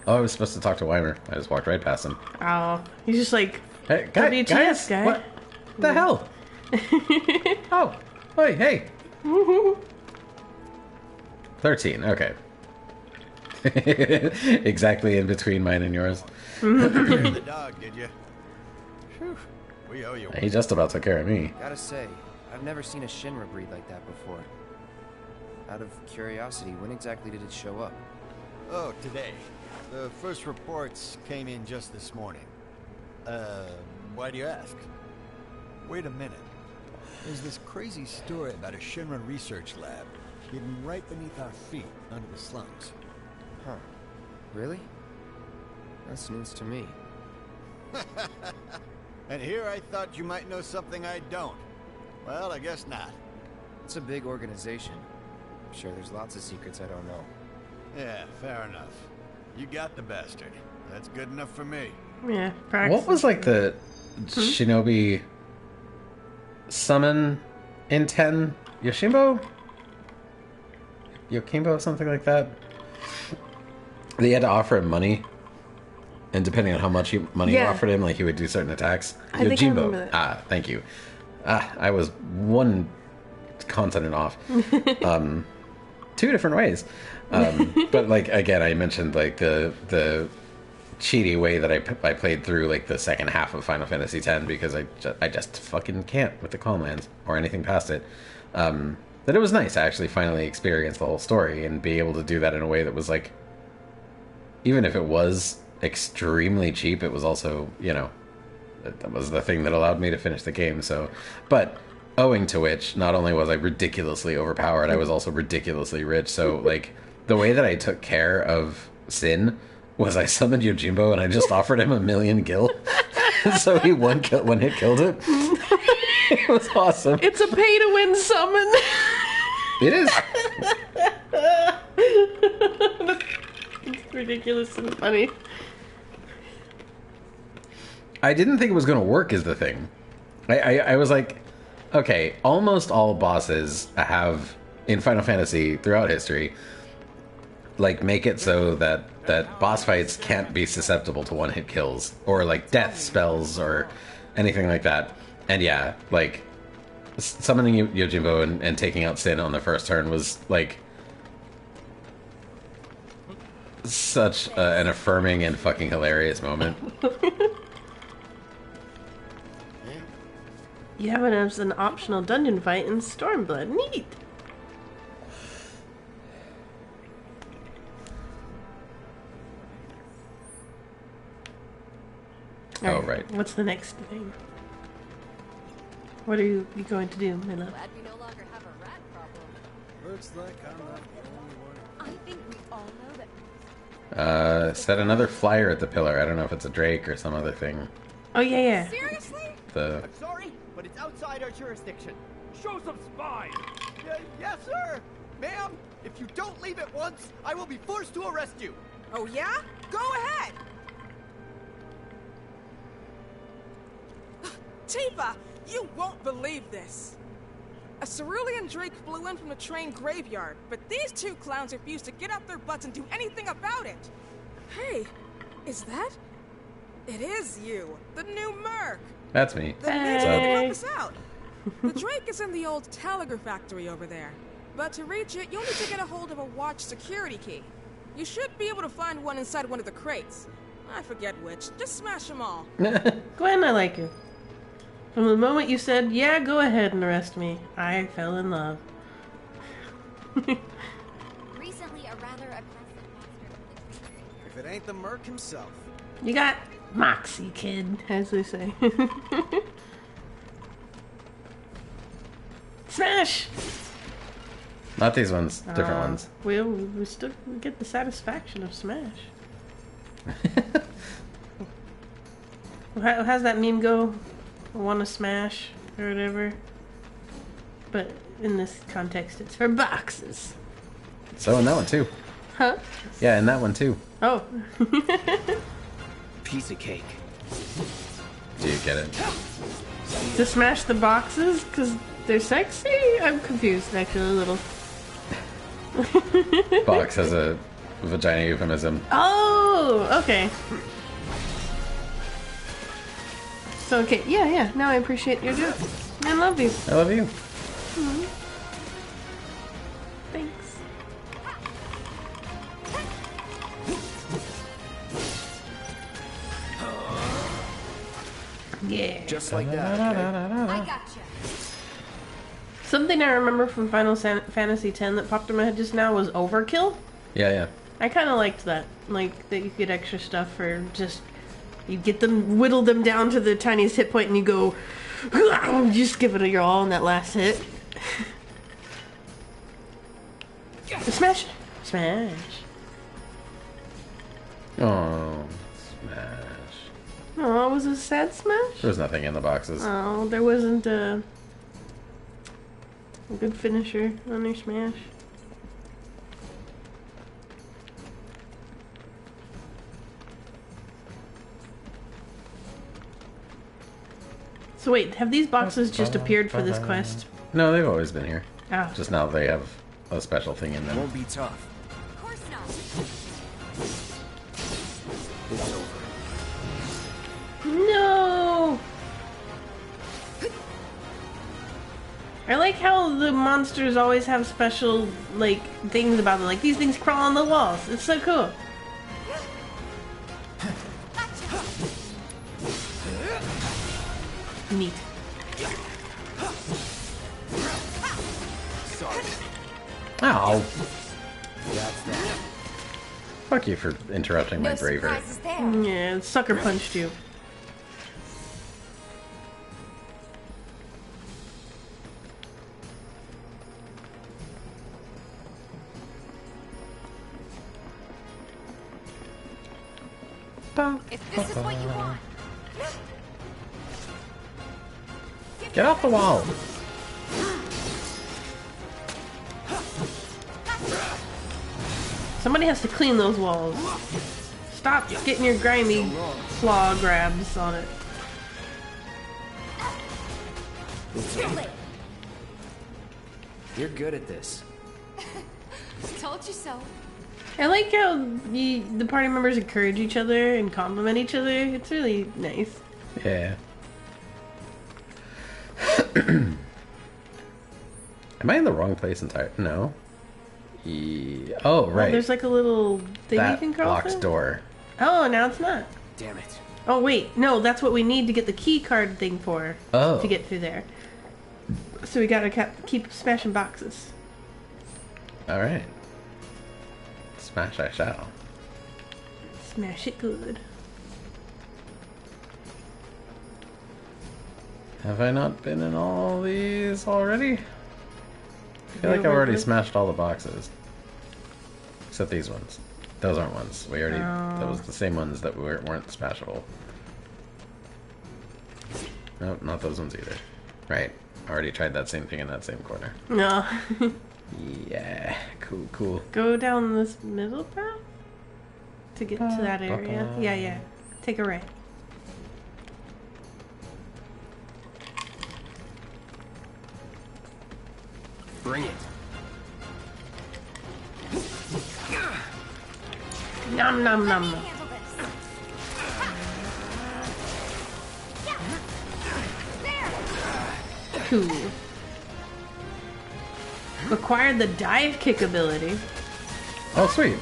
Oh, I was supposed to talk to Weimer. I just walked right past him. Oh, he's just like, hey, WTF, guy. What the hell? Oh, wait, hey. 13, okay. Exactly in between mine and yours. The dog, did you? Whew. We owe you. He just about took care of me. Gotta say, I've never seen a Shinra breed like that before. Out of curiosity, when exactly did it show up? Oh, today. The first reports came in just this morning. Why do you ask? Wait a minute. There's this crazy story about a Shinra research lab hidden right beneath our feet under the slums. Huh. Really? That's news to me. And here I thought you might know something I don't. Well, I guess not. It's a big organization. I'm sure there's lots of secrets I don't know. Yeah, fair enough. You got the bastard. That's good enough for me. Yeah, what was like the shinobi summon in 10? Yokimbo, something like that? They had to offer him money, and depending on how much money you offered him, like he would do certain attacks. I think I remember that. Ah, thank you. I was one consonant off. 2 different ways. But like again, I mentioned like the cheaty way that I played through like the second half of Final Fantasy X because I just fucking can't with the Calm Lands or anything past it. That it was nice to actually finally experience the whole story and be able to do that in a way that was like, even if it was extremely cheap, it was also, you know, that was the thing that allowed me to finish the game. So, but owing to which, not only was I ridiculously overpowered, I was also ridiculously rich. So, like, the way that I took care of Sin was I summoned Yojimbo and I just offered him 1,000,000 gil. So he one hit killed it. It was awesome. It's a pay-to-win summon. It is. It's ridiculous and funny. I didn't think it was going to work is the thing. I was like, okay, almost all bosses have, in Final Fantasy throughout history, like make it so that boss fights can't be susceptible to one-hit kills or like death spells or anything like that. And yeah, like summoning Yojimbo and taking out Sin on the first turn was like such an affirming and fucking hilarious moment. You have it as an optional dungeon fight in Stormblood. Neat. Oh, right. What's the next thing? What are you going to do, Mila? Glad we no longer have a rat problem. Looks like I'm not the only one. I think we all know that. Set another flyer at the pillar. I don't know if it's a Drake or some other thing. Oh, yeah. Seriously? The I'm sorry, but it's outside our jurisdiction. Show some spine! Yes, sir! Ma'am, if you don't leave at once, I will be forced to arrest you. Oh, yeah? Go ahead! Tifa, you won't believe this. A cerulean Drake flew in from the train graveyard, but these two clowns refused to get up their butts and do anything about it. Hey, is that? It is you, the new Merc. That's me. Then maybe you can help us out. The Drake is in the old telegraph factory over there. But to reach it, you'll need to get a hold of a watch security key. You should be able to find one inside one of the crates. I forget which. Just smash them all. Gwen, I like you. From the moment you said, yeah, go ahead and arrest me, I fell in love. Recently, a rather aggressive monster. If it ain't the Merc himself. You got Moxie, kid, as they say. Smash! Not these ones, different ones. We still get the satisfaction of Smash. How's that meme go? I want to smash or whatever. But in this context, it's for boxes. So in that one too. Huh? Yeah, in that one too. Oh. Piece of cake. Do you get it? To smash the boxes? Because they're sexy? I'm confused, actually, a little. Box has a vagina euphemism. Oh, okay. So, okay, yeah, now I appreciate your joke. I love you. I love you. Mm-hmm. Thanks. Yeah. Just like that, okay? I gotcha. Something I remember from Final Fantasy X that popped in my head just now was overkill. Yeah. I kind of liked that. Like, that you get extra stuff for just... You get them, whittle them down to the tiniest hit point and you go... Just give it your all in that last hit. Smash! Smash. Oh, smash. Oh, was it a sad smash? There was nothing in the boxes. Oh, there wasn't a good finisher on your smash. So wait, have these boxes just appeared for this quest? No, they've always been here. Oh. Just now they have a special thing in them. Won't be tough. Of course not. It's over. No! I like how the monsters always have special, like, things about them. Like, these things crawl on the walls. It's so cool. Neat. Sorry. Ow. That's that. Fuck you for interrupting my bravery. Yeah, it sucker punched you. If this is what you want. Get off the wall. Somebody has to clean those walls. Stop getting your grimy claw grabs on it. You're good at this. Told you so. I like how the party members encourage each other and compliment each other. It's really nice. Yeah. Am I in the wrong place entirely? No. Oh, right. Oh, there's like a little thing that you can crawl locks through? door. Oh, now it's not. Damn it. Oh, wait. No, that's what we need to get the key card thing for. Oh. To get through there. So we gotta keep smashing boxes. Alright. Smash I shall. Smash it good. Have I not been in all these already? I feel like I've already smashed all the boxes. Except these ones. Those aren't ones. We already... That was the same ones that weren't smashable. Nope, not those ones either. Right. I already tried that same thing in that same corner. No. Yeah. Cool, cool. Go down this middle path? To get to that area. Yeah, yeah. Take a right. Bring it. Nom nom nom. Cool. Acquired the dive kick ability. Oh, sweet.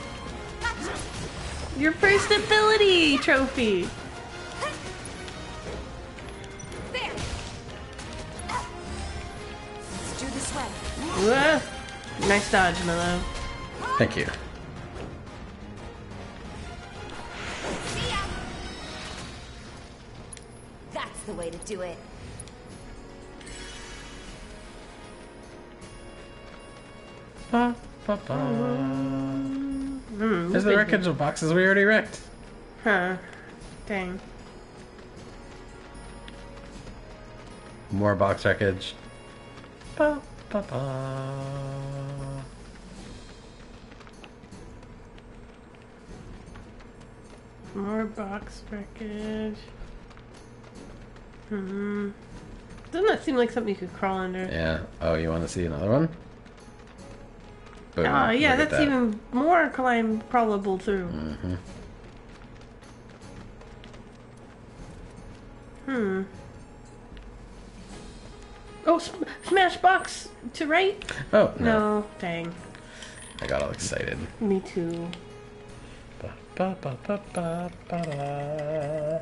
Your first ability trophy. There. Let's do this way. Nice dodge, Milo. Thank you. That's the way to do it. There's the wreckage of boxes we already wrecked. Huh. Dang. More box wreckage. Ba, ba, ba. More box wreckage. Doesn't that seem like something you could crawl under? Yeah. Oh, you want to see another one? Boom. Oh, yeah, Look at that's that. even more crawlable through. Oh, smash box to right? Oh, no. No, dang. I got all excited. Me too. Ba, ba, ba, ba, ba, ba, da.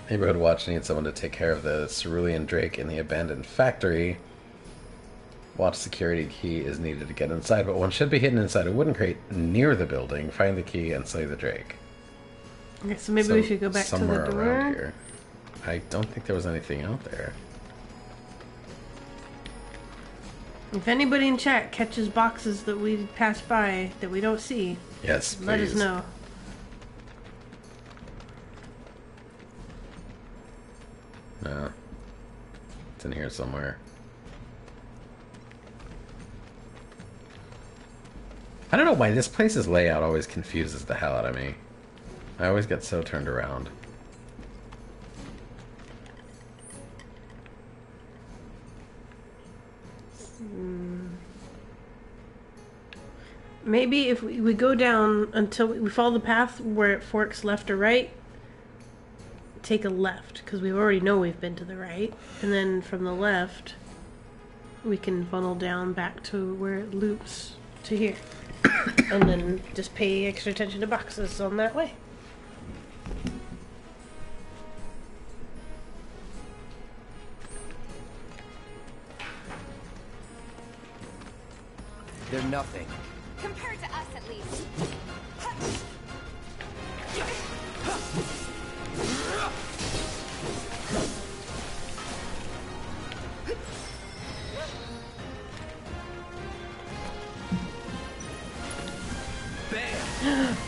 Neighborhood Watch needs someone to take care of the Cerulean Drake in the abandoned factory. Watch security key is needed to get inside, but one should be hidden inside a wooden crate near the building. Find the key and slay the Drake. Okay, so maybe we should go back to the somewhere door. around here. I don't think there was anything out there. If anybody in chat catches boxes that we passed by that we don't see, Yes, let us please. know. No. It's in here somewhere. I don't know why this place's layout always confuses the hell out of me. I always get so turned around. Maybe if we go down until we follow the path where it forks left or right, take a left, because we already know we've been to the right. And then from the left, we can funnel down back to where it loops to here. And then just pay extra attention to boxes on that way. They're nothing. Compared to us, at least.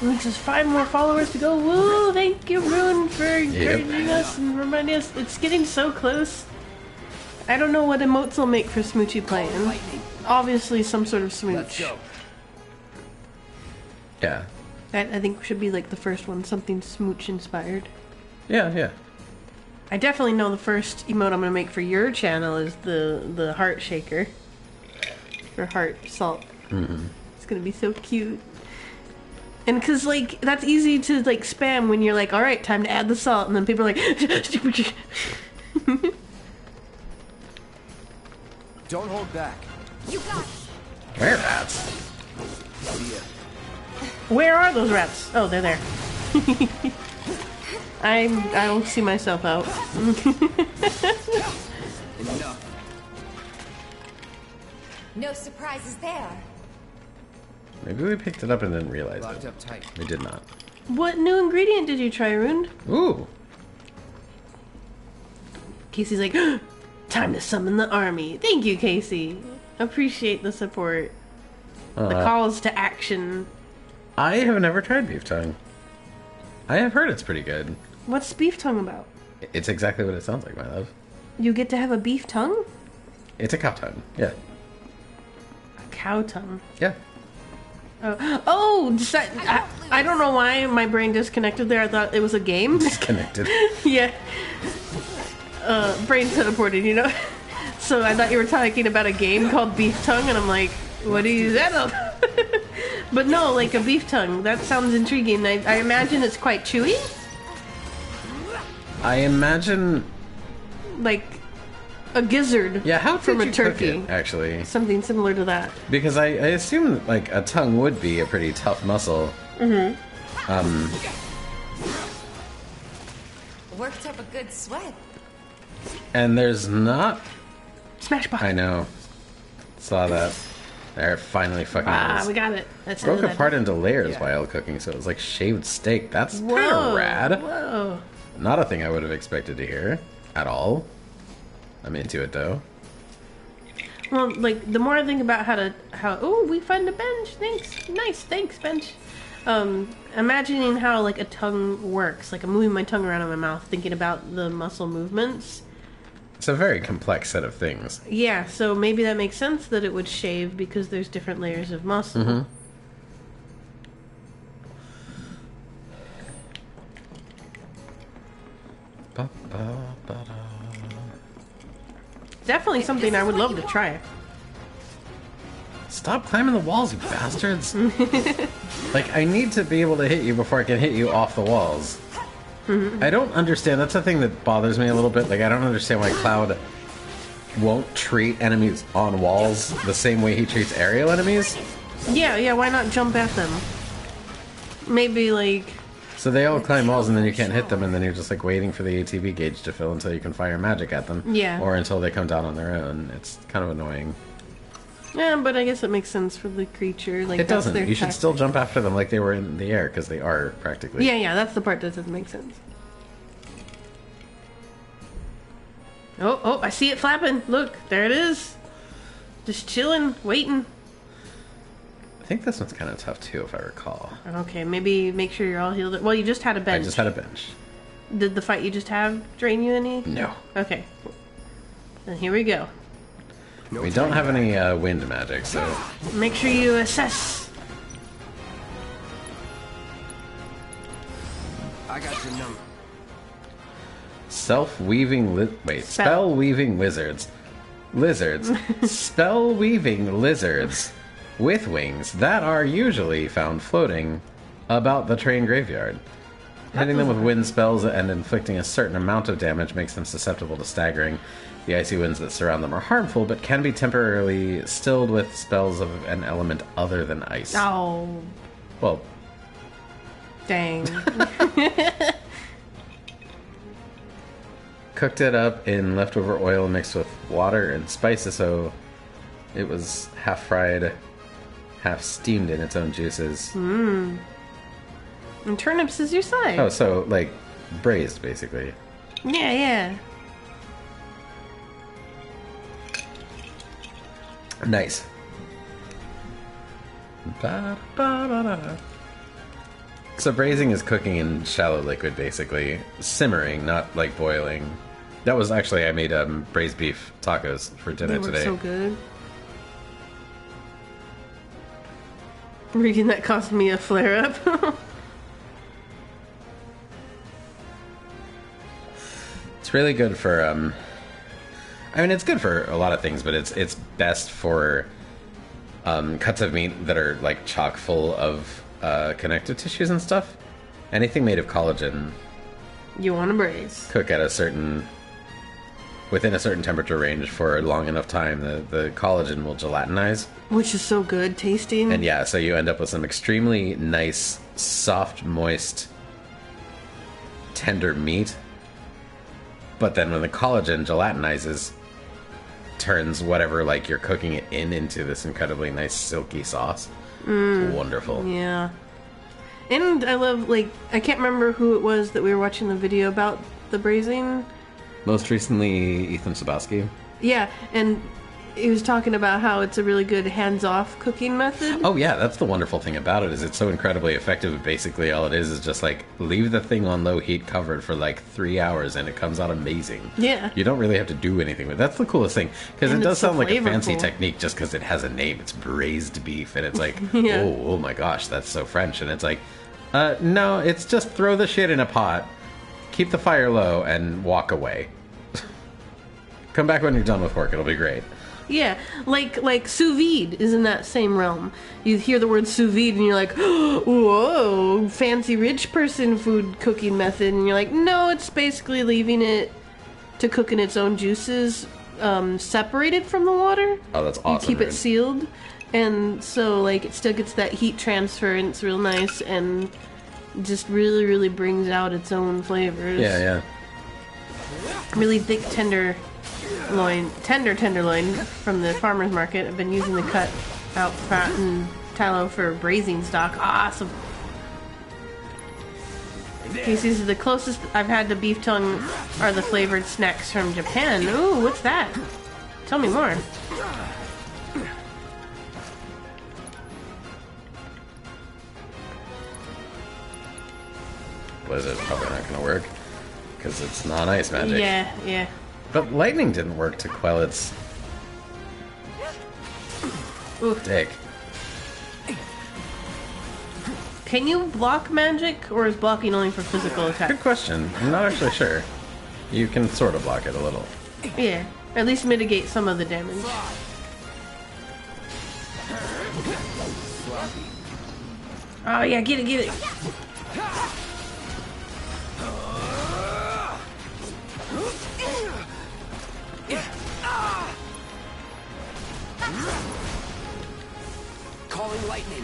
Rune says 5 more followers to go. Woo! Thank you, Rune, for encouraging us and reminding us. It's getting so close. I don't know what emotes will make for Smoochy playing. Obviously, some sort of smooch. Yeah. That I think should be like the first one, something smooch inspired. Yeah, yeah. I definitely know the first emote I'm gonna make for your channel is the heart shaker. Or heart salt. Mm-hmm. It's gonna be so cute. And cause like, that's easy to like spam when you're like, alright, time to add the salt, and then people are like, Don't hold back. You got it. Where rats? where are those rats? Oh, they're there. I don't see myself out. Enough. No surprises there. Maybe we picked it up and didn't realize Locked it. up tight. We did not. What new ingredient did you try, Rune? Ooh. Casey's like, time to summon the army. Thank you, Casey. Appreciate the support. The calls to action. I have never tried beef tongue. I have heard it's pretty good. What's beef tongue about? It's exactly what it sounds like, my love. You get to have a beef tongue? It's a cow tongue. Yeah. A cow tongue? Yeah. I don't know why my brain disconnected there. I thought it was a game. Disconnected. Yeah. Brain teleported, you know? So I thought you were talking about a game called Beef Tongue, and I'm like, what is that? But no, like a beef tongue. That sounds intriguing. I imagine it's quite chewy. I imagine... Like a gizzard. Yeah, how from did a you turkey. cook it, actually? Something similar to that. Because I assume like a tongue would be a pretty tough muscle. Mm-hmm. Worked up a good sweat. And there's not... Smashbot. I know. Saw that. There, it finally fucking is. We got it. That's Broke apart into layers while cooking, so it was like shaved steak. That's kind of rad. Whoa. Not a thing I would have expected to hear at all. I'm into it though. Well, like the more I think about oh, we find a bench. Thanks, nice, thanks, bench. Imagining how like a tongue works, like I'm moving my tongue around in my mouth, thinking about the muscle movements. It's a very complex set of things. Yeah, so maybe that makes sense that it would shave because there's different layers of muscle. Mm-hmm. Definitely something I would love to try. Stop climbing the walls, you bastards! Like, I need to be able to hit you before I can hit you off the walls. I don't understand. That's the thing that bothers me a little bit. Like, I don't understand why Cloud won't treat enemies on walls the same way he treats aerial enemies. Yeah, why not jump at them? Maybe, like... So they all climb walls and then you can't hit them and then you're just, like, waiting for the ATB gauge to fill until you can fire magic at them. Yeah. Or until they come down on their own. It's kind of annoying. Yeah, but I guess it makes sense for the creature. Like, It that's doesn't. their You should tactic. still jump after them like they were in the air, because they are, practically. Yeah, that's the part that doesn't make sense. Oh, I see it flapping. Look, there it is. Just chilling, waiting. I think this one's kind of tough, too, if I recall. Okay, maybe make sure you're all healed. Well, you just had a bench. I just had a bench. Did the fight you just have drain you any? No. Okay. Then here we go. We don't have any wind magic, so... Make sure you assess. I got your number. Spell-weaving lizards. Spell-weaving lizards with wings that are usually found floating about the train graveyard. Hitting them with wind spells and inflicting a certain amount of damage makes them susceptible to staggering. The icy winds that surround them are harmful, but can be temporarily stilled with spells of an element other than ice. Oh. Well. Dang. Cooked it up in leftover oil mixed with water and spices, so it was half fried, half steamed in its own juices. Mmm. And turnips is your side. Oh, so, like, braised, basically. Yeah. Nice. So braising is cooking in shallow liquid, basically. Simmering, not, like, boiling. That was actually, I made braised beef tacos for dinner today. They were so good. Reading that caused me a flare-up. It's really good for, I mean, it's good for a lot of things, but it's best for cuts of meat that are, like, chock full of connective tissues and stuff. Anything made of collagen... You want to braise. Cook at a certain... Within a certain temperature range for a long enough time, the collagen will gelatinize. Which is so good, tasting. And yeah, so you end up with some extremely nice, soft, moist, tender meat. But then when the collagen gelatinizes, turns whatever, like, you're cooking it into this incredibly nice, silky sauce. It's wonderful. Yeah. And I love, like, I can't remember who it was that we were watching the video about the braising. Most recently, Ethan Sebowski. Yeah, and he was talking about how it's a really good hands-off cooking method. Oh yeah, that's the wonderful thing about it, is it's so incredibly effective. Basically, all it is just like, leave the thing on low heat covered for like 3 hours and it comes out amazing. Yeah. You don't really have to do anything with it. That's the coolest thing, because it does so sound like a fancy flavorful. technique just because it has a name. It's braised beef, and it's like, Yeah. oh my gosh, that's so French. And it's like, no, it's just throw the shit in a pot, keep the fire low, and walk away. Come back when you're done with work. It'll be great. Yeah, like sous vide is in that same realm. You hear the word sous vide and you're like, whoa, fancy rich person food cooking method. And you're like, no, it's basically leaving it to cook in its own juices, separated from the water. Oh, that's awesome. You keep it sealed. And so, like, it still gets that heat transfer and it's real nice and just really, really brings out its own flavors. Yeah, yeah. Really thick, tenderloin from the farmer's market. I've been using the cut out fat and tallow for braising stock. Awesome. Casey, this is the closest I've had to beef tongue are the flavored snacks from Japan. Ooh, what's that? Tell me more. Blizzard's probably not going to work because it's not ice magic. Yeah, yeah. But lightning didn't work to quell its dick. Can you block magic, or is blocking only for physical attack? Good question. I'm not actually sure. You can sort of block it a little. Yeah, at least mitigate some of the damage. Oh yeah, get it. Calling lightning.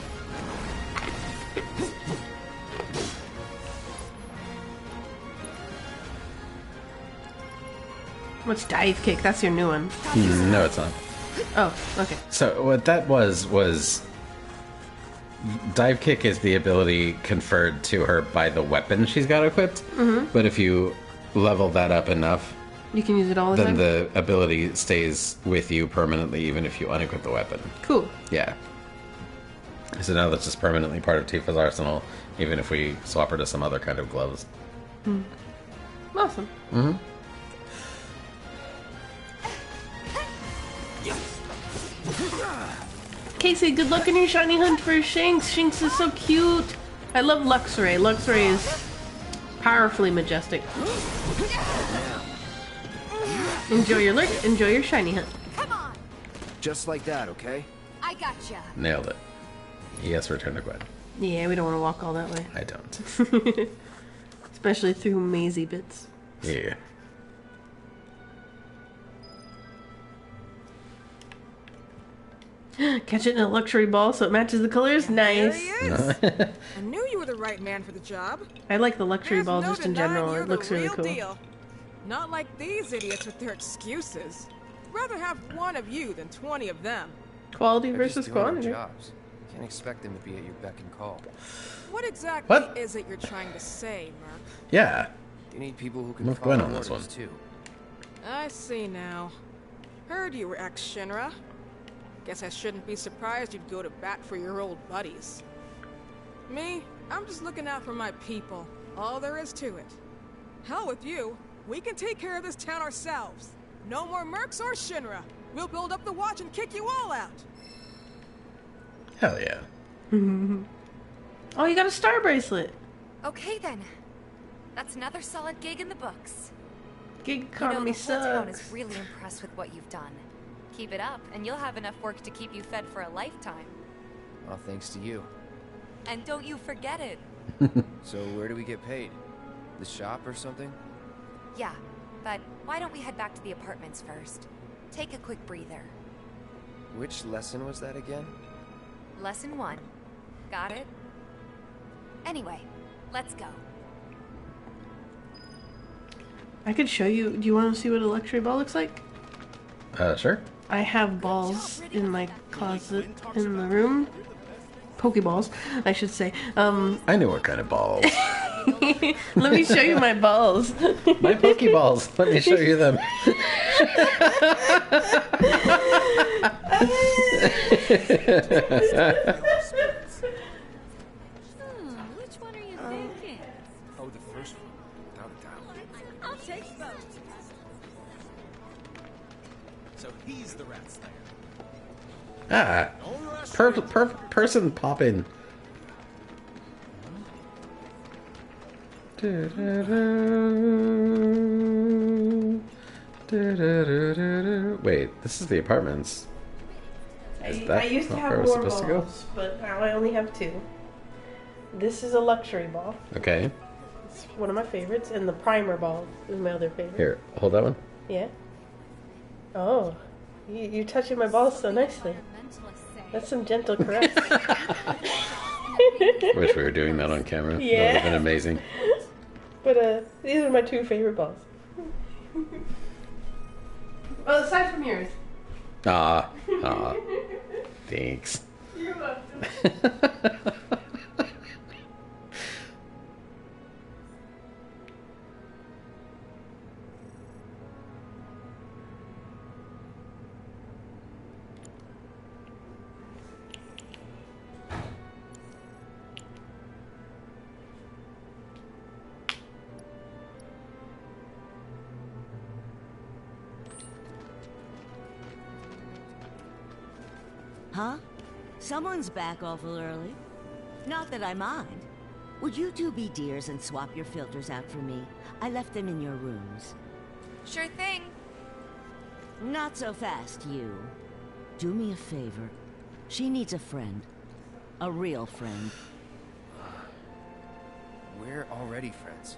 What's dive kick? That's your new one. No, it's not. Oh, okay. So what that was dive kick is the ability conferred to her by the weapon she's got equipped. Mhm. But if you level that up enough, You can use it all the then time? the ability stays with you permanently, even if you unequip the weapon. Cool. Yeah. So now that's just permanently part of Tifa's arsenal, even if we swap her to some other kind of gloves. Awesome. Mm-hmm. Casey, good luck in your shiny hunt for Shanks. Shanks is so cute. I love Luxray. Luxray is powerfully majestic. Enjoy your shiny hunt. Just like that, okay? I gotcha. Nailed it. Yes, return to Gwen. Yeah, we don't want to walk all that way. I don't. Especially through mazy bits. Yeah. Catch it in a luxury ball so it matches the colors. Nice. I knew you were the right man for the job. I like the luxury There's ball no just in denying general. you're It looks the really real cool. Deal. Not like these idiots with their excuses. Rather have one of you than 20 of them. Quality They're versus just doing their quantity. jobs. Can't expect them to be at your beck and call. What exactly What? is it you're trying to say, Merc? Yeah. You need people who can Move follow Gwen on this orders one. too. I see now. Heard you were ex-Shinra. Guess I shouldn't be surprised you'd go to bat for your old buddies. Me, I'm just looking out for my people. All there is to it. Hell with you. We can take care of this town ourselves. No more mercs or Shinra. We'll build up the watch and kick you all out. Hell yeah. Oh, you got a star bracelet. Okay then. That's another solid gig in the books. Gig You know, economy the whole town sucks. is really impressed with what you've done. Keep it up, and you'll have enough work to keep you fed for a lifetime. All thanks to you. And don't you forget it. So where do we get paid? The shop or something? Yeah, but why don't we head back to the apartments first? Take a quick breather. Which lesson was that again? Lesson 1. Got it? Anyway, let's go. I could show you. Do you want to see what a luxury ball looks like? Sure. I have balls in my closet in the room. Pokeballs, I should say. I know what kind of balls. Let me show you my balls. My Pokeballs. Let me show you them. Which one are you thinking? Oh, the first one, without a doubt. I'll take both. So he's the rat slayer. Person pop in. Wait, this is the apartments. Is that I used to not have where I was more supposed balls, but now I only have 2. This is a luxury ball. to go? Okay. It's one of my favorites, and the primer ball is my other favorite. Here, hold that one. Yeah. Oh, you're touching my balls so nicely. That's some gentle caress. Wish we were doing that on camera. Yeah. That would have been amazing. But these are my 2 favorite balls. Well, aside from yours. Ah. Thanks. You're welcome. Huh? Someone's back awful early. Not that I mind. Would you two be dears and swap your filters out for me? I left them in your rooms. Sure thing. Not so fast, you. Do me a favor. She needs a friend. A real friend. We're already friends.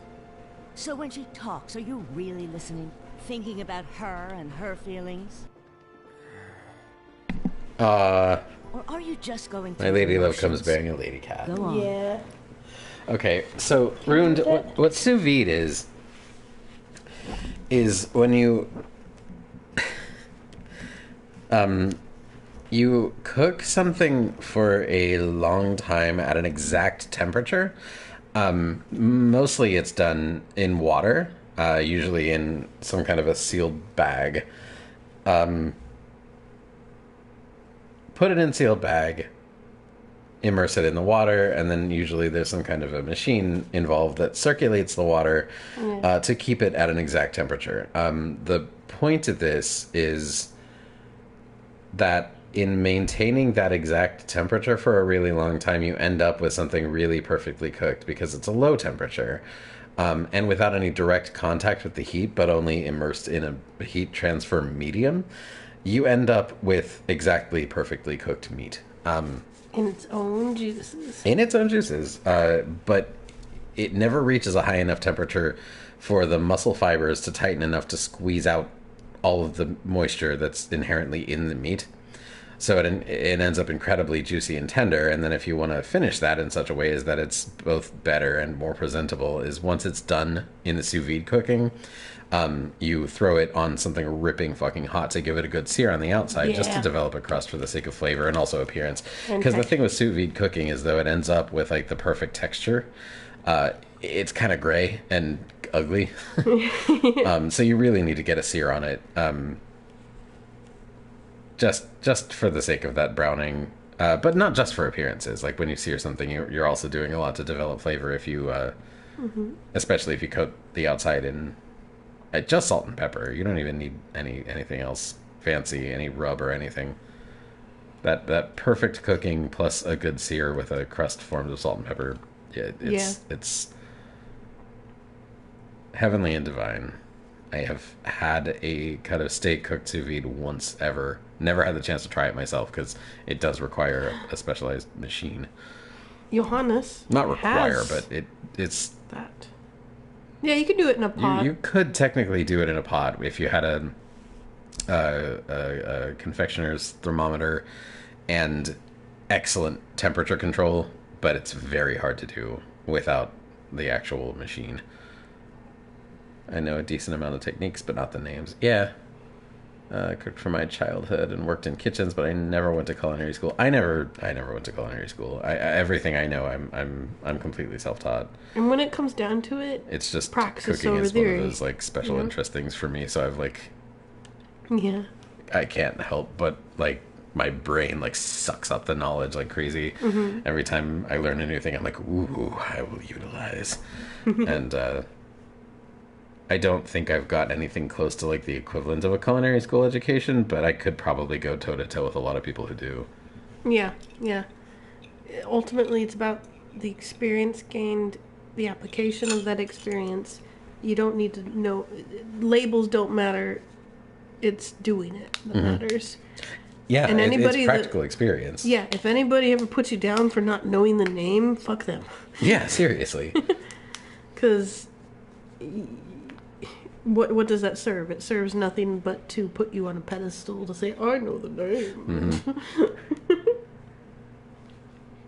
So when she talks, are you really listening? Thinking about her and her feelings? Or are you just going through My lady love emotions? comes bearing a lady cat. Go on. Yeah. Okay, so ruined. What sous vide is when you you cook something for a long time at an exact temperature. Mostly it's done in water, usually in some kind of a sealed bag. Put it in sealed bag, immerse it in the water, and then usually there's some kind of a machine involved that circulates the water to keep it at an exact temperature. The point of this is that in maintaining that exact temperature for a really long time, you end up with something really perfectly cooked because it's a low temperature. And without any direct contact with the heat, but only immersed in a heat transfer medium, you end up with exactly perfectly cooked meat. In its own juices. In its own juices. But it never reaches a high enough temperature for the muscle fibers to tighten enough to squeeze out all of the moisture that's inherently in the meat. So it ends up incredibly juicy and tender. And then if you want to finish that in such a way as that it's both better and more presentable, is once it's done in the sous vide cooking, you throw it on something ripping fucking hot to give it a good sear on the outside, just to develop a crust for the sake of flavor and also appearance. Because the thing with sous vide cooking is, though it ends up with like the perfect texture, it's kind of gray and ugly. So you really need to get a sear on it. Just for the sake of that browning, but not just for appearances. Like when you sear something, you're also doing a lot to develop flavor. If you, especially if you coat the outside in just salt and pepper, you don't even need anything else fancy, any rub or anything. That perfect cooking plus a good sear with a crust formed of salt and pepper, it's heavenly and divine. I have had a cut of steak cooked sous vide once ever. Never had the chance to try it myself because it does require a specialized machine. Johannes. Not require, but it's that. Yeah, you can do it in a pot. You could technically do it in a pot if you had a confectioner's thermometer and excellent temperature control, but it's very hard to do without the actual machine. I know a decent amount of techniques, but not the names. Yeah. Cooked for my childhood and worked in kitchens, but I never went to culinary school. I never went to culinary school. Everything I know, I'm completely self-taught. And when it comes down to it, it's just praxis cooking over is one theory. of those like special interest things for me. So I've like, yeah, I can't help but like my brain like sucks up the knowledge like crazy. Mhm. Every time I learn a new thing, I'm like, ooh, I will utilize. And I don't think I've got anything close to like the equivalent of a culinary school education, but I could probably go toe to toe with a lot of people who do. Yeah, yeah. Ultimately, it's about the experience gained, the application of that experience. You don't need to know. Labels don't matter. It's doing it that matters. Yeah, and anybody it's practical experience. Yeah, if anybody ever puts you down for not knowing the name, fuck them. Yeah, seriously. Because what does that serve? It serves nothing but to put you on a pedestal to say, I know the name.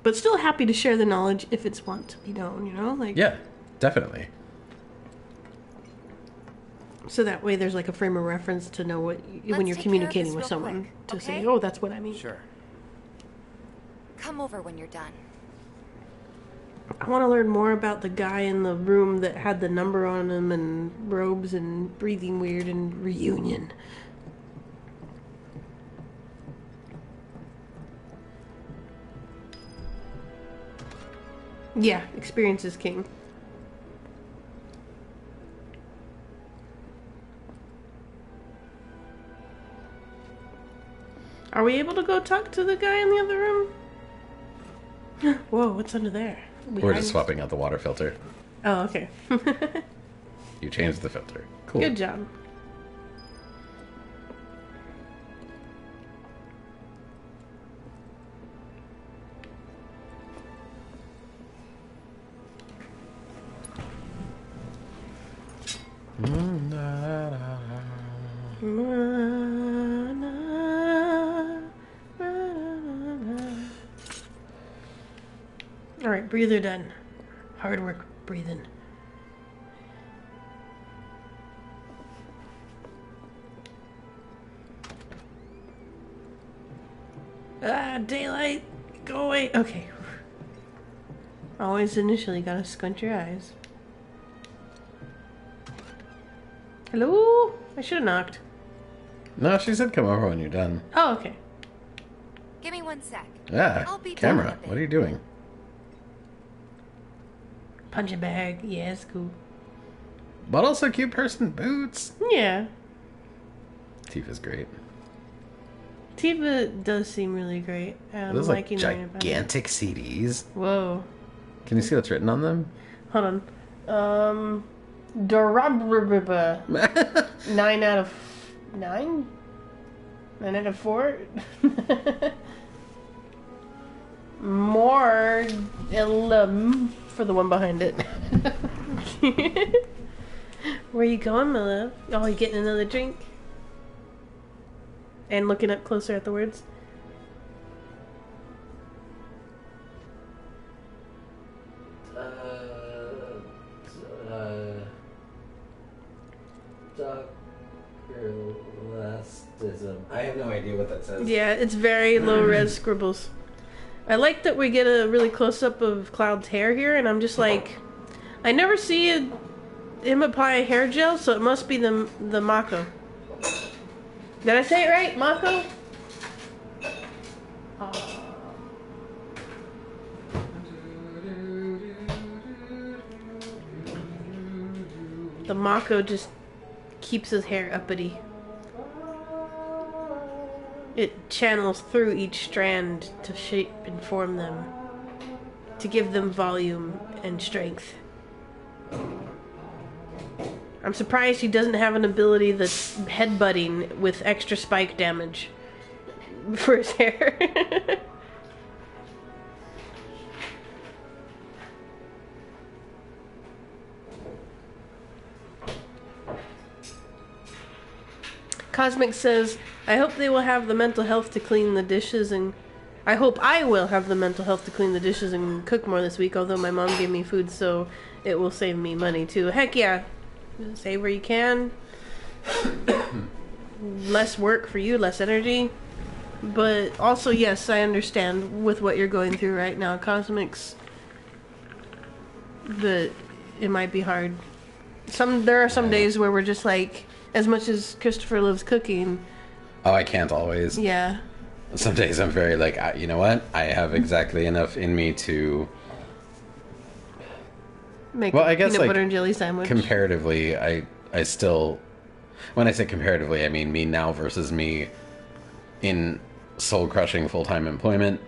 But still happy to share the knowledge if it's want to be known, you know? Like, yeah, definitely. So that way there's like a frame of reference to know what when you're communicating with someone to say, oh, that's what I mean. Sure. Come over when you're done. I want to learn more about the guy in the room that had the number on him and robes and breathing weird and reunion. Yeah, experience is king. Are we able to go talk to the guy in the other room? Whoa, what's under there? We're just swapping out the water filter. Oh, okay. You changed the filter. Cool. Good job. Alright, breather done. Hard work breathing. Daylight! Go away! Okay. Always initially gotta squint your eyes. Hello? I should've knocked. No, she said come over when you're done. Oh, okay. Give me 1 sec. Yeah, I'll be camera. done in a bit. What are you doing? Punching bag. Yeah, it's cool. But also cute person boots. Yeah. Tifa's great. Tifa does seem really great. I'm Those like liking learning about it. gigantic CDs. Whoa. Can you see what's written on them? Hold on. 9 out of 9? 9 out of 4? More 11 for the one behind it. Where you going, my love? Oh, you getting another drink? And looking up closer at the words? I have no idea what that says. Yeah, it's very low res scribbles. I like that we get a really close up of Cloud's hair here, and I'm just like, I never see him apply hair gel, so it must be the Mako. Did I say it right, Mako? The Mako just keeps his hair uppity. It channels through each strand to shape and form them, to give them volume and strength. I'm surprised he doesn't have an ability that's headbutting with extra spike damage for his hair. Cosmic says, I hope they will have the mental health to clean the dishes and... I hope I will have the mental health to clean the dishes and cook more this week, although my mom gave me food, so it will save me money too. Heck yeah. Save where you can. Less work for you, less energy. But also, yes, I understand with what you're going through right now, Cosmics, that it might be hard. There are some days where we're just like, as much as Christopher loves cooking. Oh, I can't always. Yeah. Some days I'm very like, you know what? I have exactly enough in me to make I guess peanut like, butter and jelly sandwich. Comparatively, I still, when I say comparatively, I mean me now versus me in soul-crushing full-time employment.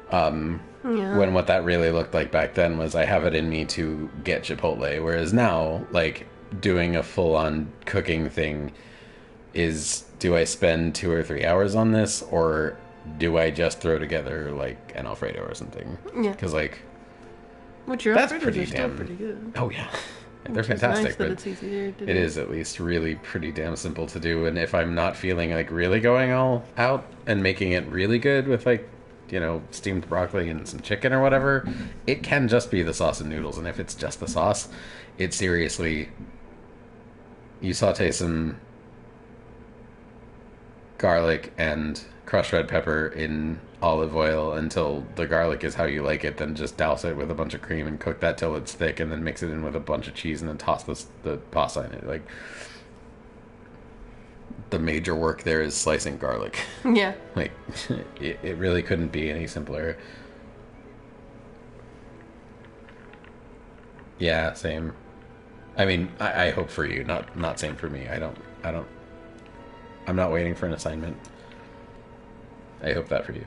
When what that really looked like back then was I have it in me to get Chipotle, whereas now, like, doing a full-on cooking thing is, do I spend 2 or 3 hours on this, or do I just throw together like an Alfredo or something? Yeah. Because like, which your that's Alfredos pretty are still damn. pretty good. Oh yeah, they're Which is fantastic. nice that but it's easier to it do. is at least really pretty damn simple to do. And if I'm not feeling like really going all out and making it really good with like, you know, steamed broccoli and some chicken or whatever, it can just be the sauce and noodles. And if it's just the sauce, it seriously, you saute some garlic and crushed red pepper in olive oil until the garlic is how you like it, then just douse it with a bunch of cream and cook that till it's thick, and then mix it in with a bunch of cheese and then toss the pasta in it. Like, the major work there is slicing garlic. Yeah. Like, it really couldn't be any simpler. Yeah, same. I mean, I hope for you, not same for me. I'm not waiting for an assignment. I hope that for you.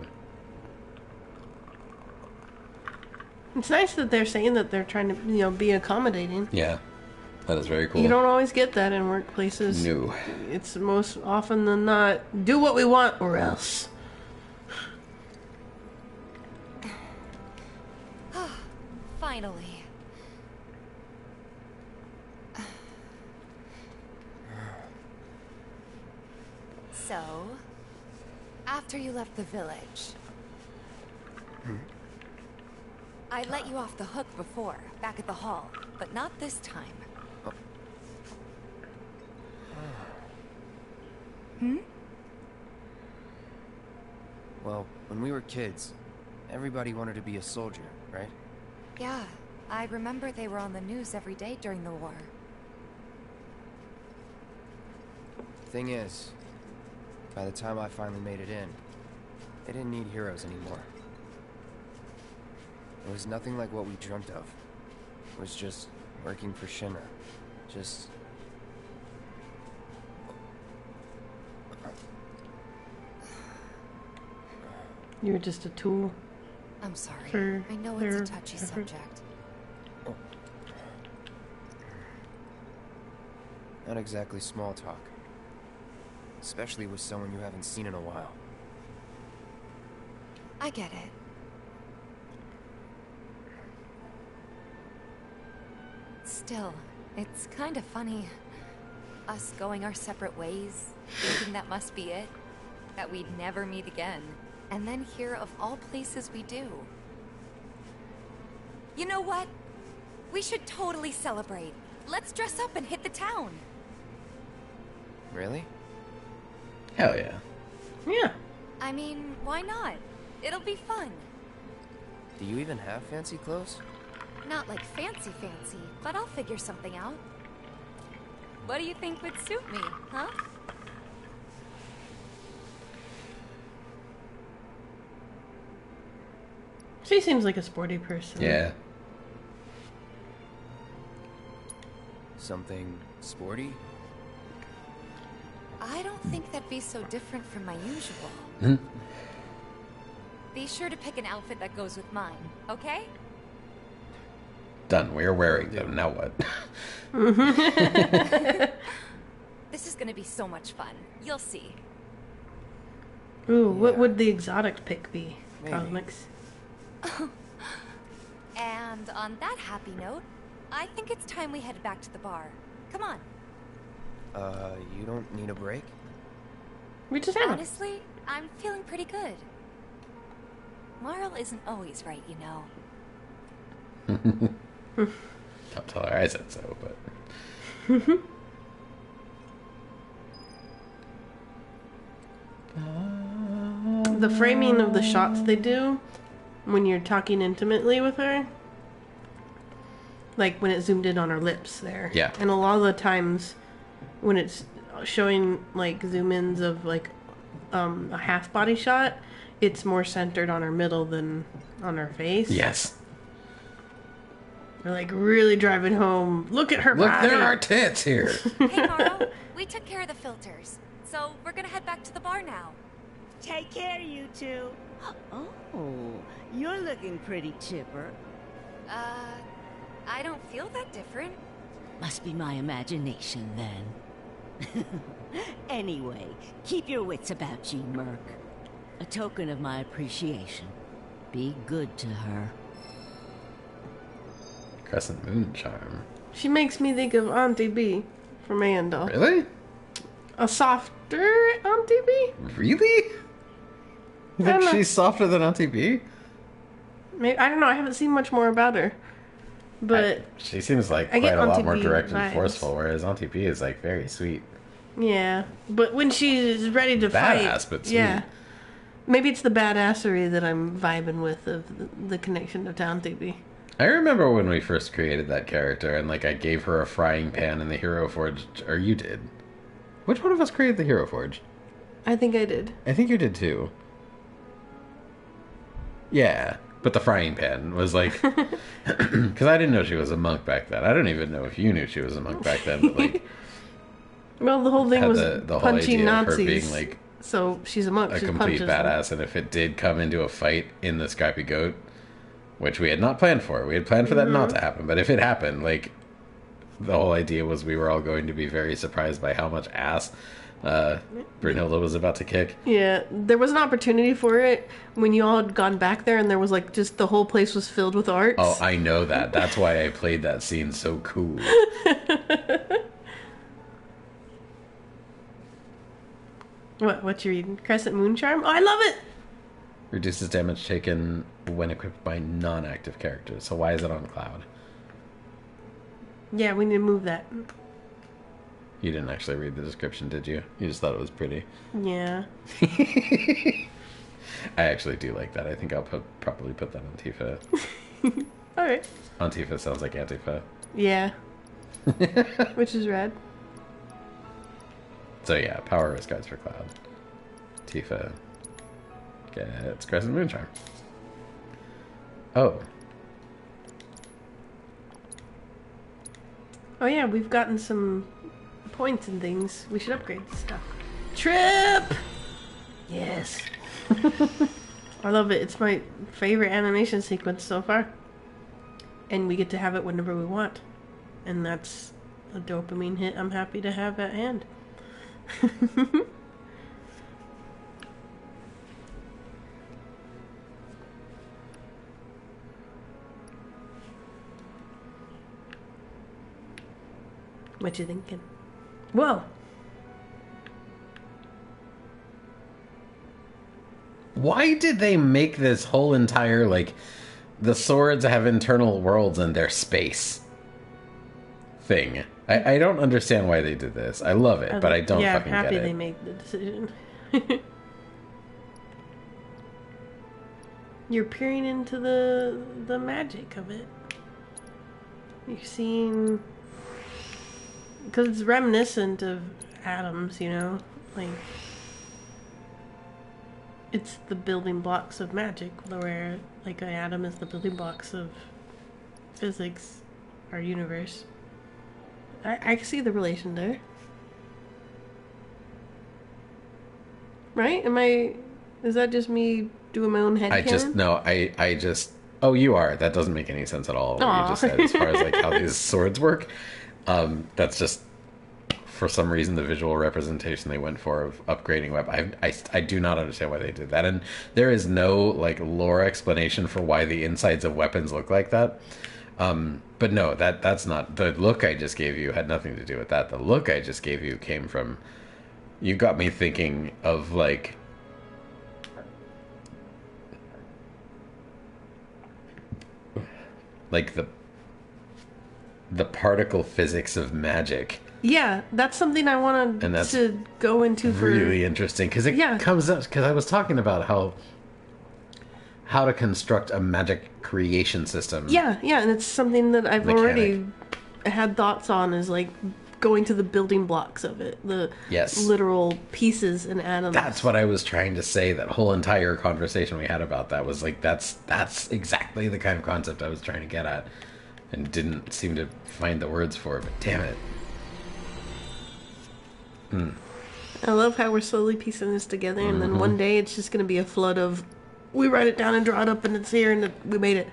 It's nice that they're saying that they're trying to, you know, be accommodating. Yeah, that is very cool. You don't always get that in workplaces. No. It's most often than not, do what we want or else. Finally. So, after you left the village, I let you off the hook before, back at the hall, but not this time. Well, when we were kids, everybody wanted to be a soldier, right? Yeah, I remember they were on the news every day during the war. Thing is, by the time I finally made it in, they didn't need heroes anymore. It was nothing like what we dreamt of. It was just working for Shinra. Just... You're just a tool. I'm sorry. For I know it's a touchy subject. Not exactly small talk. Especially with someone you haven't seen in a while. I get it. Still, it's kind of funny. Us going our separate ways, thinking that must be it. That we'd never meet again. And then here, of all places, we do. You know what? We should totally celebrate. Let's dress up and hit the town. Really? Hell yeah. Yeah. I mean, why not? It'll be fun. Do you even have fancy clothes? Not like fancy, but I'll figure something out. What do you think would suit me, huh? She seems like a sporty person. Yeah. Something sporty? I don't think that'd be so different from my usual. Be sure to pick an outfit that goes with mine, okay? Done. We are wearing them. Now what? This is gonna be so much fun. You'll see. Ooh, what would the exotic pick be? Maybe. Cosmics. And on that happy note, I think it's time we head back to the bar. Come on. You don't need a break? We just had Honestly, I'm feeling pretty good. Marl isn't always right, you know. Don't tell her I said so, but... The framing of the shots they do when you're talking intimately with her, like when it zoomed in on her lips there. Yeah. And a lot of the times when it's showing like zoom-ins of like a half body shot, it's more centered on her middle than on her face. Yes. They're like really driving home. Look at her Look, body. there are tits here. Hey, Marl, we took care of the filters, so we're gonna head back to the bar now. Take care, you two. Oh, you're looking pretty chipper. I don't feel that different. Must be my imagination, then. Anyway, keep your wits about you, Merc. A token of my appreciation. Be good to her. Crescent Moon Charm. She makes me think of Auntie B from Andal. Really? A softer Auntie B? Really? You think she's softer than Auntie B? Maybe, I don't know. I haven't seen much more about her. But she seems like I quite get a lot Auntie more B direct and vibes. forceful, whereas Auntie B is like very sweet. yeah, but when she's ready to fight, Badass, but sweet. yeah. Maybe it's the badassery that I'm vibing with of the connection to Auntie B. I remember when we first created that character, and like I gave her a frying pan in the Hero Forge, or you did. Which one of us created the Hero Forge? I think I did. I think you did too. Yeah, but the frying pan was like, because I didn't know she was a monk back then. I don't even know if you knew she was a monk back then. But like, Well, the whole thing had was the whole punching idea of her Nazis. being like So she's a monk. a She complete punches them. badass, and if it did come into a fight in the Scrappy Goat, which we had not planned for, we had planned for that not to happen, but if it happened, like, the whole idea was we were all going to be very surprised by how much ass Brynhilde was about to kick. Yeah, there was an opportunity for it when you all had gone back there, and there was like just the whole place was filled with art. Oh, I know that. That's why I played that scene so cool. What's your reading? Crescent Moon Charm? Oh, I love it! Reduces damage taken when equipped by non-active characters. So why is it on Cloud? Yeah, we need to move that. You didn't actually read the description, did you? You just thought it was pretty. Yeah. I actually do like that. I think I'll probably put that on Tifa. Alright. Antifa sounds like Antifa. Yeah. Which is rad. So yeah, power risk cards for Cloud. Tifa gets Crescent Moon Charm. Oh. Oh yeah, we've gotten some points and things. We should upgrade this stuff. Trip! Yes. I love it. It's my favorite animation sequence so far. And we get to have it whenever we want. And that's a dopamine hit I'm happy to have at hand. What you thinking? Whoa! Why did they make this whole entire, like, the swords have internal worlds in their space thing? I don't understand why they did this. I love it, but I don't fucking get it. Yeah, I'm happy they made the decision. You're peering into the magic of it. You're seeing... Because it's reminiscent of atoms, you know? Like... It's the building blocks of magic, where, like, an atom is the building blocks of physics, our universe. I see the relation there. Right? Is that just me doing my own headcanon? I just Oh, you are. That doesn't make any sense at all. What you just said, as far as like how these swords work. That's just, for some reason, the visual representation they went for of upgrading weapon. I do not understand why they did that, and there is no like lore explanation for why the insides of weapons look like that. But no, that's not the look I just gave you. Had nothing to do with that. The look I just gave you came from. You got me thinking of like. Like the particle physics of magic. Yeah, that's something I wanted to go into for... Really interesting, because it comes up... Because I was talking about how to construct a magic creation system. Yeah, and it's something that I've already had thoughts on, is like going to the building blocks of it. The literal pieces and atoms. That's what I was trying to say. That whole entire conversation we had about that was like, that's exactly the kind of concept I was trying to get at. And didn't seem to find the words for it, but damn it. I love how we're slowly piecing this together, and then one day it's just going to be a flood of, we write it down and draw it up, and it's here, and we made it.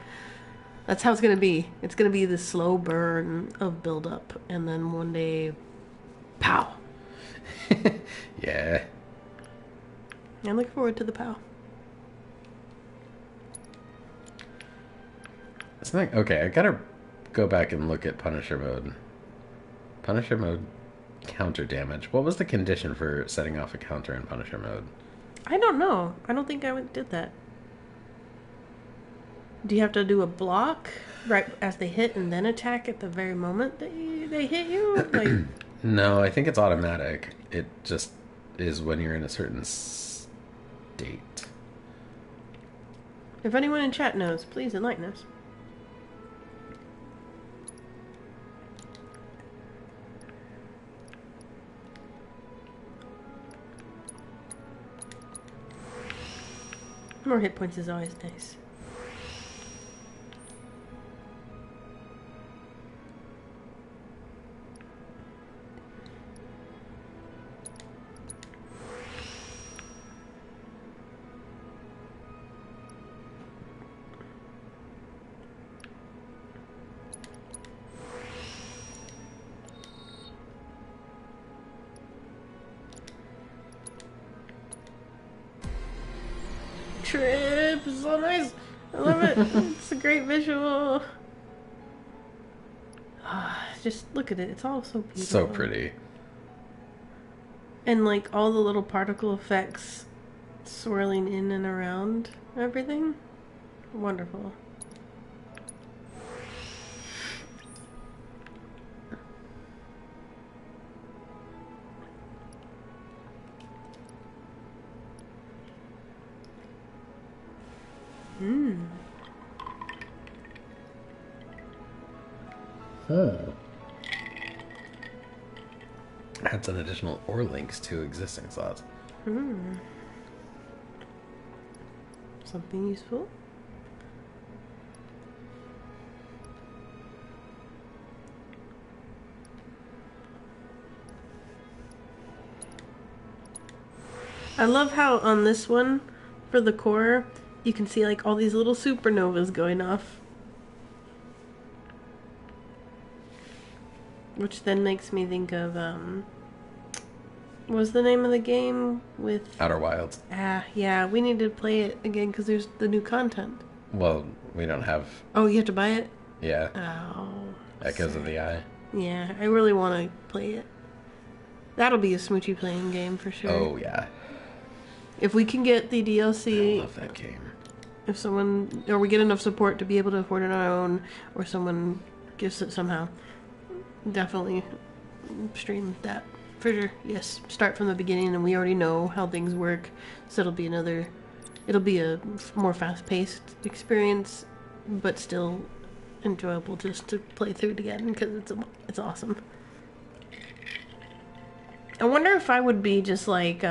That's how it's going to be. It's going to be this slow burn of build-up, and then one day, pow. Yeah. I'm looking forward to the pow. It's not, okay, I gotta go back and look at Punisher mode. Punisher mode, counter damage. What was the condition for setting off a counter in Punisher mode? I don't know. I don't think I did that. Do you have to do a block right as they hit and then attack at the very moment they hit you? Like... No, I think it's automatic. It just is when you're in a certain state. If anyone in chat knows, please enlighten us. More hit points is always nice. Trip is so nice. I love it. It's a great visual. Just look at it. It's all so beautiful. So pretty. And like all the little particle effects swirling in and around everything. Wonderful. Adds an additional ore links to existing slots. Something useful. I love how on this one, for the core, you can see like all these little supernovas going off. Which then makes me think of, what was the name of the game with... Outer Wilds. Yeah, we need to play it again because there's the new content. Well, we don't have... Oh, you have to buy it? Yeah. Oh. Echoes of the Eye. Yeah, I really want to play it. That'll be a smoochy playing game for sure. Oh, yeah. If we can get the DLC... I love that game. If someone... Or we get enough support to be able to afford it on our own, or someone gives it somehow... Definitely stream that for sure. Yes, start from the beginning, and we already know how things work, so it'll be a more fast-paced experience, but still enjoyable just to play through it again because it's awesome. I wonder if I would be just like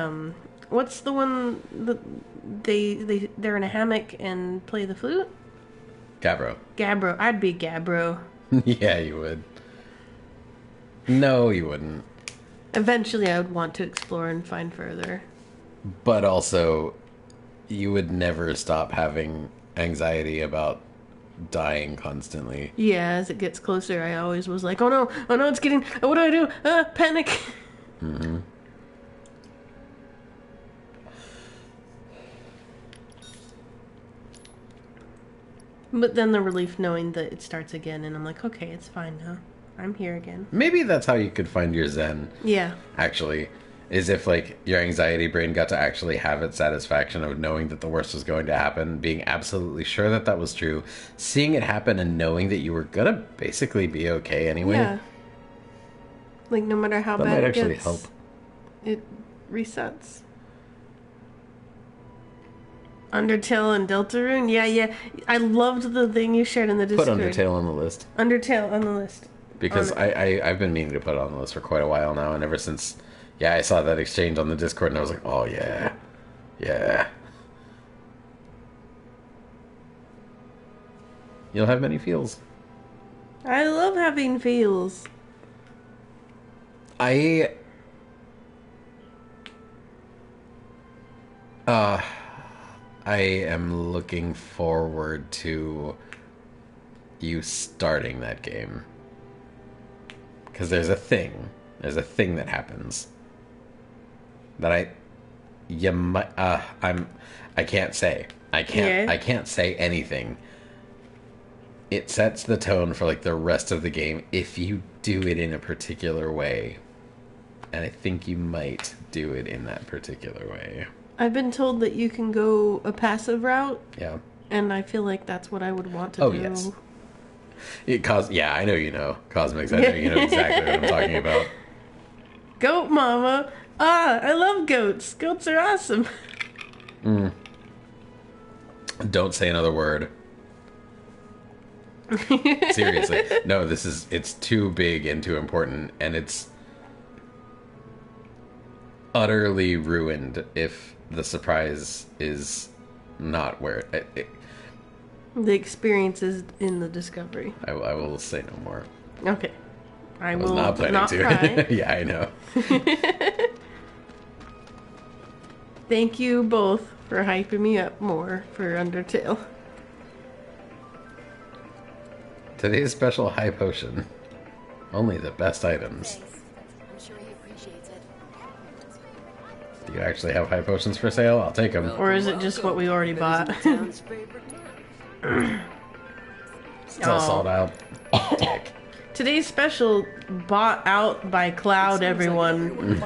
what's the one that they're in a hammock and play the flute? Gabbro. I'd be Gabbro. Yeah, you would. No, you wouldn't. Eventually, I would want to explore and find further. But also, you would never stop having anxiety about dying constantly. Yeah, as it gets closer, I always was like, oh no, it's getting, what do I do? Panic. Mm-hmm. But then the relief knowing that it starts again, and I'm like, okay, it's fine now. I'm here again. Maybe that's how you could find your zen. Yeah. Actually, is if like your anxiety brain got to actually have its satisfaction of knowing that the worst was going to happen, being absolutely sure that that was true, seeing it happen and knowing that you were gonna basically be okay anyway. Yeah. Like no matter how that bad might it actually gets, help. it resets. Undertale and Deltarune? Yeah. I loved the thing you shared in the Put Discord. Undertale on the list. Undertale on the list. Because I've been meaning to put it on the list for quite a while now, and ever since, I saw that exchange on the Discord, and I was like, oh yeah. You'll have many feels. I love having feels. I am looking forward to you starting that game. Because there's a thing that happens that I can't say. I can't say anything. It sets the tone for like the rest of the game if you do it in a particular way. And I think you might do it in that particular way. I've been told that you can go a passive route. Yeah. And I feel like that's what I would want to do. Yes. I know you know. Cosmics, I know you know exactly what I'm talking about. Goat mama. I love goats. Goats are awesome. Don't say another word. Seriously. No, it's too big and too important, and it's utterly ruined if the surprise is not where the experience is in the discovery. I will say no more. Okay. I was will not planning not to. Cry. Yeah, I know. Thank you both for hyping me up more for Undertale. Today's special high potion. Only the best items. I'm sure he appreciates it. Do you actually have high potions for sale? I'll take them. Or is it just what we already bought? Still sold out. Today's special bought out by Cloud, everyone.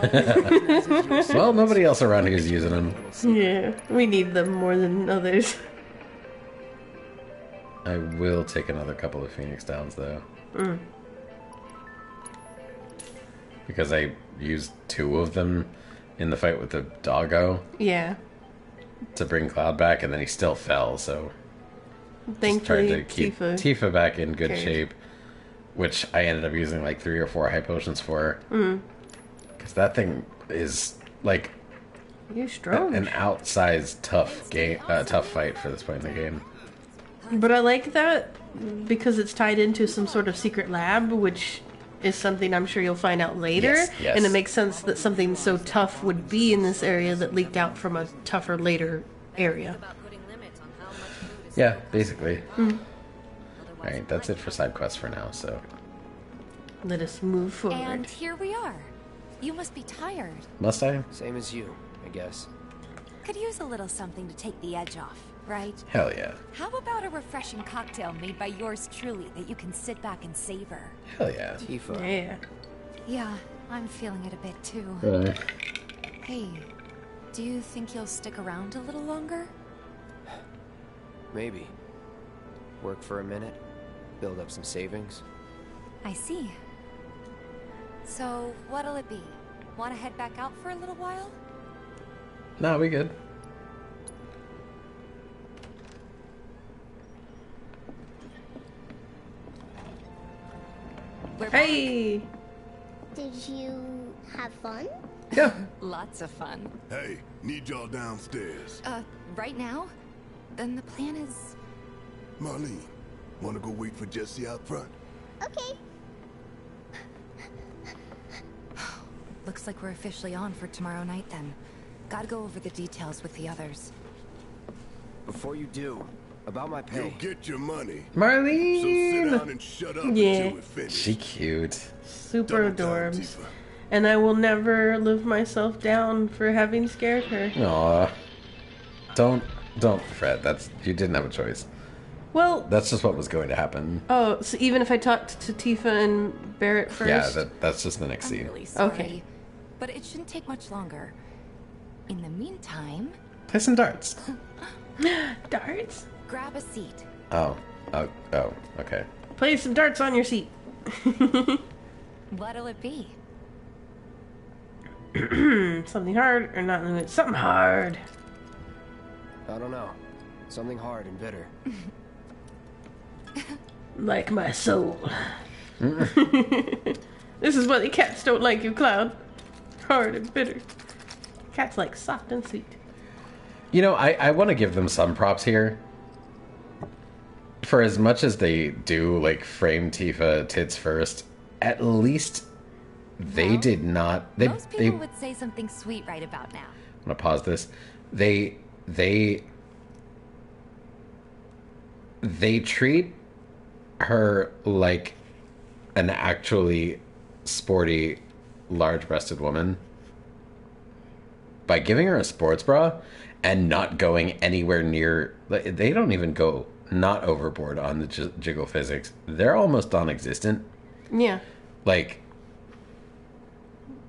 Well, nobody else around here is using them. Yeah, we need them more than others. I will take another couple of Phoenix Downs, though. Because I used 2 of them in the fight with the doggo. Yeah. To bring Cloud back, and then he still fell, so... Thankfully, tried to keep Tifa back in good shape. Which I ended up using like 3 or 4 high potions for. Because that thing is like... You're strong. An outsized tough fight for this point in the game. But I like that because it's tied into some sort of secret lab, which is something I'm sure you'll find out later. Yes. And it makes sense that something so tough would be in this area that leaked out from a tougher later area. Yeah, basically. Alright, that's it for side quests for now, so... Let us move forward. And here we are. You must be tired. Must I? Same as you, I guess. Could use a little something to take the edge off, right? Hell yeah. How about a refreshing cocktail made by yours truly that you can sit back and savor? Hell yeah. Tifa. Yeah. Yeah, I'm feeling it a bit too. Really? Hey, do you think you'll stick around a little longer? Maybe. Work for a minute, build up some savings. I see. So, what'll it be? Want to head back out for a little while? No, we good. Hey! Did you have fun? Yeah. Lots of fun. Hey, need y'all downstairs. Right now? Then the plan is... Marlene, wanna go wait for Jesse out front? Okay. Looks like we're officially on for tomorrow night then. Gotta go over the details with the others. Before you do, About my pay. You'll get your money. Marlene! So sit down and shut up Yeah. until we're finished. She cute. Super adorbs. And I will never live myself down for having scared her. Aw. Don't fret. You didn't have a choice. Well, That's just what was going to happen. oh, so even if I talked to Tifa and Barrett first? Yeah, that's just the next scene. Really sorry, Okay. but it shouldn't take much longer. In the meantime, Play some darts. Darts? grab a seat. Oh, okay. Play some darts on your seat. What'll it be? Something hard or not in the mood? Something hard. I don't know. Something hard and bitter. Like my soul. This is why the cats don't like you, Cloud. Hard and bitter. Cats like soft and sweet. You know, I want to give them some props here. For as much as they do, like, frame Tifa tits first, at least they did not... Most people would say something sweet right about now. I'm gonna pause this. They treat her like an actually sporty, large-breasted woman by giving her a sports bra and not going anywhere near. They don't even go not overboard on the jiggle physics. They're almost non-existent. Yeah. Like,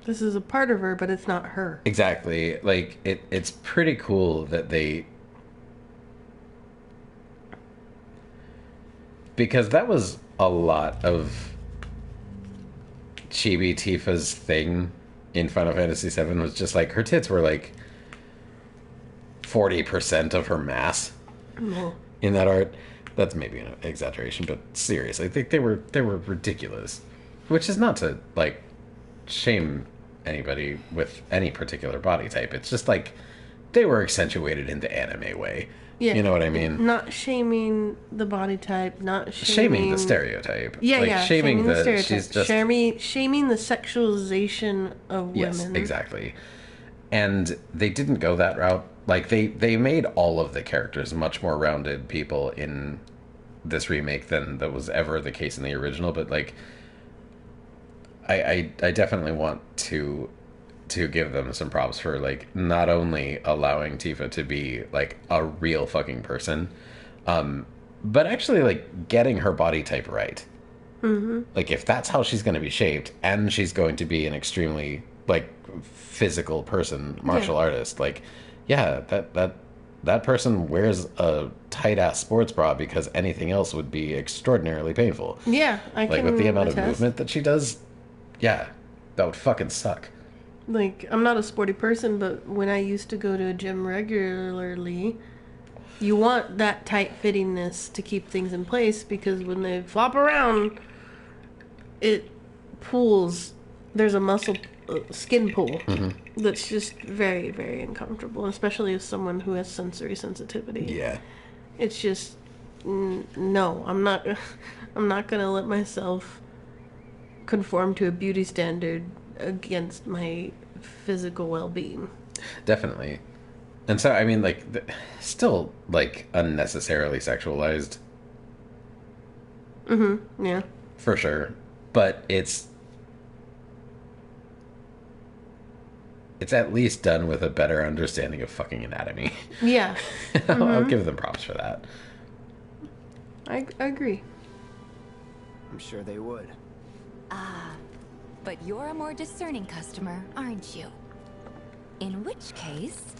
this is a part of her, but it's not her. exactly. Like, it's pretty cool that they... Because that was a lot of Chibi Tifa's thing in Final Fantasy VII, was just like, her tits were like 40% of her mass in that art. That's maybe an exaggeration, but seriously, I think they were ridiculous. Which is not to, like, shame anybody with any particular body type. It's just like, they were accentuated in the anime way. Yeah. You know what I mean? Not shaming the body type, not Shaming the stereotype. Yeah, like, yeah. Shaming the stereotype. she's just... Shaming the sexualization of Yes, women. exactly. And they didn't go that route. Like, they made all of the characters much more rounded people in this remake than that was ever the case in the original. But, like, I definitely want to give them some props for, like, not only allowing Tifa to be, like, a real fucking person, but actually, like, getting her body type right. Mm-hmm. Like, if that's how she's going to be shaped, and she's going to be an extremely, like, physical person, martial artist, like, yeah, that person wears a tight-ass sports bra because anything else would be extraordinarily painful. Yeah, I can Like, with the amount attest. of movement that she does, yeah, that would fucking suck. Like, I'm not a sporty person, but when I used to go to a gym regularly, you want that tight fittingness to keep things in place, because when they flop around, it pulls. There's a muscle skin pull that's just very, very uncomfortable, especially as someone who has sensory sensitivity. Yeah. It's just no. I'm not gonna let myself conform to a beauty standard against my physical well-being. Definitely. And so, I mean, like, still, like, unnecessarily sexualized. Mm-hmm, yeah. For sure. But it's at least done with a better understanding of fucking anatomy. Yeah. I'll give them props for that. I agree. I'm sure they would. Ah, but you're a more discerning customer, aren't you? In which case...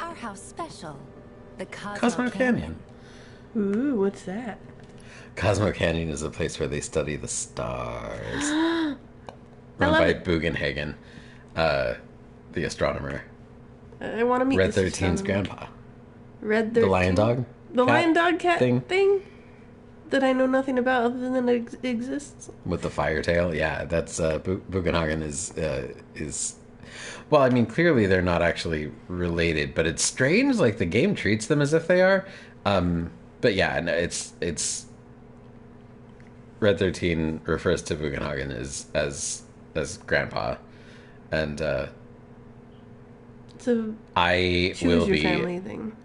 our house special, the Cosmo Canyon. Ooh, what's that? Cosmo Canyon is a place where they study the stars. I Run love by it. Bugenhagen, the astronomer. I want to meet Red this 13's astronomer. grandpa. Red 13? The lion dog? The cat lion dog cat thing? that I know nothing about other than it exists. With the fire tail? Yeah, that's, Bugenhagen is... Well, I mean, clearly they're not actually related, but it's strange, like, the game treats them as if they are. But yeah, no, it's... Red 13 refers to Bugenhagen as grandpa. And So I choose will your be family thing.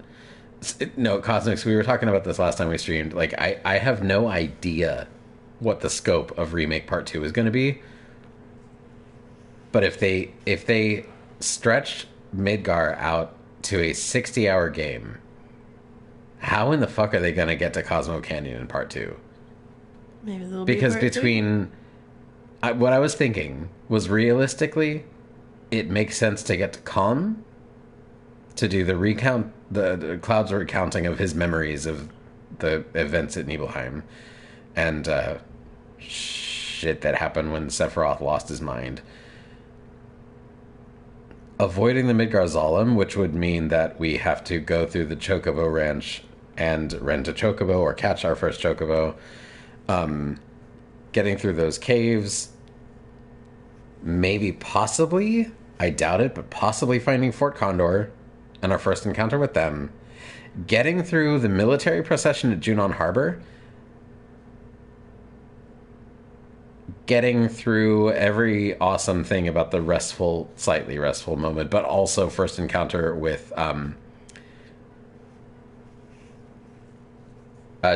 No, Cosmics, we were talking about this last time we streamed. Like, I have no idea what the scope of Remake Part 2 is going to be. But if they stretched Midgar out to a 60-hour game, how in the fuck are they going to get to Cosmo Canyon in Part 2? Maybe they'll Because be part between... what I was thinking was, realistically, it makes sense to get to Con to do the recount, the Cloud's recounting of his memories of the events at Nibelheim, and shit that happened when Sephiroth lost his mind. Avoiding the Midgar Zalem, which would mean that we have to go through the Chocobo Ranch and rent a Chocobo or catch our first Chocobo. Getting through those caves, maybe, possibly, I doubt it, but possibly finding Fort Condor and our first encounter with them, getting through the military procession at Junon Harbor, getting through every awesome thing about the restful, slightly restful moment, but also first encounter with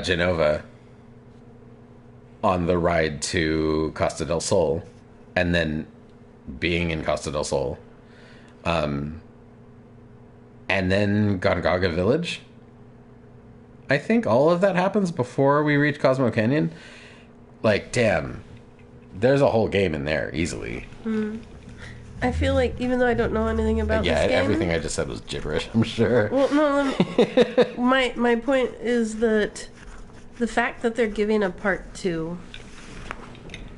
Genova on the ride to Costa del Sol, and then being in Costa del Sol, and then Gongaga Village. I think all of that happens before we reach Cosmo Canyon. Like, damn, there's a whole game in there easily. I feel like, even though I don't know anything about this game... everything I just said was gibberish, I'm sure. Well, no, my point is that the fact that they're giving a part 2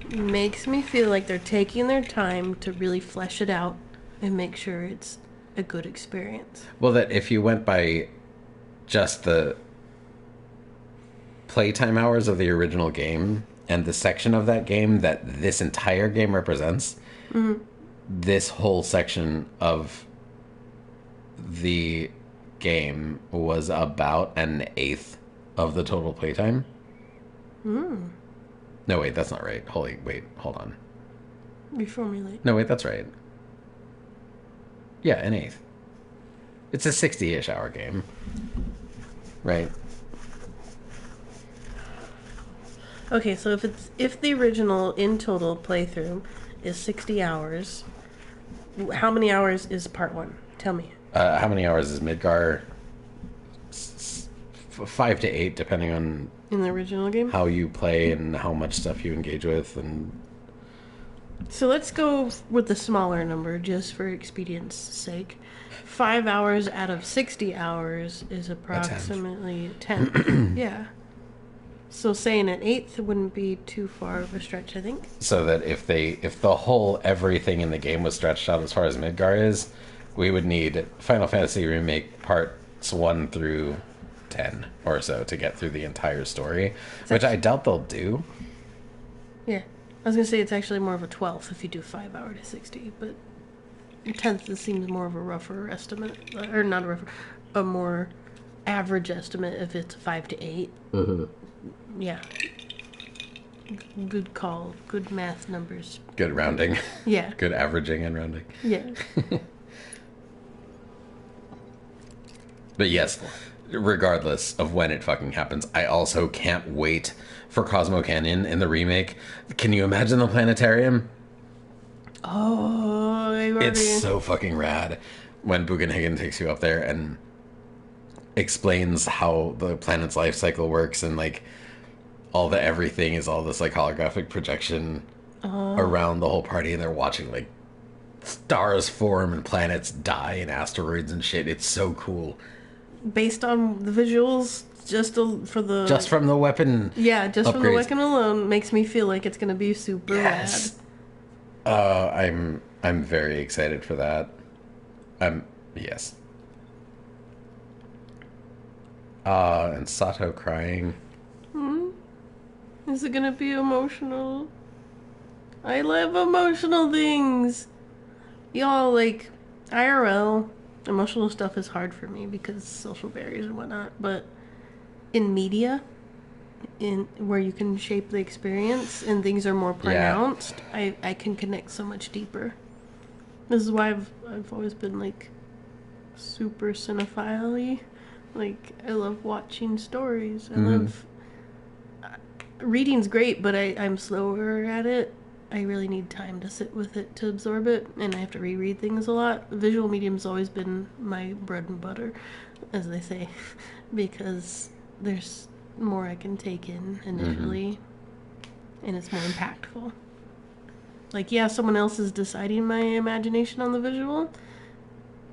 makes me feel like they're taking their time to really flesh it out and make sure it's a good experience. Well, that if you went by just the playtime hours of the original game and the section of that game that this entire game represents, this whole section of the game was about an eighth of the total playtime. No, wait, that's not right. Hold on. Reformulate. No, wait, that's right. Yeah, an eighth. It's a 60-ish hour game. Right? Okay, so if the original in total playthrough is 60 hours, how many hours is part 1? Tell me. How many hours is Midgar? 5 to 8, depending on in the original game, how you play and how much stuff you engage with. And so let's go with the smaller number just for expedience sake. 5 hours out of 60 hours is approximately 10. Yeah. So saying an eighth wouldn't be too far of a stretch, I think. So that if the whole everything in the game was stretched out as far as Midgar is, we would need Final Fantasy Remake parts 1 through 10 or so to get through the entire story, which I doubt they'll do. Yeah. I was going to say it's actually more of a 12th if you do 5 hour to 60, but 10th seems more of a rougher estimate. Or not a rougher, a more average estimate if it's 5 to 8. Yeah. Good call. Good math numbers. Good rounding. Yeah. Good averaging and rounding. Yeah. But yes, regardless of when it fucking happens, I also can't wait for Cosmo Canyon in the remake. Can you imagine the planetarium? Oh, it's so fucking rad when Bugenhagen takes you up there and explains how the planet's life cycle works, and like all the everything is all this like holographic projection around the whole party, and they're watching like stars form and planets die and asteroids and shit. It's so cool. Based on the visuals, just from the weapon. Yeah, just upgrades. From the weapon alone makes me feel like it's gonna be super rad. I'm very excited for that. Yes. And Sato crying. Is it gonna be emotional? I love emotional things. Y'all, like, IRL, emotional stuff is hard for me because social barriers and whatnot, but in media, in where you can shape the experience and things are more pronounced, I can connect so much deeper. This is why I've always been like super cinephile-y. Like, I love watching stories. I love reading's great, but I'm slower at it. I really need time to sit with it to absorb it, and I have to reread things a lot. Visual medium's always been my bread and butter, as they say, because there's more I can take in initially, and it's more impactful. Like, yeah, someone else is deciding my imagination on the visual,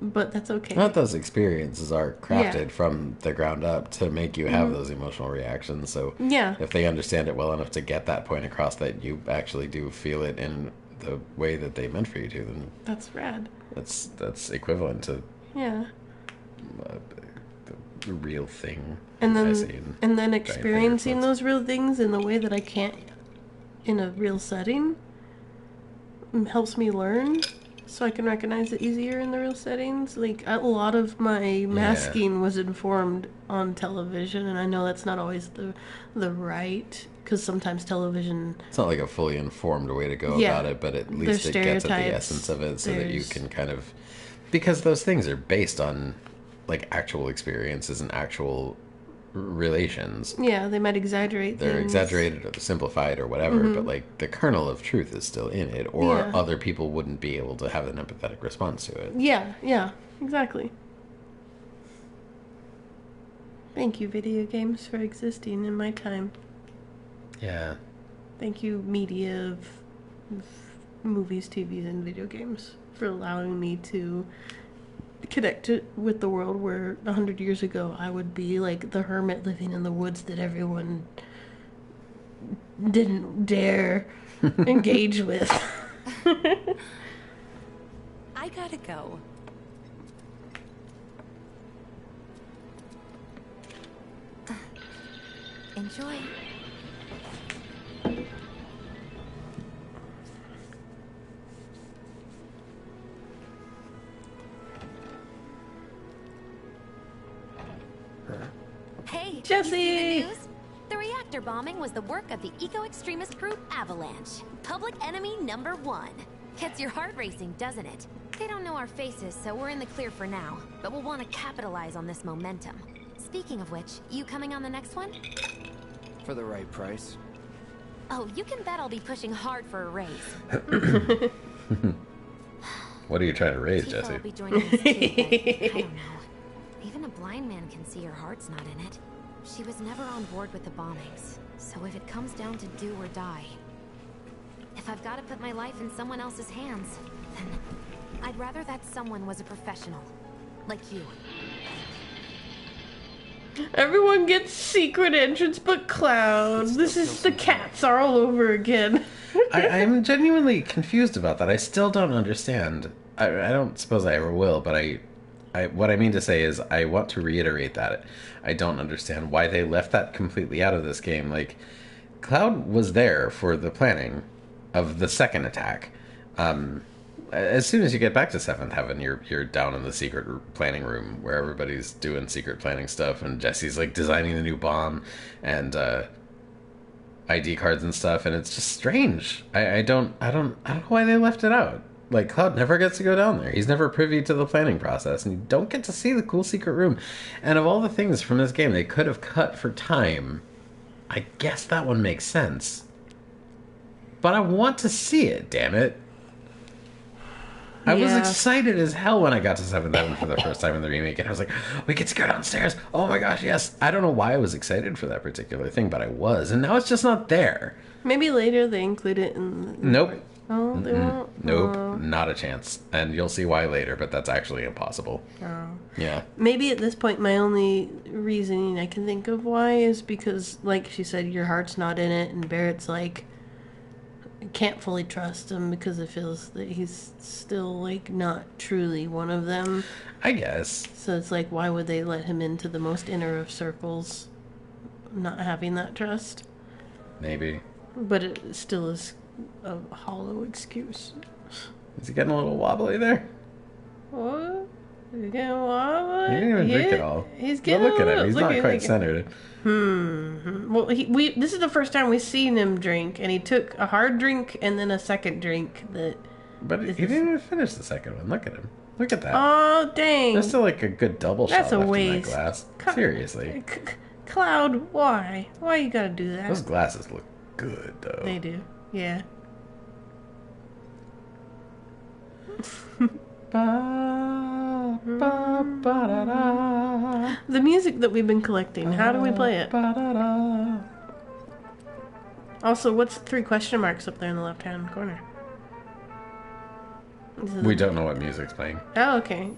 but that's okay. Not those experiences are crafted from the ground up to make you have those emotional reactions. So if they understand it well enough to get that point across that you actually do feel it in the way that they meant for you to, then that's rad. That's equivalent to the real thing. And then experiencing those real things in the way that I can't in a real setting helps me learn. So I can recognize it easier in the real settings. Like, a lot of my masking was informed on television, and I know that's not always the right, because sometimes television... It's not like a fully informed way to go about it, but at least it gets at the essence of it so that you can kind of... Because those things are based on, like, actual experiences and actual relations. Yeah, they might exaggerate They're exaggerated or simplified or whatever, but like the kernel of truth is still in it, or other people wouldn't be able to have an empathetic response to it. Yeah, exactly. Thank you, video games, for existing in my time. Yeah. Thank you, media of movies, TVs, and video games, for allowing me to connect with the world where 100 years ago I would be like the hermit living in the woods that everyone didn't dare engage with. I gotta go. Enjoy. Hey, Jesse! You see the news? The reactor bombing was the work of the eco-extremist group Avalanche. Public enemy number 1. Gets your heart racing, doesn't it? They don't know our faces, so we're in the clear for now. But we'll want to capitalize on this momentum. Speaking of which, you coming on the next one? For the right price. Oh, you can bet I'll be pushing hard for a raise. What are you trying to raise, Tifa Jesse? will be joining us too, but I don't know. Even a blind man can see her heart's not in it. She was never on board with the bombings, so if it comes down to do or die, if I've got to put my life in someone else's hands, then I'd rather that someone was a professional, like you. Everyone gets secret entrance but Cloud. This is the cats are all over again. I'm genuinely confused about that. I still don't understand. I don't suppose I ever will, but what I mean to say is I want to reiterate that I don't understand why they left that completely out of this game. Like, Cloud was there for the planning of the second attack. As soon as you get back to 7th Heaven, you're down in the secret planning room where everybody's doing secret planning stuff, and Jesse's like designing the new bomb and ID cards and stuff, and it's just strange. I don't know why they left it out. Like, Cloud never gets to go down there. He's never privy to the planning process, and you don't get to see the cool secret room. And of all the things from this game they could have cut for time, I guess that one makes sense. But I want to see it, damn it. I was excited as hell when I got to 7th Heaven for the first time in the remake, and I was like, we get to go downstairs. Oh my gosh, yes. I don't know why I was excited for that particular thing, but I was. And now it's just not there. Maybe later they include it in... Nope. Oh, they won't? Nope, not a chance. And you'll see why later, but that's actually impossible. Oh. Yeah. Maybe at this point my only reasoning I can think of why is because, like she said, your heart's not in it, and Barrett's like, can't fully trust him because it feels that he's still, like, not truly one of them. I guess. So it's like, why would they let him into the most inner of circles, not having that trust? Maybe. But it still is a hollow excuse. Is he getting a little wobbly there? What? He's getting wobbly? He didn't even drink it all. He's getting look at him. He's not quite centered. Well, this is the first time we've seen him drink, and he took a hard drink and then a second drink that But he didn't even finish the second one. Look at him. Look at that. Oh, dang. There's still like a good double That's shot a left waste. in that glass. Seriously. Cloud, why? Why you gotta do that? Those glasses look good, though. They do. Yeah. The music that we've been collecting, how do we play it? Also, what's 3 question marks up there in the left-hand corner? We don't know what music's playing. Oh, okay.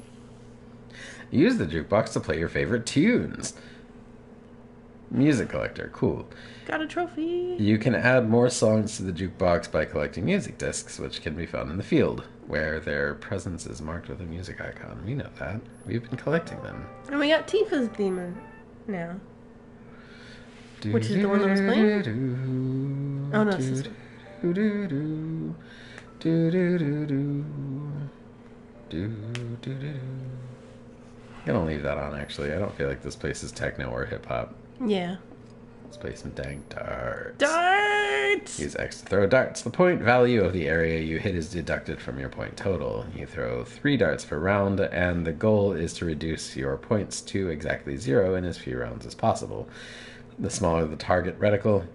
Use the jukebox to play your favorite tunes. Music collector, cool. Got a trophy. You can add more songs to the jukebox by collecting music discs, which can be found in the field, where their presence is marked with a music icon. We know that. We've been collecting them. And we got Tifa's theme now. Which is the one that was playing? Oh, no, it's this one. I'm gonna leave that on, actually. I don't feel like this place is techno or hip-hop. Yeah. Let's play some dang darts. Darts! Use X to throw darts. The point value of the area you hit is deducted from your point total. You throw 3 darts per round, and the goal is to reduce your points to exactly 0 in as few rounds as possible. The smaller the target reticle,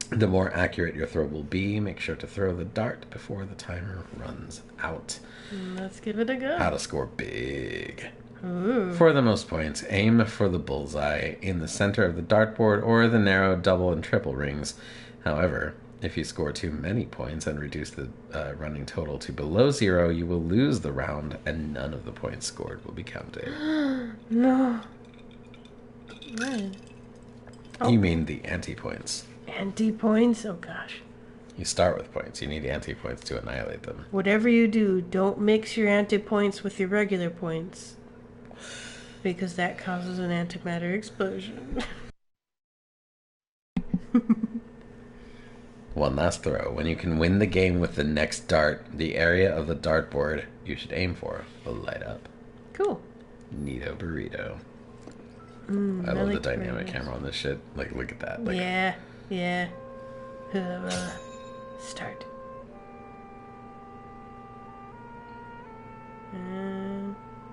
the more accurate your throw will be. Make sure to throw the dart before the timer runs out. Let's give it a go. How to score big. Ooh. For the most points, aim for the bullseye in the center of the dartboard or the narrow double and triple rings. However, if you score too many points and reduce the running total to below 0, you will lose the round and none of the points scored will be counted. No. Red. You mean the anti-points. Anti-points? Oh, gosh. You start with points. You need anti-points to annihilate them. Whatever you do, don't mix your anti-points with your regular points. Because that causes an antimatter explosion. One last throw. When you can win the game with the next dart, the area of the dartboard you should aim for will light up. Cool. Neato burrito. I love the dynamic camera on this shit. Like, look at that. Like, yeah. Yeah. Start.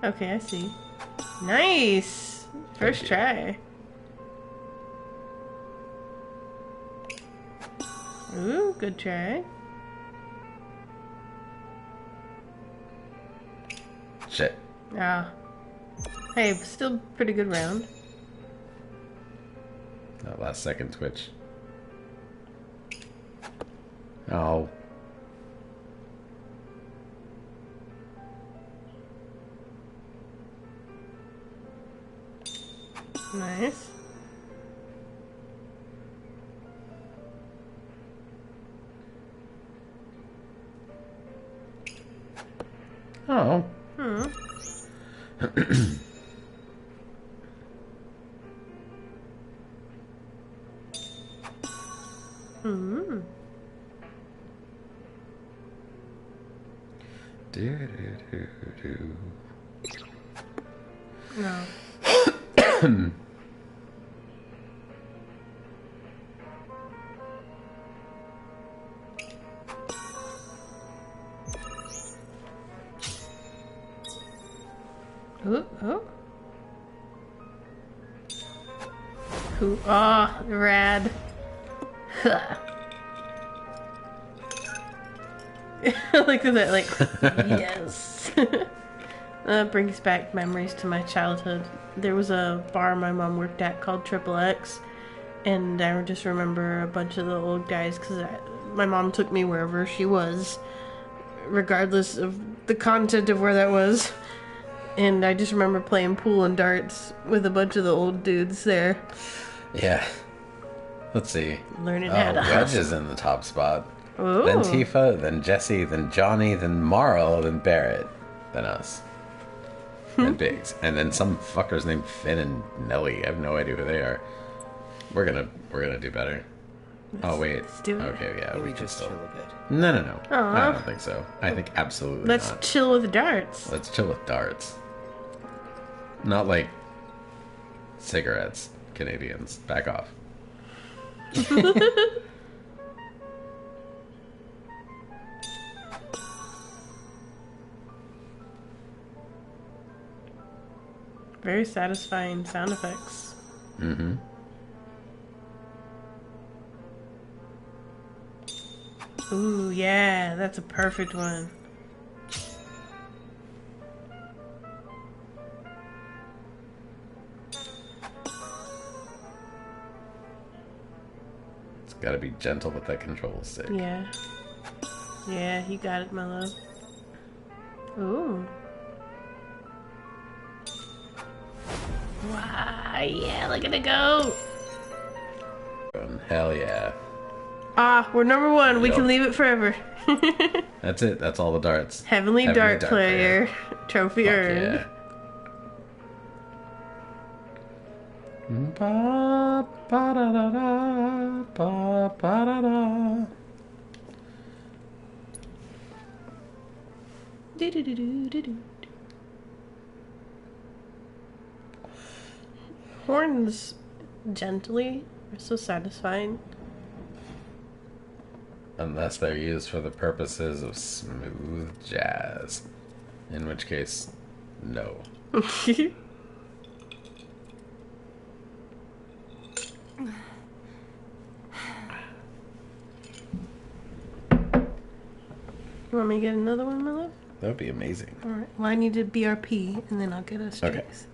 Okay, I see. Nice! First try. Ooh, good try. Shit. Ah. Hey, still pretty good round. That last second twitch. Oh. Nice. Oh. No. Oh. Cool. Oh, rad. Look at that, like, yes. That brings back memories to my childhood. There was a bar my mom worked at called Triple X, and I just remember a bunch of the old guys, because my mom took me wherever she was, regardless of the content of where that was. And I just remember playing pool and darts with a bunch of the old dudes there. Yeah. Let's see. Learning how to Wedge is in the top spot. Ooh. Then Tifa, then Jesse, then Johnny, then Marl, then Barrett, then us. Then Biggs. And then some fuckers named Finn and Nelly. I have no idea who they are. We're gonna do better. Let's do it. Okay, yeah, Maybe we can just still. chill a bit. No. Aw. I don't think so. I think absolutely Let's not. chill with darts. Let's chill with darts. Not like cigarettes, Canadians. Back off. Very satisfying sound effects. Mm-hmm. Ooh, yeah, that's a perfect one. It's gotta be gentle with that control stick. Yeah. Yeah, you got it, my love. Ooh. Wow, yeah, look at it go. Hell yeah. Ah, we're number one. We Yep. can leave it forever. That's it. That's all the darts. Heavenly Dart Player. Trophy Fuck earned. Yeah. Ba, ba, da, da, da, ba, ba, da, da. Do-do-do-do-do-do. Horns gently are so satisfying. Unless they're used for the purposes of smooth jazz. In which case, no. You want me to get another one, my love? That would be amazing. Alright. Well, I need to BRP, and then I'll get us Okay. drinks.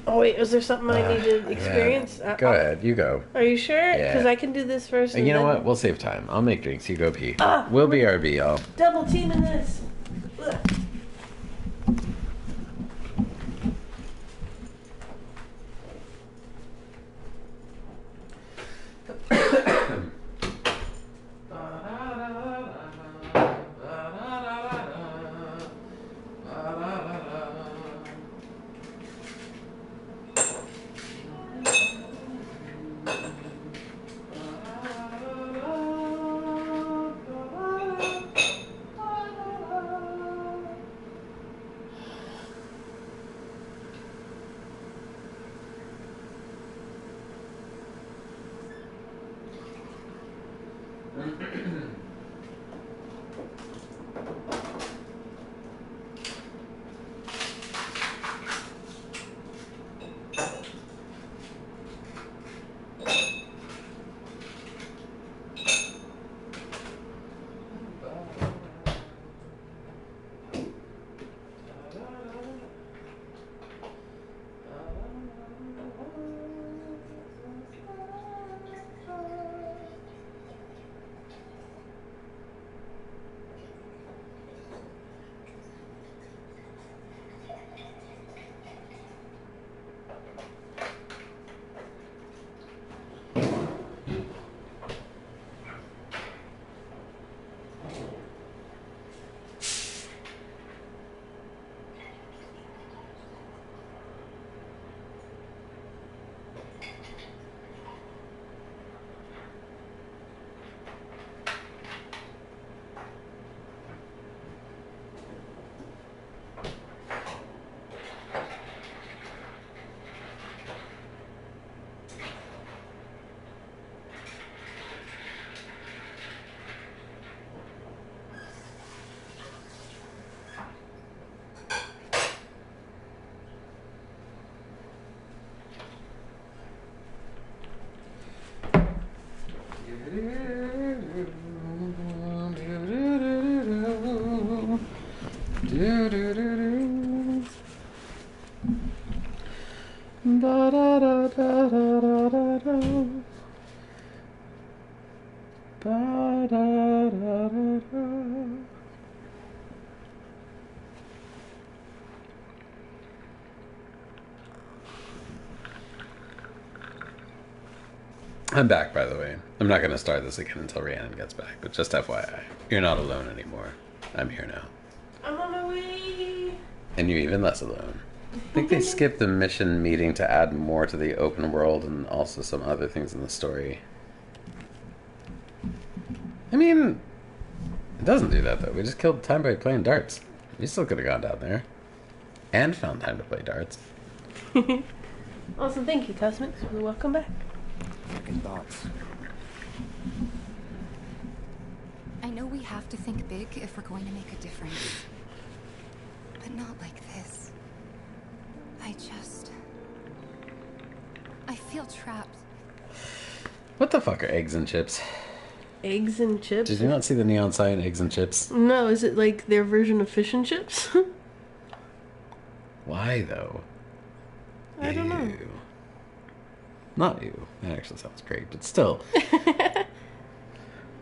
Oh, wait. Is there something I need to experience? Yeah. Go ahead. You go. Are you sure? Yeah. Because I can do this first. You And know then what? We'll save time. I'll make drinks. You go pee. Ah, we'll BRB, y'all. Double teaming this. Ugh. I'm back, by the way. I'm not going to start this again until Rhiannon gets back, but just FYI, you're not alone anymore. I'm here now. I'm on my way. And you're even less alone. I think they skipped the mission meeting to add more to the open world and also some other things in the story. I mean, it doesn't do that, though. We just killed time by playing darts. We still could have gone down there. And found time to play darts. Also, thank you, Cosmics, for the welcome back. Second thoughts. I know we have to think big if we're going to make a difference. But not like this. I feel trapped. What the fuck are eggs and chips? Eggs and chips? Did you not see the neon sign, eggs and chips? No, is it like their version of fish and chips? Why, though? I don't know. Not you. That actually sounds great, but still.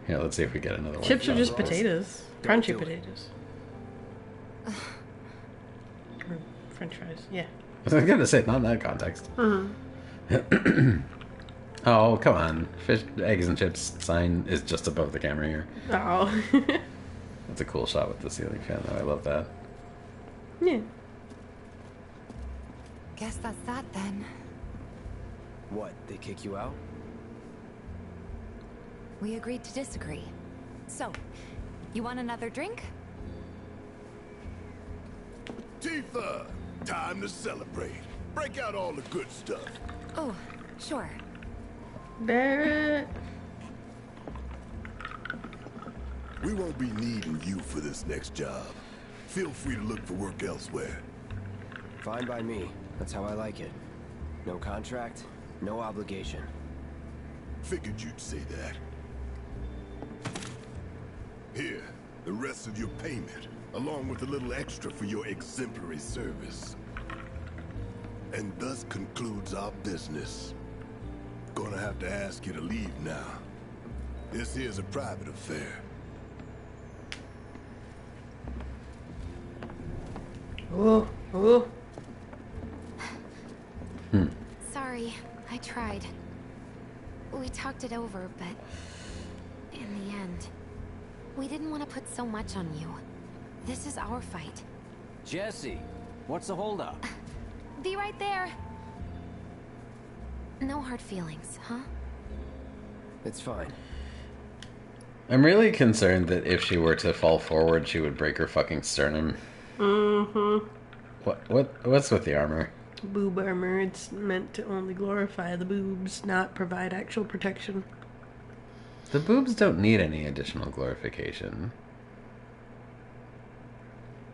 Yeah, let's see if we get another one. Chips are just potatoes. Crunchy potatoes. Or French fries, yeah. I was gonna say, not in that context. Oh, come on. Fish, eggs and chips sign is just above the camera here. Oh. That's a cool shot with the ceiling fan, though. I love that. Yeah. Guess that's that then. What, they kick you out? We agreed to disagree. So, you want another drink? Tifa! Time to celebrate. Break out all the good stuff. Oh, sure. Barrett. We won't be needing you for this next job. Feel free to look for work elsewhere. Fine by me. That's how I like it. No contract, no obligation. Figured you'd say that. Here, the rest of your payment, along with a little extra for your exemplary service. And thus concludes our business. Gonna have to ask you to leave now. This here's a private affair. Oh, oh. Sorry, I tried. We talked it over, but in the end, we didn't want to put so much on you. This is our fight. Jesse, what's the holdup? Be right there. No hard feelings, huh? It's fine. I'm really concerned that if she were to fall forward, she would break her fucking sternum. Mm-hmm. What's with the armor? Boob armor. It's meant to only glorify the boobs, not provide actual protection. The boobs don't need any additional glorification.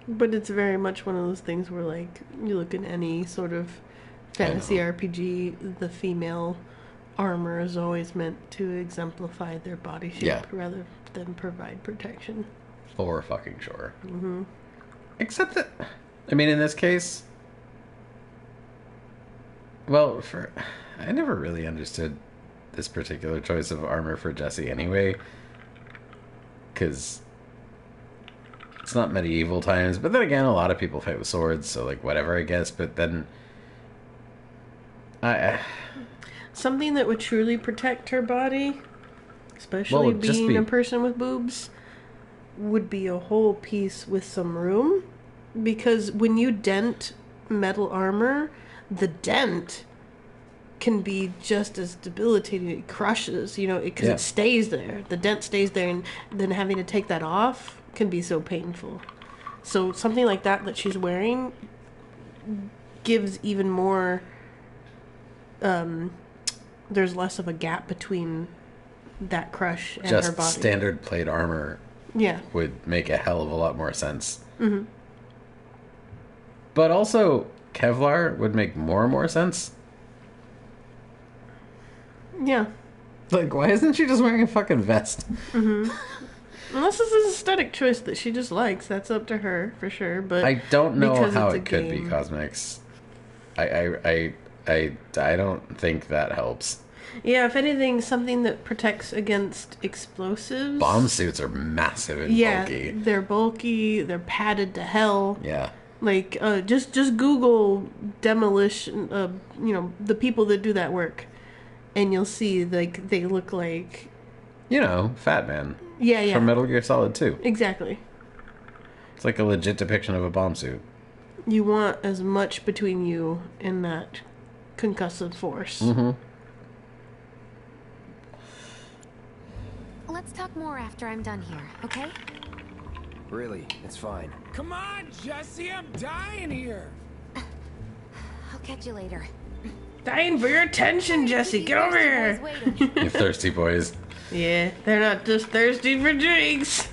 But it's very much one of those things where, like, you look in any sort of fantasy RPG, the female armor is always meant to exemplify their body shape rather than provide protection. For fucking sure. Mm-hmm. Except that, I mean, in this case, well, I never really understood this particular choice of armor for Jesse anyway, because it's not medieval times, but then again, a lot of people fight with swords, so, like, whatever, I guess, but then something that would truly protect her body, especially being a person with boobs, would be a whole piece with some room. Because when you dent metal armor, the dent can be just as debilitating. It crushes, you know, because it stays there. The dent stays there, and then having to take that off can be so painful. So something like that she's wearing gives even more... there's less of a gap between that crush and her body. Just standard plate armor would make a hell of a lot more sense. Mm-hmm. But also, Kevlar would make more and more sense. Yeah. Like, why isn't she just wearing a fucking vest? Mm-hmm. Unless this is an aesthetic choice that she just likes, that's up to her, for sure. But I don't know how it could be cosmetics. I don't think that helps. Yeah, if anything, something that protects against explosives. Bomb suits are massive and bulky. They're bulky. They're padded to hell. Yeah. Like, just Google demolition. You know, the people that do that work, and you'll see like they look like. You know, Fat Man. Yeah. From Metal Gear Solid 2. Exactly. It's like a legit depiction of a bomb suit. You want as much between you and that concussive force. Mm-hmm. Let's talk more after I'm done here, okay? Really, it's fine. Come on, Jesse, I'm dying here. I'll catch you later. Dying for your attention, Jesse. Get over here. You thirsty boys. Yeah, they're not just thirsty for drinks.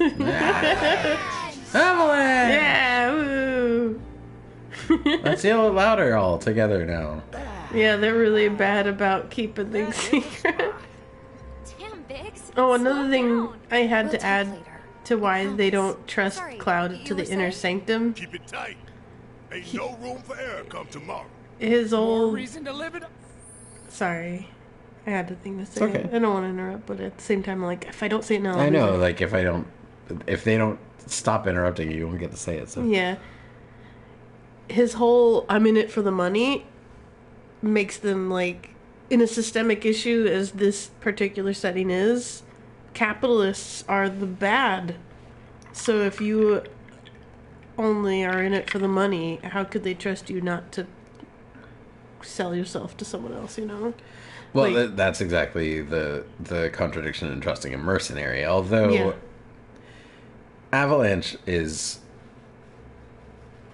Avalanche! Yeah, woo. Let's yell it louder all together now. Yeah, they're really bad about keeping things secret. Damn, Biggs. Oh, another thing I had to add to why they don't trust Cloud to the inner sanctum. Keep it tight. Ain't no room for error come tomorrow. His old... reason to live it. Sorry. I had a thing to say. Okay. I don't want to interrupt, but at the same time, like, if I don't say it now... I know, like, if they don't stop interrupting you, you won't get to say it, so... Yeah. His whole, I'm in it for the money, makes them, like, in a systemic issue as this particular setting is, capitalists are the bad. So if you only are in it for the money, how could they trust you not to sell yourself to someone else, you know? Well, like, that's exactly the contradiction in trusting a mercenary. Although yeah. Avalanche is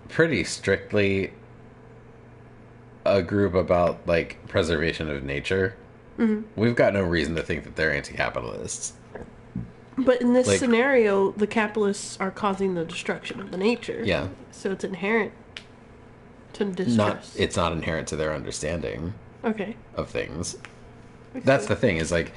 pretty strictly a group about, like, preservation of nature. Mm-hmm. We've got no reason to think that they're anti-capitalists. But in this Like- scenario, the capitalists are causing the destruction of the nature. Yeah. So it's inherent to distrust. It's not inherent to their understanding Okay. of things. That's the thing, is like...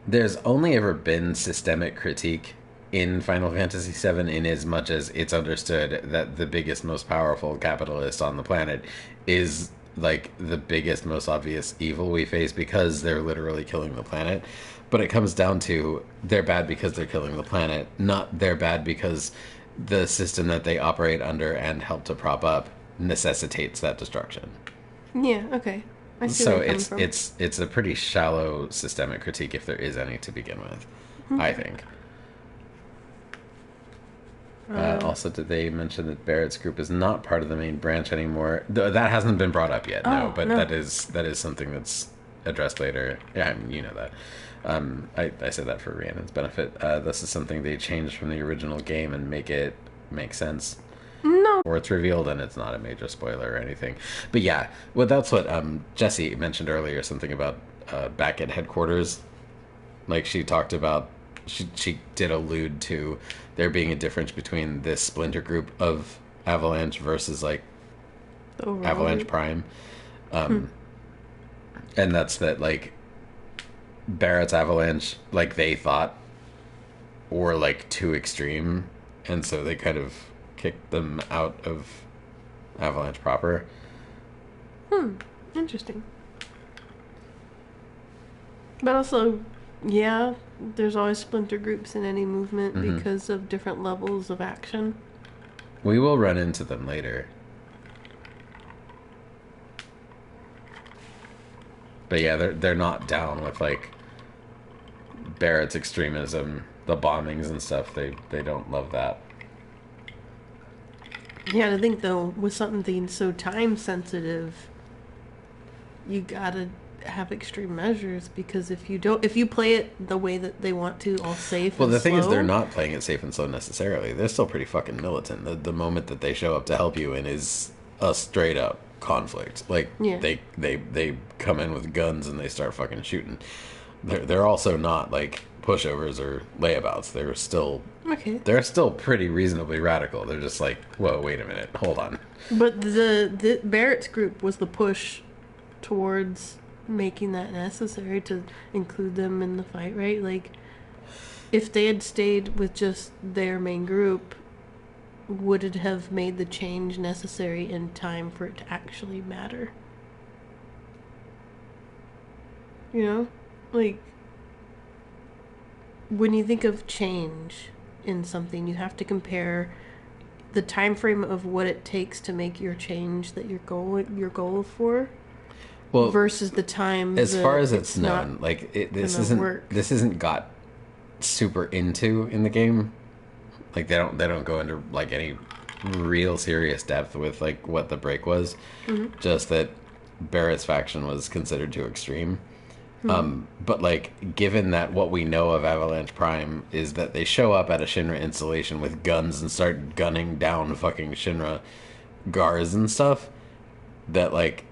There's only ever been systemic critique in Final Fantasy VII in as much as it's understood that the biggest, most powerful capitalist on the planet is, like, the biggest, most obvious evil we face because they're literally killing the planet. But it comes down to they're bad because they're killing the planet, not they're bad because the system that they operate under and help to prop up necessitates that destruction. Yeah, okay. I see So where you're coming from. it's a pretty shallow systemic critique, if there is any to begin with, I think. Also, did they mention that Barrett's group is not part of the main branch anymore? That hasn't been brought up yet, no. Oh, But no. that is something that's addressed later. Yeah, I mean, you know that. I said that for Rhiannon's benefit. This is something they changed from the original game and make it make sense. No. Or it's revealed and it's not a major spoiler or anything. But yeah, well, that's what Jessie mentioned earlier, something about back at headquarters. Like, she talked about, she did allude to there being a difference between this splinter group of Avalanche versus, like, Avalanche Prime. And that's that, like, Barrett's Avalanche, like, they thought were, like, too extreme. And so they kind of kicked them out of Avalanche proper. Interesting. But also, yeah, there's always splinter groups in any movement Mhm. because of different levels of action. We will run into them later. But yeah, they're not down with, like, Barrett's extremism, the bombings and stuff. They don't love that. Yeah, I think though, with something so time sensitive, you gotta have extreme measures, because if you play it the way that they want to, all safe. Well, and the thing is, slow, they're not playing it safe and slow necessarily. They're still pretty fucking militant. The moment that they show up to help you and is a straight up conflict. Like, Yeah. they come in with guns and they start fucking shooting. They're also not like pushovers or layabouts. They're still pretty reasonably radical. They're just like, whoa, wait a minute, hold on. But the Barrett's group was the push towards making that necessary to include them in the fight, right? Like, if they had stayed with just their main group, would it have made the change necessary in time for it to actually matter? You know? Like, when you think of change in something, you have to compare the time frame of what it takes to make your change that your goal for, Well, versus the time as that far as it's not known, like, this gonna isn't got super into in the game. Like, they don't go into, like, any real serious depth with, like, what the break was. Mhm. Just that Barrett's faction was considered too extreme. Mhm. But, like, given that what we know of Avalanche Prime is that they show up at a Shinra installation with guns and start gunning down fucking Shinra guards and stuff, that, like,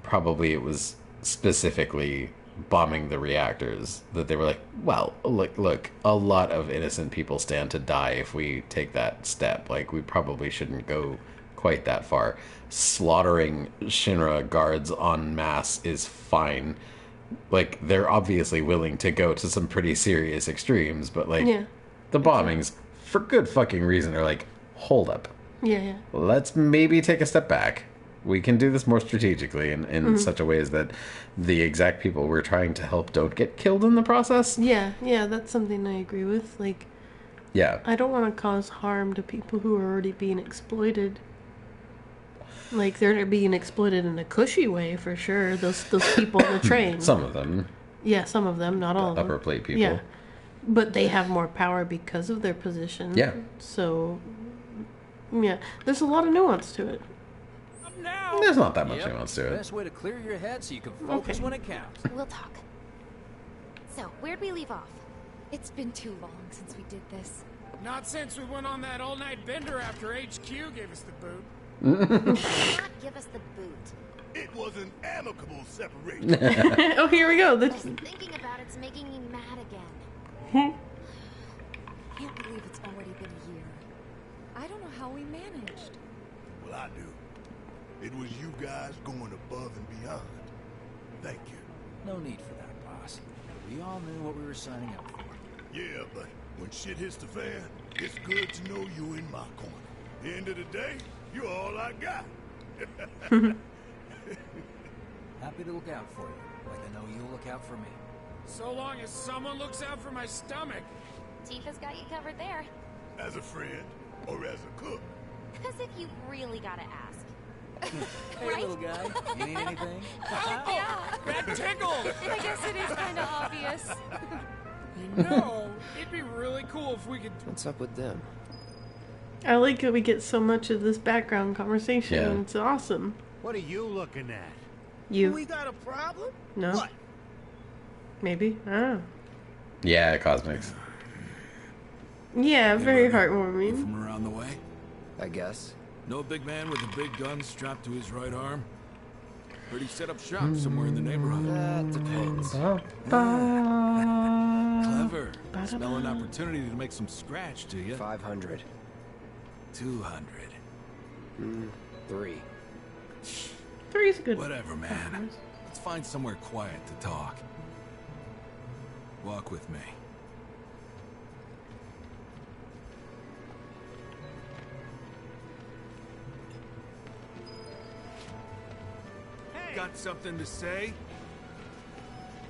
probably it was specifically bombing the reactors that they were like, well, look, a lot of innocent people stand to die if we take that step. Like, we probably shouldn't go quite that far. Slaughtering Shinra guards en masse is fine. Like, they're obviously willing to go to some pretty serious extremes, but like, the bombings, for good fucking reason, are like, hold up. Yeah. Let's maybe take a step back. We can do this more strategically in such a way as that the exact people we're trying to help don't get killed in the process. Yeah, that's something I agree with. Like, I don't want to cause harm to people who are already being exploited. Like, they're being exploited in a cushy way, for sure. Those people on the train. Some of them. Yeah, some of them, not all of them. Upper plate people. Yeah. But they have more power because of their position. Yeah. So, yeah, there's a lot of nuance to it. There's not that much nuance to it. Best way to clear your head so you can focus when it counts. We'll talk. So, where'd we leave off? It's been too long since we did this. Not since we went on that all-night bender after HQ gave us the boot. Not give us the boot. It was an amicable separation. Oh, here we go. Just thinking about it's making me mad again. Can't believe it's already been a year. I don't know how we managed. Well, I do. It was you guys going above and beyond. Thank you. No need for that, boss. We all knew what we were signing up for. Yeah, but when shit hits the fan, it's good to know you in my corner. End of the day, you're all I got. Happy to look out for you, like I know you'll look out for me. So long as someone looks out for my stomach. Tifa's got you covered there. As a friend or as a cook? Because if you really gotta ask. Hey, right? little guy, you need anything? Yeah, that tickled! I guess it is kind of obvious. You know, it'd be really cool if we could... What's up with them? I like that we get so much of this background conversation. Yeah. It's awesome. What are you looking at? You. We got a problem? No. What? Maybe. I don't know. Yeah, Cosmics. Yeah, very heartwarming. From around the way? I guess. No big man with a big gun strapped to his right arm? Heard he set up shop somewhere in the neighborhood. That depends. Clever. Smell an opportunity to make some scratch, do you? 500. 200. 3. 3's good. Whatever, man. Let's find somewhere quiet to talk. Walk with me. Got something to say?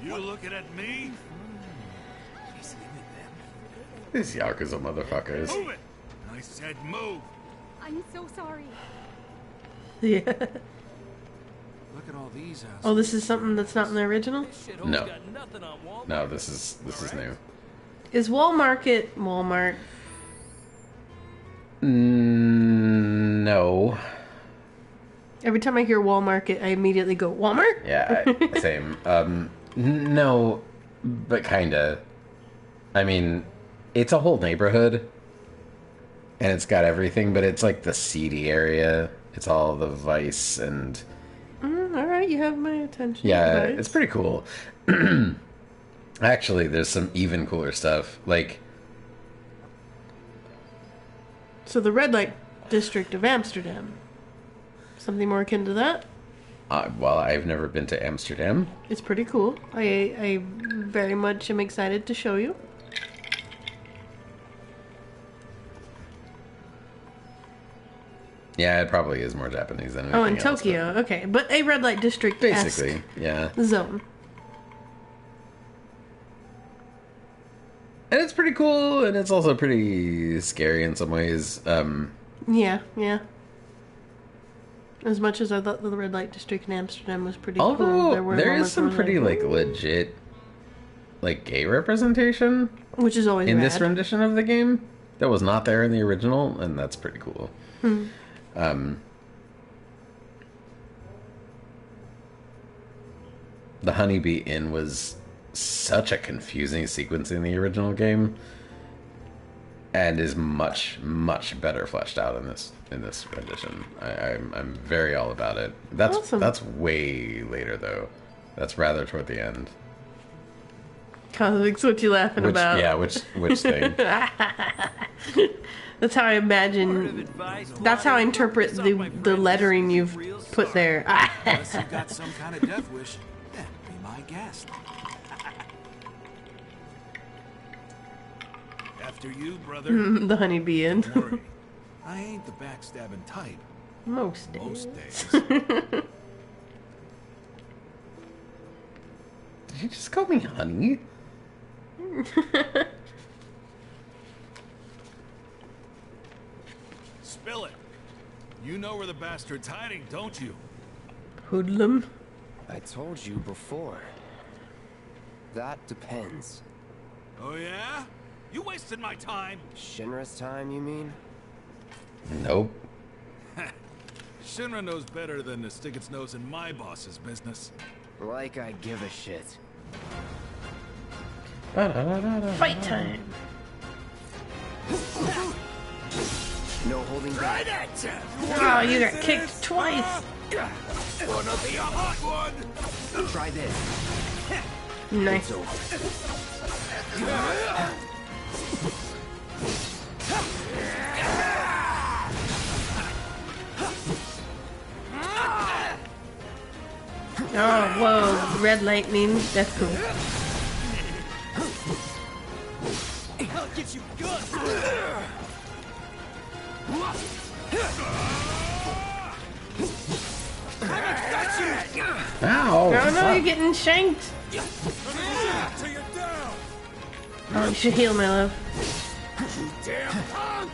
You looking at me? These Yakuza motherfuckers. Move it! I said move! I'm so sorry. Yeah. Look at all these assholes. Oh, this is something that's not in the original? No. No, this is new. Is Walmart? No. Every time I hear Walmart, I immediately go, Walmart? Yeah, same. No, but kinda. I mean, it's a whole neighborhood, and it's got everything, but it's like the seedy area. It's all the vice and... Alright, you have my attention. Yeah, Vice. it's pretty cool. Actually, there's some even cooler stuff. Like... So the red light district of Amsterdam. Something more akin to that? Well, I've never been to Amsterdam. It's pretty cool. I very much am excited to show you. Yeah, it probably is more Japanese than anything Oh, in else, Tokyo. Okay, but a red light district basically, yeah. Zone. And it's pretty cool, and it's also pretty scary in some ways. Yeah. As much as I thought the red light district in Amsterdam was pretty Although, cool. there is some pretty, like, legit, like, gay representation. Which is always in rad. this rendition of the game. That was not there in the original, and that's pretty cool. The Honeybee Inn was such a confusing sequence in the original game, and is much, much better fleshed out in this rendition. I'm very all about it. That's Awesome. That's way later though. That's rather toward the end. Cosmic's what you laughing about. Yeah, which thing? That's how I imagine. That's how I interpret the lettering you've put there. Unless you got some kind of death wish, then be my guest. After you, brother. The honeybee in. Don't worry. I ain't the backstabbing type. Most days. Did you just call me honey? Spill it. You know where the bastard's hiding, don't you? Hoodlum. I told you before. That depends. Oh yeah? You wasted my time. Shinra's time, you mean? Nope. Shinra knows better than to stick its nose in my boss's business. Like I give a shit. Fight time. No holding back. Oh, you got kicked twice. Wanna be a hot one? Try this. Nice. Oh, whoa, red lightning. That's cool. I'll get you good. Ow! Oh no, you're getting shanked. Oh, you should heal, my love. Damn punk!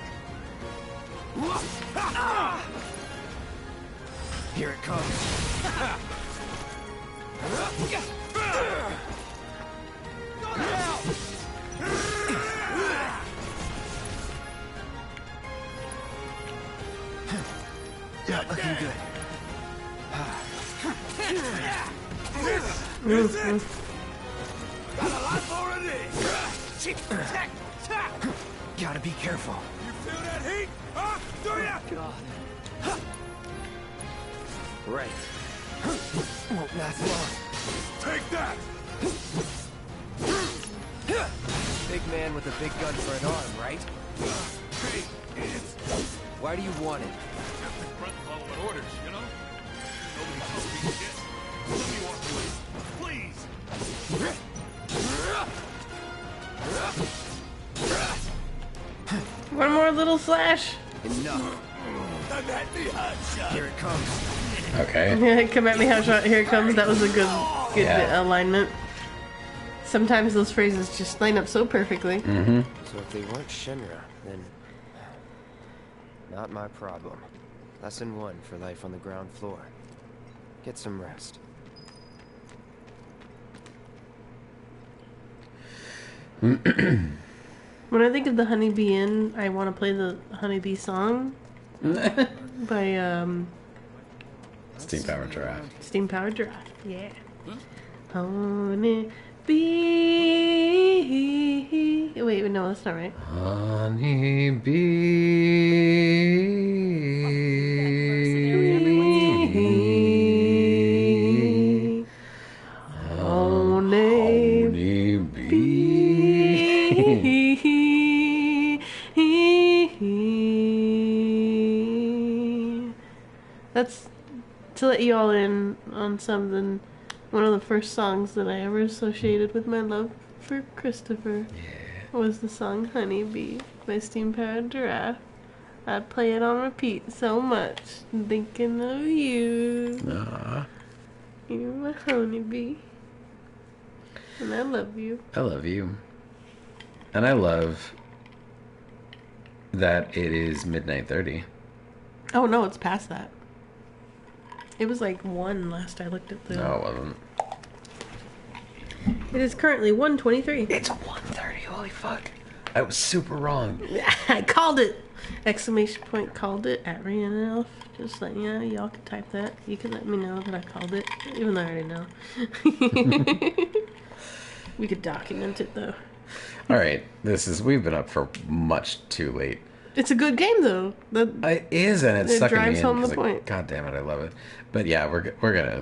Here it comes. Not looking good. Got a lot more of this. Gotta be careful. You feel that heat? Huh? Do ya? God. Right. Won't last long. Take that. Big man with a big gun for an arm, right? Hey, it's Why do you want it? Captain Front following orders, you know? Nobody tells me shit. Let me walk away. Please. One more little slash. Enough. Here it comes. Okay. Come at me, how shot. Here it comes. That was a good alignment. Sometimes those phrases just line up so perfectly. Mm-hmm. So if they weren't Shinra, then not my problem. Lesson 1 for life on the ground floor. Get some rest. When I think of the Honeybee Inn, I want to play the Honeybee song by Steam Powered Giraffe. Steam Powered Giraffe. Yeah. Honeybee. Wait, no, that's not right. Honeybee. That's to let you all in on something. One of the first songs that I ever associated with my love for Christopher was the song Honeybee by Steam Powered Giraffe. I play it on repeat so much, thinking of you. You're my honeybee. And I love you. I love you. And I love that it is midnight 30. Oh no, it's past that. It was like 1 last I looked at the... No, it wasn't. It is currently 1:23. It's 1:30, holy fuck. I was super wrong. I called it! Exclamation point, called it at Rhiannon. Just like, yeah, y'all can type that. You can let me know that I called it, even though I already know. We could document it though. Alright, we've been up for much too late. It's a good game though. It is, and it's sucking me drives in. home the point. God damn it, I love it. But yeah, we're gonna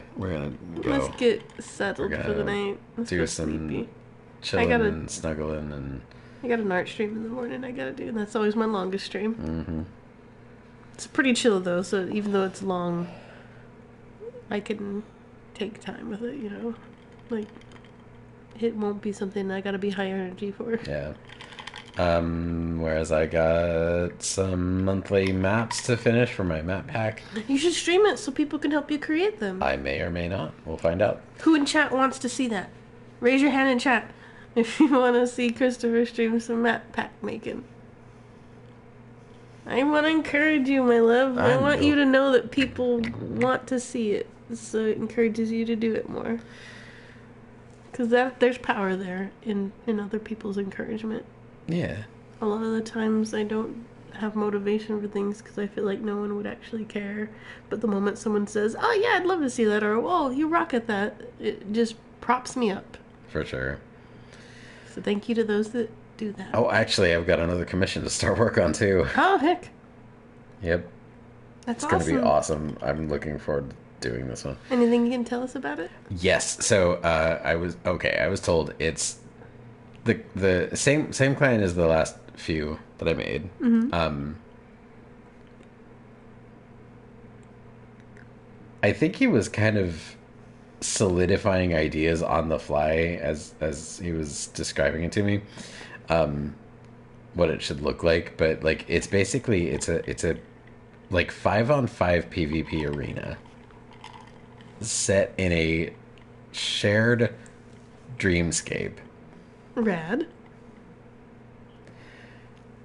go. Let's get settled We're for the gonna night. Let's do go some sleepy. chilling and snuggling and. I got an art stream in the morning I gotta do, and that's always my longest stream. Mm-hmm. It's pretty chill though, so even though it's long, I can take time with it, you know? Like, it won't be something I gotta be high energy for. Yeah. Whereas I got some monthly maps to finish for my map pack. You should stream it so people can help you create them. I may or may not. We'll find out. Who in chat wants to see that? Raise your hand in chat if you want to see Christopher stream some map pack making. I want to encourage you, my love. I want you to know that people want to see it, so it encourages you to do it more. Because there's power there in other people's encouragement. Yeah. A lot of the times I don't have motivation for things because I feel like no one would actually care. But the moment someone says, oh yeah, I'd love to see that, or oh, you rock at that, it just props me up. For sure. So thank you to those that do that. Oh, actually, I've got another commission to start work on too. Oh, heck. Yep. That's awesome. It's going to be awesome. I'm looking forward to doing this one. Anything you can tell us about it? Yes. So I was told it's the same client as the last few that I made. Mm-hmm. I think he was kind of solidifying ideas on the fly as he was describing it to me, what it should look like. But like, it's basically it's a like 5-on-5 PvP arena set in a shared dreamscape. Rad.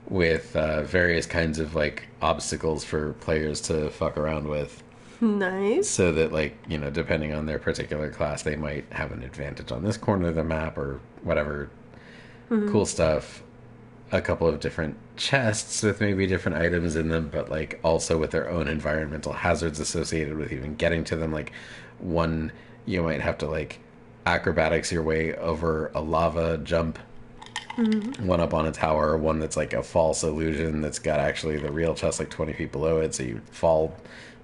With various kinds of like obstacles for players to fuck around with. Nice. So that, like, you know, depending on their particular class, they might have an advantage on this corner of the map or whatever. Mm-hmm. Cool stuff. A couple of different chests with maybe different items in them, but like also with their own environmental hazards associated with even getting to them. Like, one, you might have to like acrobatics your way over a lava jump. Mm-hmm. One up on a tower, one that's like a false illusion that's got actually the real chest like 20 feet below it, so you fall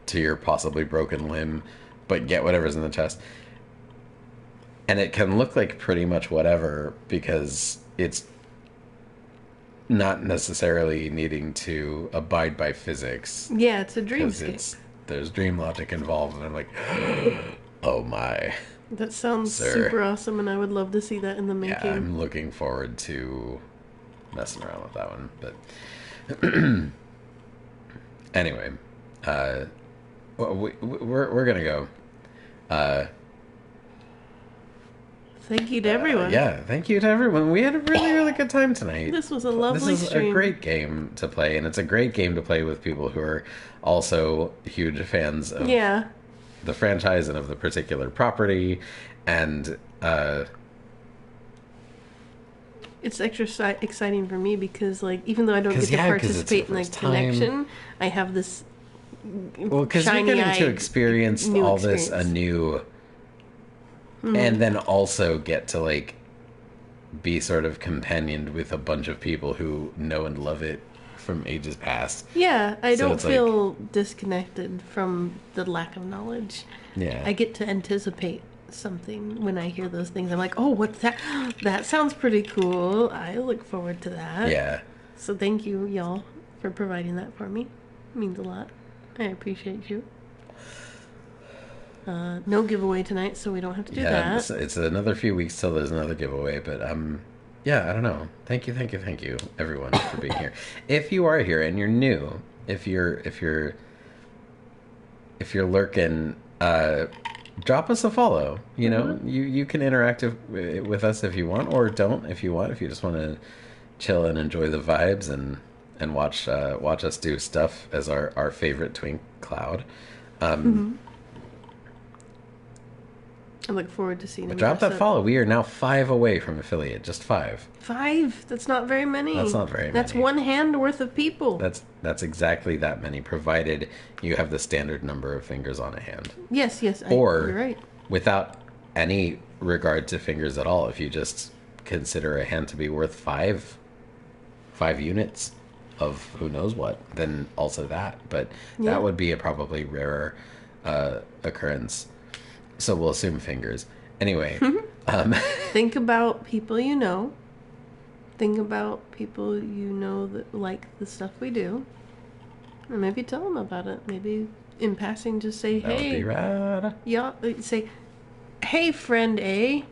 to your possibly broken limb, but get whatever's in the chest. And it can look like pretty much whatever, because it's not necessarily needing to abide by physics. Yeah, it's a dreamscape. There's dream logic involved, and I'm like, oh my. That sounds super awesome, and I would love to see that in the making. Yeah, I'm looking forward to messing around with that one. But anyway, we're gonna go. Thank you to everyone. Yeah, thank you to everyone. We had a really good time tonight. This was a lovely stream. This is a great game to play, and it's a great game to play with people who are also huge fans of the franchise and of the particular property, and it's extra exciting for me because, like, even though I don't get to participate in the connection, I have this because you're getting to experience all this anew, and then also get to like be sort of companioned with a bunch of people who know and love it from ages past. Yeah, I don't feel disconnected from the lack of knowledge. Yeah. I get to anticipate something when I hear those things. I'm like, oh, what's that? That sounds pretty cool. I look forward to that. Yeah. So thank you, y'all, for providing that for me. It means a lot. I appreciate you. No giveaway tonight, so we don't have to do that. It's another few weeks till there's another giveaway, but yeah, I don't know. Thank you, everyone, for being here. If you are here and you're new, if you're lurking, drop us a follow. You know, you can interact with us if you want, or don't if you want. If you just want to chill and enjoy the vibes and watch us do stuff as our favorite twink cloud. I look forward to seeing them. Drop that follow. We are now 5 away from affiliate. Just 5. 5? That's not very many. That's not very many. That's one hand worth of people. That's exactly that many, provided you have the standard number of fingers on a hand. Yes, or you're right. Without any regard to fingers at all, if you just consider a hand to be worth 5 units of who knows what, then also that. But that would be a probably rarer occurrence. So we'll assume fingers. Anyway, Think about people you know. Think about people you know that like the stuff we do. And maybe tell them about it. Maybe in passing just say, That would hey. be rad. Yeah, say, hey, friend A.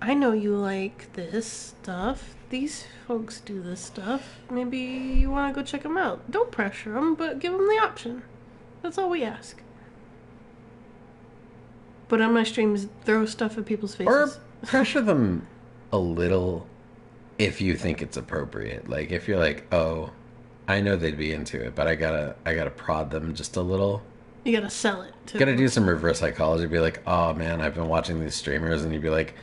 I know you like this stuff. These folks do this stuff. Maybe you want to go check them out. Don't pressure them, but give them the option. That's all we ask. But on my streams, throw stuff at people's faces. Or pressure them a little if you think it's appropriate. Like, if you're like, oh, I know they'd be into it, but I gotta prod them just a little. You gotta sell it. Gotta do some reverse psychology. Be like, oh man, I've been watching these streamers, and you'd be like,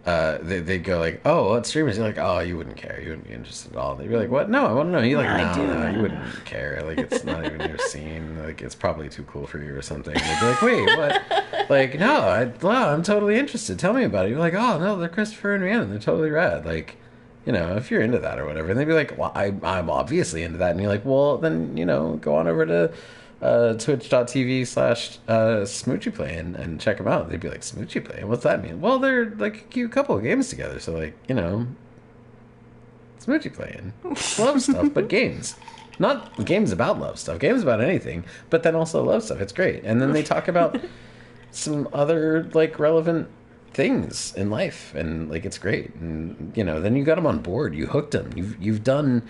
they'd go like, oh, what streamers? You're like, oh, you wouldn't care. You wouldn't be interested at all. They'd be like, what? No, I want to know. You're like, no, you wouldn't care. Like, it's not even your scene. Like, it's probably too cool for you or something. They'd be like, wait, what? Like, no, I'm totally interested. Tell me about it. You're like, oh, no, they're Christopher and Rhiannon. They're totally rad. Like, you know, if you're into that or whatever. And they'd be like, well, I'm obviously into that. And you're like, well, then, you know, go on over to twitch.tv/SmoochiePlay and check them out. They'd be like, SmoochiePlay? What's that mean? Well, they're like a cute couple of games together. So, like, you know, SmoochiePlaying. Love stuff, but games. Not games about love stuff. Games about anything, but then also love stuff. It's great. And then they talk about some other, like, relevant things in life. And, like, it's great. And, you know, then you got them on board. You hooked them. You've done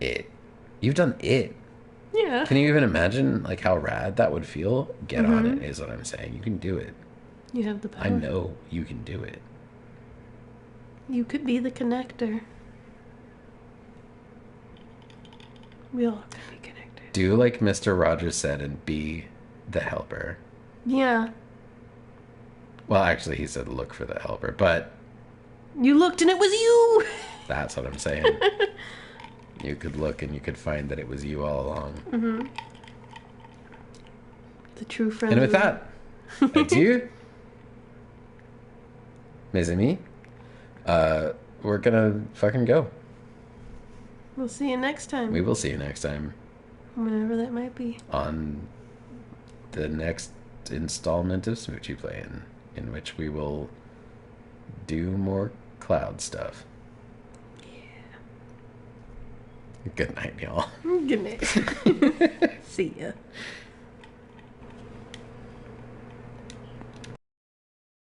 it. You've done it. Yeah. Can you even imagine like how rad that would feel? Get on it is what I'm saying. You can do it. You have the power. I know you can do it. You could be the connector. We all could be connected. Do like Mr. Rogers said and be the helper. Yeah. Well, actually he said look for the helper, but you looked and it was you. That's what I'm saying. You could look and you could find that it was you all along. Mm-hmm. The true friend. And with that, adieu, mes amis. We're gonna fucking go. We'll see you next time. We will see you next time. Whenever that might be. On the next installment of Smoochie Playing, in which we will do more cloud stuff. Good night, y'all. Good night. See ya.